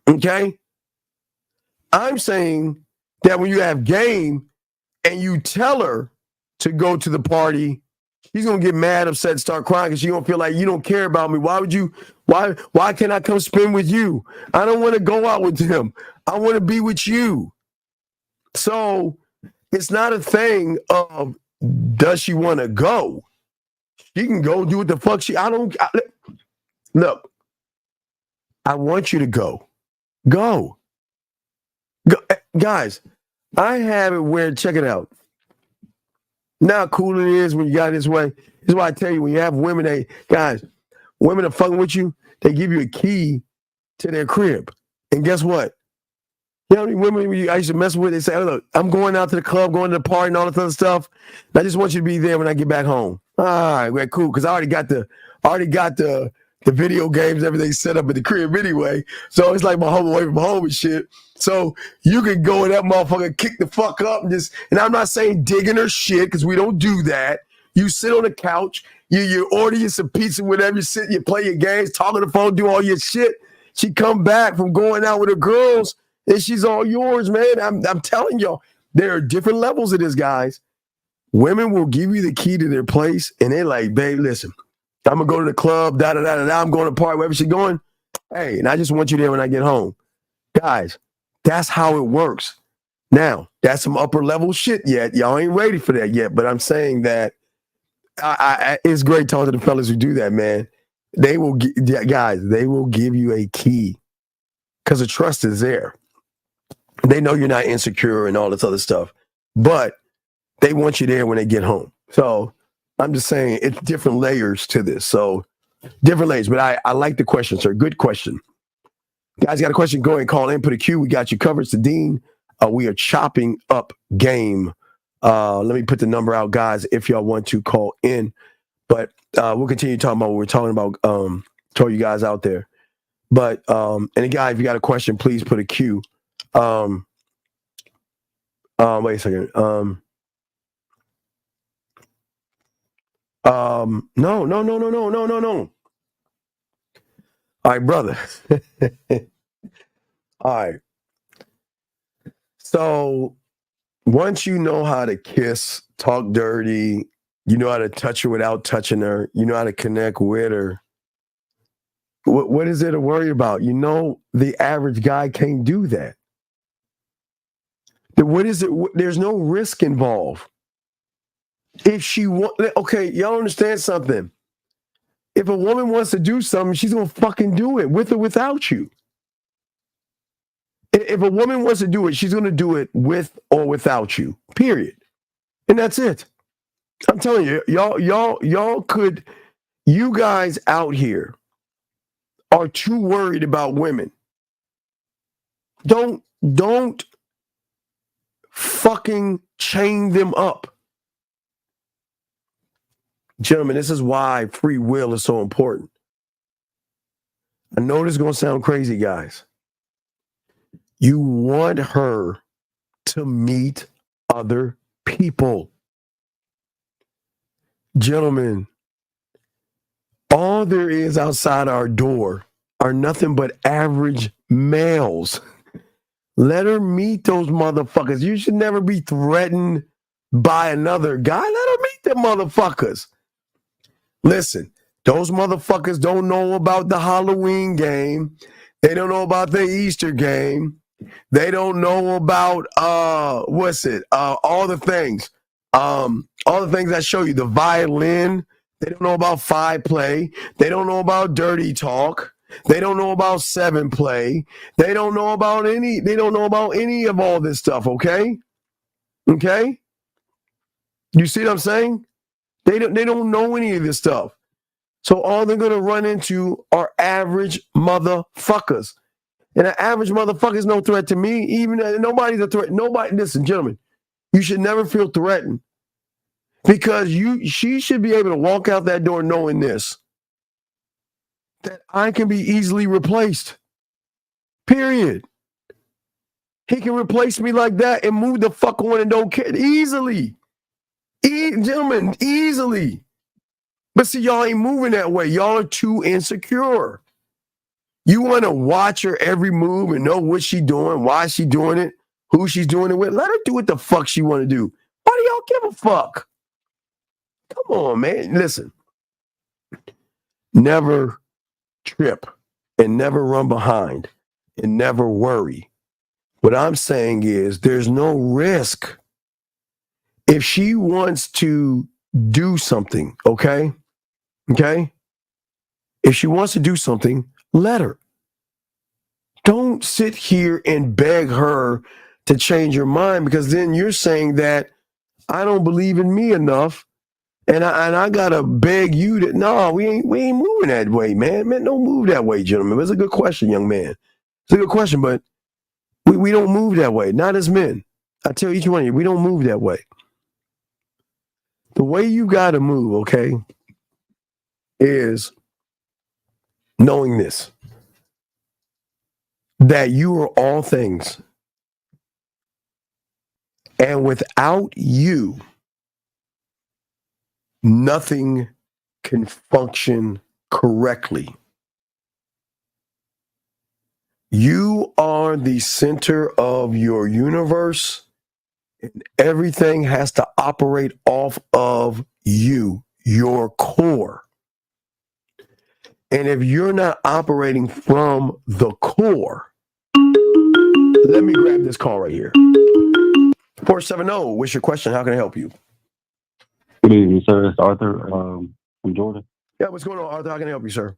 Okay? I'm saying that when you have game and you tell her to go to the party, she's going to get mad, upset, and start crying because she's going to feel like you don't care about me. Why can't I come spend with you? I don't want to go out with him. I want to be with you. So it's not a thing of does she want to go? She can go do what the fuck look, I want you to go. Go. Guys, I have it where, check it out. Now how cool it is when you got it this way. This is why I tell you, when you have women, women are fucking with you, they give you a key to their crib. And guess what? You know how many women I used to mess with? They say, oh, look, I'm going out to the club, going to the party and all this other stuff. And I just want you to be there when I get back home. All right, well, cool, because I already got the video games, everything set up at the crib anyway. So it's like my home away from home and shit. So you can go in that motherfucker, kick the fuck up and I'm not saying digging her shit because we don't do that. You sit on the couch, you order you some pizza, whatever, you sit, you play your games, talk on the phone, do all your shit. She come back from going out with her girls and she's all yours, man. I'm telling y'all, there are different levels of this, guys. Women will give you the key to their place and they're like, babe, listen, I'm going to go to the club, I'm going to party, wherever she's going. Hey, and I just want you there when I get home. Guys, that's how it works. Now, that's some upper level shit yet. Y'all ain't ready for that yet, but I'm saying that it's great talking to the fellas who do that, man. They will give you a key because the trust is there. They know you're not insecure and all this other stuff, but they want you there when they get home. So I'm just saying it's different layers to this. So different layers, but I like the question, sir. Good question. Guys, got a question? Go ahead and call in, put a Q. We got you covered. It's the Dean. We are chopping up game. Let me put the number out, guys, if y'all want to call in. But we'll continue talking about what we're talking about. To you guys out there. But and again, if you got a question, please put a Q. Wait a second. No. All right, brother. All right. So once you know how to kiss, talk dirty, you know how to touch her without touching her, you know how to connect with her, what is there to worry about? You know, the average guy can't do that. What is it? There's no risk involved. If she okay, y'all understand something. If a woman wants to do something, she's going to fucking do it with or without you. If a woman wants to do it, she's going to do it with or without you, period. And that's it. I'm telling you, y'all could, you guys out here are too worried about women. Don't fucking chain them up. Gentlemen, this is why free will is so important. I know this is going to sound crazy, guys. You want her to meet other people. Gentlemen, all there is outside our door are nothing but average males. Let her meet those motherfuckers. You should never be threatened by another guy. Let her meet them motherfuckers. Listen, those motherfuckers don't know about the Halloween game. They don't know about the Easter game. They don't know about all the things. All the things I show you, the violin. They don't know about 5-play. They don't know about dirty talk. They don't know about 7-play. They don't know about any of all this stuff, okay? Okay? You see what I'm saying? They don't know any of this stuff. So all they're going to run into are average motherfuckers. And an average motherfucker is no threat to me. Even nobody's a threat. Nobody. Listen, gentlemen, you should never feel threatened because she should be able to walk out that door knowing this, that I can be easily replaced. Period. He can replace me like that and move the fuck on and don't care easily. Gentlemen, easily. But see, y'all ain't moving that way. Y'all are too insecure. You want to watch her every move and know what she's doing, why she's doing it, who she's doing it with. Let her do what the fuck she want to do. Why do y'all give a fuck? Come on, man. Listen. Never trip and never run behind and never worry. What I'm saying is there's no risk. If she wants to do something, okay? Okay? If she wants to do something, let her. Don't sit here and beg her to change your mind because then you're saying that I don't believe in me enough and I gotta beg you to no, we ain't moving that way, man. Man, don't move that way, gentlemen. It's a good question, young man. It's a good question, but we don't move that way, not as men. I tell each one of you, we don't move that way. The way you gotta move, okay, is knowing this. That you are all things. And without you, nothing can function correctly. You are the center of your universe, and everything has to operate off of you, your core. And if you're not operating from the core, let me grab this call right here. 470, what's your question? How can I help you? Good evening, sir. It's Arthur from Georgia. Yeah, what's going on, Arthur? How can I help you, sir?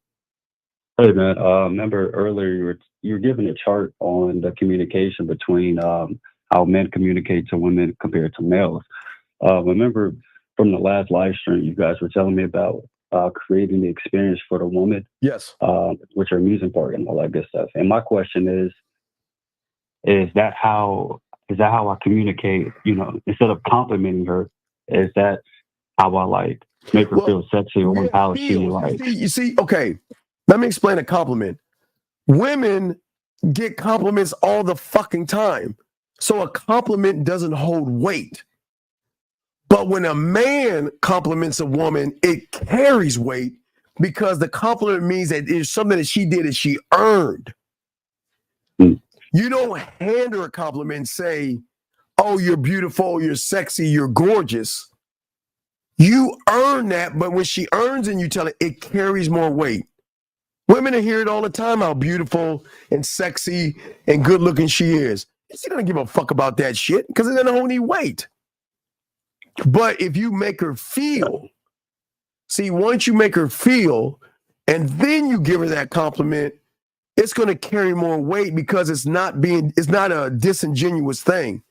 Hey, man. Remember earlier you were giving a chart on the communication between how men communicate to women compared to males. Remember from the last live stream, you guys were telling me about creating the experience for the woman. Yes. With your amusement park and all that good stuff. And my question is that how I communicate, instead of complimenting her, is that how I like make her feel sexy or how she like? You see, okay, let me explain a compliment. Women get compliments all the fucking time. So a compliment doesn't hold weight. But when a man compliments a woman, it carries weight because the compliment means that it's something that she did that she earned. You don't hand her a compliment and say, oh, you're beautiful, you're sexy, you're gorgeous. You earn that, but when she earns and you tell it, it carries more weight. Women hear it all the time, how beautiful and sexy and good looking she is. She doesn't give a fuck about that shit because it doesn't hold any weight. But if you make her feel, once you make her feel and then you give her that compliment, it's going to carry more weight because it's not a disingenuous thing.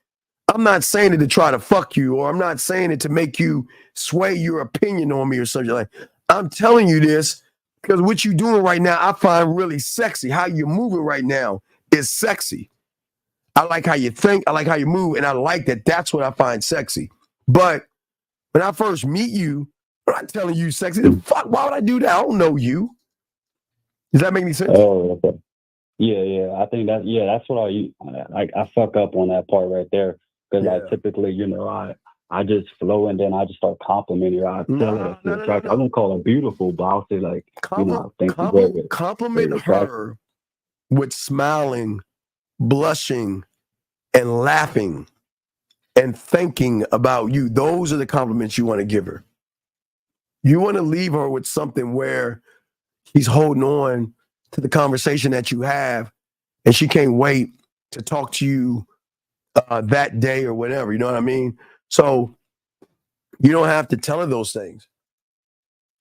I'm not saying it to try to fuck you, or I'm not saying it to make you sway your opinion on me or something like. I'm telling you this because what you're doing right now, I find really sexy. How you're moving right now is sexy. I like how you think. I like how you move, and I like that. That's what I find sexy. But when I first meet you, I'm not telling you sexy. The fuck, why would I do that? I don't know you. Does that make any sense? Oh, okay. Yeah. I think that's what I fuck up on that part right there because I typically, I just flow and then I just start complimenting her. I tell her she's attractive. I won't call her beautiful, but I'll say like, I think she's very, compliment very attractive. her with smiling, blushing, and laughing and thinking about you. Those are the compliments you want to give her. You want to leave her with something where she's holding on to the conversation that you have and she can't wait to talk to you that day or whatever. You know what I mean? So you don't have to tell her those things.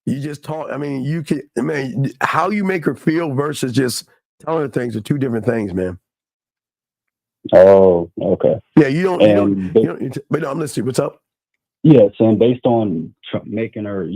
You just talk. I mean, how you make her feel versus just telling her things are two different things, man. Oh, okay. Yeah, you don't, but no, I'm listening. What's up? Yeah, so based on making her,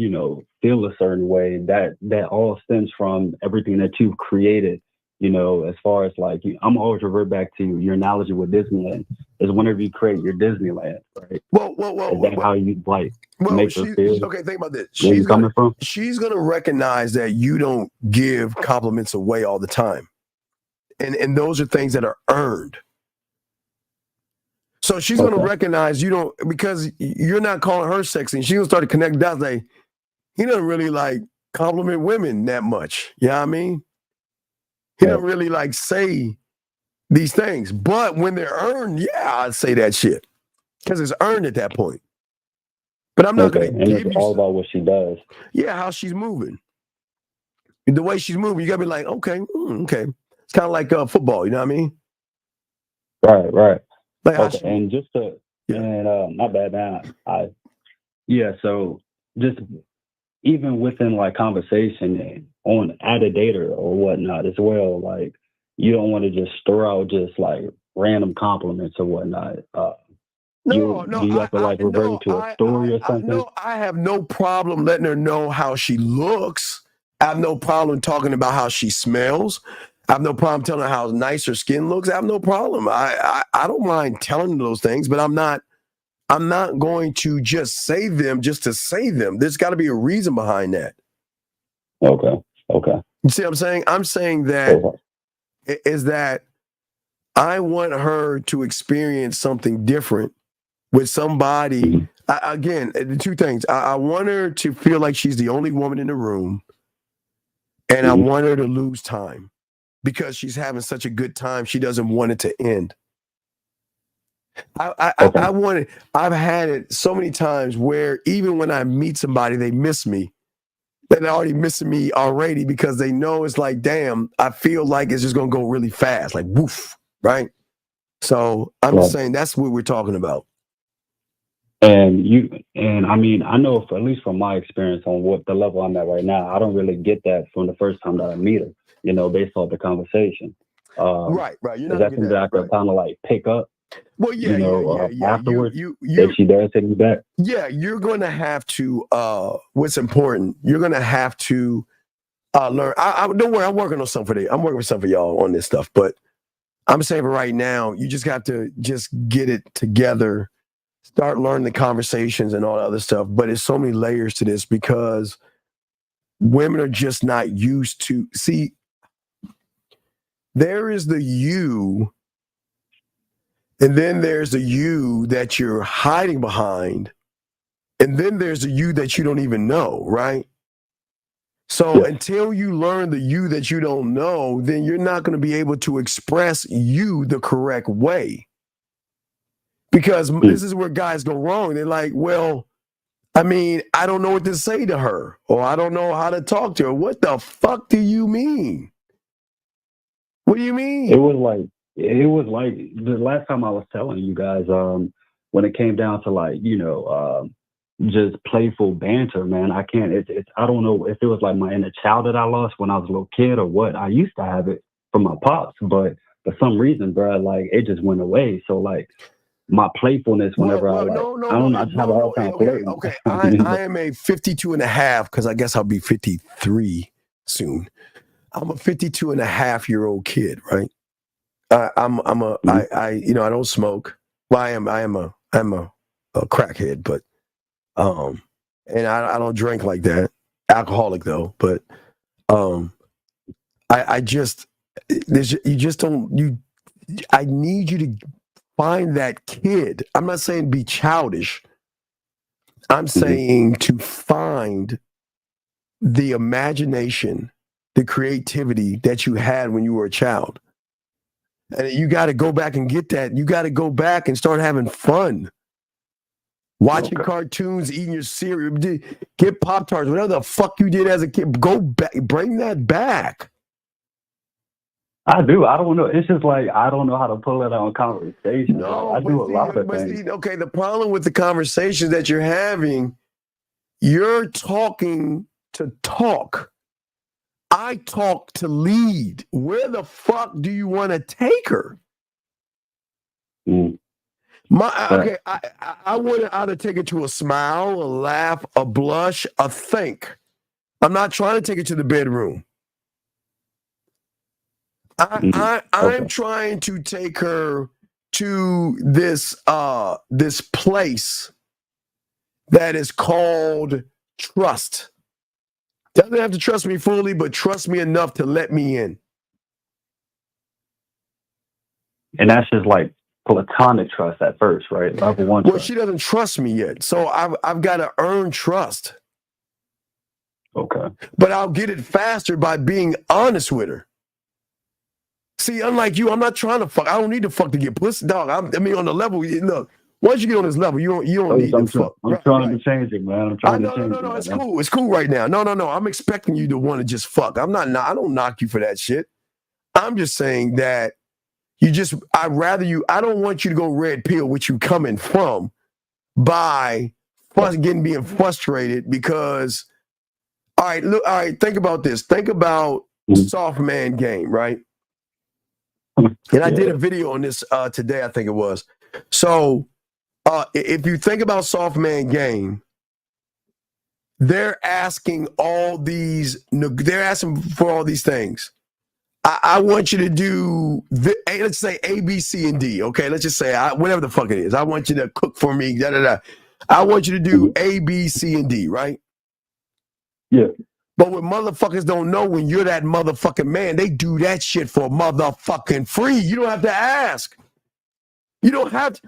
feel a certain way, that all stems from everything that you've created, as far as like, I'm always revert back to your analogy with Disneyland, is whenever you create your Disneyland, right? Is that how you like make her feel? Okay, think about this. Where you coming from? She's going to recognize that you don't give compliments away all the time. And those are things that are earned. So she's going to recognize you don't, because you're not calling her sexy. And she's going to start to connect dots like, he doesn't really like compliment women that much. You know what I mean? He doesn't really like say these things. But when they're earned, yeah, I'd say that shit. Because it's earned at that point. But I'm not going to give you all about what she does. Yeah, how she's moving. The way she's moving, you got to be like, okay. It's kind of like football, you know what I mean? Right. Like okay, and just to, and not bad now. So just even within like conversation on at a date or whatnot as well, like you don't want to just throw out just like random compliments or whatnot. Do you have to like revert to a story or something? I have no problem letting her know how she looks. I have no problem talking about how she smells. I have no problem telling her how nice her skin looks. I have no problem. I don't mind telling her those things, but I'm not going to just say them just to say them. There's got to be a reason behind that. Okay. You see what I'm saying? I'm saying that is that I want her to experience something different with somebody. Again, the two things. I want her to feel like she's the only woman in the room, and I want her to lose time. Because she's having such a good time, she doesn't want it to end. I've had it so many times where even when I meet somebody, they miss me. They're already missing me already because they know it's like, damn, I feel like it's just gonna go really fast, like woof, right? So I'm just saying that's what we're talking about. And I mean, I know at least from my experience on what the level I'm at right now, I don't really get that from the first time that I meet her. Based off the conversation. Right. You're not that something that I could kind of like pick up? Well, afterwards, if she does take me back. Yeah, you're going to have to. What's important? You're going to have to learn. Don't worry, I'm working on something for you. I'm working with something for y'all on this stuff. But I'm saying for right now, you just got to just get it together, start learning the conversations and all the other stuff. But there's so many layers to this because women are just not used to see. There is the you, and then there's the you that you're hiding behind, and then there's the you that you don't even know, right? So until you learn the you that you don't know, then you're not going to be able to express you the correct way. Because this is where guys go wrong. They're like, well, I mean, I don't know what to say to her, or I don't know how to talk to her. What the fuck do you mean? What do you mean? It was like the last time I was telling you guys, when it came down to like, just playful banter, man. I can't, I don't know if it was like my inner child that I lost when I was a little kid or what. I used to have it from my pops, but for some reason, bro, like it just went away. So like, my playfulness whenever I just have a hard time flirting. Okay. I am a 52 and a half because I guess I'll be 53 soon. I'm a 52 and a half year old kid, right? I don't smoke. Well, I am a crackhead, but and I don't drink like that. Alcoholic though, but I need you to find that kid. I'm not saying be childish. I'm saying to find the imagination, the creativity that you had when you were a child. And you got to go back and get that. You got to go back and start having fun. Watching cartoons, eating your cereal, get Pop-Tarts, whatever the fuck you did as a kid. Go back, bring that back. I do. I don't know. It's just like I don't know how to pull it on conversation. No, I do a lot of things. Okay, the problem with the conversations that you're having, you're talking to talk. I talk to lead. Where the fuck do you want to take her? Okay, I want to either take it to a smile, a laugh, a blush, a think. I'm not trying to take it to the bedroom. I'm trying to take her to this place that is called trust. Doesn't have to trust me fully, but trust me enough to let me in. And that's just like platonic trust at first, right? Level one. Well, she doesn't trust me yet, so I've got to earn trust. Okay. But I'll get it faster by being honest with her. See, unlike you, I'm not trying to fuck. I don't need to fuck to get pussy, dog. I mean, on the level, look. Once you get on this level, you don't need to fuck. I'm trying to change it, man. I'm trying to change it. No, it's cool. It's cool right now. No. I'm expecting you to want to just fuck. I don't knock you for that shit. I'm just saying that I don't want you to go red pill, which you coming from, by being frustrated because, all right, think about this. Think about soft man game, right? And I did a video on this today, I think it was. So if you think about soft man game, they're asking for all these things. I want you to do, let's say A, B, C, and D. Okay, let's just say whatever the fuck it is. I want you to cook for me. I want you to do A, B, C, and D, right? Yeah. But what motherfuckers don't know, when you're that motherfucking man, they do that shit for motherfucking free. You don't have to ask. You don't have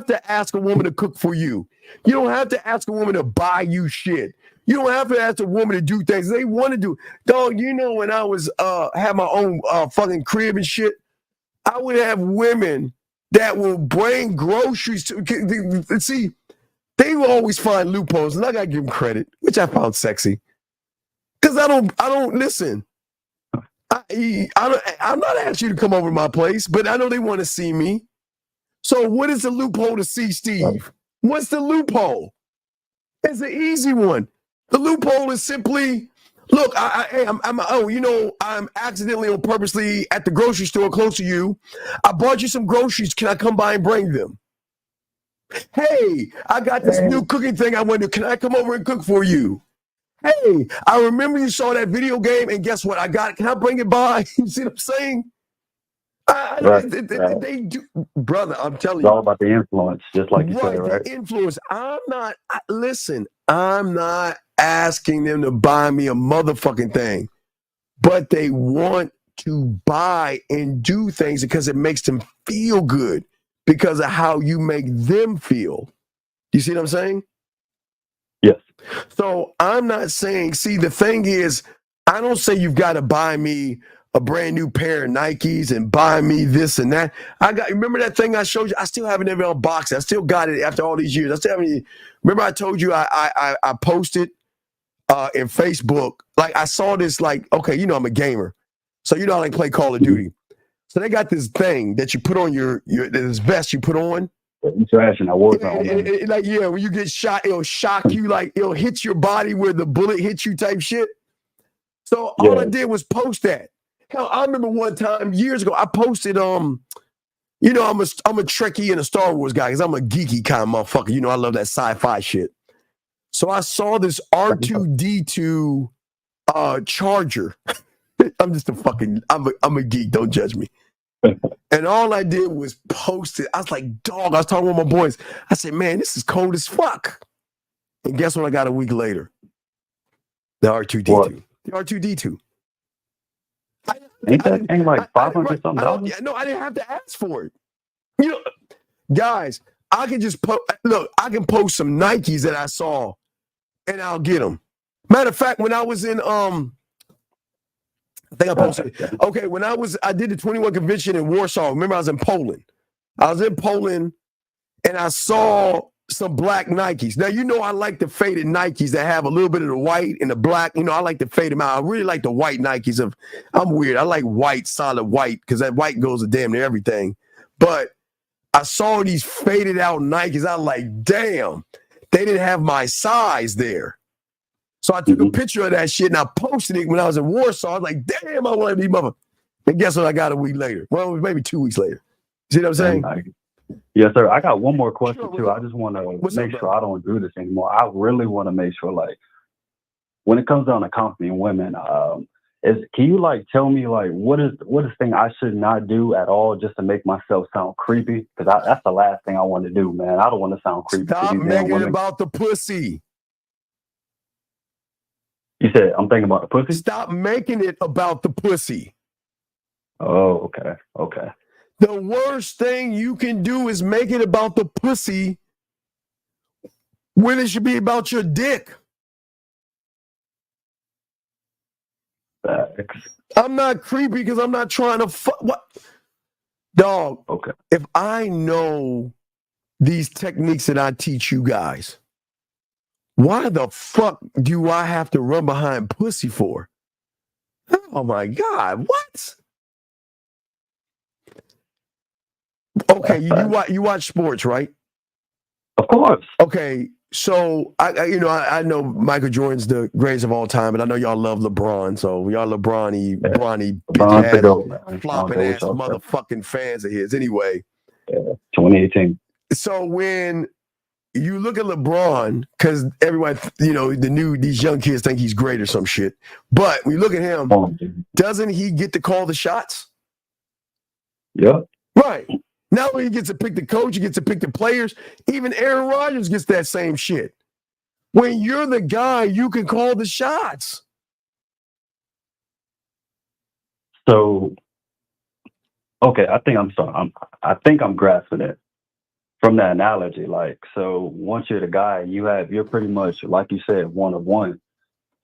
to ask a woman to cook for you. You don't have to ask a woman to buy you shit. You don't have to ask a woman to do things they want to do. Dog, you know, when I was had my own fucking crib and shit, I would have women that will bring groceries to see. They will always find loopholes, and I gotta give them credit, which I found sexy. Because I don't listen. I'm not asking you to come over to my place, but I know they want to see me. So what is the loophole to see Steve? What's the loophole? It's an easy one. The loophole is simply, look, I'm accidentally or purposely at the grocery store close to you. I bought you some groceries. Can I come by and bring them? Hey, I got this new cooking thing I want to do. Can I come over and cook for you? Hey, I remember you saw that video game, and guess what? I got it. Can I bring it by? You see what I'm saying? They do, brother. I'm telling you, it's all about the influence, just like you said, right? The influence. I'm not asking them to buy me a motherfucking thing, but they want to buy and do things because it makes them feel good because of how you make them feel. You see what I'm saying? Yes. So I'm not saying, see, the thing is, I don't say you've got to buy me a brand new pair of Nikes and buy me this and that. Remember that thing I showed you? I still haven't ever unboxed it. I still got it after all these years. I still haven't. Remember I told you I posted in Facebook, like I saw this, like, okay, you know I'm a gamer. So you know I like play Call of Duty. So they got this thing that you put on this vest you put on. Trash, I wore it on. Like, yeah, when you get shot, it'll shock you, like it'll hit your body where the bullet hits you type shit. So all I did was post that. Hell, I remember one time years ago, I posted You know, I'm a Trekkie and a Star Wars guy because I'm a geeky kind of motherfucker. You know, I love that sci-fi shit. So I saw this R2D2 charger. I'm just I'm a geek. Don't judge me. And all I did was post it. I was like, dog, I was talking with my boys. I said, man, this is cold as fuck. And guess what I got a week later? The R2D2. What? The R2D2. Ain't that thing like $500 something? I didn't have to ask for it. You know, guys, I can just I can post some Nikes that I saw and I'll get them. Matter of fact, when I was in I think I posted it. Okay, I did the 21 convention in Warsaw. Remember, I was in Poland. I was in Poland and I saw some black Nikes. Now, you know I like the faded Nikes that have a little bit of the white and the black. You know, I like to fade them out. I really like the white Nikes. I'm weird. I like white, solid white, because that white goes to damn near everything. But I saw these faded out Nikes. I was like, damn, they didn't have my size there. So I took a picture of that shit and I posted it when I was in Warsaw. I was like, damn, I want these mother. And guess what I got a week later? Well, maybe 2 weeks later. See what I'm saying? Yes, sir. I got one more question too. I just want to make sure I don't do this anymore. I really want to make sure, like, when it comes down to complimenting women, can you like tell me like what is the thing I should not do at all just to make myself sound creepy? Because that's the last thing I want to do, man. I don't want to sound creepy. Stop making it about the pussy. You said I'm thinking about the pussy? Stop making it about the pussy. Oh, okay. The worst thing you can do is make it about the pussy when it should be about your dick. I'm not creepy because I'm not trying to fuck. What? Dog, okay. If I know these techniques that I teach you guys, why the fuck do I have to run behind pussy for? Oh my God, what? Okay, you watch sports, right? Of course. Okay, so I know Michael Jordan's the greatest of all time, and I know y'all love LeBron, so y'all LeBron-y bitch ass, flopping ass motherfucking fans of his. Anyway, 2018. So when you look at LeBron, because everyone, these young kids think he's great or some shit, but when you look at him, doesn't he get to call the shots? Yeah. Right. Not only he gets to pick the coach, he gets to pick the players. Even Aaron Rodgers gets that same shit. When you're the guy, you can call the shots. So, okay, I think I'm grasping it from that analogy. Like, so once you're the guy, you're pretty much, like you said, one of one.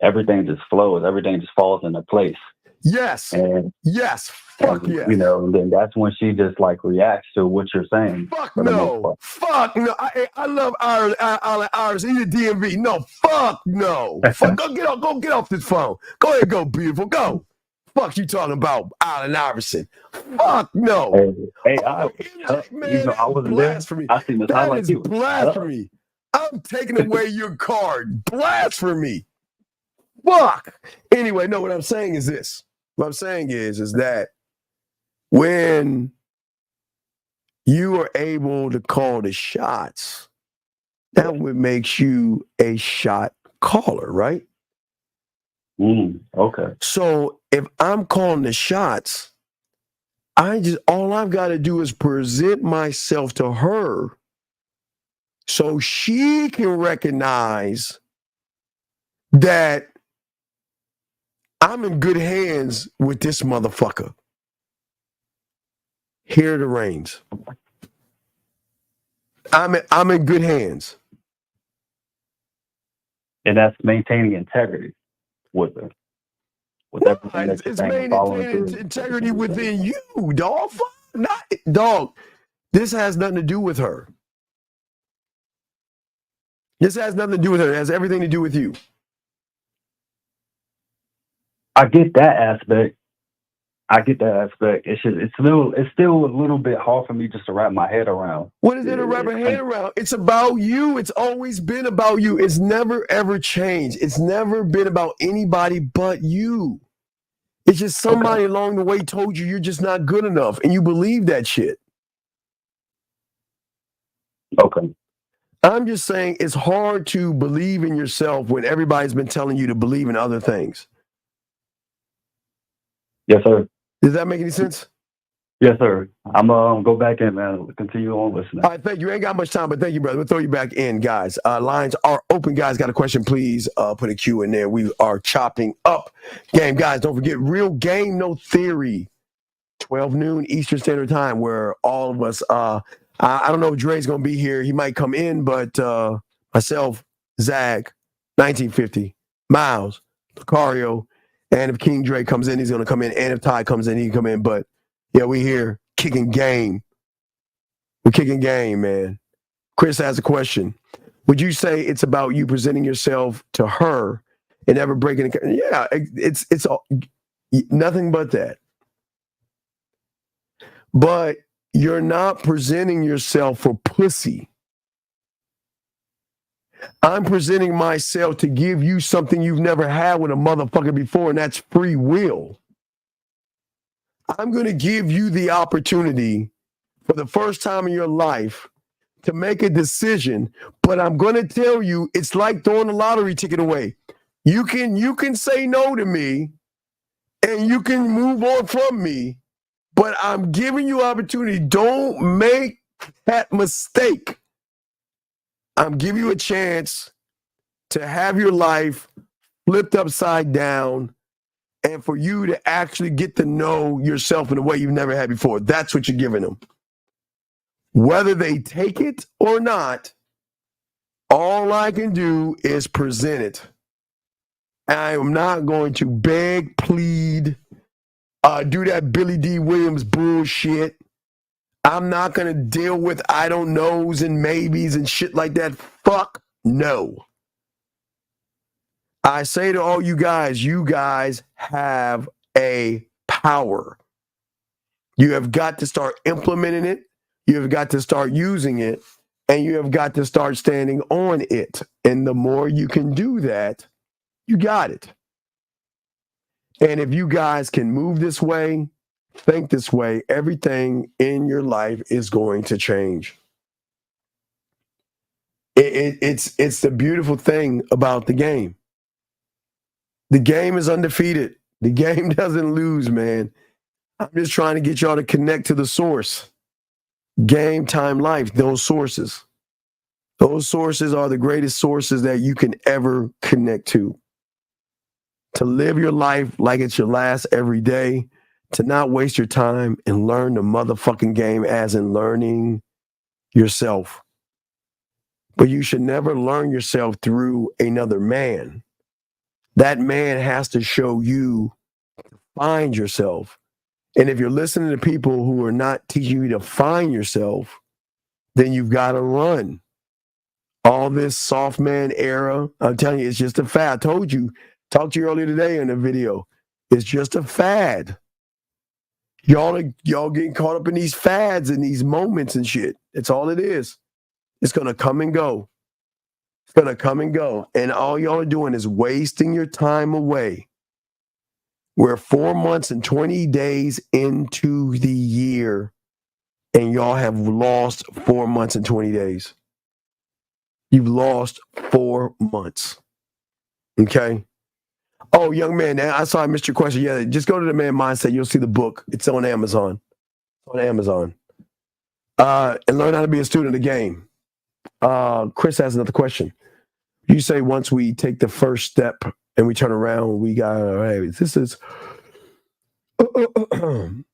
Everything just flows. Everything just falls into place. Yes. Yes. Fuck yes. And then that's when she just like reacts to what you're saying. Fuck no. Fuck no. I love Iris. He's a DMV. No. Fuck no. Fuck. Go get off this phone. Go ahead, go beautiful. Go. Fuck you talking about Allen Iverson. Fuck no. Hey, I wasn't blasphemy. There. I seen this. That like is you. Blasphemy. I'm taking away your card. Blasphemy. Fuck. Anyway, no, what I'm saying is this. What I'm saying is that when you are able to call the shots, that what makes you a shot caller, right? Okay. So if I'm calling the shots, all I've got to do is present myself to her so she can recognize that I'm in good hands with this motherfucker. Here are the reins. I'm in good hands. And that's maintaining integrity with her. With everything that it's maintaining integrity within you, dog. Dog, this has nothing to do with her. This has nothing to do with her. It has everything to do with you. I get that aspect. It's still a little bit hard for me just to wrap my head around. What is it to wrap my head around? It's about you. It's always been about you. It's never ever changed. It's never been about anybody but you. It's just somebody along the way told you you're just not good enough, and you believe that shit. Okay. I'm just saying it's hard to believe in yourself when everybody's been telling you to believe in other things. Yes, sir. Does that make any sense? Yes, sir. I'm go back in, man. Continue on listening. All right, thank you. Ain't got much time, but thank you, brother. We'll throw you back in, guys. Lines are open, guys. Got a question? Please put a Q in there. We are chopping up game, guys. Don't forget, Real Game, No Theory. 12 noon Eastern Standard Time, where all of us, I don't know if Dre's going to be here. He might come in, but myself, Zag, 1950, Miles, Lucario, and if King Dre comes in, he's going to come in. And if Ty comes in, he can come in. But, yeah, we here kicking game. We're kicking game, man. Chris has a question. Would you say it's about you presenting yourself to her and never breaking it? Yeah, it's nothing but that. But you're not presenting yourself for pussy. I'm presenting myself to give you something you've never had with a motherfucker before, and that's free will. I'm going to give you the opportunity for the first time in your life to make a decision, but I'm going to tell you it's like throwing a lottery ticket away. You can say no to me, and you can move on from me. But I'm giving you opportunity. Don't make that mistake. I'm giving you a chance to have your life flipped upside down and for you to actually get to know yourself in a way you've never had before. That's what you're giving them. Whether they take it or not, all I can do is present it. I am not going to beg, plead, do that Billy D. Williams bullshit. I'm not going to deal with I don't knows and maybes and shit like that. Fuck no. I say to all you guys have a power. You have got to start implementing it. You have got to start using it. And you have got to start standing on it. And the more you can do that, you got it. And if you guys can move this way, think this way, everything in your life is going to change. It's the beautiful thing about the game. The game is undefeated. The game doesn't lose, man. I'm just trying to get y'all to connect to the source. Game, time, life, those sources. Those sources are the greatest sources that you can ever connect to. To live your life like it's your last every day, to not waste your time and learn the motherfucking game as in learning yourself. But you should never learn yourself through another man. That man has to show you to find yourself. And if you're listening to people who are not teaching you to find yourself, then you've got to run. All this soft man era, I'm telling you, it's just a fad. I told you, talked to you earlier today in the video. It's just a fad. Y'all getting caught up in these fads and these moments and shit. It's all it is. It's going to come and go. It's going to come and go. And all y'all are doing is wasting your time away. We're 4 months and 20 days into the year, and y'all have lost 4 months and 20 days. You've lost 4 months. Okay? Oh, young man, I saw I missed your question. Yeah, just go to the Man Mindset. You'll see the book. It's on Amazon. And learn how to be a student of the game. Chris has another question. You say once we take the first step and we turn around, we got, hey, this is...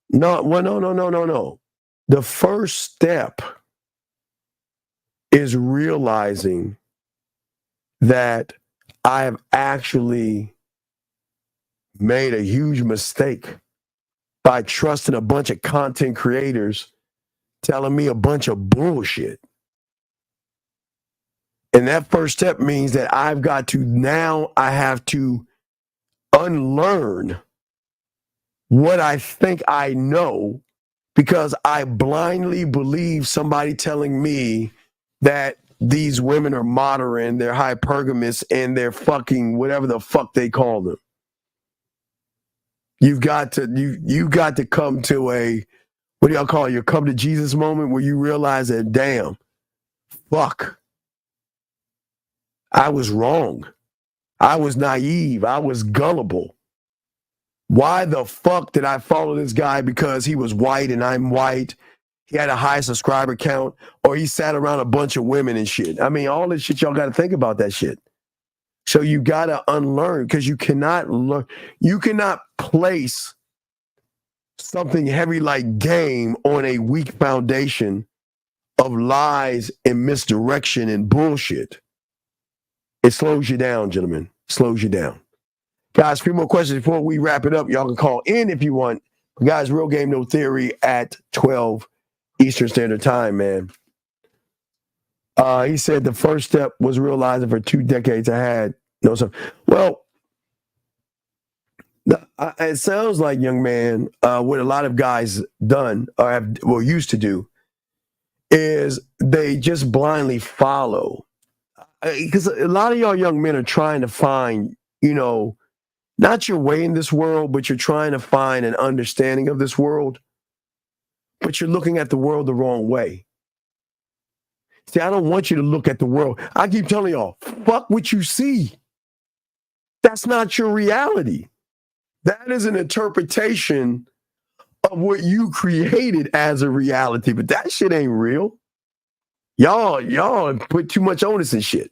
No. The first step is realizing that I have actually made a huge mistake by trusting a bunch of content creators telling me a bunch of bullshit. And that first step means that I have to unlearn what I think I know because I blindly believe somebody telling me that these women are modern, they're hypergamous, and they're fucking whatever the fuck they call them. You've got to come to a, what do y'all call it, your come to Jesus moment where you realize that, damn, fuck. I was wrong. I was naive. I was gullible. Why the fuck did I follow this guy because he was white and I'm white? He had a high subscriber count, or he sat around a bunch of women and shit. I mean, all this shit, y'all got to think about that shit. So you got to unlearn, because you cannot learn. You cannot place something heavy like game on a weak foundation of lies and misdirection and bullshit. It slows you down, gentlemen. Slows you down. Guys, a few more questions before we wrap it up. Y'all can call in if you want. Guys, Real Game No Theory at 12 Eastern Standard Time, man. He said the first step was realizing for 2 decades I had no son. Well, it sounds like, young man, what a lot of guys done or used to do is they just blindly follow. Because a lot of y'all young men are trying to find, not your way in this world, but you're trying to find an understanding of this world. But you're looking at the world the wrong way. See, I don't want you to look at the world. I keep telling y'all, fuck what you see. That's not your reality. That is an interpretation of what you created as a reality, but that shit ain't real. Y'all put too much onus and shit.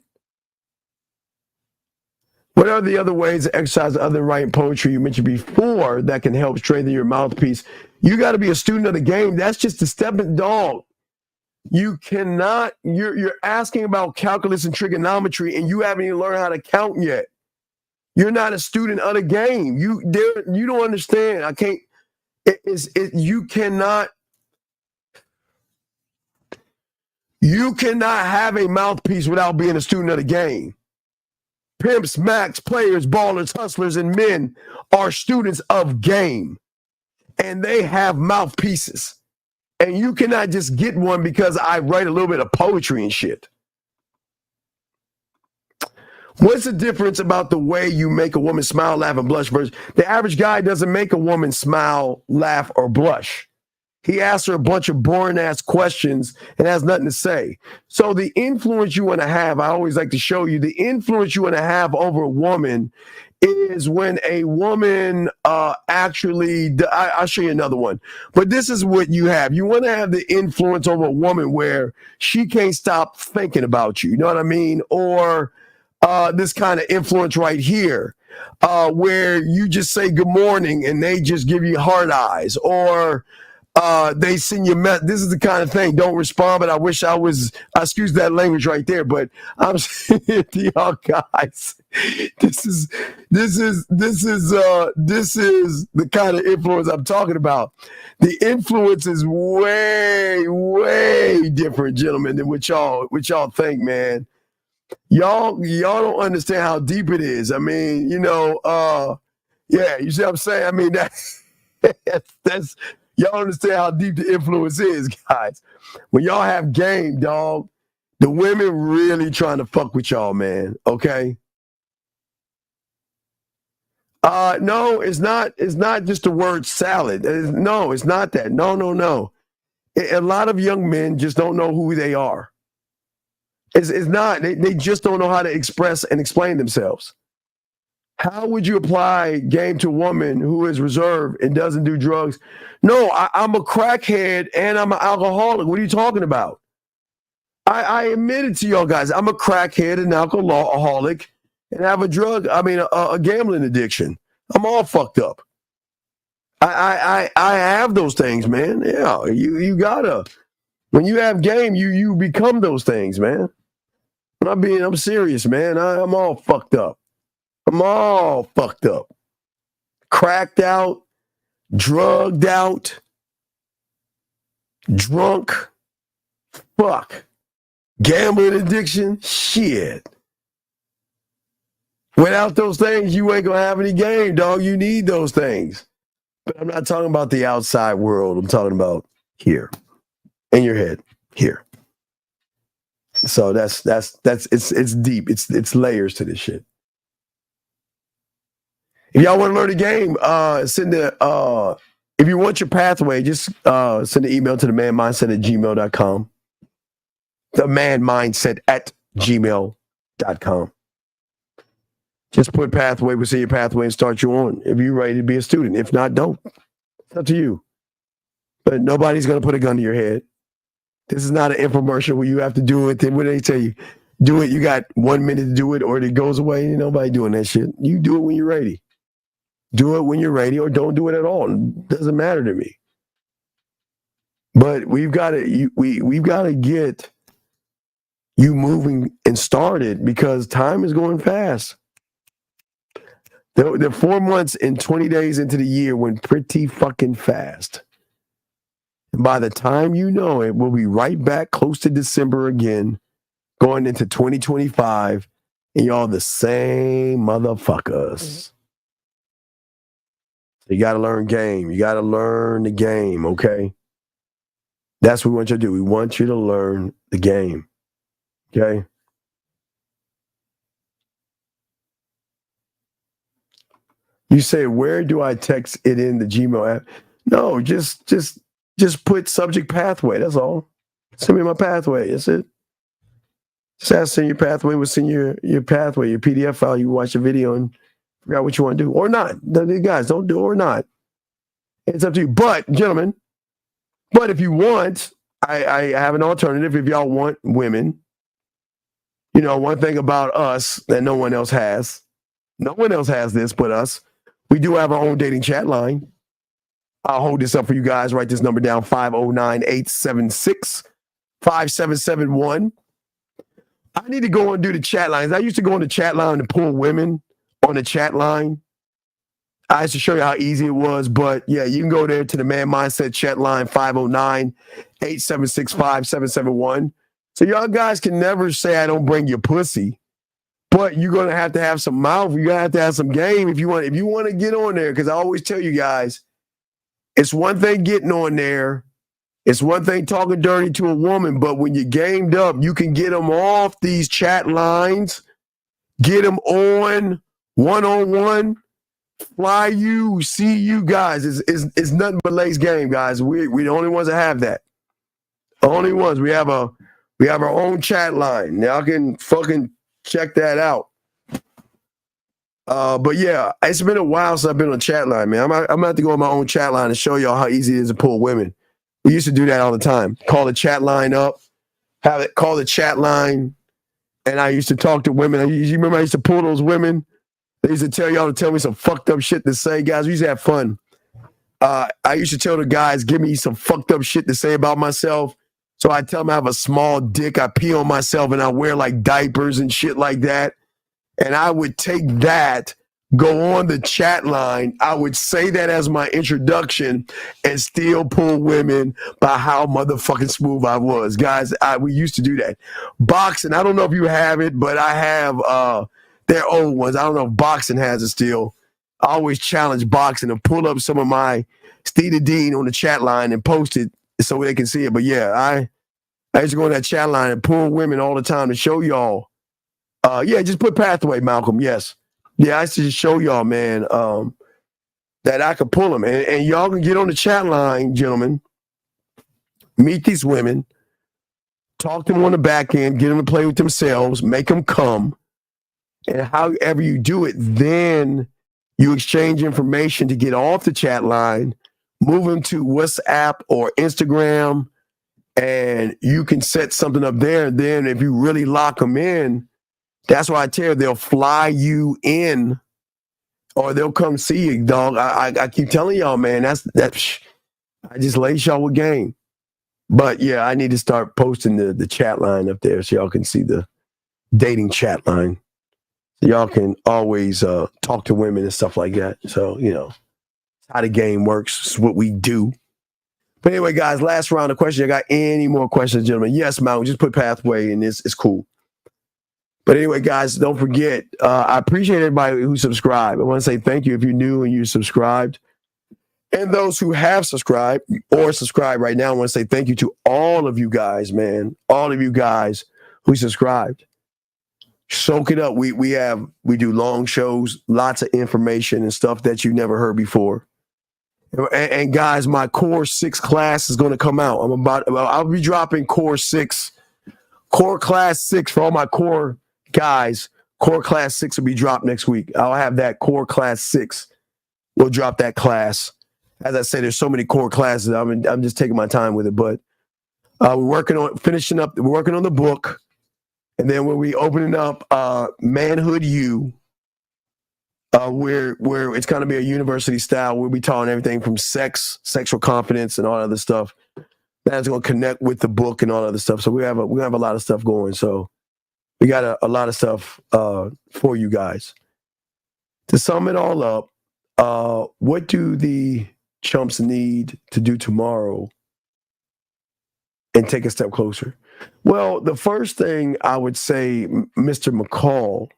What are the other ways to exercise other than writing poetry you mentioned before that can help strengthen your mouthpiece? You got to be a student of the game. That's just a stepping dog. You cannot, you're asking about calculus and trigonometry and you haven't even learned how to count yet. You're not a student of the game. You don't understand. You cannot have a mouthpiece without being a student of the game. Pimps, max, players, ballers, hustlers, and men are students of game. And they have mouthpieces. And you cannot just get one because I write a little bit of poetry and shit. What's the difference about the way you make a woman smile, laugh, and blush versus the average guy doesn't make a woman smile, laugh, or blush? He asks her a bunch of boring-ass questions and has nothing to say. So the influence you want to have, I always like to show you, the influence you want to have over a woman is when a woman actually, I'll show you another one. But this is what you have. You want to have the influence over a woman where she can't stop thinking about you. You know what I mean? Or this kind of influence right here, where you just say good morning and they just give you hard eyes, or they send you this is the kind of thing. Don't respond, but I wish I excuse that language right there, but I'm saying to y'all guys, this is the kind of influence I'm talking about. The influence is way, way different, gentlemen, than what y'all think, man. Y'all don't understand how deep it is. I mean, yeah, you see what I'm saying? I mean, that's y'all understand how deep the influence is, guys. When y'all have game, dog, the women really trying to fuck with y'all, man. Okay. No, it's not just the word salad. No, it's not that. No. A lot of young men just don't know who they are. It's not. They just don't know how to express and explain themselves. How would you apply game to a woman who is reserved and doesn't do drugs? No, I'm a crackhead and I'm an alcoholic. What are you talking about? I admit it to y'all guys. I'm a crackhead and alcoholic and have a gambling addiction. I'm all fucked up. I have those things, man. Yeah, you gotta. When you have game, you become those things, man. I'm serious, man. I'm all fucked up. I'm all fucked up. Cracked out, drugged out, drunk, fuck. Gambling addiction, shit. Without those things, you ain't gonna have any game, dog. You need those things. But I'm not talking about the outside world. I'm talking about here, in your head, here. So that's it's deep. It's layers to this shit. If y'all want to learn the game, if you want your pathway, just send an email to themanmindset@gmail.com. themanmindset@gmail.com. Just put pathway within your pathway and start you on. If you're ready to be a student. If not, don't. It's up to you. But nobody's going to put a gun to your head. This is not an infomercial where you have to do it. Then what do they tell you? Do it. You got 1 minute to do it or it goes away. Ain't nobody doing that shit. You do it when you're ready. Do it when you're ready or don't do it at all. It doesn't matter to me. But we've got to get you moving and started because time is going fast. The 4 months and 20 days into the year went pretty fucking fast. And by the time you know it, we'll be right back close to December again, going into 2025, and y'all the same motherfuckers. You got to learn game. You got to learn the game, okay? That's what we want you to do. We want you to learn the game, okay? You say, where do I text it in the Gmail app? No, just put subject pathway. That's all. Send me my pathway. That's it. Just ask send your pathway. We'll send your pathway, your PDF file. You watch the video and figure out what you want to do. Or not. Guys, don't do it or not. It's up to you. But, gentlemen, if you want, I have an alternative. If y'all want women, you know, one thing about us that no one else has, no one else has this but us. We do have our own dating chat line. I'll hold this up for you guys. Write this number down, 509-876-5771. I need to go and do the chat lines. I used to go on the chat line and pull women on the chat line. I used to show you how easy it was. But, yeah, you can go there to the Man Mindset chat line, 509-876-5771. So y'all guys can never say I don't bring your pussy. But you're going to have some mouth. You're going to have some game if you want to get on there. Because I always tell you guys, it's one thing getting on there. It's one thing talking dirty to a woman. But when you're gamed up, you can get them off these chat lines, get them on one-on-one, fly you, see you guys. It's nothing but lace game, guys. We the only ones that have that. The only ones. We have our own chat line. Y'all can fucking check that out. But yeah, it's been a while since I've been on a chat line, man. I'm gonna have to go on my own chat line and show y'all how easy it is to pull women. We used to do that all the time. Call the chat line up, have it call the chat line, and I used to talk to women. You remember I used to pull those women? They used to tell y'all to tell me some fucked up shit to say. Guys, we used to have fun. I used to tell the guys, give me some fucked up shit to say about myself. So I tell them I have a small dick, I pee on myself, and I wear like diapers and shit like that. And I would take that, go on the chat line. I would say that as my introduction and still pull women by how motherfucking smooth I was. Guys, we used to do that. Boxing, I don't know if you have it, but I have their old ones. I don't know if boxing has it still. I always challenge boxing and pull up some of my Steve the Dean on the chat line and post it so they can see it. But yeah, I used to go on that chat line and pull women all the time to show y'all. Yeah, just put pathway, Malcolm. Yes. Yeah, I used to just show y'all, man, that I could pull them. And y'all can get on the chat line, gentlemen, meet these women, talk to them on the back end, get them to play with themselves, make them come. And however you do it, then you exchange information to get off the chat line, move them to WhatsApp or Instagram, and you can set something up there. And then if you really lock them in, that's why I tell you, they'll fly you in or they'll come see you, dog. I keep telling y'all, man, I just lace y'all with game. But yeah, I need to start posting the chat line up there so y'all can see the dating chat line. So y'all can always talk to women and stuff like that. So, you know, how the game works. It's what we do. But anyway, guys, last round of questions. I got any more questions, gentlemen? Yes, Mount, just put pathway and it's cool. But anyway, guys, don't forget, I appreciate everybody who subscribed. I want to say thank you if you're new and you subscribed. And those who have subscribed or subscribe right now, I want to say thank you to all of you guys, man. All of you guys who subscribed. Soak it up. We do long shows, lots of information and stuff that you never heard before. And guys, my Core 6 class is going to come out. I'll be dropping Core 6 Core Class 6 for all my core guys. Core Class 6 will be dropped next week. I'll have that Core Class 6. We'll drop that class. As I say, there's so many core classes. I'm just taking my time with it, but we're working on finishing up. We're working on the book, and then when we opening up Manhood U, where it's going to be a university style. We'll be talking everything from sex, sexual confidence, and all other stuff. That's going to connect with the book and all other stuff. So we have a lot of stuff going. So we got a lot of stuff for you guys. To sum it all up, what do the chumps need to do tomorrow and take a step closer? Well, the first thing I would say, Mr. McCall,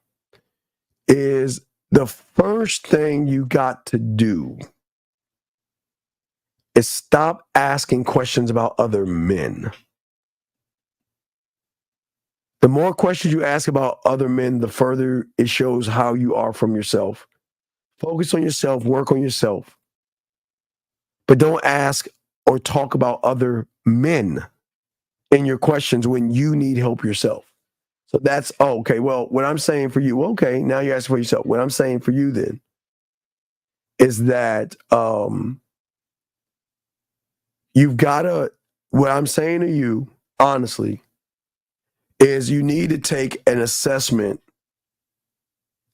is the first thing you got to do is stop asking questions about other men. The more questions you ask about other men, the further it shows how you are from yourself. Focus on yourself, work on yourself. But don't ask or talk about other men in your questions when you need help yourself. So that's, okay, well, what I'm saying for you, okay, now you're asking for yourself. What I'm saying for you then is that you've got to, what I'm saying to you, honestly, is you need to take an assessment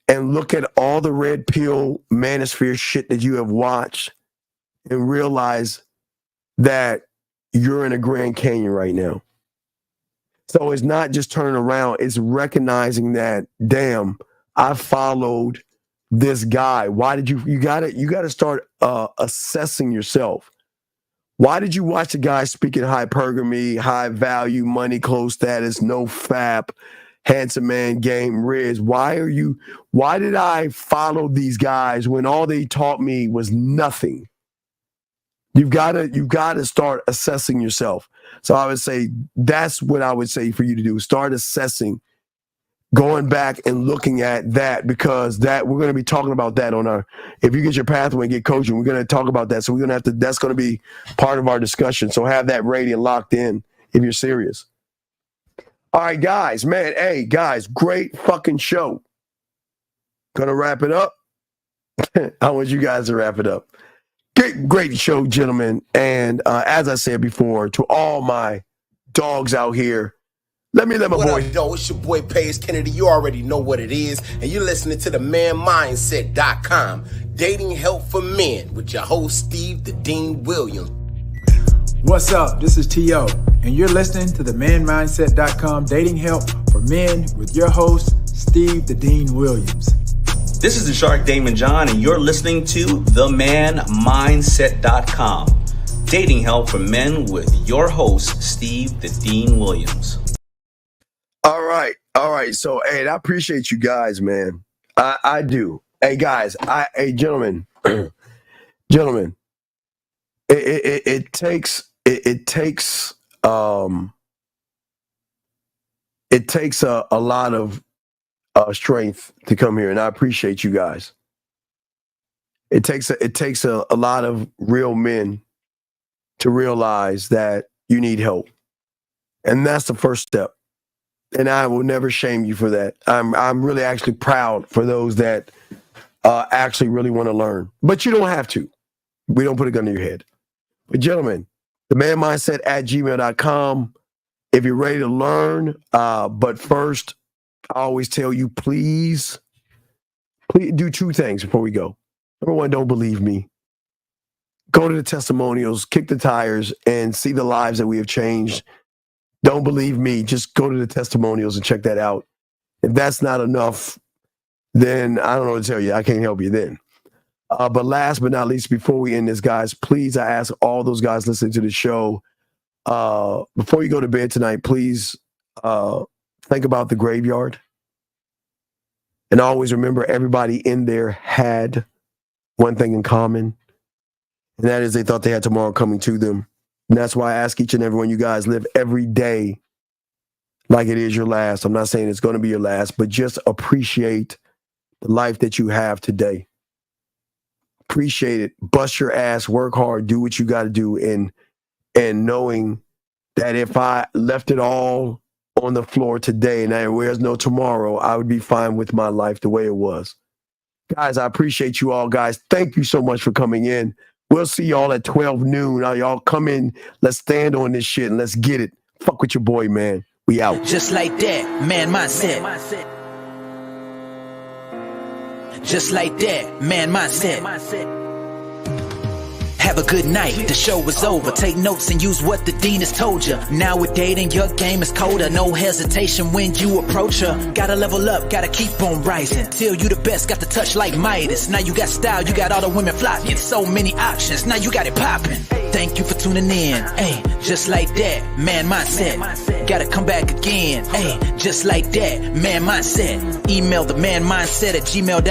and look at all the red pill manosphere shit that you have watched and realize that you're in a Grand Canyon right now. So it's not just turning around, it's recognizing that, damn, I followed this guy. Why did you got to start assessing yourself. Why did you watch the guy speaking hypergamy, high value, money, close status, no fap, handsome man, game, Riz? Why did I follow these guys when all they taught me was nothing? You've got to start assessing yourself. So I would say that's what I would say for you to do. Start assessing, going back and looking at that, because that we're going to be talking about that on our, if you get your pathway and get coaching, we're going to talk about that. So we're going to have to, that's going to be part of our discussion. So have that ready and locked in if you're serious. All right, guys, man. Hey, guys, great fucking show. Gonna wrap it up. I want you guys to wrap it up. Great show, gentlemen. And as I said before, to all my dogs out here, let my What boy. up, though? It's your boy Paige Kennedy. You already know what it is. And you're listening to the manmindset.com. Dating help for men with your host, Steve the Dean Williams. What's up? This is T.O. and you're listening to the manmindset.com dating help for men with your host, Steve the Dean Williams. This is the Shark Damon John, and you're listening to themanmindset.com. Dating help for men with your host, Steve the Dean Williams. All right. So, hey, I appreciate you guys, man. I do. Hey, guys. Hey, gentlemen. Gentlemen. It takes a lot of strength to come here, and I appreciate you guys. It takes a lot of real men to realize that you need help, and that's the first step. And I will never shame you for that. I'm really actually proud for those that actually really want to learn, but you don't have to. We don't put a gun to your head. But gentlemen, themanmindset@gmail.com. If you're ready to learn, but first, I always tell you, please do two things before we go. Number one, don't believe me. Go to the testimonials, kick the tires, and see the lives that we have changed. Don't believe me. Just go to the testimonials and check that out. If that's not enough, then I don't know what to tell you. I can't help you then. But last but not least, before we end this, guys, please, I ask all those guys listening to the show, before you go to bed tonight, please think about the graveyard. And always remember, everybody in there had one thing in common, and that is they thought they had tomorrow coming to them. And that's why I ask each and every one of you guys, live every day like it is your last. I'm not saying it's going to be your last, but just appreciate the life that you have today. Appreciate it. Bust your ass, work hard, do what you got to do. And knowing that if I left it all on the floor today and there's no tomorrow, I would be fine with my life the way it was. Guys, I appreciate you all, guys. Thank you so much for coming in. We'll see y'all at 12 noon. Now, y'all come in. Let's stand on this shit and let's get it. Fuck with your boy, man. We out. Just like that, man mindset. Just like that, man mindset. Have a good night, the show is over. Take notes and use what the dean has told you. Now with dating, your game is colder. No hesitation when you approach her. Gotta level up, gotta keep on rising. Till you the best, got the touch like Midas. Now you got style, you got all the women flocking. So many options, now you got it popping. Thank you for tuning in. Hey, just like that, man mindset. Gotta come back again. Hey, just like that, man mindset. Email the manmindset@gmail.com.